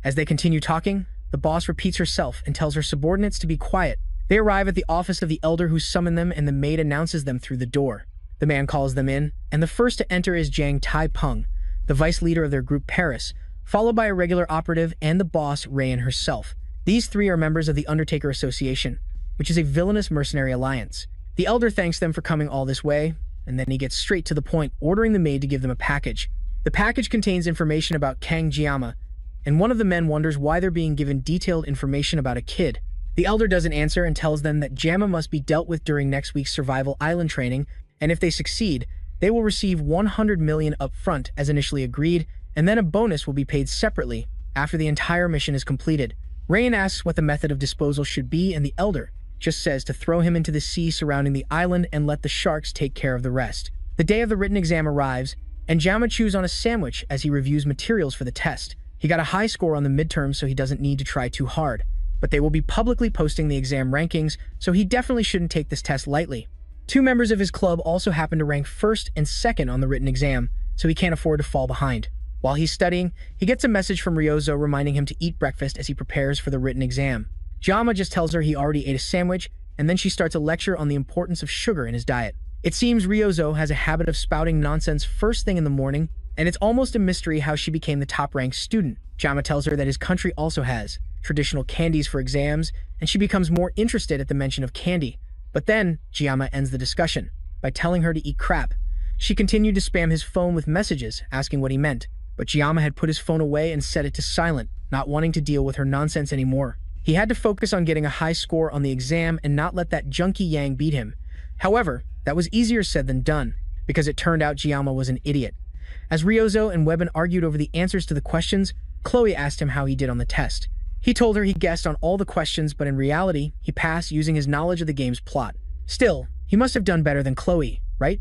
As they continue talking, the boss repeats herself and tells her subordinates to be quiet. They arrive at the office of the elder who summoned them, and the maid announces them through the door. The man calls them in, and the first to enter is Jang Tai-pung, the vice leader of their group Paris, followed by a regular operative and the boss, Rayan herself. These three are members of the Undertaker Association, which is a villainous mercenary alliance. The elder thanks them for coming all this way, and then he gets straight to the point, ordering the maid to give them a package. The package contains information about Kang Jiama, and one of the men wonders why they're being given detailed information about a kid. The elder doesn't answer and tells them that Jiama must be dealt with during next week's Survival Island training, and if they succeed, they will receive 100 million up front as initially agreed, and then a bonus will be paid separately after the entire mission is completed. Rain asks what the method of disposal should be, and the elder just says to throw him into the sea surrounding the island and let the sharks take care of the rest. The day of the written exam arrives, and Jiama chews on a sandwich as he reviews materials for the test. He got a high score on the midterm, so he doesn't need to try too hard. But they will be publicly posting the exam rankings, so he definitely shouldn't take this test lightly. 2 members of his club also happen to rank first and second on the written exam, so he can't afford to fall behind. While he's studying, he gets a message from Ryozo reminding him to eat breakfast as he prepares for the written exam. Jama just tells her he already ate a sandwich, and then she starts a lecture on the importance of sugar in his diet. It seems Ryozo has a habit of spouting nonsense first thing in the morning, and it's almost a mystery how she became the top-ranked student. Jama tells her that his country also has traditional candies for exams, and she becomes more interested at the mention of candy. But then, Jama ends the discussion by telling her to eat crap. She continued to spam his phone with messages, asking what he meant, but Jama had put his phone away and set it to silent, not wanting to deal with her nonsense anymore. He had to focus on getting a high score on the exam and not let that junkie Yang beat him. However, that was easier said than done, because it turned out Jama was an idiot. As Ryozo and Webin argued over the answers to the questions, Chloe asked him how he did on the test. He told her he guessed on all the questions, but in reality, he passed using his knowledge of the game's plot. Still, he must have done better than Chloe, right?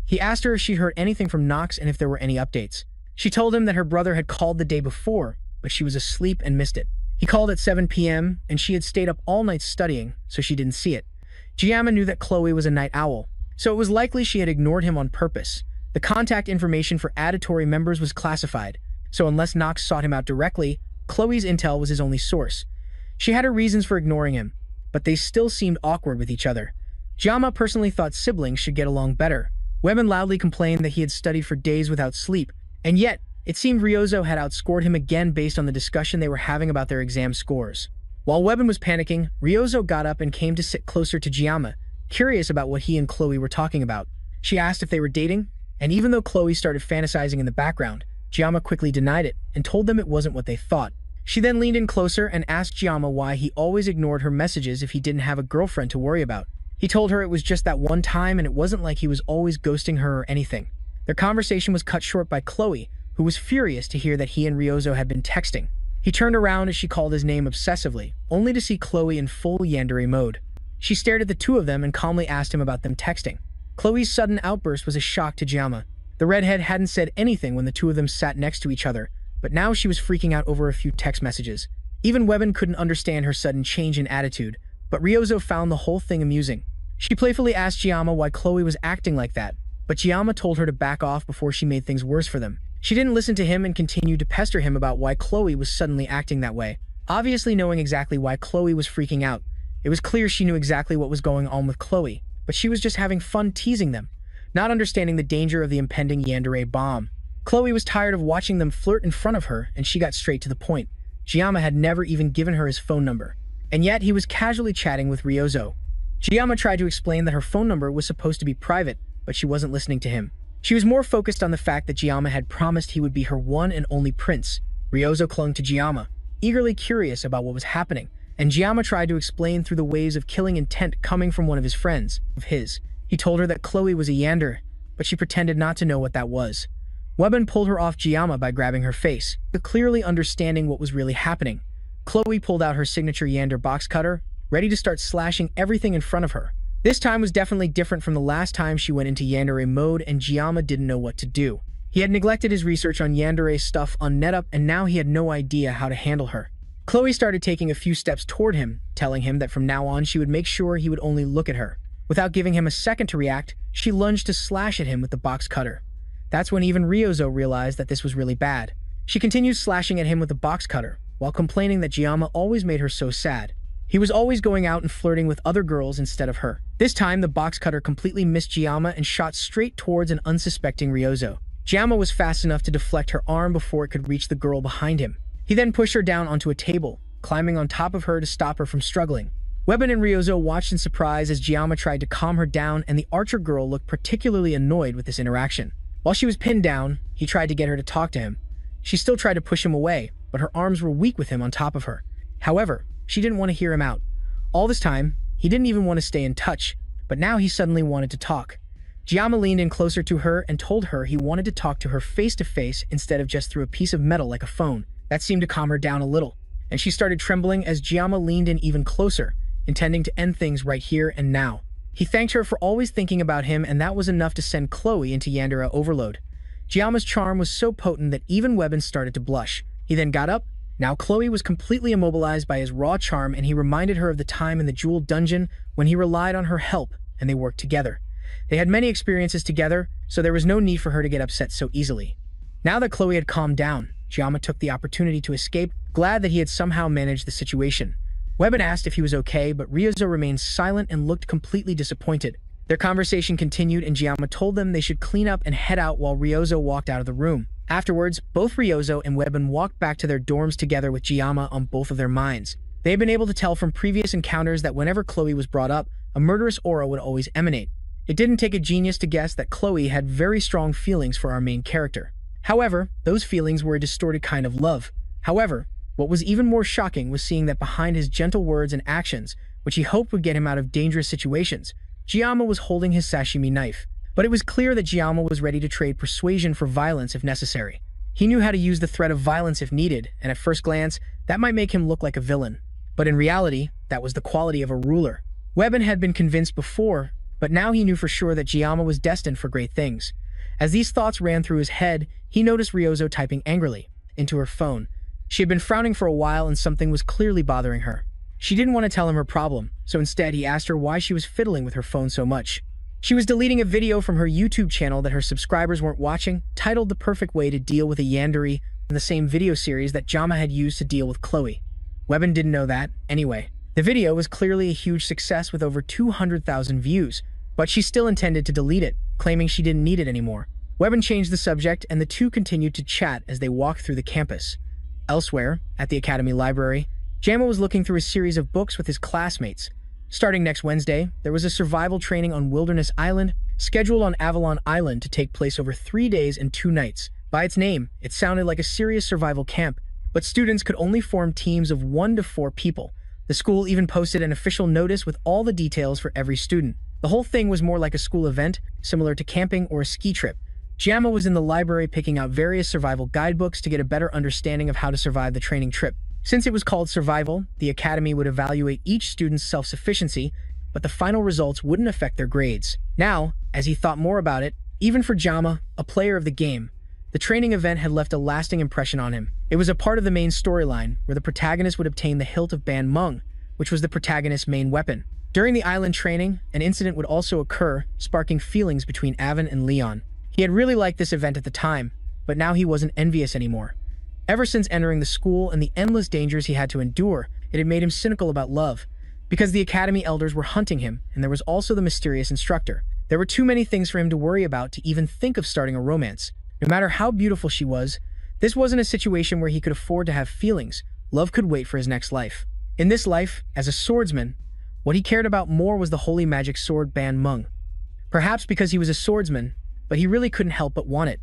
He asked her if she'd heard anything from Nox and if there were any updates. She told him that her brother had called the day before, but she was asleep and missed it. He called at 7 p.m., and she had stayed up all night studying, so she didn't see it. Jama knew that Chloe was a night owl, so it was likely she had ignored him on purpose. The contact information for auditory members was classified, so unless Knox sought him out directly, Chloe's intel was his only source. She had her reasons for ignoring him, but they still seemed awkward with each other. Giamma personally thought siblings should get along better. Webben loudly complained that he had studied for days without sleep, and yet, it seemed Ryozo had outscored him again based on the discussion they were having about their exam scores. While Webben was panicking, Ryozo got up and came to sit closer to Giamma, curious about what he and Chloe were talking about. She asked if they were dating, and even though Chloe started fantasizing in the background, Giamma quickly denied it and told them it wasn't what they thought. She then leaned in closer and asked Giamma why he always ignored her messages if he didn't have a girlfriend to worry about. He told her it was just that one time and it wasn't like he was always ghosting her or anything. Their conversation was cut short by Chloe, who was furious to hear that he and Ryozo had been texting. He turned around as she called his name obsessively, only to see Chloe in full yandere mode. She stared at the two of them and calmly asked him about them texting. Chloe's sudden outburst was a shock to Giamma. The redhead hadn't said anything when the two of them sat next to each other, but now she was freaking out over a few text messages. Even Webben couldn't understand her sudden change in attitude, but Ryozo found the whole thing amusing. She playfully asked Giamma why Chloe was acting like that, but Giamma told her to back off before she made things worse for them. She didn't listen to him and continued to pester him about why Chloe was suddenly acting that way. Obviously knowing exactly why Chloe was freaking out, it was clear she knew exactly what was going on with Chloe, but she was just having fun teasing them, not understanding the danger of the impending yandere bomb. Chloe was tired of watching them flirt in front of her, and she got straight to the point. Giamma had never even given her his phone number, and yet he was casually chatting with Ryozo. Giamma tried to explain that her phone number was supposed to be private, but she wasn't listening to him. She was more focused on the fact that Giamma had promised he would be her one and only prince. Ryozo clung to Giamma, eagerly curious about what was happening, and Giamma tried to explain through the waves of killing intent coming from one of his friends. He told her that Chloe was a yander, but she pretended not to know what that was. Webben pulled her off Giamma by grabbing her face, but clearly understanding what was really happening. Chloe pulled out her signature yander box cutter, ready to start slashing everything in front of her. This time was definitely different from the last time she went into yandere mode, and Giamma didn't know what to do. He had neglected his research on yandere stuff on NetUp, and now he had no idea how to handle her. Chloe started taking a few steps toward him, telling him that from now on she would make sure he would only look at her. Without giving him a second to react, she lunged to slash at him with the box cutter. That's when even Ryozo realized that this was really bad. She continued slashing at him with the box cutter, while complaining that Giamma always made her so sad. He was always going out and flirting with other girls instead of her. This time, the box cutter completely missed Giamma and shot straight towards an unsuspecting Ryozo. Giamma was fast enough to deflect her arm before it could reach the girl behind him. He then pushed her down onto a table, climbing on top of her to stop her from struggling. Webben and Ryozo watched in surprise as Giamma tried to calm her down, and the archer girl looked particularly annoyed with this interaction. While she was pinned down, he tried to get her to talk to him. She still tried to push him away, but her arms were weak with him on top of her. However, she didn't want to hear him out. All this time, he didn't even want to stay in touch, but now he suddenly wanted to talk. Giamma leaned in closer to her and told her he wanted to talk to her face to face instead of just through a piece of metal like a phone. That seemed to calm her down a little, and she started trembling as Giamma leaned in even closer, intending to end things right here and now. He thanked her for always thinking about him, and that was enough to send Chloe into yandere overload. Giamma's charm was so potent that even Webben started to blush. He then got up. Now Chloe was completely immobilized by his raw charm, and he reminded her of the time in the jeweled dungeon when he relied on her help and they worked together. They had many experiences together, so there was no need for her to get upset so easily. Now that Chloe had calmed down, Giamma took the opportunity to escape, glad that he had somehow managed the situation. Webben asked if he was okay, but Ryozo remained silent and looked completely disappointed. Their conversation continued, and Giamma told them they should clean up and head out while Ryozo walked out of the room. Afterwards, both Ryozo and Webben walked back to their dorms together with Giamma on both of their minds. They had been able to tell from previous encounters that whenever Chloe was brought up, a murderous aura would always emanate. It didn't take a genius to guess that Chloe had very strong feelings for our main character. However, those feelings were a distorted kind of love. However, what was even more shocking was seeing that behind his gentle words and actions, which he hoped would get him out of dangerous situations, Giamma was holding his sashimi knife. But it was clear that Giamma was ready to trade persuasion for violence if necessary. He knew how to use the threat of violence if needed, and at first glance, that might make him look like a villain. But in reality, that was the quality of a ruler. Webben had been convinced before, but now he knew for sure that Giamma was destined for great things. As these thoughts ran through his head, he noticed Ryozo typing angrily into her phone. She had been frowning for a while, and something was clearly bothering her. She didn't want to tell him her problem, so instead he asked her why she was fiddling with her phone so much. She was deleting a video from her YouTube channel that her subscribers weren't watching, titled The Perfect Way to Deal with a Yandere, in the same video series that Jama had used to deal with Chloe. Webin didn't know that, anyway. The video was clearly a huge success with over 200,000 views, but she still intended to delete it, claiming she didn't need it anymore. Webin changed the subject, and the two continued to chat as they walked through the campus. Elsewhere, at the Academy Library, Jama was looking through a series of books with his classmates. Starting next Wednesday, there was a survival training on Wilderness Island, scheduled on Avalon Island to take place over 3 days and 2 nights. By its name, it sounded like a serious survival camp, but students could only form teams of 1 to 4 people. The school even posted an official notice with all the details for every student. The whole thing was more like a school event, similar to camping or a ski trip. Jama was in the library picking out various survival guidebooks to get a better understanding of how to survive the training trip. Since it was called survival, the academy would evaluate each student's self-sufficiency, but the final results wouldn't affect their grades. Now, as he thought more about it, even for Jama, a player of the game, the training event had left a lasting impression on him. It was a part of the main storyline, where the protagonist would obtain the hilt of Ban Mung, which was the protagonist's main weapon. During the island training, an incident would also occur, sparking feelings between Avon and Leon. He had really liked this event at the time, but now he wasn't envious anymore. Ever since entering the school and the endless dangers he had to endure, it had made him cynical about love. Because the academy elders were hunting him, and there was also the mysterious instructor. There were too many things for him to worry about to even think of starting a romance. No matter how beautiful she was, this wasn't a situation where he could afford to have feelings. Love could wait for his next life. In this life, as a swordsman, what he cared about more was the holy magic sword Ban Mung. Perhaps because he was a swordsman, but he really couldn't help but want it.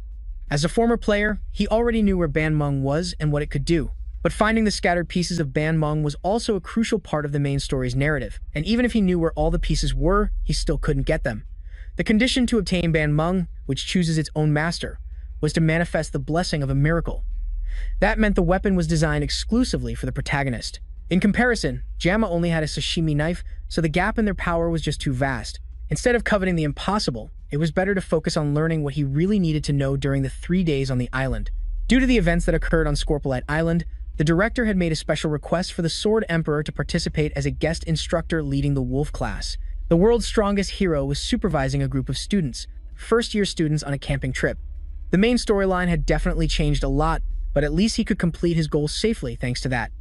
As a former player, he already knew where Ban Mung was and what it could do. But finding the scattered pieces of Ban Mung was also a crucial part of the main story's narrative, and even if he knew where all the pieces were, he still couldn't get them. The condition to obtain Ban Mung, which chooses its own master, was to manifest the blessing of a miracle. That meant the weapon was designed exclusively for the protagonist. In comparison, Jama only had a sashimi knife, so the gap in their power was just too vast. Instead of coveting the impossible, it was better to focus on learning what he really needed to know during the 3 days on the island. Due to the events that occurred on Scorpolite Island, the director had made a special request for the Sword Emperor to participate as a guest instructor leading the Wolf class. The world's strongest hero was supervising a group of students, first-year students on a camping trip. The main storyline had definitely changed a lot, but at least he could complete his goals safely thanks to that.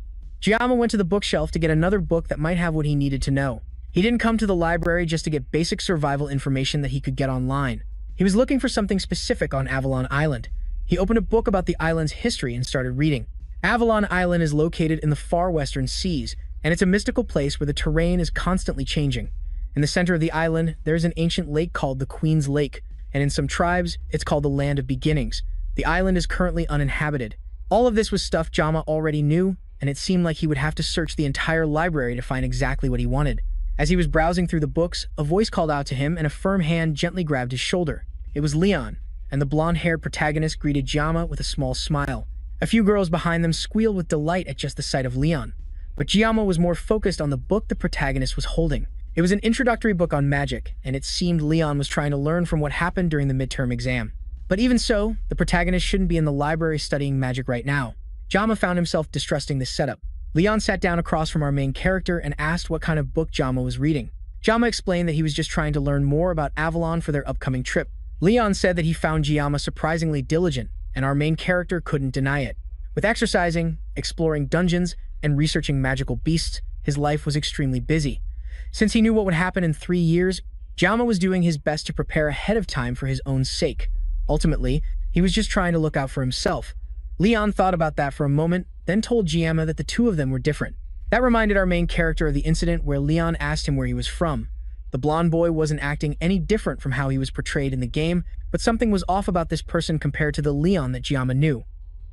Giamma went to the bookshelf to get another book that might have what he needed to know. He didn't come to the library just to get basic survival information that he could get online. He was looking for something specific on Avalon Island. He opened a book about the island's history and started reading. Avalon Island is located in the far western seas, and it's a mystical place where the terrain is constantly changing. In the center of the island, there is an ancient lake called the Queen's Lake, and in some tribes, it's called the Land of Beginnings. The island is currently uninhabited. All of this was stuff Jama already knew, and it seemed like he would have to search the entire library to find exactly what he wanted. As he was browsing through the books, a voice called out to him and a firm hand gently grabbed his shoulder. It was Leon, and the blonde-haired protagonist greeted Jama with a small smile. A few girls behind them squealed with delight at just the sight of Leon. But Jama was more focused on the book the protagonist was holding. It was an introductory book on magic, and it seemed Leon was trying to learn from what happened during the midterm exam. But even so, the protagonist shouldn't be in the library studying magic right now. Jama found himself distrusting this setup. Leon sat down across from our main character and asked what kind of book Jama was reading. Jama explained that he was just trying to learn more about Avalon for their upcoming trip. Leon said that he found Jama surprisingly diligent, and our main character couldn't deny it. With exercising, exploring dungeons, and researching magical beasts, his life was extremely busy. Since he knew what would happen in 3 years, Jama was doing his best to prepare ahead of time for his own sake. Ultimately, he was just trying to look out for himself. Leon thought about that for a moment, then told Giamma that the two of them were different. That reminded our main character of the incident where Leon asked him where he was from. The blonde boy wasn't acting any different from how he was portrayed in the game, but something was off about this person compared to the Leon that Giamma knew.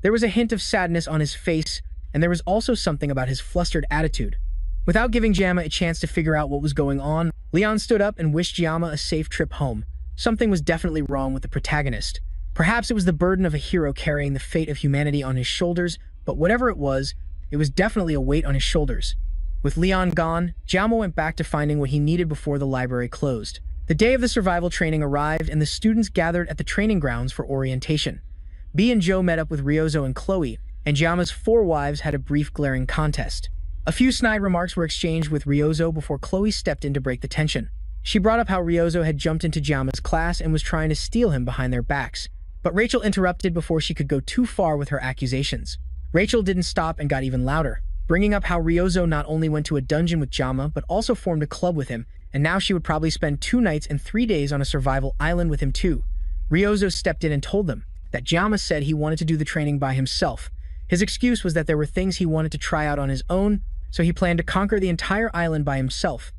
There was a hint of sadness on his face, and there was also something about his flustered attitude. Without giving Giamma a chance to figure out what was going on, Leon stood up and wished Giamma a safe trip home. Something was definitely wrong with the protagonist. Perhaps it was the burden of a hero carrying the fate of humanity on his shoulders, but whatever it was definitely a weight on his shoulders. With Leon gone, Giamma went back to finding what he needed before the library closed. The day of the survival training arrived and the students gathered at the training grounds for orientation. B and Joe met up with Ryozo and Chloe, and Giamma's 4 wives had a brief glaring contest. A few snide remarks were exchanged with Ryozo before Chloe stepped in to break the tension. She brought up how Ryozo had jumped into Jama's class and was trying to steal him behind their backs. But Rachel interrupted before she could go too far with her accusations. Rachel didn't stop and got even louder, bringing up how Ryozo not only went to a dungeon with Jama, but also formed a club with him, and now she would probably spend 2 nights and 3 days on a survival island with him too. Ryozo stepped in and told them that Jama said he wanted to do the training by himself. His excuse was that there were things he wanted to try out on his own, so he planned to conquer the entire island by himself.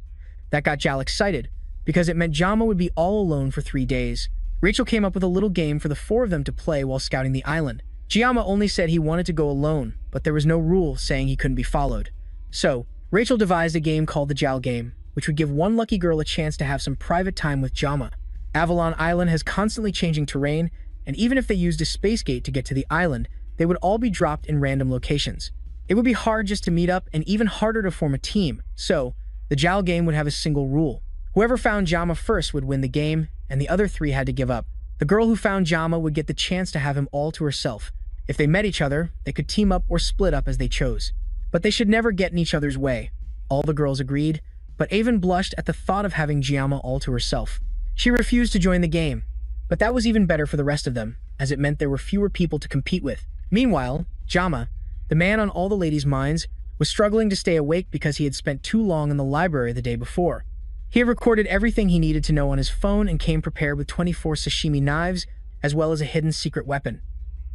That got Jal excited, because it meant Jama would be all alone for 3 days. Rachel came up with a little game for the 4 of them to play while scouting the island. Jama only said he wanted to go alone, but there was no rule saying he couldn't be followed. So, Rachel devised a game called the Jal Game, which would give one lucky girl a chance to have some private time with Jama. Avalon Island has constantly changing terrain, and even if they used a space gate to get to the island, they would all be dropped in random locations. It would be hard just to meet up and even harder to form a team, so the Jal Game would have a single rule. Whoever found Jama first would win the game, and the other 3 had to give up. The girl who found Jama would get the chance to have him all to herself. If they met each other, they could team up or split up as they chose. But they should never get in each other's way. All the girls agreed, but Avon blushed at the thought of having Jama all to herself. She refused to join the game, but that was even better for the rest of them, as it meant there were fewer people to compete with. Meanwhile, Jama, the man on all the ladies' minds, was struggling to stay awake because he had spent too long in the library the day before. He had recorded everything he needed to know on his phone and came prepared with 24 sashimi knives, as well as a hidden secret weapon.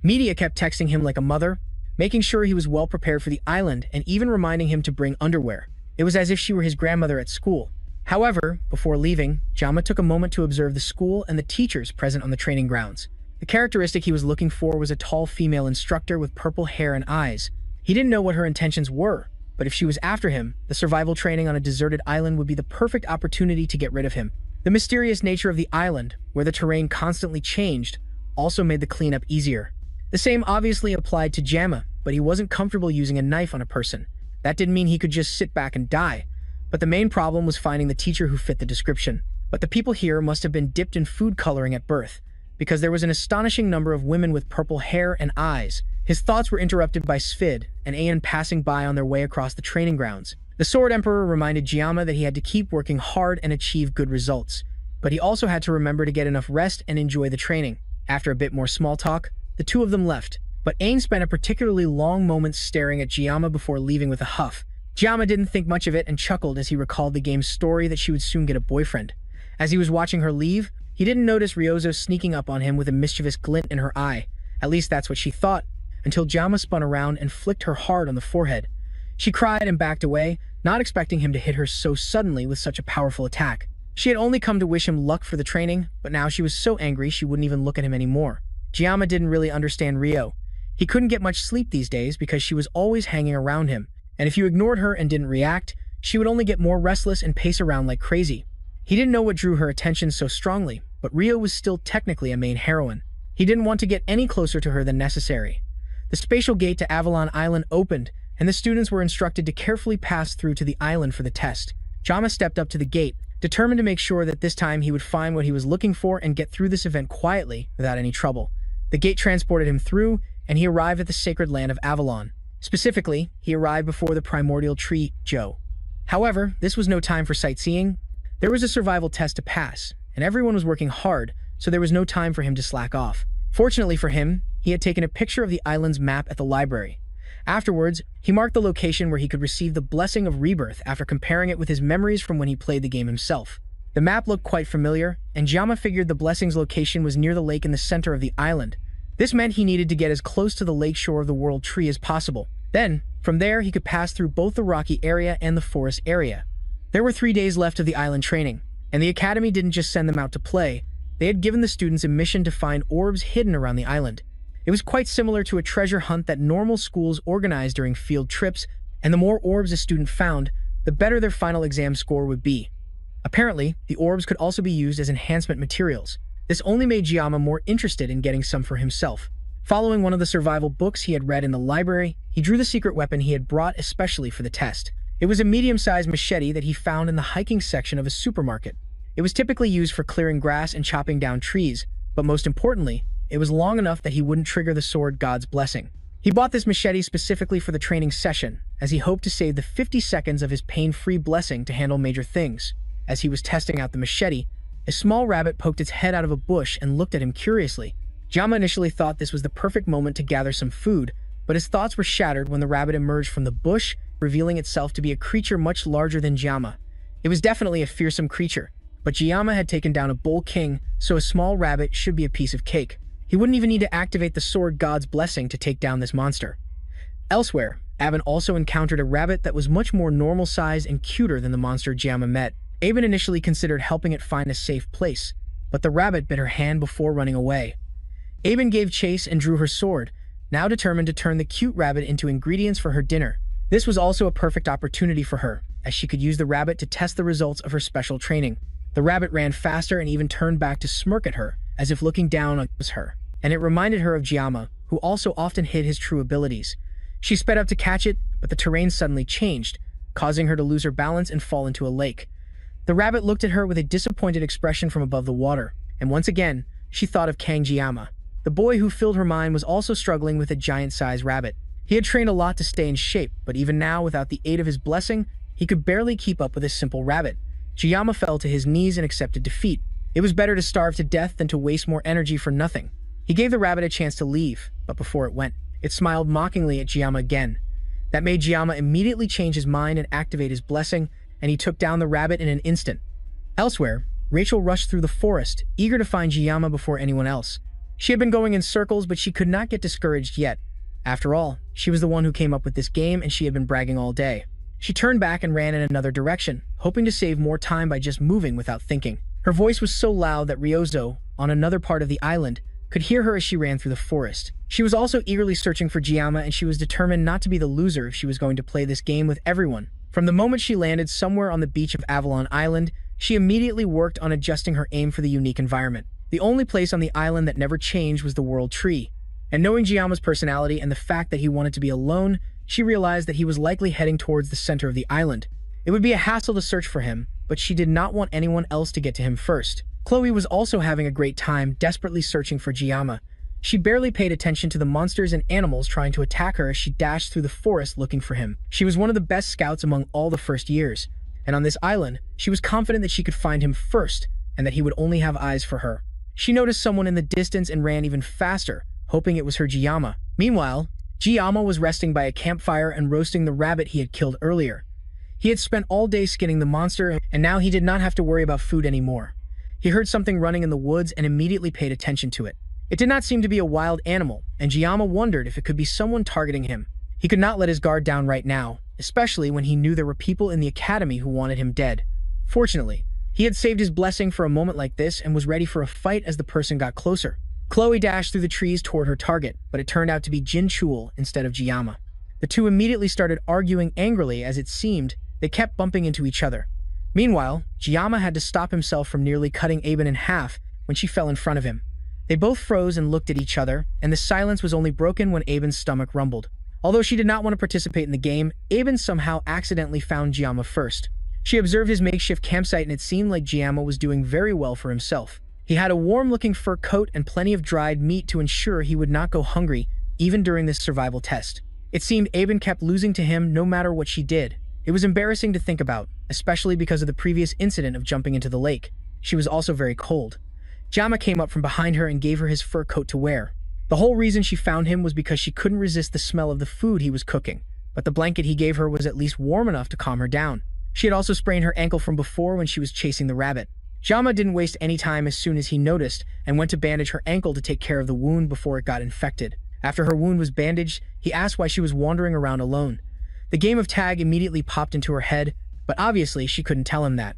Media kept texting him like a mother, making sure he was well prepared for the island and even reminding him to bring underwear. It was as if she were his grandmother at school. However, before leaving, Jama took a moment to observe the school and the teachers present on the training grounds. The characteristic he was looking for was a tall female instructor with purple hair and eyes. He didn't know what her intentions were, but if she was after him, the survival training on a deserted island would be the perfect opportunity to get rid of him. The mysterious nature of the island, where the terrain constantly changed, also made the cleanup easier. The same obviously applied to Jama, but he wasn't comfortable using a knife on a person. That didn't mean he could just sit back and die. But the main problem was finding the teacher who fit the description. But the people here must have been dipped in food coloring at birth, because there was an astonishing number of women with purple hair and eyes. His thoughts were interrupted by Svid and Ayan passing by on their way across the training grounds. The Sword Emperor reminded Jama that he had to keep working hard and achieve good results, but he also had to remember to get enough rest and enjoy the training. After a bit more small talk, the 2 of them left, but Aang spent a particularly long moment staring at Jama before leaving with a huff. Jama didn't think much of it and chuckled as he recalled the game's story that she would soon get a boyfriend. As he was watching her leave, he didn't notice Ryozo sneaking up on him with a mischievous glint in her eye. At least that's what she thought, until Jama spun around and flicked her hard on the forehead. She cried and backed away, not expecting him to hit her so suddenly with such a powerful attack. She had only come to wish him luck for the training, but now she was so angry she wouldn't even look at him anymore. Jama didn't really understand Ryo. He couldn't get much sleep these days because she was always hanging around him, and if you ignored her and didn't react, she would only get more restless and pace around like crazy. He didn't know what drew her attention so strongly, but Ryo was still technically a main heroine. He didn't want to get any closer to her than necessary. The spatial gate to Avalon Island opened, and the students were instructed to carefully pass through to the island for the test. Jama stepped up to the gate, determined to make sure that this time he would find what he was looking for and get through this event quietly, without any trouble. The gate transported him through, and he arrived at the sacred land of Avalon. Specifically, he arrived before the primordial tree, Jo. However, this was no time for sightseeing. There was a survival test to pass, and everyone was working hard, so there was no time for him to slack off. Fortunately for him, he had taken a picture of the island's map at the library. Afterwards, he marked the location where he could receive the blessing of rebirth after comparing it with his memories from when he played the game himself. The map looked quite familiar, and Jama figured the blessing's location was near the lake in the center of the island. This meant he needed to get as close to the lake shore of the World Tree as possible. Then, from there, he could pass through both the rocky area and the forest area. There were 3 days left of the island training, and the academy didn't just send them out to play. They had given the students a mission to find orbs hidden around the island. It was quite similar to a treasure hunt that normal schools organized during field trips, and the more orbs a student found, the better their final exam score would be. Apparently, the orbs could also be used as enhancement materials. This only made Jama more interested in getting some for himself. Following one of the survival books he had read in the library, he drew the secret weapon he had brought especially for the test. It was a medium-sized machete that he found in the hiking section of a supermarket. It was typically used for clearing grass and chopping down trees, but most importantly, it was long enough that he wouldn't trigger the sword god's blessing. He bought this machete specifically for the training session, as he hoped to save the 50 seconds of his pain-free blessing to handle major things. As he was testing out the machete, a small rabbit poked its head out of a bush and looked at him curiously. Jama initially thought this was the perfect moment to gather some food, but his thoughts were shattered when the rabbit emerged from the bush, revealing itself to be a creature much larger than Jama. It was definitely a fearsome creature, but Jama had taken down a bull king, so a small rabbit should be a piece of cake. He wouldn't even need to activate the sword god's blessing to take down this monster. Elsewhere, Avin also encountered a rabbit that was much more normal size and cuter than the monster Jama met. Avin initially considered helping it find a safe place, but the rabbit bit her hand before running away. Avin gave chase and drew her sword, now determined to turn the cute rabbit into ingredients for her dinner. This was also a perfect opportunity for her, as she could use the rabbit to test the results of her special training. The rabbit ran faster and even turned back to smirk at her, as if looking down on her, and it reminded her of Jama, who also often hid his true abilities. She sped up to catch it, but the terrain suddenly changed, causing her to lose her balance and fall into a lake. The rabbit looked at her with a disappointed expression from above the water, and once again, she thought of Kang Jiyama. The boy who filled her mind was also struggling with a giant-sized rabbit. He had trained a lot to stay in shape, but even now, without the aid of his blessing, he could barely keep up with a simple rabbit. Jiyama fell to his knees and accepted defeat. It was better to starve to death than to waste more energy for nothing. He gave the rabbit a chance to leave, but before it went, it smiled mockingly at Jiyama again. That made Jiyama immediately change his mind and activate his blessing, and he took down the rabbit in an instant. Elsewhere, Rachel rushed through the forest, eager to find Jiyama before anyone else. She had been going in circles, but she could not get discouraged yet. After all, she was the one who came up with this game, and she had been bragging all day. She turned back and ran in another direction, hoping to save more time by just moving without thinking. Her voice was so loud that Ryozo, on another part of the island, could hear her as she ran through the forest. She was also eagerly searching for Jiyama, and she was determined not to be the loser if she was going to play this game with everyone. From the moment she landed somewhere on the beach of Avalon Island, she immediately worked on adjusting her aim for the unique environment. The only place on the island that never changed was the World Tree. And knowing Jiyama's personality and the fact that he wanted to be alone, she realized that he was likely heading towards the center of the island. It would be a hassle to search for him, but she did not want anyone else to get to him first. Chloe was also having a great time desperately searching for Jiyama. She barely paid attention to the monsters and animals trying to attack her as she dashed through the forest looking for him. She was one of the best scouts among all the first years, and on this island, she was confident that she could find him first and that he would only have eyes for her. She noticed someone in the distance and ran even faster, hoping it was her Jiyama. Meanwhile, Jiyama was resting by a campfire and roasting the rabbit he had killed earlier. He had spent all day skinning the monster, and now he did not have to worry about food anymore. He heard something running in the woods and immediately paid attention to it. It did not seem to be a wild animal, and Jiyama wondered if it could be someone targeting him. He could not let his guard down right now, especially when he knew there were people in the academy who wanted him dead. Fortunately, he had saved his blessing for a moment like this and was ready for a fight as the person got closer. Chloe dashed through the trees toward her target, but it turned out to be Jin Chul instead of Jiyama. The two immediately started arguing angrily as it seemed they kept bumping into each other. Meanwhile, Jiyama had to stop himself from nearly cutting Aben in half when she fell in front of him. They both froze and looked at each other, and the silence was only broken when Aben's stomach rumbled. Although she did not want to participate in the game, Aben somehow accidentally found Jiyama first. She observed his makeshift campsite and it seemed like Jiyama was doing very well for himself. He had a warm-looking fur coat and plenty of dried meat to ensure he would not go hungry, even during this survival test. It seemed Aben kept losing to him no matter what she did. It was embarrassing to think about, especially because of the previous incident of jumping into the lake. She was also very cold. Jiyama came up from behind her and gave her his fur coat to wear. The whole reason she found him was because she couldn't resist the smell of the food he was cooking, but the blanket he gave her was at least warm enough to calm her down. She had also sprained her ankle from before when she was chasing the rabbit. Jiyama didn't waste any time as soon as he noticed and went to bandage her ankle to take care of the wound before it got infected. After her wound was bandaged, he asked why she was wandering around alone. The game of tag immediately popped into her head, but obviously she couldn't tell him that.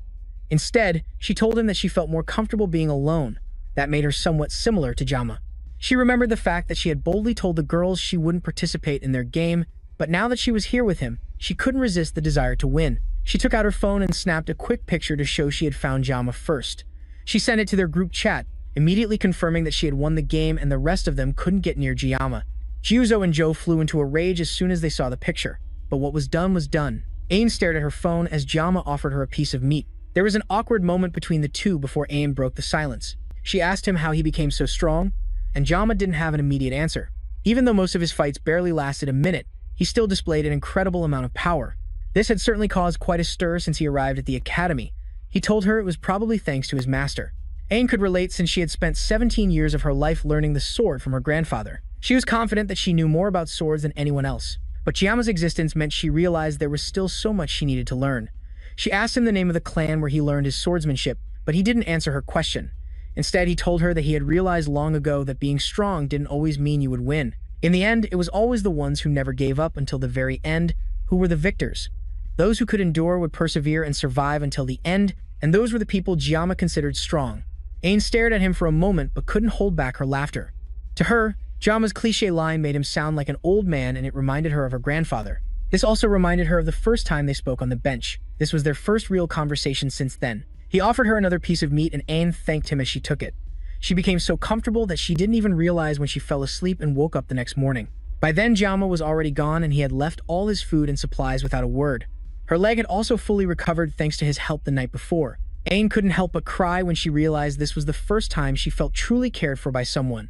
Instead, she told him that she felt more comfortable being alone. That made her somewhat similar to Jiyama. She remembered the fact that she had boldly told the girls she wouldn't participate in their game, but now that she was here with him, she couldn't resist the desire to win. She took out her phone and snapped a quick picture to show she had found Jiyama first. She sent it to their group chat, immediately confirming that she had won the game and the rest of them couldn't get near Jiyama. Jiuzo and Joe flew into a rage as soon as they saw the picture. But what was done was done. Ain stared at her phone as Jiyama offered her a piece of meat. There was an awkward moment between the two before Ain broke the silence. She asked him how he became so strong, and Jiyama didn't have an immediate answer. Even though most of his fights barely lasted a minute, he still displayed an incredible amount of power. This had certainly caused quite a stir since he arrived at the academy. He told her it was probably thanks to his master. Aang could relate since she had spent 17 years of her life learning the sword from her grandfather. She was confident that she knew more about swords than anyone else. But Chiama's existence meant she realized there was still so much she needed to learn. She asked him the name of the clan where he learned his swordsmanship, but he didn't answer her question. Instead, he told her that he had realized long ago that being strong didn't always mean you would win. In the end, it was always the ones who never gave up until the very end who were the victors. Those who could endure would persevere and survive until the end, and those were the people Chiama considered strong. Aang stared at him for a moment but couldn't hold back her laughter. To her, Chiama's cliché line made him sound like an old man, and it reminded her of her grandfather. This also reminded her of the first time they spoke on the bench. This was their first real conversation since then. He offered her another piece of meat and Aang thanked him as she took it. She became so comfortable that she didn't even realize when she fell asleep and woke up the next morning. By then, Chiama was already gone and he had left all his food and supplies without a word. Her leg had also fully recovered thanks to his help the night before. Aang couldn't help but cry when she realized this was the first time she felt truly cared for by someone.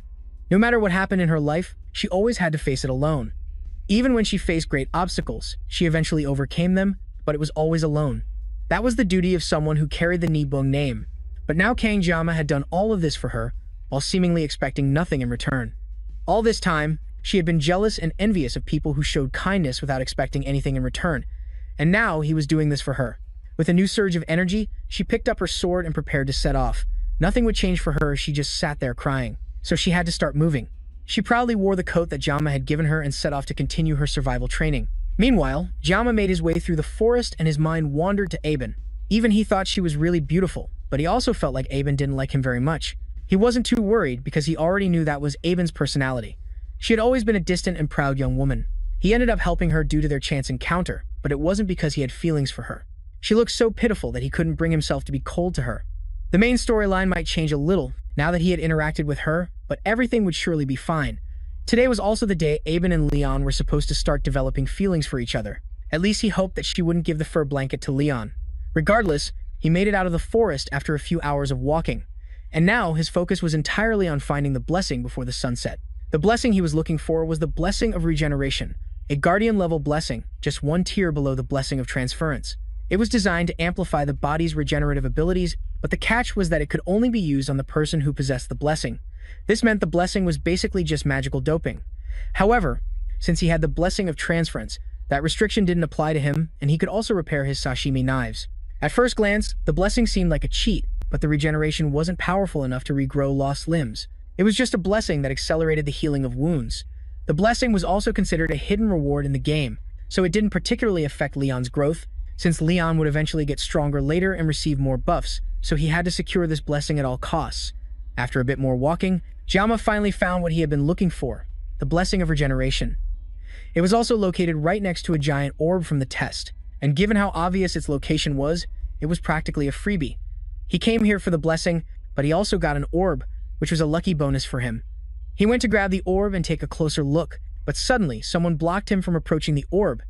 No matter what happened in her life, she always had to face it alone. Even when she faced great obstacles, she eventually overcame them, but it was always alone. That was the duty of someone who carried the Nibung name. But now Kang Chiama had done all of this for her, while seemingly expecting nothing in return. All this time, she had been jealous and envious of people who showed kindness without expecting anything in return, and now he was doing this for her. With a new surge of energy, she picked up her sword and prepared to set off. Nothing would change for her, she just sat there crying. So she had to start moving. She proudly wore the coat that Chiama had given her and set off to continue her survival training. Meanwhile, Chiama made his way through the forest and his mind wandered to Aben. Even he thought she was really beautiful, but he also felt like Aben didn't like him very much. He wasn't too worried because he already knew that was Aben's personality. She had always been a distant and proud young woman. He ended up helping her due to their chance encounter, but it wasn't because he had feelings for her. She looked so pitiful that he couldn't bring himself to be cold to her. The main storyline might change a little now that he had interacted with her, but everything would surely be fine. Today was also the day Aben and Leon were supposed to start developing feelings for each other. At least he hoped that she wouldn't give the fur blanket to Leon. Regardless, he made it out of the forest after a few hours of walking, and now his focus was entirely on finding the blessing before the sunset. The blessing he was looking for was the blessing of regeneration, a guardian-level blessing, just one tier below the blessing of transference. It was designed to amplify the body's regenerative abilities, but the catch was that it could only be used on the person who possessed the blessing. This meant the blessing was basically just magical doping. However, since he had the blessing of transference, that restriction didn't apply to him, and he could also repair his sashimi knives. At first glance, the blessing seemed like a cheat, but the regeneration wasn't powerful enough to regrow lost limbs. It was just a blessing that accelerated the healing of wounds. The blessing was also considered a hidden reward in the game, so it didn't particularly affect Leon's growth, since Leon would eventually get stronger later and receive more buffs, so he had to secure this blessing at all costs. After a bit more walking, Chiama finally found what he had been looking for, the blessing of regeneration. It was also located right next to a giant orb from the test, and given how obvious its location was, it was practically a freebie. He came here for the blessing, but he also got an orb, which was a lucky bonus for him. He went to grab the orb and take a closer look, but suddenly someone blocked him from approaching the orb.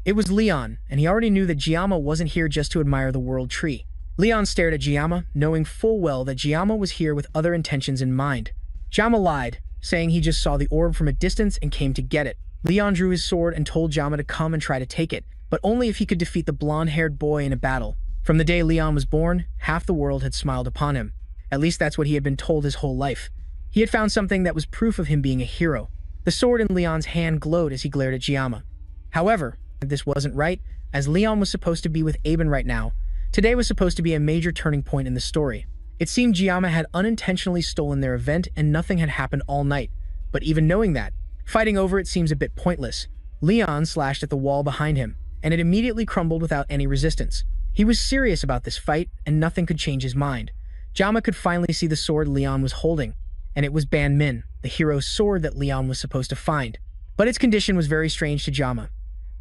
It was Leon, and he already knew that Chiama wasn't here just to admire the world tree. Leon stared at Chiama, knowing full well that Chiama was here with other intentions in mind. Chiama lied, saying he just saw the orb from a distance and came to get it. Leon drew his sword and told Chiama to come and try to take it, but only if he could defeat the blonde-haired boy in a battle. From the day Leon was born, half the world had smiled upon him. At least that's what he had been told his whole life. He had found something that was proof of him being a hero. The sword in Leon's hand glowed as he glared at Chiama. However, this wasn't right, as Leon was supposed to be with Aben right now. Today was supposed to be a major turning point in the story. It seemed Chiama had unintentionally stolen their event and nothing had happened all night. But even knowing that, fighting over it seems a bit pointless. Leon slashed at the wall behind him, and it immediately crumbled without any resistance. He was serious about this fight, and nothing could change his mind. Chiama could finally see the sword Leon was holding, and it was Ban Min, the hero's sword that Leon was supposed to find. But its condition was very strange to Chiama.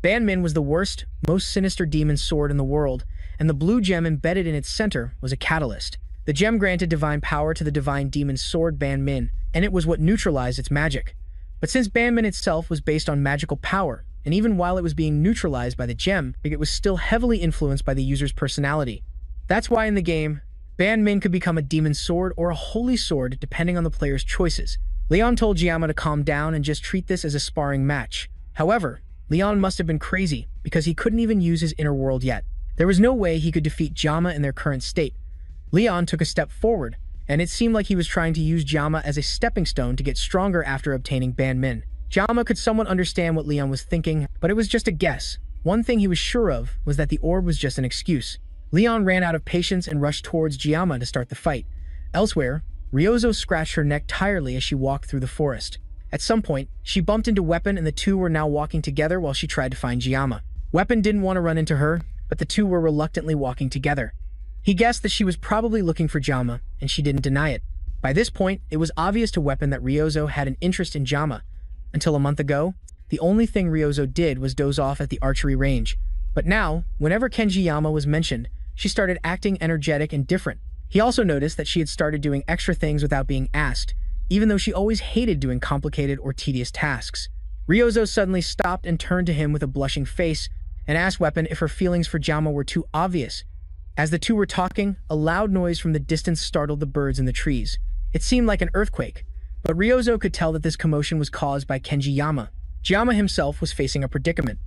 Ban Min was the worst, most sinister demon sword in the world, and the blue gem embedded in its center was a catalyst. The gem granted divine power to the divine demon sword Ban Min, and it was what neutralized its magic. But since Ban Min itself was based on magical power, and even while it was being neutralized by the gem, it was still heavily influenced by the user's personality. That's why in the game, Ban Min could become a demon sword or a holy sword depending on the player's choices. Leon told Chiama to calm down and just treat this as a sparring match. However, Leon must have been crazy because he couldn't even use his inner world yet. There was no way he could defeat Jama in their current state. Leon took a step forward, and it seemed like he was trying to use Jama as a stepping stone to get stronger after obtaining Ban Min. Jama could somewhat understand what Leon was thinking, but it was just a guess. One thing he was sure of was that the orb was just an excuse. Leon ran out of patience and rushed towards Jama to start the fight. Elsewhere, Ryozo scratched her neck tiredly as she walked through the forest. At some point, she bumped into Weapon and the two were now walking together while she tried to find Jama. Weapon didn't want to run into her, but the two were reluctantly walking together. He guessed that she was probably looking for Jama, and she didn't deny it. By this point, it was obvious to Weapon that Ryozo had an interest in Jama. Until a month ago, the only thing Ryozo did was doze off at the archery range. But now, whenever Kenji-yama was mentioned, she started acting energetic and different. He also noticed that she had started doing extra things without being asked, even though she always hated doing complicated or tedious tasks. Ryozo suddenly stopped and turned to him with a blushing face and asked Weapon if her feelings for Jama were too obvious. As the two were talking, a loud noise from the distance startled the birds in the trees. It seemed like an earthquake, but Ryozo could tell that this commotion was caused by Kenji-yama. Jama himself was facing a predicament.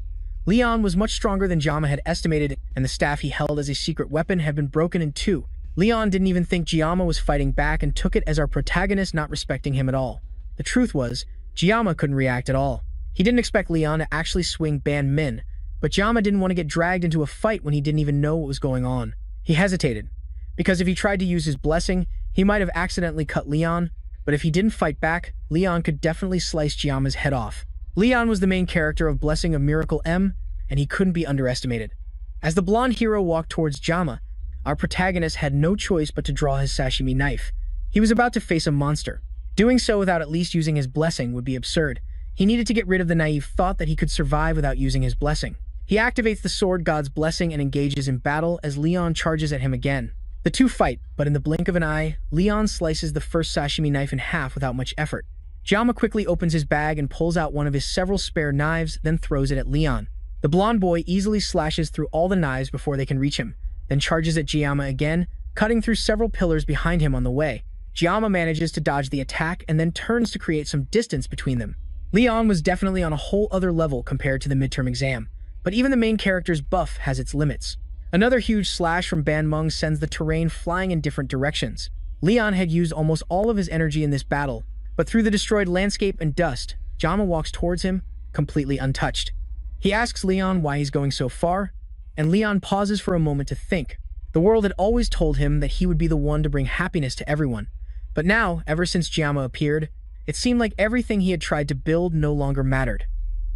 Leon was much stronger than Jama had estimated, and the staff he held as a secret weapon had been broken in two. Leon didn't even think Jama was fighting back and took it as our protagonist not respecting him at all. The truth was, Jama couldn't react at all. He didn't expect Leon to actually swing Ban Min, but Jama didn't want to get dragged into a fight when he didn't even know what was going on. He hesitated, because if he tried to use his blessing, he might have accidentally cut Leon, but if he didn't fight back, Leon could definitely slice Jama's head off. Leon was the main character of Blessing of Miracle M, and he couldn't be underestimated. As the blonde hero walked towards Jama, our protagonist had no choice but to draw his sashimi knife. He was about to face a monster. Doing so without at least using his blessing would be absurd. He needed to get rid of the naive thought that he could survive without using his blessing. He activates the sword god's blessing and engages in battle as Leon charges at him again. The two fight, but in the blink of an eye, Leon slices the first sashimi knife in half without much effort. Jama quickly opens his bag and pulls out one of his several spare knives, then throws it at Leon. The blonde boy easily slashes through all the knives before they can reach him, then charges at Jama again, cutting through several pillars behind him on the way. Jama manages to dodge the attack and then turns to create some distance between them. Leon was definitely on a whole other level compared to the midterm exam, but even the main character's buff has its limits. Another huge slash from Ban Meng sends the terrain flying in different directions. Leon had used almost all of his energy in this battle, but through the destroyed landscape and dust, Jama walks towards him, completely untouched. He asks Leon why he's going so far, and Leon pauses for a moment to think. The world had always told him that he would be the one to bring happiness to everyone, but now, ever since Jama appeared, it seemed like everything he had tried to build no longer mattered.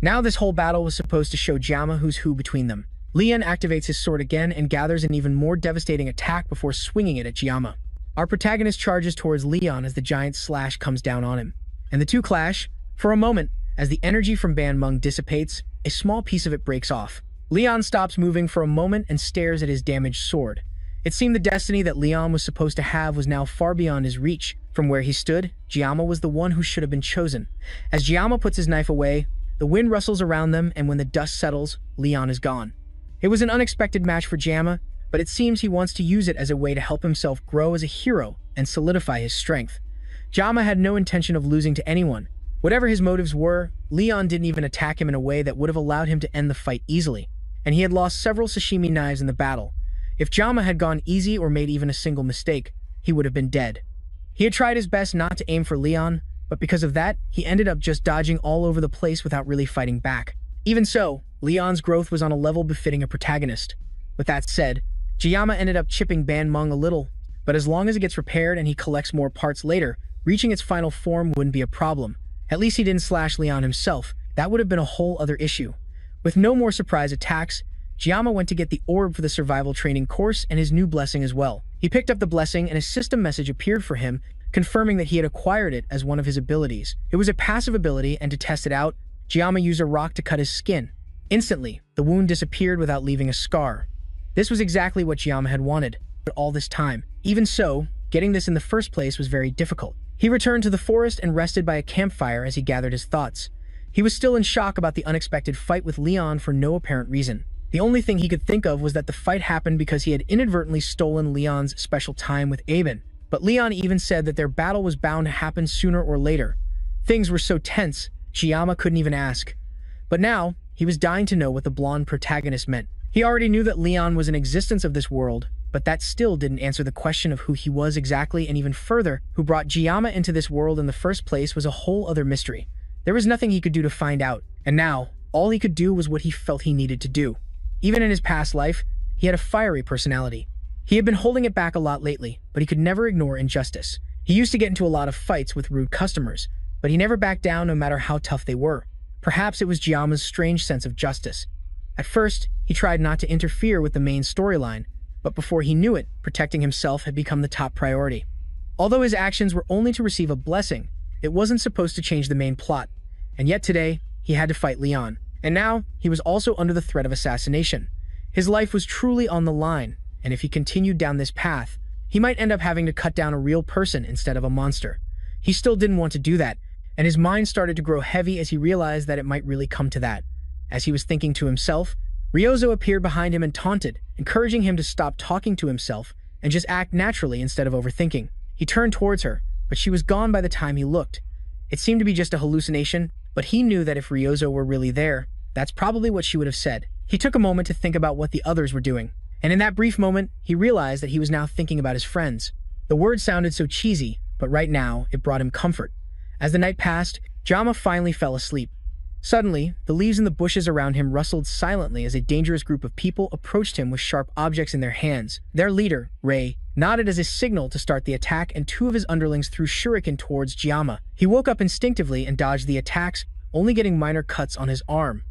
Now this whole battle was supposed to show Jama who's who between them. Leon activates his sword again and gathers an even more devastating attack before swinging it at Jama. Our protagonist charges towards Leon as the giant slash comes down on him, and the two clash. For a moment, as the energy from Ban Meng dissipates, a small piece of it breaks off. Leon stops moving for a moment and stares at his damaged sword. It seemed the destiny that Leon was supposed to have was now far beyond his reach. From where he stood, Jama was the one who should have been chosen. As Jama puts his knife away, the wind rustles around them, and when the dust settles, Leon is gone. It was an unexpected match for Jama, but it seems he wants to use it as a way to help himself grow as a hero and solidify his strength. Jama had no intention of losing to anyone. Whatever his motives were, Leon didn't even attack him in a way that would have allowed him to end the fight easily, and he had lost several sashimi knives in the battle. If Jama had gone easy or made even a single mistake, he would have been dead. He had tried his best not to aim for Leon, but because of that, he ended up just dodging all over the place without really fighting back. Even so, Leon's growth was on a level befitting a protagonist. With that said, Jama ended up chipping Ban Meng a little, but as long as it gets repaired and he collects more parts later, reaching its final form wouldn't be a problem. At least he didn't slash Leon himself. That would have been a whole other issue. With no more surprise attacks, Jama went to get the orb for the survival training course and his new blessing as well. He picked up the blessing and a system message appeared for him, confirming that he had acquired it as one of his abilities. It was a passive ability, and to test it out, Jama used a rock to cut his skin. Instantly, the wound disappeared without leaving a scar. This was exactly what Jama had wanted, but all this time. Even so, getting this in the first place was very difficult. He returned to the forest and rested by a campfire as he gathered his thoughts. He was still in shock about the unexpected fight with Leon for no apparent reason. The only thing he could think of was that the fight happened because he had inadvertently stolen Leon's special time with Aben. But Leon even said that their battle was bound to happen sooner or later. Things were so tense, Jama couldn't even ask. But now, he was dying to know what the blonde protagonist meant. He already knew that Leon was an existence of this world, but that still didn't answer the question of who he was exactly, and even further, who brought Jiyama into this world in the first place was a whole other mystery. There was nothing he could do to find out, and now, all he could do was what he felt he needed to do. Even in his past life, he had a fiery personality. He had been holding it back a lot lately, but he could never ignore injustice. He used to get into a lot of fights with rude customers, but he never backed down no matter how tough they were. Perhaps it was Jiyama's strange sense of justice. At first, he tried not to interfere with the main storyline, but before he knew it, protecting himself had become the top priority. Although his actions were only to receive a blessing, it wasn't supposed to change the main plot. And yet today, he had to fight Leon. And now, he was also under the threat of assassination. His life was truly on the line, and if he continued down this path, he might end up having to cut down a real person instead of a monster. He still didn't want to do that, and his mind started to grow heavy as he realized that it might really come to that. As he was thinking to himself, Ryozo appeared behind him and taunted, encouraging him to stop talking to himself and just act naturally instead of overthinking. He turned towards her, but she was gone by the time he looked. It seemed to be just a hallucination, but he knew that if Ryozo were really there, that's probably what she would have said. He took a moment to think about what the others were doing, and in that brief moment, he realized that he was now thinking about his friends. The word sounded so cheesy, but right now, it brought him comfort. As the night passed, Jama finally fell asleep. Suddenly, the leaves in the bushes around him rustled silently as a dangerous group of people approached him with sharp objects in their hands. Their leader, Rei, nodded as a signal to start the attack, and two of his underlings threw shuriken towards Jiyama. He woke up instinctively and dodged the attacks, only getting minor cuts on his arm.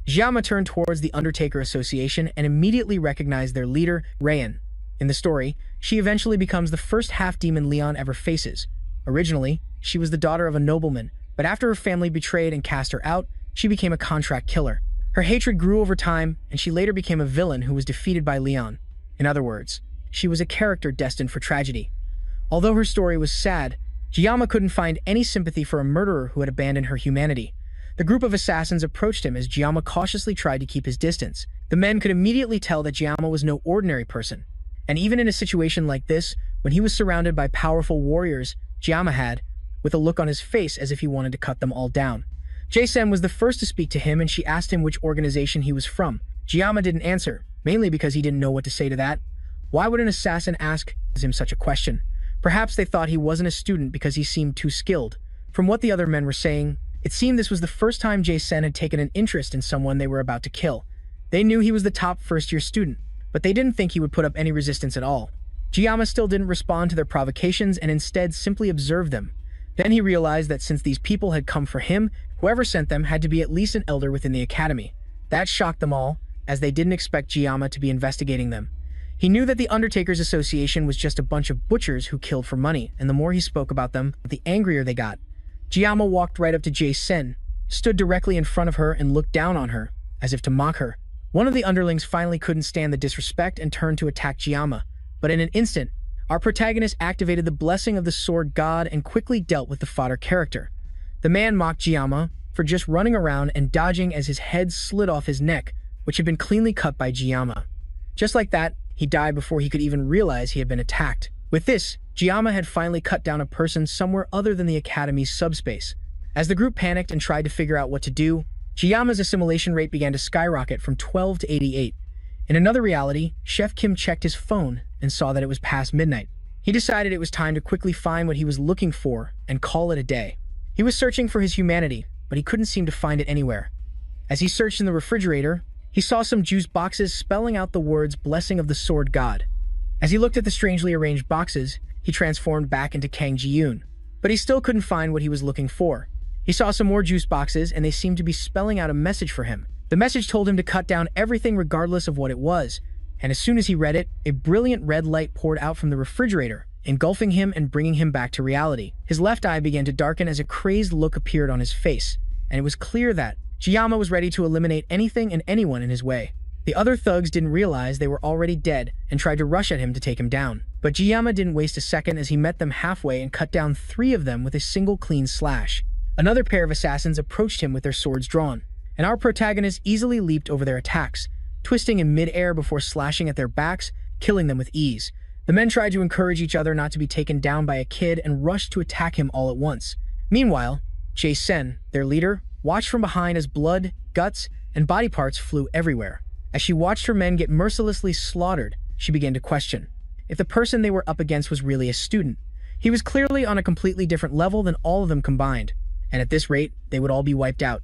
Jiyama turned towards the Undertaker Association and immediately recognized their leader, Rayan. In the story, she eventually becomes the first half-demon Leon ever faces. Originally, she was the daughter of a nobleman, but after her family betrayed and cast her out, she became a contract killer. Her hatred grew over time, and she later became a villain who was defeated by Leon. In other words, she was a character destined for tragedy. Although her story was sad, Jiyama couldn't find any sympathy for a murderer who had abandoned her humanity. The group of assassins approached him as Jiyama cautiously tried to keep his distance. The men could immediately tell that Jiyama was no ordinary person. And even in a situation like this, when he was surrounded by powerful warriors, Jiyama had, with a look on his face as if he wanted to cut them all down. Jae-sen was the first to speak to him, and she asked him which organization he was from. Jiyama didn't answer, mainly because he didn't know what to say to that. Why would an assassin ask him such a question? Perhaps they thought he wasn't a student because he seemed too skilled. From what the other men were saying, it seemed this was the first time Jae-sen had taken an interest in someone they were about to kill. They knew he was the top first-year student, but they didn't think he would put up any resistance at all. Jiyama still didn't respond to their provocations and instead simply observed them. Then he realized that since these people had come for him, whoever sent them had to be at least an elder within the academy. That shocked them all, as they didn't expect Jiyama to be investigating them. He knew that the Undertakers Association was just a bunch of butchers who killed for money, and the more he spoke about them, the angrier they got. Jiyama walked right up to Jae-sen, stood directly in front of her and looked down on her, as if to mock her. One of the underlings finally couldn't stand the disrespect and turned to attack Jiyama, but in an instant, our protagonist activated the blessing of the sword god and quickly dealt with the fodder character. The man mocked Jiyama for just running around and dodging as his head slid off his neck, which had been cleanly cut by Jiyama. Just like that, he died before he could even realize he had been attacked. With this, Jiyama had finally cut down a person somewhere other than the Academy's subspace. As the group panicked and tried to figure out what to do, Jiyama's assimilation rate began to skyrocket from 12 to 88. In another reality, Chef Kim checked his phone and saw that it was past midnight. He decided it was time to quickly find what he was looking for and call it a day. He was searching for his humanity, but he couldn't seem to find it anywhere. As he searched in the refrigerator, he saw some juice boxes spelling out the words "Blessing of the Sword God." As he looked at the strangely arranged boxes, he transformed back into Kang Ji-yoon. But he still couldn't find what he was looking for. He saw some more juice boxes, and they seemed to be spelling out a message for him. The message told him to cut down everything regardless of what it was, and as soon as he read it, a brilliant red light poured out from the refrigerator, engulfing him and bringing him back to reality. His left eye began to darken as a crazed look appeared on his face, and it was clear that Jiyama was ready to eliminate anything and anyone in his way. The other thugs didn't realize they were already dead and tried to rush at him to take him down. But Jiyama didn't waste a second as he met them halfway and cut down 3 of them with a single clean slash. Another pair of assassins approached him with their swords drawn, and our protagonist easily leaped over their attacks, twisting in mid-air before slashing at their backs, killing them with ease. The men tried to encourage each other not to be taken down by a kid and rushed to attack him all at once. Meanwhile, Jae-sen, their leader, watched from behind as blood, guts, and body parts flew everywhere. As she watched her men get mercilessly slaughtered, she began to question if the person they were up against was really a student. He was clearly on a completely different level than all of them combined, and at this rate, they would all be wiped out.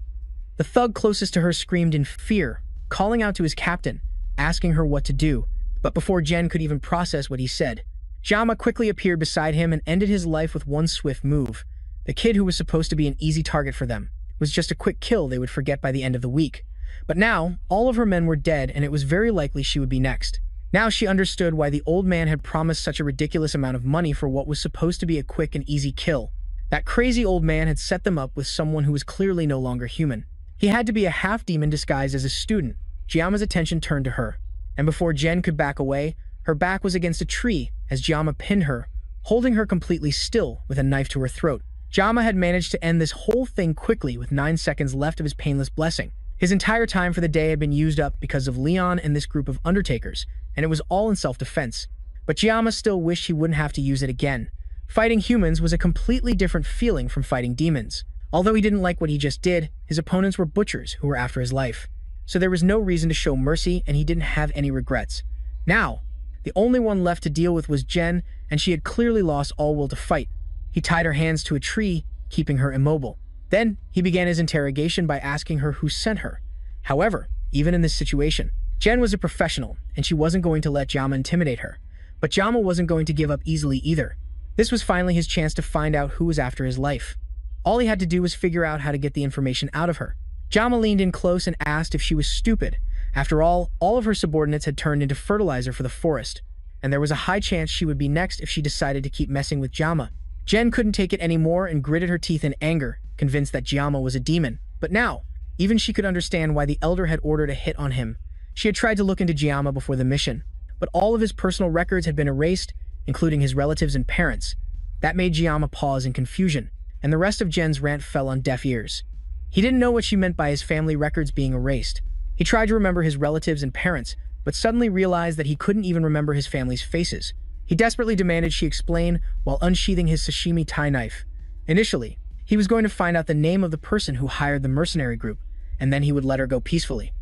The thug closest to her screamed in fear, calling out to his captain, asking her what to do. But before Jen could even process what he said, Jama quickly appeared beside him and ended his life with one swift move. The kid who was supposed to be an easy target for them was just a quick kill they would forget by the end of the week. But now, all of her men were dead, and it was very likely she would be next. Now she understood why the old man had promised such a ridiculous amount of money for what was supposed to be a quick and easy kill. That crazy old man had set them up with someone who was clearly no longer human. He had to be a half-demon disguised as a student. Giamma's attention turned to her, and before Jen could back away, her back was against a tree as Giamma pinned her, holding her completely still with a knife to her throat. Giamma had managed to end this whole thing quickly with 9 seconds left of his painless blessing. His entire time for the day had been used up because of Leon and this group of undertakers, and it was all in self-defense. But Giamma still wished he wouldn't have to use it again. Fighting humans was a completely different feeling from fighting demons. Although he didn't like what he just did, his opponents were butchers who were after his life. So there was no reason to show mercy, and he didn't have any regrets. Now, the only one left to deal with was Jen, and she had clearly lost all will to fight. He tied her hands to a tree, keeping her immobile. Then, he began his interrogation by asking her who sent her. However, even in this situation, Jen was a professional, and she wasn't going to let Giamma intimidate her. But Giamma wasn't going to give up easily either. This was finally his chance to find out who was after his life. All he had to do was figure out how to get the information out of her. Giamma leaned in close and asked if she was stupid. After all of her subordinates had turned into fertilizer for the forest, and there was a high chance she would be next if she decided to keep messing with Giamma. Jen couldn't take it anymore and gritted her teeth in anger, convinced that Giamma was a demon. But now, even she could understand why the Elder had ordered a hit on him. She had tried to look into Giamma before the mission, but all of his personal records had been erased, including his relatives and parents. That made Giamma pause in confusion, and the rest of Jen's rant fell on deaf ears. He didn't know what she meant by his family records being erased. He tried to remember his relatives and parents, but suddenly realized that he couldn't even remember his family's faces. He desperately demanded she explain while unsheathing his sashimi Thai knife. Initially, he was going to find out the name of the person who hired the mercenary group, and then he would let her go peacefully.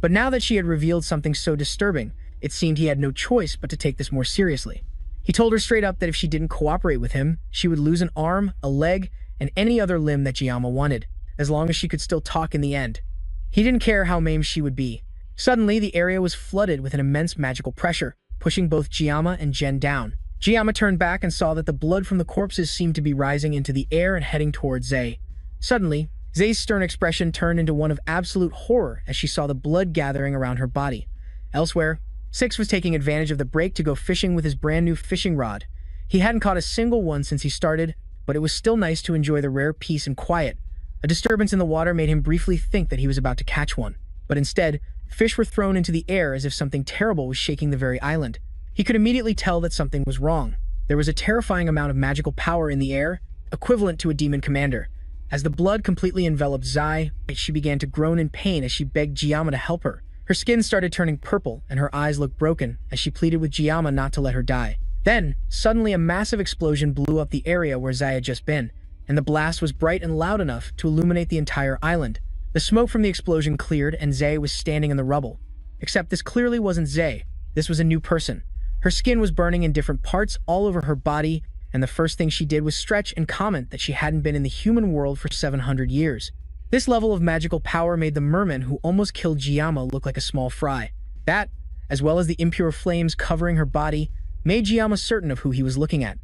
But now that she had revealed something so disturbing, it seemed he had no choice but to take this more seriously. He told her straight up that if she didn't cooperate with him, she would lose an arm, a leg, and any other limb that Giamma wanted, as long as she could still talk in the end. He didn't care how maimed she would be. Suddenly, the area was flooded with an immense magical pressure, pushing both Giamma and Jen down. Giamma turned back and saw that the blood from the corpses seemed to be rising into the air and heading towards Zay. Suddenly, Zay's stern expression turned into one of absolute horror as she saw the blood gathering around her body. Elsewhere, Six was taking advantage of the break to go fishing with his brand new fishing rod. He hadn't caught a single one since he started, but it was still nice to enjoy the rare peace and quiet. A disturbance in the water made him briefly think that he was about to catch one. But instead, fish were thrown into the air as if something terrible was shaking the very island. He could immediately tell that something was wrong. There was a terrifying amount of magical power in the air, equivalent to a demon commander. As the blood completely enveloped Zai, she began to groan in pain as she begged Giamma to help her. Her skin started turning purple, and her eyes looked broken as she pleaded with Giamma not to let her die. Then, suddenly a massive explosion blew up the area where Zai had just been, and the blast was bright and loud enough to illuminate the entire island. The smoke from the explosion cleared, and Zay was standing in the rubble. Except this clearly wasn't Zay. This was a new person. Her skin was burning in different parts all over her body, and the first thing she did was stretch and comment that she hadn't been in the human world for 700 years. This level of magical power made the merman who almost killed Giamma look like a small fry. That, as well as the impure flames covering her body, made Giamma certain of who he was looking at.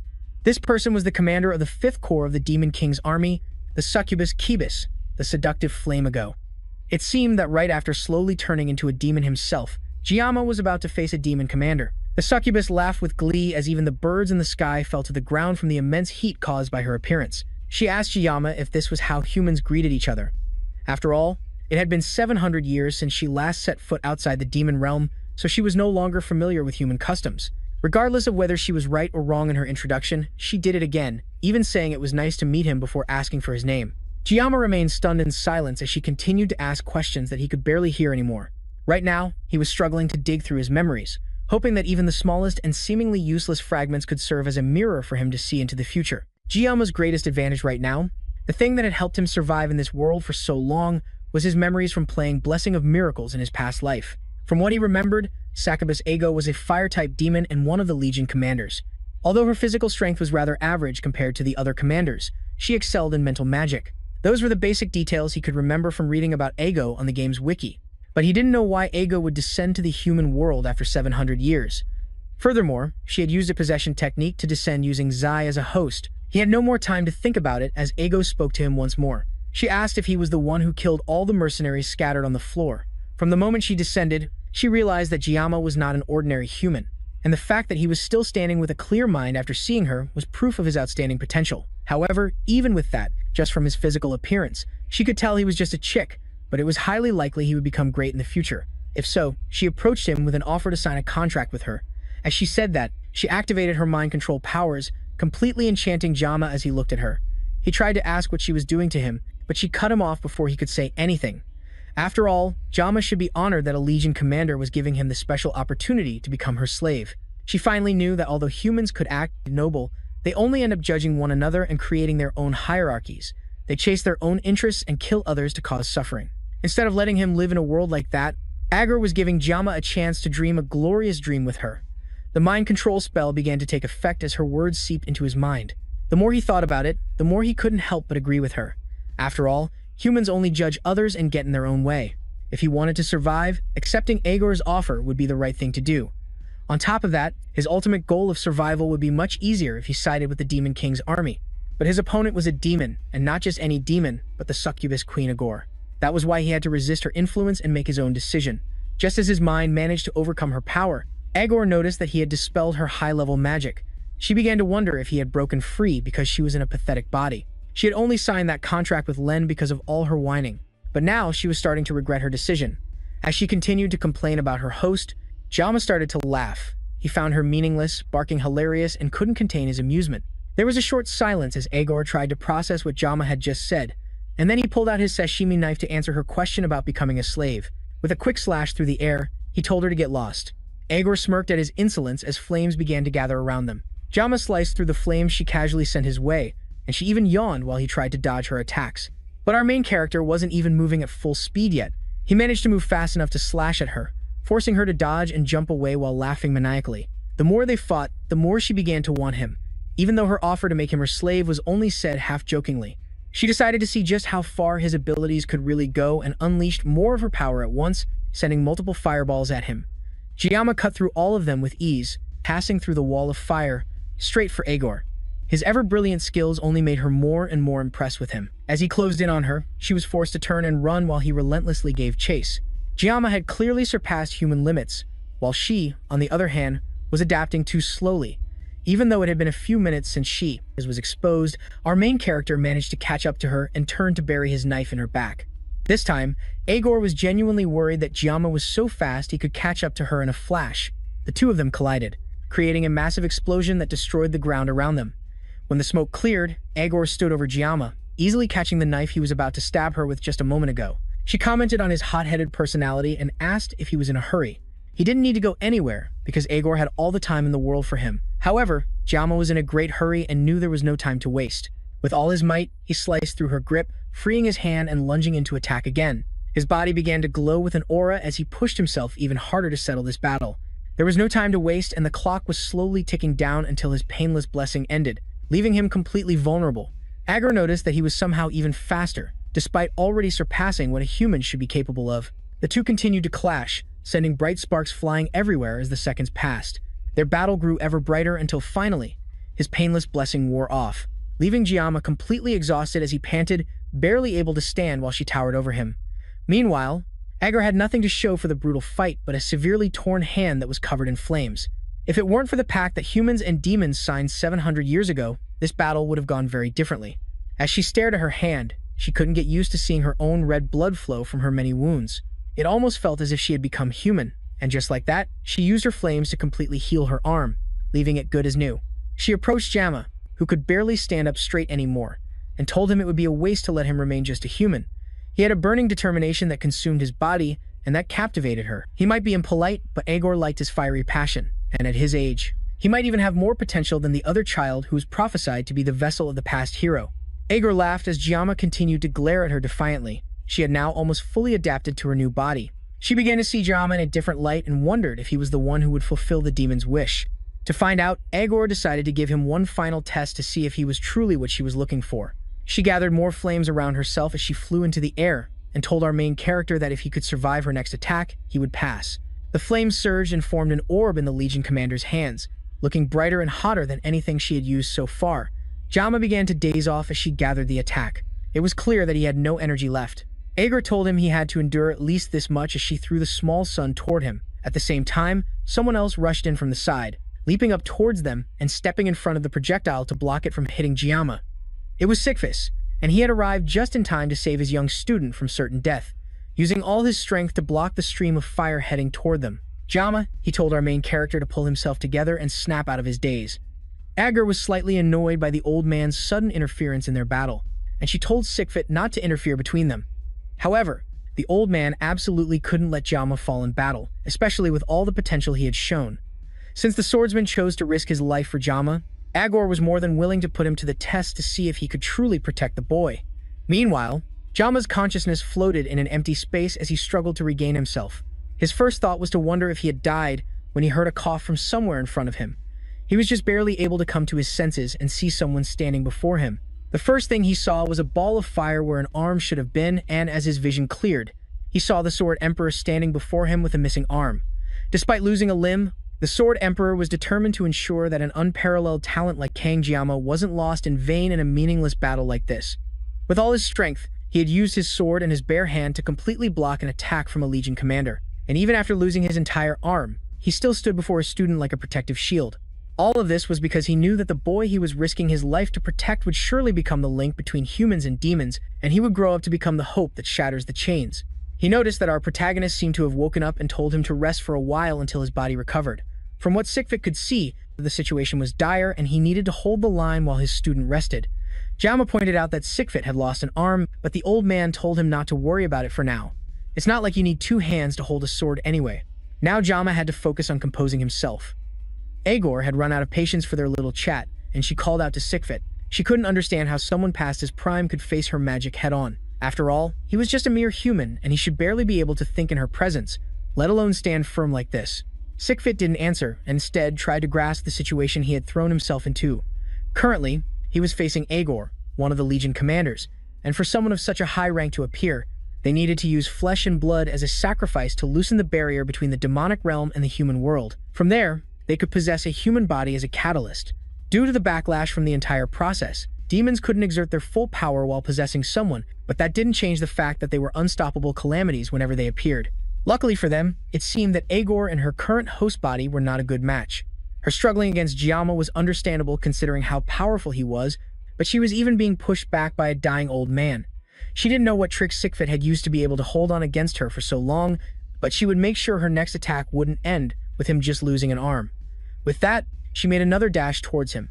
This person was the commander of the 5th Corps of the Demon King's army, the succubus Kibis, the seductive Flamago. It seemed that right after slowly turning into a demon himself, Giamma was about to face a demon commander. The succubus laughed with glee as even the birds in the sky fell to the ground from the immense heat caused by her appearance. She asked Giamma if this was how humans greeted each other. After all, it had been 700 years since she last set foot outside the demon realm, so she was no longer familiar with human customs. Regardless of whether she was right or wrong in her introduction, she did it again, even saying it was nice to meet him before asking for his name. Giamma remained stunned in silence as she continued to ask questions that he could barely hear anymore. Right now, he was struggling to dig through his memories, hoping that even the smallest and seemingly useless fragments could serve as a mirror for him to see into the future. Giamma's greatest advantage right now, the thing that had helped him survive in this world for so long, was his memories from playing Blessing of Miracles in his past life. From what he remembered, Succubus Ego was a fire-type demon and one of the Legion commanders. Although her physical strength was rather average compared to the other commanders, she excelled in mental magic. Those were the basic details he could remember from reading about Ego on the game's wiki. But he didn't know why Ego would descend to the human world after 700 years. Furthermore, she had used a possession technique to descend using Zai as a host. He had no more time to think about it as Ego spoke to him once more. She asked if he was the one who killed all the mercenaries scattered on the floor. From the moment she descended, she realized that Jiyama was not an ordinary human, and the fact that he was still standing with a clear mind after seeing her was proof of his outstanding potential. However, even with that, just from his physical appearance, she could tell he was just a chick, but it was highly likely he would become great in the future. If so, she approached him with an offer to sign a contract with her. As she said that, she activated her mind control powers, completely enchanting Jama as he looked at her. He tried to ask what she was doing to him, but she cut him off before he could say anything. After all, Jama should be honored that a Legion commander was giving him the special opportunity to become her slave. She finally knew that although humans could act noble, they only end up judging one another and creating their own hierarchies. They chase their own interests and kill others to cause suffering. Instead of letting him live in a world like that, Agar was giving Jama a chance to dream a glorious dream with her. The mind control spell began to take effect as her words seeped into his mind. The more he thought about it, the more he couldn't help but agree with her. After all, humans only judge others and get in their own way. If he wanted to survive, accepting Agor's offer would be the right thing to do. On top of that, his ultimate goal of survival would be much easier if he sided with the Demon King's army. But his opponent was a demon, and not just any demon, but the succubus Queen Agor. That was why he had to resist her influence and make his own decision. Just as his mind managed to overcome her power, Agor noticed that he had dispelled her high-level magic. She began to wonder if he had broken free because she was in a pathetic body. She had only signed that contract with Len because of all her whining, but now she was starting to regret her decision. As she continued to complain about her host, Jama started to laugh. He found her meaningless, barking hilarious, and couldn't contain his amusement. There was a short silence as Agor tried to process what Jama had just said, and then he pulled out his sashimi knife to answer her question about becoming a slave. With a quick slash through the air, he told her to get lost. Agor smirked at his insolence as flames began to gather around them. Jama sliced through the flames she casually sent his way, and she even yawned while he tried to dodge her attacks. But our main character wasn't even moving at full speed yet. He managed to move fast enough to slash at her, forcing her to dodge and jump away while laughing maniacally. The more they fought, the more she began to want him, even though her offer to make him her slave was only said half-jokingly. She decided to see just how far his abilities could really go and unleashed more of her power at once, sending multiple fireballs at him. Jiyama cut through all of them with ease, passing through the wall of fire, straight for Agor. His ever-brilliant skills only made her more and more impressed with him. As he closed in on her, she was forced to turn and run while he relentlessly gave chase. Jiyama had clearly surpassed human limits, while she, on the other hand, was adapting too slowly. Even though it had been a few minutes since she was exposed, our main character managed to catch up to her and turned to bury his knife in her back. This time, Agor was genuinely worried that Jiyama was so fast he could catch up to her in a flash. The two of them collided, creating a massive explosion that destroyed the ground around them. When the smoke cleared, Agor stood over Jiyama, easily catching the knife he was about to stab her with just a moment ago. She commented on his hot-headed personality and asked if he was in a hurry. He didn't need to go anywhere, because Agor had all the time in the world for him. However, Jiyama was in a great hurry and knew there was no time to waste. With all his might, he sliced through her grip, freeing his hand and lunging into attack again. His body began to glow with an aura as he pushed himself even harder to settle this battle. There was no time to waste, and the clock was slowly ticking down until his painless blessing ended, leaving him completely vulnerable. Agor noticed that he was somehow even faster, despite already surpassing what a human should be capable of. The two continued to clash, sending bright sparks flying everywhere as the seconds passed. Their battle grew ever brighter until finally, his painless blessing wore off, leaving Jiyama completely exhausted as he panted, barely able to stand while she towered over him. Meanwhile, Agor had nothing to show for the brutal fight but a severely torn hand that was covered in flames. If it weren't for the pact that humans and demons signed 700 years ago, this battle would have gone very differently. As she stared at her hand, she couldn't get used to seeing her own red blood flow from her many wounds. It almost felt as if she had become human, and just like that, she used her flames to completely heal her arm, leaving it good as new. She approached Jama, who could barely stand up straight anymore, and told him it would be a waste to let him remain just a human. He had a burning determination that consumed his body, and that captivated her. He might be impolite, but Agor liked his fiery passion, and at his age, he might even have more potential than the other child who was prophesied to be the vessel of the past hero. Agor laughed as Jiyama continued to glare at her defiantly. She had now almost fully adapted to her new body. She began to see Jama in a different light and wondered if he was the one who would fulfill the demon's wish. To find out, Agor decided to give him one final test to see if he was truly what she was looking for. She gathered more flames around herself as she flew into the air and told our main character that if he could survive her next attack, he would pass. The flames surged and formed an orb in the Legion commander's hands, looking brighter and hotter than anything she had used so far. Jama began to daze off as she gathered the attack. It was clear that he had no energy left. Agor told him he had to endure at least this much as she threw the small sun toward him. At the same time, someone else rushed in from the side, leaping up towards them and stepping in front of the projectile to block it from hitting Jama. It was Sickfist, and he had arrived just in time to save his young student from certain death, using all his strength to block the stream of fire heading toward them. Jama, he told our main character to pull himself together and snap out of his daze. Agor was slightly annoyed by the old man's sudden interference in their battle, and she told Sickfit not to interfere between them. However, the old man absolutely couldn't let Jama fall in battle, especially with all the potential he had shown. Since the swordsman chose to risk his life for Jama, Agor was more than willing to put him to the test to see if he could truly protect the boy. Meanwhile, Jama's consciousness floated in an empty space as he struggled to regain himself. His first thought was to wonder if he had died when he heard a cough from somewhere in front of him. He was just barely able to come to his senses and see someone standing before him. The first thing he saw was a ball of fire where an arm should have been, and as his vision cleared, he saw the Sword Emperor standing before him with a missing arm. Despite losing a limb, the Sword Emperor was determined to ensure that an unparalleled talent like Kang Jama wasn't lost in vain in a meaningless battle like this. With all his strength, he had used his sword and his bare hand to completely block an attack from a Legion commander, and even after losing his entire arm, he still stood before his student like a protective shield. All of this was because he knew that the boy he was risking his life to protect would surely become the link between humans and demons, and he would grow up to become the hope that shatters the chains. He noticed that our protagonist seemed to have woken up and told him to rest for a while until his body recovered. From what Sickfit could see, the situation was dire and he needed to hold the line while his student rested. Jama pointed out that Sickfit had lost an arm, but the old man told him not to worry about it for now. It's not like you need two hands to hold a sword anyway. Now Jama had to focus on composing himself. Agor had run out of patience for their little chat, and she called out to Sickfit. She couldn't understand how someone past his prime could face her magic head-on. After all, he was just a mere human, and he should barely be able to think in her presence, let alone stand firm like this. Sickfit didn't answer, and instead tried to grasp the situation he had thrown himself into. Currently, he was facing Agor, one of the Legion commanders, and for someone of such a high rank to appear, they needed to use flesh and blood as a sacrifice to loosen the barrier between the demonic realm and the human world. From there, they could possess a human body as a catalyst. Due to the backlash from the entire process, demons couldn't exert their full power while possessing someone, but that didn't change the fact that they were unstoppable calamities whenever they appeared. Luckily for them, it seemed that Agor and her current host body were not a good match. Her struggling against Jama was understandable considering how powerful he was, but she was even being pushed back by a dying old man. She didn't know what tricks Sickfit had used to be able to hold on against her for so long, but she would make sure her next attack wouldn't end with him just losing an arm. With that, she made another dash towards him,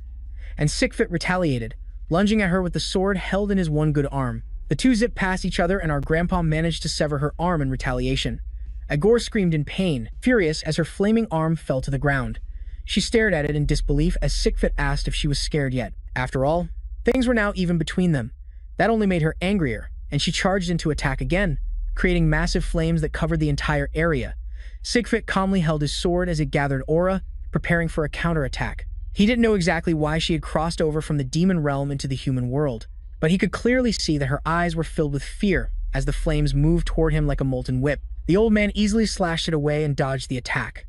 and Sickfit retaliated, lunging at her with the sword held in his one good arm. The two zipped past each other and our grandpa managed to sever her arm in retaliation. Agor screamed in pain, furious as her flaming arm fell to the ground. She stared at it in disbelief as Sickfit asked if she was scared yet. After all, things were now even between them. That only made her angrier, and she charged into attack again, creating massive flames that covered the entire area. Sickfit calmly held his sword as it gathered aura, preparing for a counterattack. He didn't know exactly why she had crossed over from the demon realm into the human world, but he could clearly see that her eyes were filled with fear as the flames moved toward him like a molten whip. The old man easily slashed it away and dodged the attack.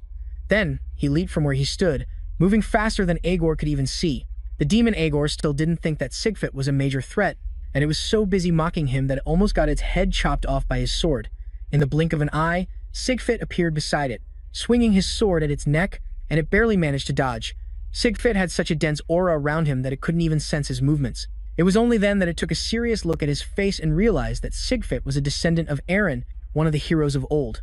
Then, he leaped from where he stood, moving faster than Agor could even see. The demon Agor still didn't think that Sickfit was a major threat, and it was so busy mocking him that it almost got its head chopped off by his sword. In the blink of an eye, Sickfit appeared beside it, swinging his sword at its neck, and it barely managed to dodge. Sickfit had such a dense aura around him that it couldn't even sense his movements. It was only then that it took a serious look at his face and realized that Sickfit was a descendant of Eren, one of the heroes of old.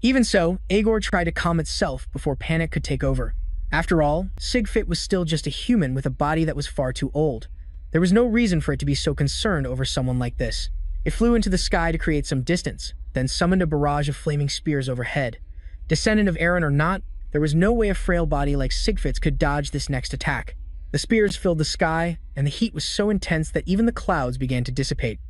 Even so, Agor tried to calm itself before panic could take over. After all, Sickfit was still just a human with a body that was far too old. There was no reason for it to be so concerned over someone like this. It flew into the sky to create some distance, then summoned a barrage of flaming spears overhead. Descendant of Eren or not, there was no way a frail body like Sickfit's could dodge this next attack. The spears filled the sky, and the heat was so intense that even the clouds began to dissipate.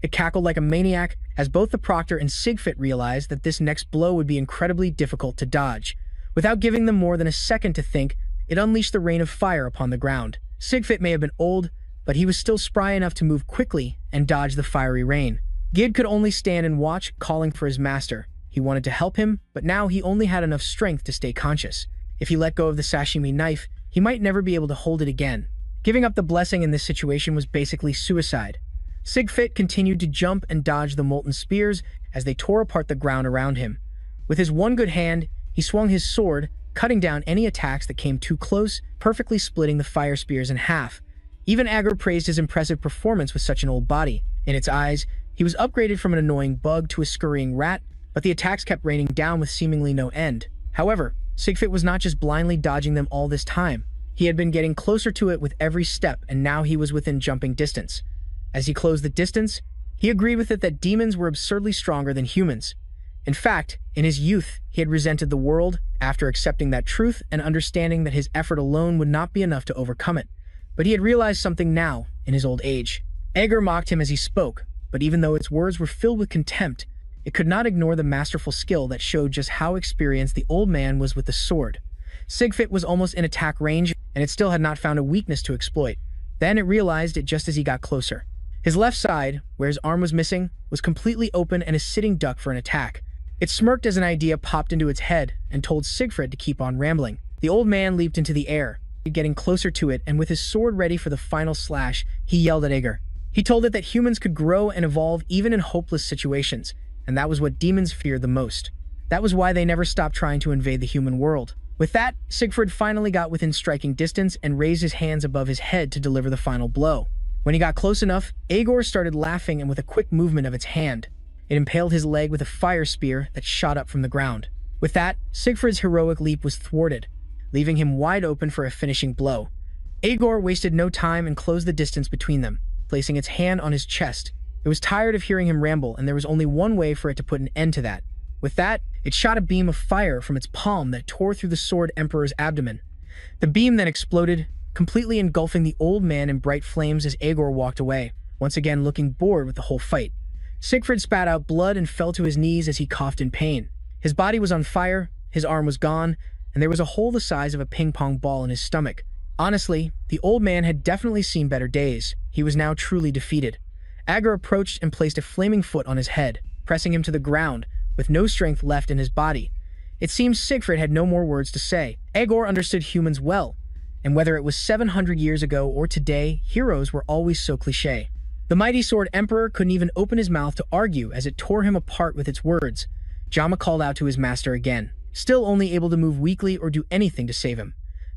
It cackled like a maniac as both the proctor and Sigfit realized that this next blow would be incredibly difficult to dodge. Without giving them more than a second to think, it unleashed the rain of fire upon the ground. Sigfit may have been old, but he was still spry enough to move quickly and dodge the fiery rain. Gid could only stand and watch, calling for his master. He wanted to help him, but now he only had enough strength to stay conscious. If he let go of the sashimi knife, he might never be able to hold it again. Giving up the blessing in this situation was basically suicide. Sigfit continued to jump and dodge the molten spears as they tore apart the ground around him. With his one good hand, he swung his sword, cutting down any attacks that came too close, perfectly splitting the fire spears in half. Even Agur praised his impressive performance with such an old body. In its eyes, he was upgraded from an annoying bug to a scurrying rat, but the attacks kept raining down with seemingly no end. However, Sigfit was not just blindly dodging them all this time. He had been getting closer to it with every step, and now he was within jumping distance. As he closed the distance, he agreed with it that demons were absurdly stronger than humans. In fact, in his youth, he had resented the world after accepting that truth and understanding that his effort alone would not be enough to overcome it. But he had realized something now, in his old age. Agur mocked him as he spoke, but even though its words were filled with contempt, it could not ignore the masterful skill that showed just how experienced the old man was with the sword. Sigfit was almost in attack range, and it still had not found a weakness to exploit. Then it realized it just as he got closer. His left side, where his arm was missing, was completely open and a sitting duck for an attack. It smirked as an idea popped into its head and told Sigfrid to keep on rambling. The old man leaped into the air, getting closer to it, and with his sword ready for the final slash, he yelled at Agur. He told it that humans could grow and evolve even in hopeless situations, and that was what demons feared the most. That was why they never stopped trying to invade the human world. With that, Sigfrid finally got within striking distance and raised his hands above his head to deliver the final blow. When he got close enough, Agur started laughing, and with a quick movement of its hand, it impaled his leg with a fire spear that shot up from the ground. With that, Sigfrid's heroic leap was thwarted, leaving him wide open for a finishing blow. Agur wasted no time and closed the distance between them, placing its hand on his chest. It was tired of hearing him ramble, and there was only one way for it to put an end to that. With that, it shot a beam of fire from its palm that tore through the Sword Emperor's abdomen. The beam then exploded, completely engulfing the old man in bright flames as Agur walked away, once again looking bored with the whole fight. Sigfrid spat out blood and fell to his knees as he coughed in pain. His body was on fire, his arm was gone, and there was a hole the size of a ping-pong ball in his stomach. Honestly, the old man had definitely seen better days. He was now truly defeated. Agur approached and placed a flaming foot on his head, pressing him to the ground, with no strength left in his body. It seems Sigfrid had no more words to say. Agur understood humans well, and whether it was 700 years ago or today, heroes were always so cliché. The mighty Sword Emperor couldn't even open his mouth to argue as it tore him apart with its words. Jama called out to his master again, still only able to move weakly or do anything to save him.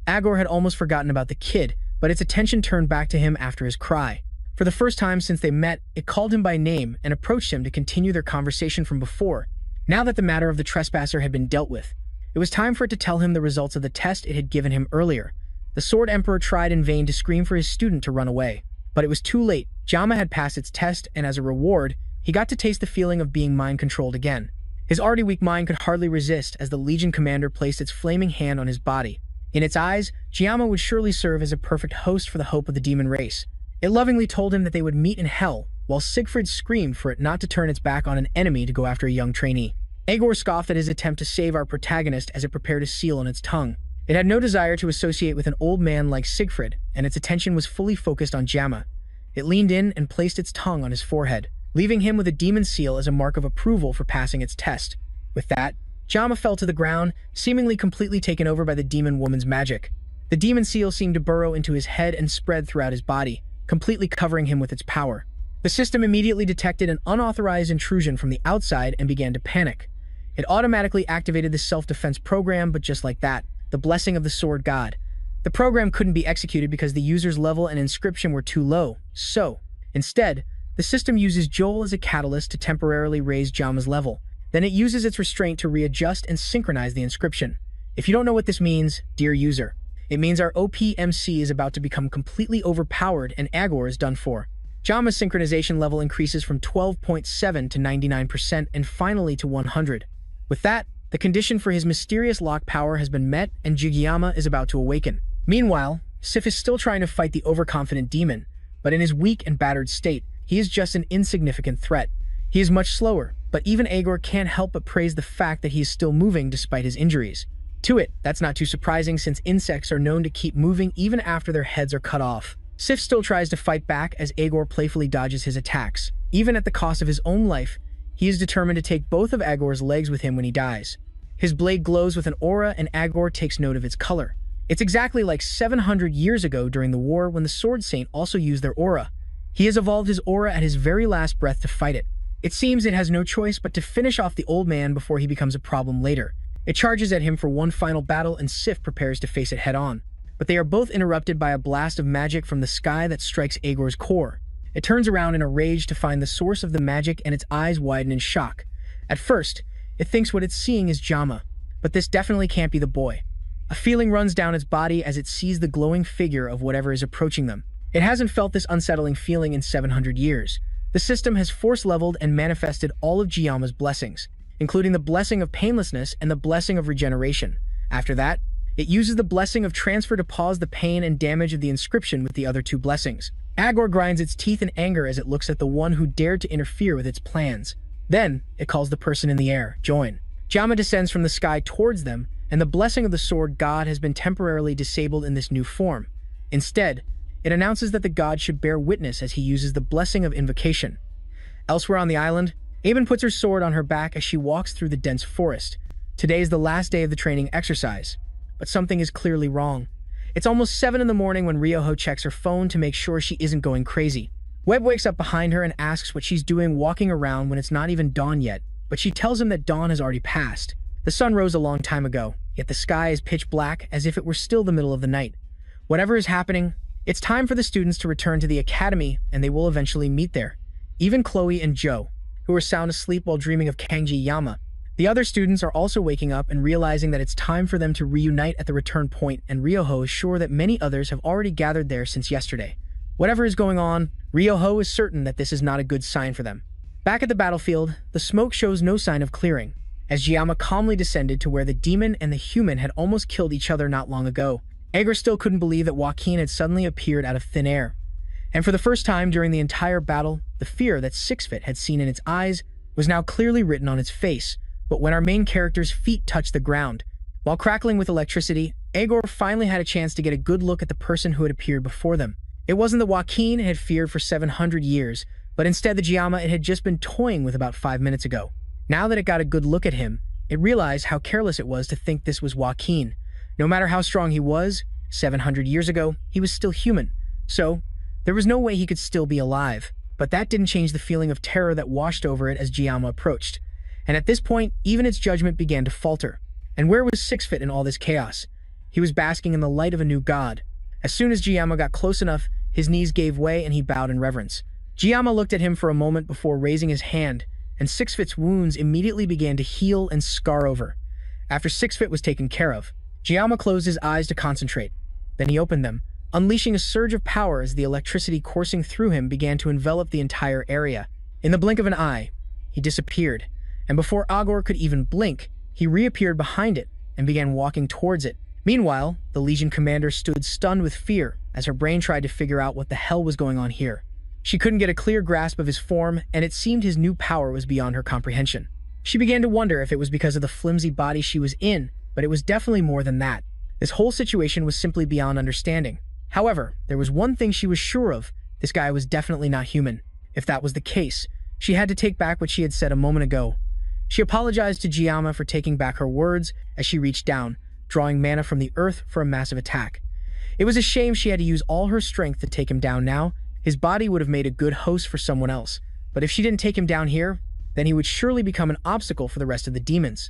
Agur had almost forgotten about the kid, but its attention turned back to him after his cry. For the first time since they met, it called him by name and approached him to continue their conversation from before. Now that the matter of the trespasser had been dealt with, it was time for it to tell him the results of the test it had given him earlier. The Sword Emperor tried in vain to scream for his student to run away, but it was too late. Jama had passed its test, and as a reward, he got to taste the feeling of being mind-controlled again. His already weak mind could hardly resist as the Legion commander placed its flaming hand on his body. In its eyes, Jama would surely serve as a perfect host for the hope of the demon race. It lovingly told him that they would meet in hell, while Sigfrid screamed for it not to turn its back on an enemy to go after a young trainee. Agur scoffed at his attempt to save our protagonist as it prepared a seal on its tongue. It had no desire to associate with an old man like Sigfrid, and its attention was fully focused on Jama. It leaned in and placed its tongue on his forehead, leaving him with a demon seal as a mark of approval for passing its test. With that, Jama fell to the ground, seemingly completely taken over by the demon woman's magic. The demon seal seemed to burrow into his head and spread throughout his body, completely covering him with its power. The system immediately detected an unauthorized intrusion from the outside and began to panic. It automatically activated the self-defense program, but just like that, the blessing of the sword god. The program couldn't be executed because the user's level and inscription were too low, so, instead, the system uses Joel as a catalyst to temporarily raise Jama's level. Then it uses its restraint to readjust and synchronize the inscription. If you don't know what this means, dear user, it means our OPMC is about to become completely overpowered and Agur is done for. Jama's synchronization level increases from 12.7 to 99% and finally to 100. With that, the condition for his mysterious lock power has been met and Jigiyama is about to awaken. Meanwhile, Sif is still trying to fight the overconfident demon, but in his weak and battered state, he is just an insignificant threat. He is much slower, but even Agor can't help but praise the fact that he is still moving despite his injuries. To it, that's not too surprising since insects are known to keep moving even after their heads are cut off. Sif still tries to fight back as Agor playfully dodges his attacks. Even at the cost of his own life, he is determined to take both of Agor's legs with him when he dies. His blade glows with an aura and Agor takes note of its color. It's exactly like 700 years ago during the war when the Sword Saint also used their aura. He has evolved his aura at his very last breath to fight it. It seems it has no choice but to finish off the old man before he becomes a problem later. It charges at him for one final battle and Sif prepares to face it head-on. But they are both interrupted by a blast of magic from the sky that strikes Agor's core. It turns around in a rage to find the source of the magic and its eyes widen in shock. At first, it thinks what it's seeing is Jama, but this definitely can't be the boy. A feeling runs down its body as it sees the glowing figure of whatever is approaching them. It hasn't felt this unsettling feeling in 700 years. The system has force-leveled and manifested all of Jiyama's blessings, including the blessing of painlessness and the blessing of regeneration. After that, it uses the blessing of transfer to pause the pain and damage of the inscription with the other two blessings. Agor grinds its teeth in anger as it looks at the one who dared to interfere with its plans. Then, it calls the person in the air, join. Jama descends from the sky towards them, and the blessing of the sword god has been temporarily disabled in this new form. Instead, it announces that the god should bear witness as he uses the blessing of invocation. Elsewhere on the island, Aben puts her sword on her back as she walks through the dense forest. Today is the last day of the training exercise, but something is clearly wrong. It's almost 7 in the morning when Ryoho checks her phone to make sure she isn't going crazy. Webb wakes up behind her and asks what she's doing walking around when it's not even dawn yet, but she tells him that dawn has already passed. The sun rose a long time ago, yet the sky is pitch black as if it were still the middle of the night. Whatever is happening, it's time for the students to return to the academy and they will eventually meet there. Even Chloe and Joe, who are sound asleep while dreaming of Kangji Yama. The other students are also waking up and realizing that it's time for them to reunite at the return point, and Ryoho is sure that many others have already gathered there since yesterday. Whatever is going on, Ryoho is certain that this is not a good sign for them. Back at the battlefield, the smoke shows no sign of clearing, as Jiyama calmly descended to where the demon and the human had almost killed each other not long ago. Agor still couldn't believe that Joaquin had suddenly appeared out of thin air. And for the first time during the entire battle, the fear that Sixfit had seen in its eyes was now clearly written on its face. But when our main character's feet touched the ground, while crackling with electricity, Agor finally had a chance to get a good look at the person who had appeared before them. It wasn't the Joaquin it had feared for 700 years, but instead the Jiyama it had just been toying with about 5 minutes ago. Now that it got a good look at him, it realized how careless it was to think this was Joaquin. No matter how strong he was, 700 years ago, he was still human. So, there was no way he could still be alive. But that didn't change the feeling of terror that washed over it as Jiyama approached. And at this point, even its judgment began to falter. And where was Sixfit in all this chaos? He was basking in the light of a new god. As soon as Jiyama got close enough, his knees gave way and he bowed in reverence. Jiyama looked at him for a moment before raising his hand, and Sixfit's wounds immediately began to heal and scar over. After Sixfit was taken care of, Jiyama closed his eyes to concentrate. Then he opened them, unleashing a surge of power as the electricity coursing through him began to envelop the entire area. In the blink of an eye, he disappeared, and before Agor could even blink, he reappeared behind it and began walking towards it. Meanwhile, the Legion commander stood stunned with fear as her brain tried to figure out what the hell was going on here. She couldn't get a clear grasp of his form, and it seemed his new power was beyond her comprehension. She began to wonder if it was because of the flimsy body she was in, but it was definitely more than that. This whole situation was simply beyond understanding. However, there was one thing she was sure of: this guy was definitely not human. If that was the case, she had to take back what she had said a moment ago. She apologized to Jiyama for taking back her words as she reached down, drawing mana from the earth for a massive attack. It was a shame she had to use all her strength to take him down now. His body would have made a good host for someone else, but if she didn't take him down here, then he would surely become an obstacle for the rest of the demons.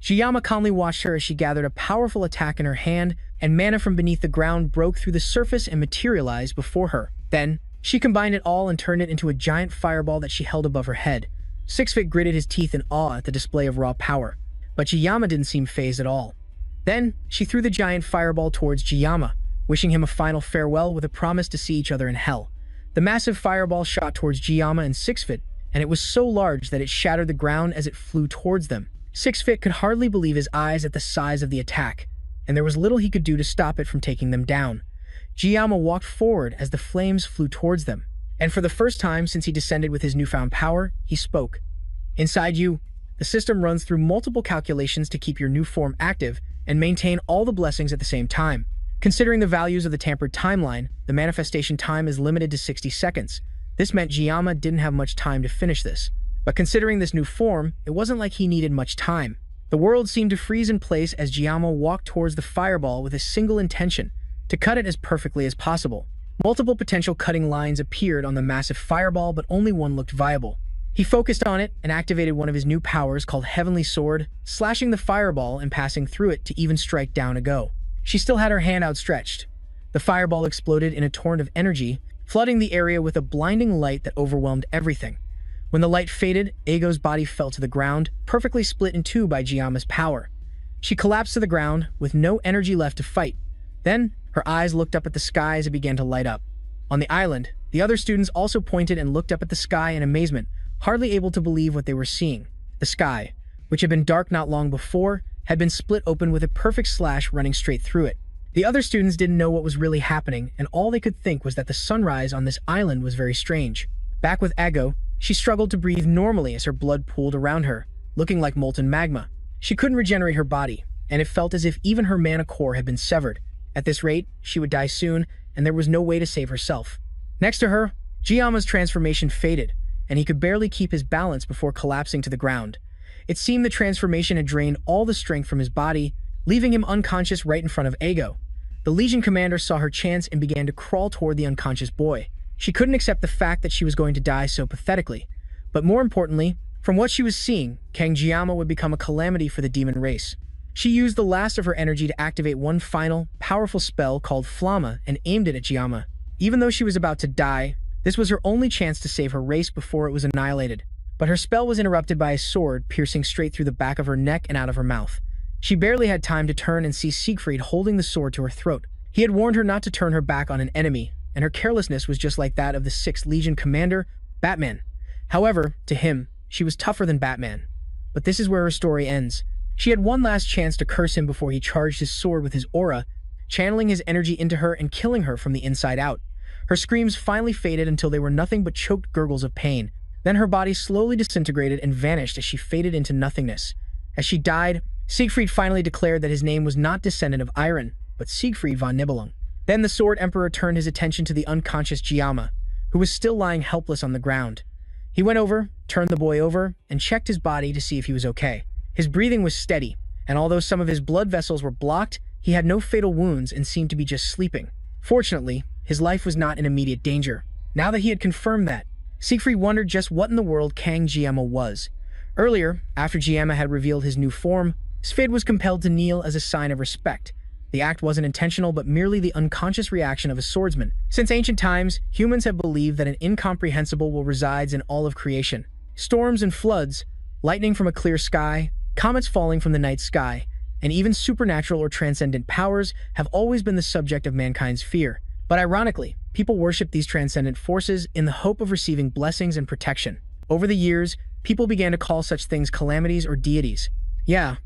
Jiyama calmly watched her as she gathered a powerful attack in her hand, and mana from beneath the ground broke through the surface and materialized before her. Then, she combined it all and turned it into a giant fireball that she held above her head. Sixfit gritted his teeth in awe at the display of raw power, but Jiyama didn't seem fazed at all. Then, she threw the giant fireball towards Jiyama, wishing him a final farewell with a promise to see each other in hell. The massive fireball shot towards Jiyama and Sixfit, and it was so large that it shattered the ground as it flew towards them. Sixfit could hardly believe his eyes at the size of the attack, and there was little he could do to stop it from taking them down. Jiyama walked forward as the flames flew towards them. And for the first time since he descended with his newfound power, he spoke. Inside you, the system runs through multiple calculations to keep your new form active and maintain all the blessings at the same time. Considering the values of the tampered timeline, the manifestation time is limited to 60 seconds. This meant Jiyama didn't have much time to finish this. But considering this new form, it wasn't like he needed much time. The world seemed to freeze in place as Jiyama walked towards the fireball with a single intention, to cut it as perfectly as possible. Multiple potential cutting lines appeared on the massive fireball, but only one looked viable. He focused on it and activated one of his new powers called Heavenly Sword, slashing the fireball and passing through it to even strike down Ego. She still had her hand outstretched. The fireball exploded in a torrent of energy, flooding the area with a blinding light that overwhelmed everything. When the light faded, Ego's body fell to the ground, perfectly split in two by Jiyama's power. She collapsed to the ground, with no energy left to fight. Then, her eyes looked up at the sky as it began to light up. On the island, the other students also pointed and looked up at the sky in amazement, hardly able to believe what they were seeing. The sky, which had been dark not long before, had been split open with a perfect slash running straight through it. The other students didn't know what was really happening, and all they could think was that the sunrise on this island was very strange. Back with Ego, she struggled to breathe normally as her blood pooled around her, looking like molten magma. She couldn't regenerate her body, and it felt as if even her mana core had been severed. At this rate, she would die soon, and there was no way to save herself. Next to her, Jiyama's transformation faded, and he could barely keep his balance before collapsing to the ground. It seemed the transformation had drained all the strength from his body, leaving him unconscious right in front of Ego. The Legion commander saw her chance and began to crawl toward the unconscious boy. She couldn't accept the fact that she was going to die so pathetically. But more importantly, from what she was seeing, Kang Jiyama would become a calamity for the demon race. She used the last of her energy to activate one final, powerful spell called Flamma and aimed it at Jiyama. Even though she was about to die, this was her only chance to save her race before it was annihilated. But her spell was interrupted by a sword piercing straight through the back of her neck and out of her mouth. She barely had time to turn and see Siegfried holding the sword to her throat. He had warned her not to turn her back on an enemy, and her carelessness was just like that of the 6th Legion commander, Batman. However, to him, she was tougher than Batman. But this is where her story ends. She had one last chance to curse him before he charged his sword with his aura, channeling his energy into her and killing her from the inside out. Her screams finally faded until they were nothing but choked gurgles of pain. Then her body slowly disintegrated and vanished as she faded into nothingness. As she died, Siegfried finally declared that his name was not descendant of Iron, but Siegfried von Nibelung. Then the Sword Emperor turned his attention to the unconscious Jiyama, who was still lying helpless on the ground. He went over, turned the boy over, and checked his body to see if he was okay. His breathing was steady, and although some of his blood vessels were blocked, he had no fatal wounds and seemed to be just sleeping. Fortunately, his life was not in immediate danger. Now that he had confirmed that, Siegfried wondered just what in the world Kang Jiyama was. Earlier, after Jiyama had revealed his new form, Svid was compelled to kneel as a sign of respect. The act wasn't intentional but merely the unconscious reaction of a swordsman. Since ancient times, humans have believed that an incomprehensible will resides in all of creation. Storms and floods, lightning from a clear sky, comets falling from the night sky, and even supernatural or transcendent powers have always been the subject of mankind's fear. But ironically, people worship these transcendent forces in the hope of receiving blessings and protection. Over the years, people began to call such things calamities or deities. Yeah,